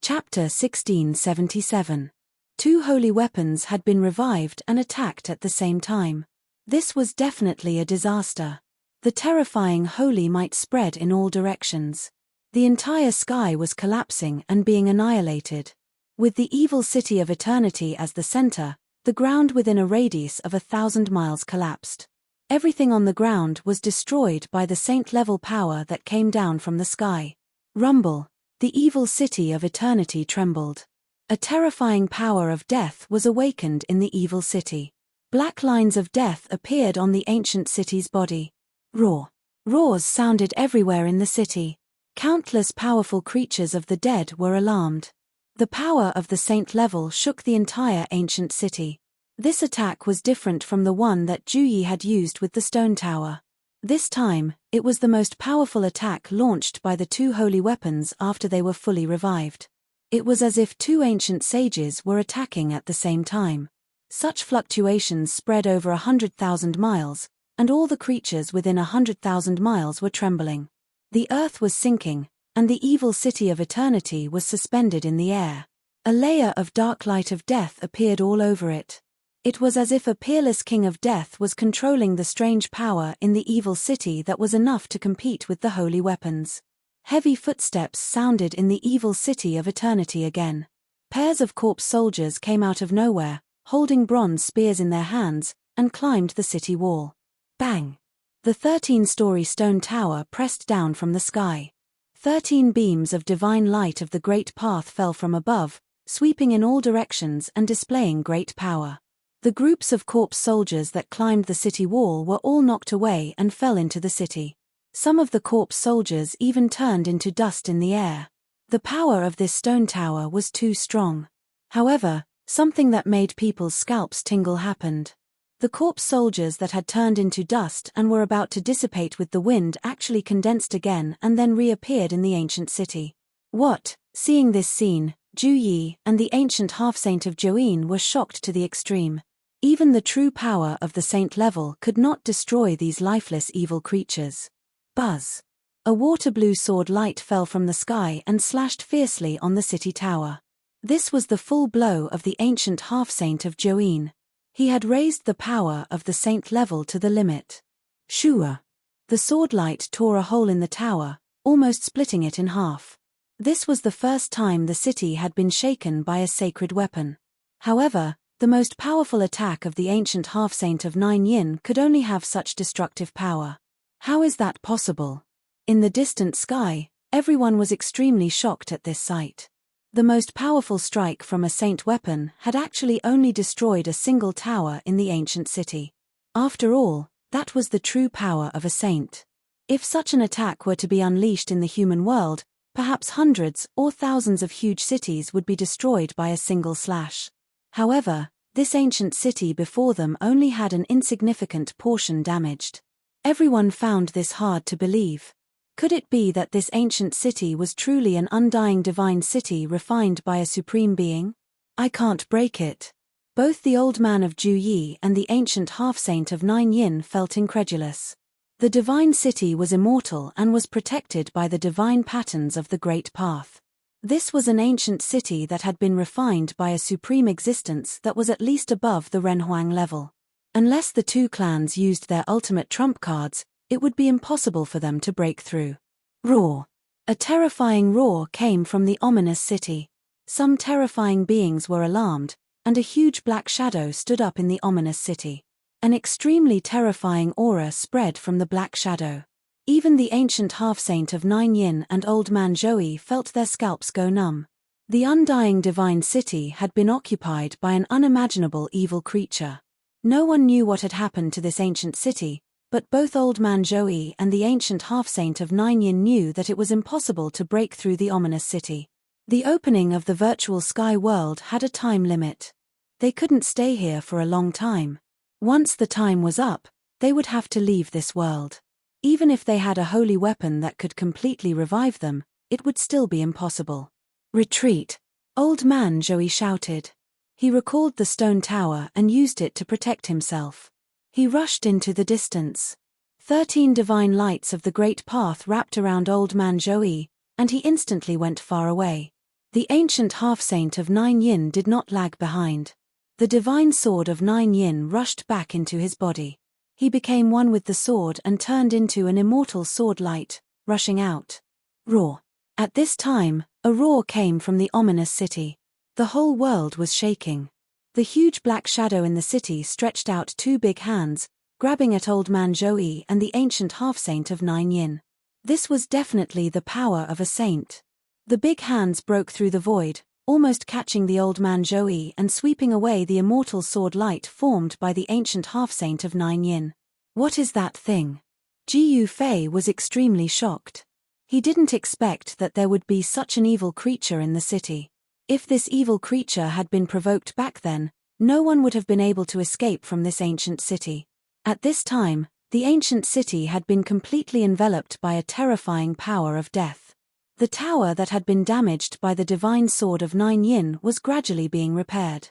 Chapter 1677. Two holy weapons had been revived and attacked at the same time. This was definitely a disaster. The terrifying holy might spread in all directions. The entire sky was collapsing and being annihilated. With the evil city of eternity as the center, the ground within a radius of 1,000 miles collapsed. Everything on the ground was destroyed by the saint-level power that came down from the sky. Rumble. The evil city of eternity trembled. A terrifying power of death was awakened in the evil city. Black lines of death appeared on the ancient city's body. Roar. Roars sounded everywhere in the city. Countless powerful creatures of the dead were alarmed. The power of the saint level shook the entire ancient city. This attack was different from the one that Juyi had used with the stone tower. This time, it was the most powerful attack launched by the two holy weapons after they were fully revived. It was as if two ancient sages were attacking at the same time. Such fluctuations spread over 100,000 miles, and all the creatures within 100,000 miles were trembling. The earth was sinking, and the evil city of eternity was suspended in the air. A layer of dark light of death appeared all over it. It was as if a peerless king of death was controlling the strange power in the evil city that was enough to compete with the holy weapons. Heavy footsteps sounded in the evil city of eternity again. Pairs of corpse soldiers came out of nowhere, holding bronze spears in their hands, and climbed the city wall. Bang! The 13-story stone tower pressed down from the sky. 13 beams of divine light of the great path fell from above, sweeping in all directions and displaying great power. The groups of corpse soldiers that climbed the city wall were all knocked away and fell into the city. Some of the corpse soldiers even turned into dust in the air. The power of this stone tower was too strong. However, something that made people's scalps tingle happened. The corpse soldiers that had turned into dust and were about to dissipate with the wind actually condensed again and then reappeared in the ancient city. What? Seeing this scene, Juyi and the ancient half-saint of Join were shocked to the extreme. Even the true power of the saint level could not destroy these lifeless evil creatures. Buzz. A water-blue sword light fell from the sky and slashed fiercely on the city tower. This was the full blow of the ancient half-saint of Join. He had raised the power of the saint level to the limit. Shua. The sword light tore a hole in the tower, almost splitting it in half. This was the first time the city had been shaken by a sacred weapon. However, the most powerful attack of the ancient half-saint of Nine Yin could only have such destructive power. How is that possible? In the distant sky, everyone was extremely shocked at this sight. The most powerful strike from a saint weapon had actually only destroyed a single tower in the ancient city. After all, that was the true power of a saint. If such an attack were to be unleashed in the human world, perhaps hundreds or thousands of huge cities would be destroyed by a single slash. However, this ancient city before them only had an insignificant portion damaged. Everyone found this hard to believe. Could it be that this ancient city was truly an undying divine city refined by a supreme being? I can't break it. Both the old man of Juyi and the ancient half-saint of Nine Yin felt incredulous. The divine city was immortal and was protected by the divine patterns of the Great Path. This was an ancient city that had been refined by a supreme existence that was at least above the Renhuang level. Unless the two clans used their ultimate trump cards, it would be impossible for them to break through. Roar. A terrifying roar came from the ominous city. Some terrifying beings were alarmed, and a huge black shadow stood up in the ominous city. An extremely terrifying aura spread from the black shadow. Even the ancient half-saint of Nine Yin and old man Joey felt their scalps go numb. The undying divine city had been occupied by an unimaginable evil creature. No one knew what had happened to this ancient city, but both old man Joey and the ancient half-saint of Nine Yin knew that it was impossible to break through the ominous city. The opening of the virtual sky world had a time limit. They couldn't stay here for a long time. Once the time was up, they would have to leave this world. Even if they had a holy weapon that could completely revive them, it would still be impossible. Retreat! Old man Joey shouted. He recalled the stone tower and used it to protect himself. He rushed into the distance. 13 divine lights of the great path wrapped around old man Joey, and he instantly went far away. The ancient half-saint of Nine Yin did not lag behind. The divine sword of Nine Yin rushed back into his body. He became one with the sword and turned into an immortal sword light, rushing out. Roar. At this time, a roar came from the ominous city. The whole world was shaking. The huge black shadow in the city stretched out two big hands, grabbing at Old Man Zhou and the ancient half-saint of Nine Yin. This was definitely the power of a saint. The big hands broke through the void, almost catching the Old Man Zhou and sweeping away the immortal sword light formed by the ancient half-saint of Nine Yin. What is that thing? Jiyu Fei was extremely shocked. He didn't expect that there would be such an evil creature in the city. If this evil creature had been provoked back then, no one would have been able to escape from this ancient city. At this time, the ancient city had been completely enveloped by a terrifying power of death. The tower that had been damaged by the divine sword of Nine Yin was gradually being repaired.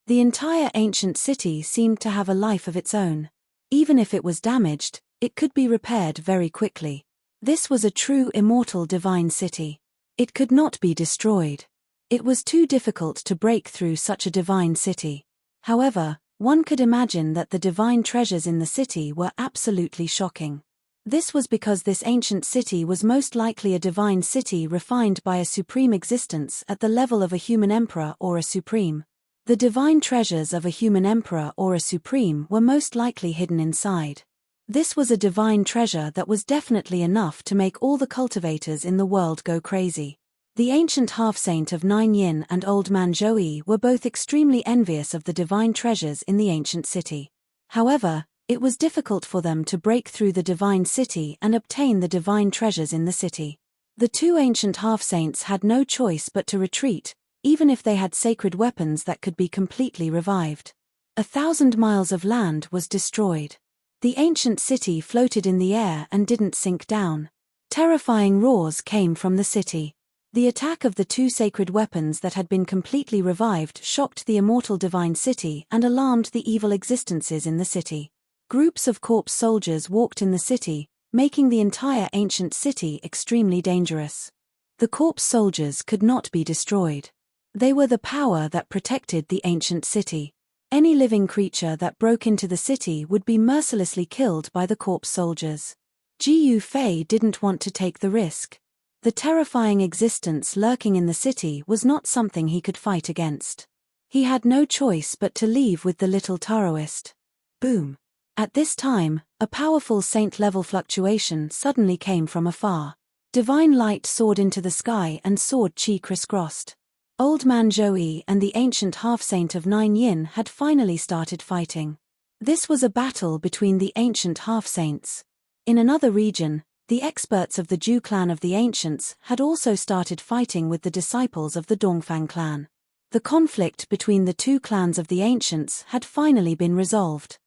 The entire ancient city seemed to have a life of its own. Even if it was damaged, it could be repaired very quickly. This was a true immortal divine city. It could not be destroyed. It was too difficult to break through such a divine city. However, one could imagine that the divine treasures in the city were absolutely shocking. This was because this ancient city was most likely a divine city refined by a supreme existence at the level of a human emperor or a supreme. The divine treasures of a human emperor or a supreme were most likely hidden inside. This was a divine treasure that was definitely enough to make all the cultivators in the world go crazy. The ancient half-saint of Nine Yin and Old Man Zhou were both extremely envious of the divine treasures in the ancient city. However, it was difficult for them to break through the divine city and obtain the divine treasures in the city. The two ancient half-saints had no choice but to retreat, even if they had sacred weapons that could be completely revived. 1,000 miles of land was destroyed. The ancient city floated in the air and didn't sink down. Terrifying roars came from the city. The attack of the two sacred weapons that had been completely revived shocked the immortal divine city and alarmed the evil existences in the city. Groups of corpse soldiers walked in the city, making the entire ancient city extremely dangerous. The corpse soldiers could not be destroyed. They were the power that protected the ancient city. Any living creature that broke into the city would be mercilessly killed by the corpse soldiers. Jiyu Fei didn't want to take the risk. The terrifying existence lurking in the city was not something he could fight against. He had no choice but to leave with the little Taoist. Boom. At this time, a powerful saint-level fluctuation suddenly came from afar. Divine light soared into the sky and sword chi crisscrossed. Old Man Zhou and the ancient half-saint of Nine Yin had finally started fighting. This was a battle between the ancient half-saints. In another region, the experts of the Zhu clan of the ancients had also started fighting with the disciples of the Dongfang clan. The conflict between the two clans of the ancients had finally been resolved.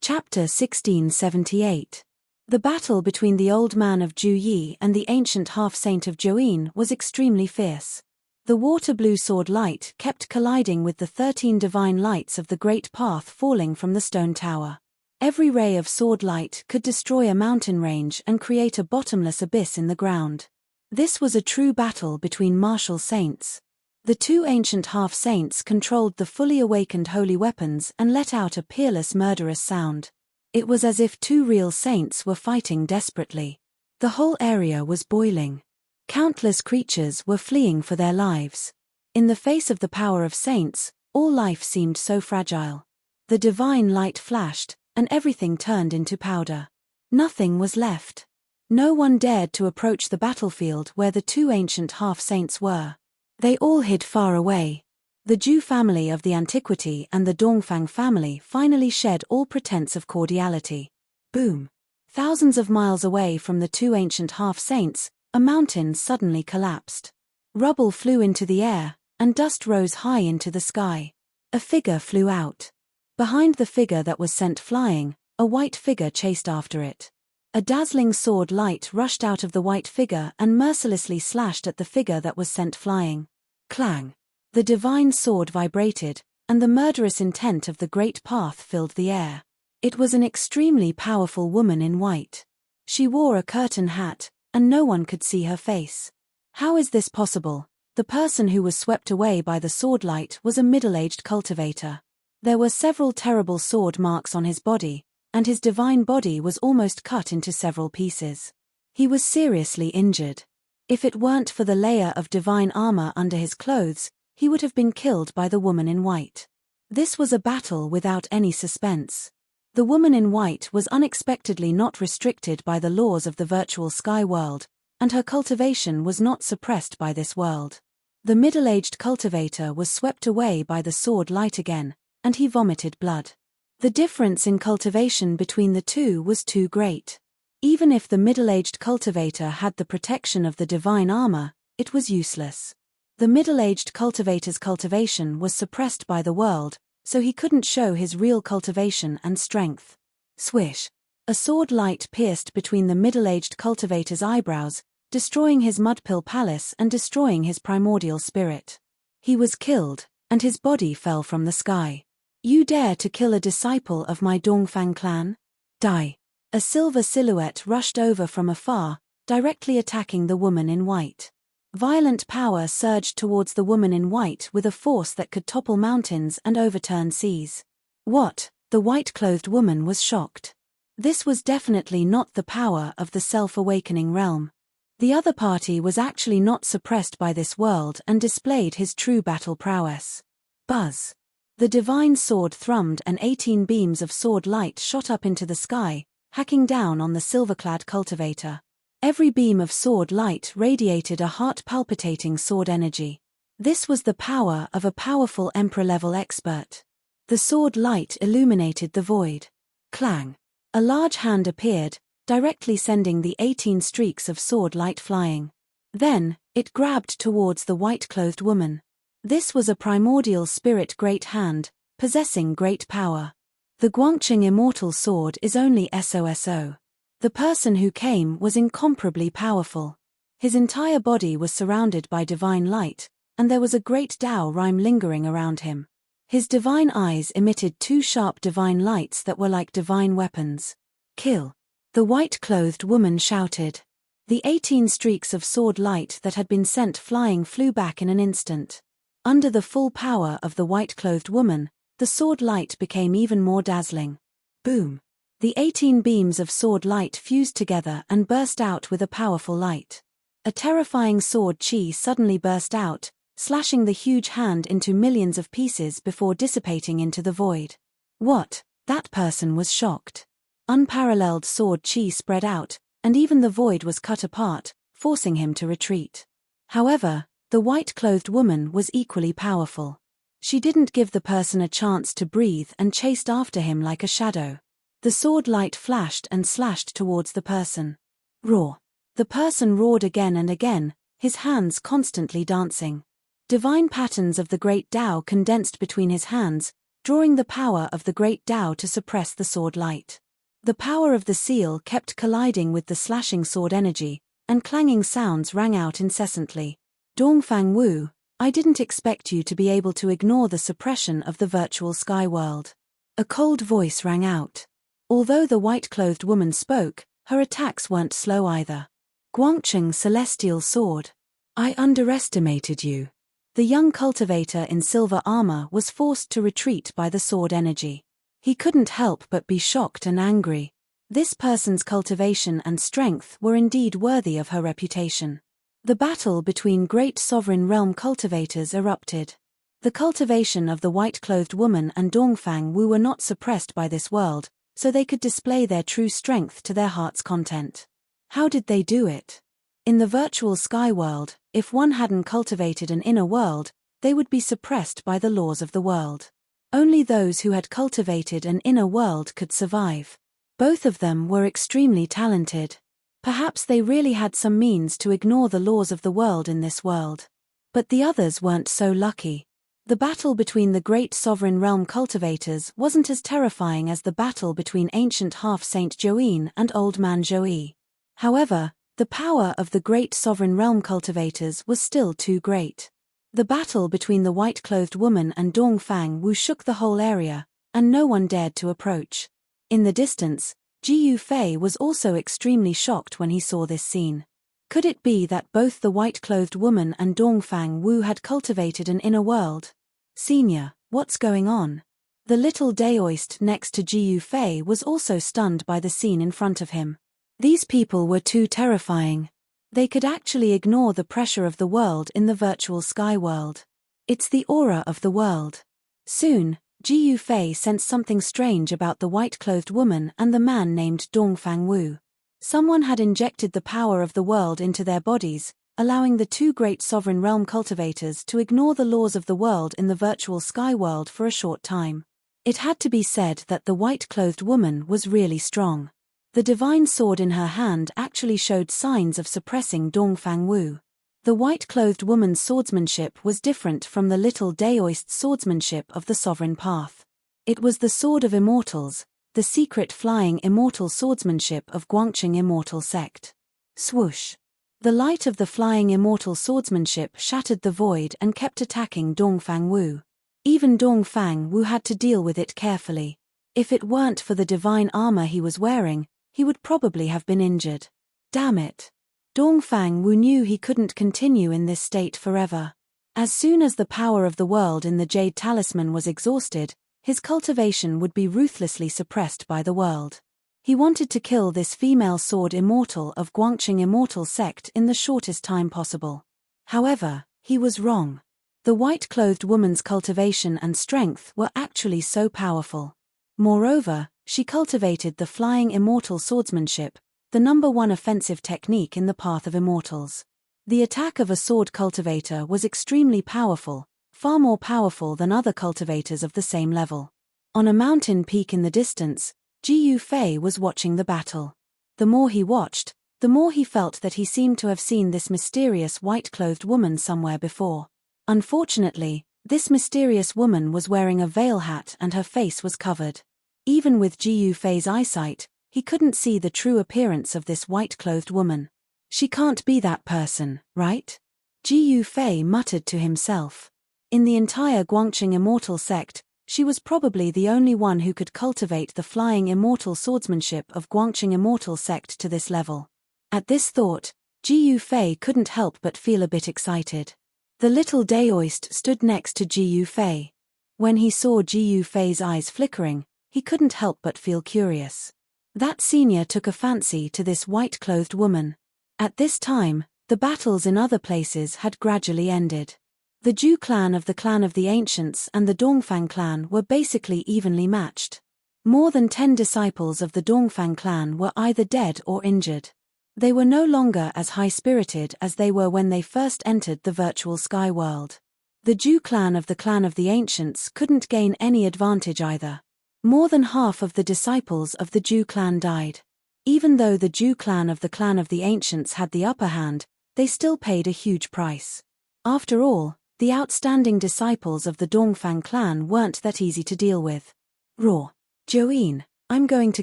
Chapter 1678. The battle between the old man of Zhu Yi and the ancient half-saint of Zhouyin was extremely fierce. The water-blue sword light kept colliding with the 13 divine lights of the Great Path falling from the stone tower. Every ray of sword light could destroy a mountain range and create a bottomless abyss in the ground. This was a true battle between martial saints. The two ancient half-saints controlled the fully awakened holy weapons and let out a peerless murderous sound. It was as if two real saints were fighting desperately. The whole area was boiling. Countless creatures were fleeing for their lives. In the face of the power of saints, all life seemed so fragile. The divine light flashed, and everything turned into powder. Nothing was left. No one dared to approach the battlefield where the two ancient half-saints were. They all hid far away. The Zhu family of the antiquity and the Dongfang family finally shed all pretense of cordiality. Boom! Thousands of miles away from the two ancient half-saints, a mountain suddenly collapsed. Rubble flew into the air, and dust rose high into the sky. A figure flew out. Behind the figure that was sent flying, a white figure chased after it. A dazzling sword light rushed out of the white figure and mercilessly slashed at the figure that was sent flying. Clang! The divine sword vibrated, and the murderous intent of the Great Path filled the air. It was an extremely powerful woman in white. She wore a curtain hat, and no one could see her face. How is this possible? The person who was swept away by the sword light was a middle-aged cultivator. There were several terrible sword marks on his body, and his divine body was almost cut into several pieces. He was seriously injured. If it weren't for the layer of divine armor under his clothes, he would have been killed by the woman in white. This was a battle without any suspense. The woman in white was unexpectedly not restricted by the laws of the virtual sky world, and her cultivation was not suppressed by this world. The middle-aged cultivator was swept away by the sword light again, and he vomited blood. The difference in cultivation between the two was too great. Even if the middle-aged cultivator had the protection of the divine armor, it was useless. The middle-aged cultivator's cultivation was suppressed by the world, so he couldn't show his real cultivation and strength. Swish! A sword light pierced between the middle-aged cultivator's eyebrows, destroying his mudpill palace and destroying his primordial spirit. He was killed, and his body fell from the sky. You dare to kill a disciple of my Dongfang clan? Die! A silver silhouette rushed over from afar, directly attacking the woman in white. Violent power surged towards the woman in white with a force that could topple mountains and overturn seas. What? The white-clothed woman was shocked. This was definitely not the power of the self-awakening realm. The other party was actually not suppressed by this world and displayed his true battle prowess. Buzz! The divine sword thrummed and 18 beams of sword light shot up into the sky, hacking down on the silver-clad cultivator. Every beam of sword light radiated a heart-palpitating sword energy. This was the power of a powerful emperor-level expert. The sword light illuminated the void. Clang! A large hand appeared, directly sending the 18 streaks of sword light flying. Then, it grabbed towards the white-clothed woman. This was a primordial spirit great hand, possessing great power. The Guangqing immortal sword is only SOSO. The person who came was incomparably powerful. His entire body was surrounded by divine light, and there was a great Tao rhyme lingering around him. His divine eyes emitted 2 sharp divine lights that were like divine weapons. Kill! The white-clothed woman shouted. The 18 streaks of sword light that had been sent flying flew back in an instant. Under the full power of the white-clothed woman, the sword light became even more dazzling. Boom! The 18 beams of sword light fused together and burst out with a powerful light. A terrifying sword chi suddenly burst out, slashing the huge hand into millions of pieces before dissipating into the void. What? That person was shocked. Unparalleled sword chi spread out, and even the void was cut apart, forcing him to retreat. However, the white-clothed woman was equally powerful. She didn't give the person a chance to breathe and chased after him like a shadow. The sword light flashed and slashed towards the person. Roar! The person roared again and again, his hands constantly dancing. Divine patterns of the great Tao condensed between his hands, drawing the power of the great Tao to suppress the sword light. The power of the seal kept colliding with the slashing sword energy, and clanging sounds rang out incessantly. Dongfang Wu, I didn't expect you to be able to ignore the suppression of the virtual sky world. A cold voice rang out. Although the white-clothed woman spoke, her attacks weren't slow either. Guangqing Celestial Sword. I underestimated you. The young cultivator in silver armor was forced to retreat by the sword energy. He couldn't help but be shocked and angry. This person's cultivation and strength were indeed worthy of her reputation. The battle between great sovereign realm cultivators erupted. The cultivation of the white-clothed woman and Dongfang Wu were not suppressed by this world, so they could display their true strength to their heart's content. How did they do it? In the virtual sky world, if one hadn't cultivated an inner world, they would be suppressed by the laws of the world. Only those who had cultivated an inner world could survive. Both of them were extremely talented. Perhaps they really had some means to ignore the laws of the world in this world. But the others weren't so lucky. The battle between the great sovereign realm cultivators wasn't as terrifying as the battle between ancient half-saint Joine and old man Joey. However, the power of the great sovereign realm cultivators was still too great. The battle between the white-clothed woman and Dongfang Wu shook the whole area, and no one dared to approach. In the distance, Jiyu Fei was also extremely shocked when he saw this scene. Could it be that both the white-clothed woman and Dongfang Wu had cultivated an inner world? Senior, what's going on? The little Daoist next to Jiyu Fei was also stunned by the scene in front of him. These people were too terrifying. They could actually ignore the pressure of the world in the virtual sky world. It's the aura of the world. Soon, Ji Yufei sensed something strange about the white-clothed woman and the man named Dongfang Wu. Someone had injected the power of the world into their bodies, allowing the two great sovereign realm cultivators to ignore the laws of the world in the virtual sky world for a short time. It had to be said that the white-clothed woman was really strong. The divine sword in her hand actually showed signs of suppressing Dongfang Wu. The white-clothed woman's swordsmanship was different from the little Daoist swordsmanship of the sovereign path. It was the sword of immortals, the secret flying immortal swordsmanship of Guangqing immortal sect. Swoosh! The light of the flying immortal swordsmanship shattered the void and kept attacking Dongfang Wu. Even Dongfang Wu had to deal with it carefully. If it weren't for the divine armor he was wearing, he would probably have been injured. Damn it! Dongfang Wu knew he couldn't continue in this state forever. As soon as the power of the world in the Jade Talisman was exhausted, his cultivation would be ruthlessly suppressed by the world. He wanted to kill this female sword immortal of Guangqing immortal sect in the shortest time possible. However, he was wrong. The white-clothed woman's cultivation and strength were actually so powerful. Moreover, she cultivated the flying immortal swordsmanship, the #1 offensive technique in the path of immortals. The attack of a sword cultivator was extremely powerful, far more powerful than other cultivators of the same level. On a mountain peak in the distance, Ji Yufei was watching the battle. The more he watched, the more he felt that he seemed to have seen this mysterious white-clothed woman somewhere before. Unfortunately, this mysterious woman was wearing a veil hat and her face was covered. Even with Ji Yufei's eyesight, he couldn't see the true appearance of this white-clothed woman. She can't be that person, right? Ji Yufei muttered to himself. In the entire Guangqing immortal sect, she was probably the only one who could cultivate the flying immortal swordsmanship of Guangqing immortal sect to this level. At this thought, Ji Yufei couldn't help but feel a bit excited. The little Daoist stood next to Ji Yufei. When he saw Ji Yufei's eyes flickering, he couldn't help but feel curious. That senior took a fancy to this white-clothed woman. At this time, the battles in other places had gradually ended. The Zhu clan of the Ancients and the Dongfang clan were basically evenly matched. More than 10 disciples of the Dongfang clan were either dead or injured. They were no longer as high-spirited as they were when they first entered the virtual sky world. The Zhu clan of the Ancients couldn't gain any advantage either. More than half of the disciples of the Zhu clan died. Even though the Zhu clan of the Ancients had the upper hand, they still paid a huge price. After all, the outstanding disciples of the Dongfang clan weren't that easy to deal with. Roar! Join, I'm going to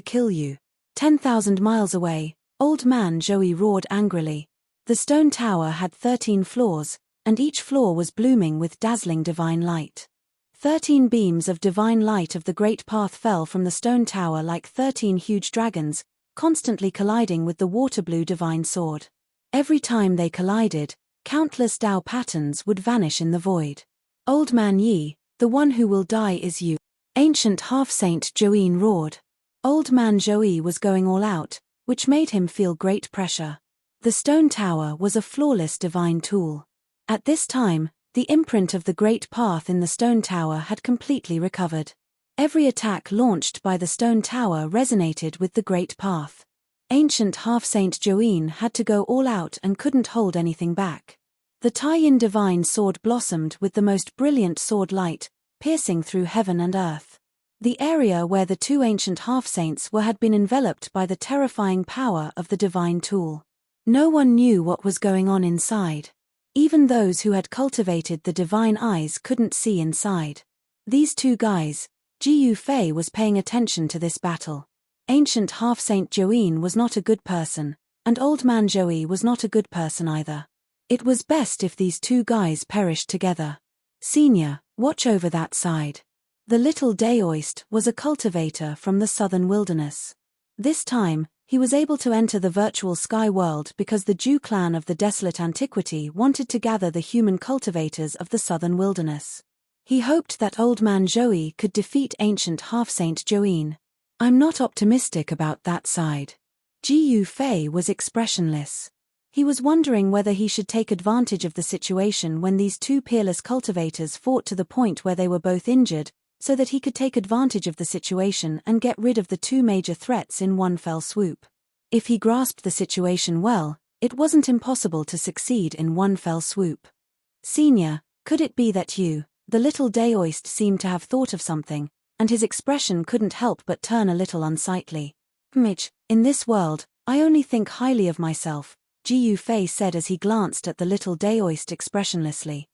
kill you. 10,000 miles away, Old Man Zhou roared angrily. The stone tower had 13 floors, and each floor was blooming with dazzling divine light. 13 beams of divine light of the great path fell from the stone tower like 13 huge dragons, constantly colliding with the water-blue divine sword. Every time they collided, countless Tao patterns would vanish in the void. Old Man Yi, the one who will die is you. Ancient half-saint Zhou roared. Old Man Zhou was going all out, which made him feel great pressure. The stone tower was a flawless divine tool. At this time, the imprint of the great path in the stone tower had completely recovered. Every attack launched by the stone tower resonated with the great path. Ancient half-saint Zhou had to go all out and couldn't hold anything back. The Taiyin divine sword blossomed with the most brilliant sword light, piercing through heaven and earth. The area where the two ancient half-saints were had been enveloped by the terrifying power of the divine tool. No one knew what was going on inside. Even those who had cultivated the divine eyes couldn't see inside. These two guys, Ji Yufei was paying attention to this battle. Ancient half-saint Zhou was not a good person, and Old Man Zhou was not a good person either. It was best if these two guys perished together. Senior, watch over that side. The little Daoist was a cultivator from the southern wilderness. This time, he was able to enter the virtual sky world because the Zhu clan of the desolate antiquity wanted to gather the human cultivators of the southern wilderness. He hoped that Old Man Zhou could defeat ancient half-saint Zhou. I'm not optimistic about that side. Ji Yufei was expressionless. He was wondering whether he should take advantage of the situation when these two peerless cultivators fought to the point where they were both injured, so that he could take advantage of the situation and get rid of the two major threats in one fell swoop. If he grasped the situation well, it wasn't impossible to succeed in one fell swoop. Senior, could it be that you, the little Daoist, seemed to have thought of something, and his expression couldn't help but turn a little unsightly. Midge, in this world, I only think highly of myself, Gu Fei said as he glanced at the little Daoist expressionlessly.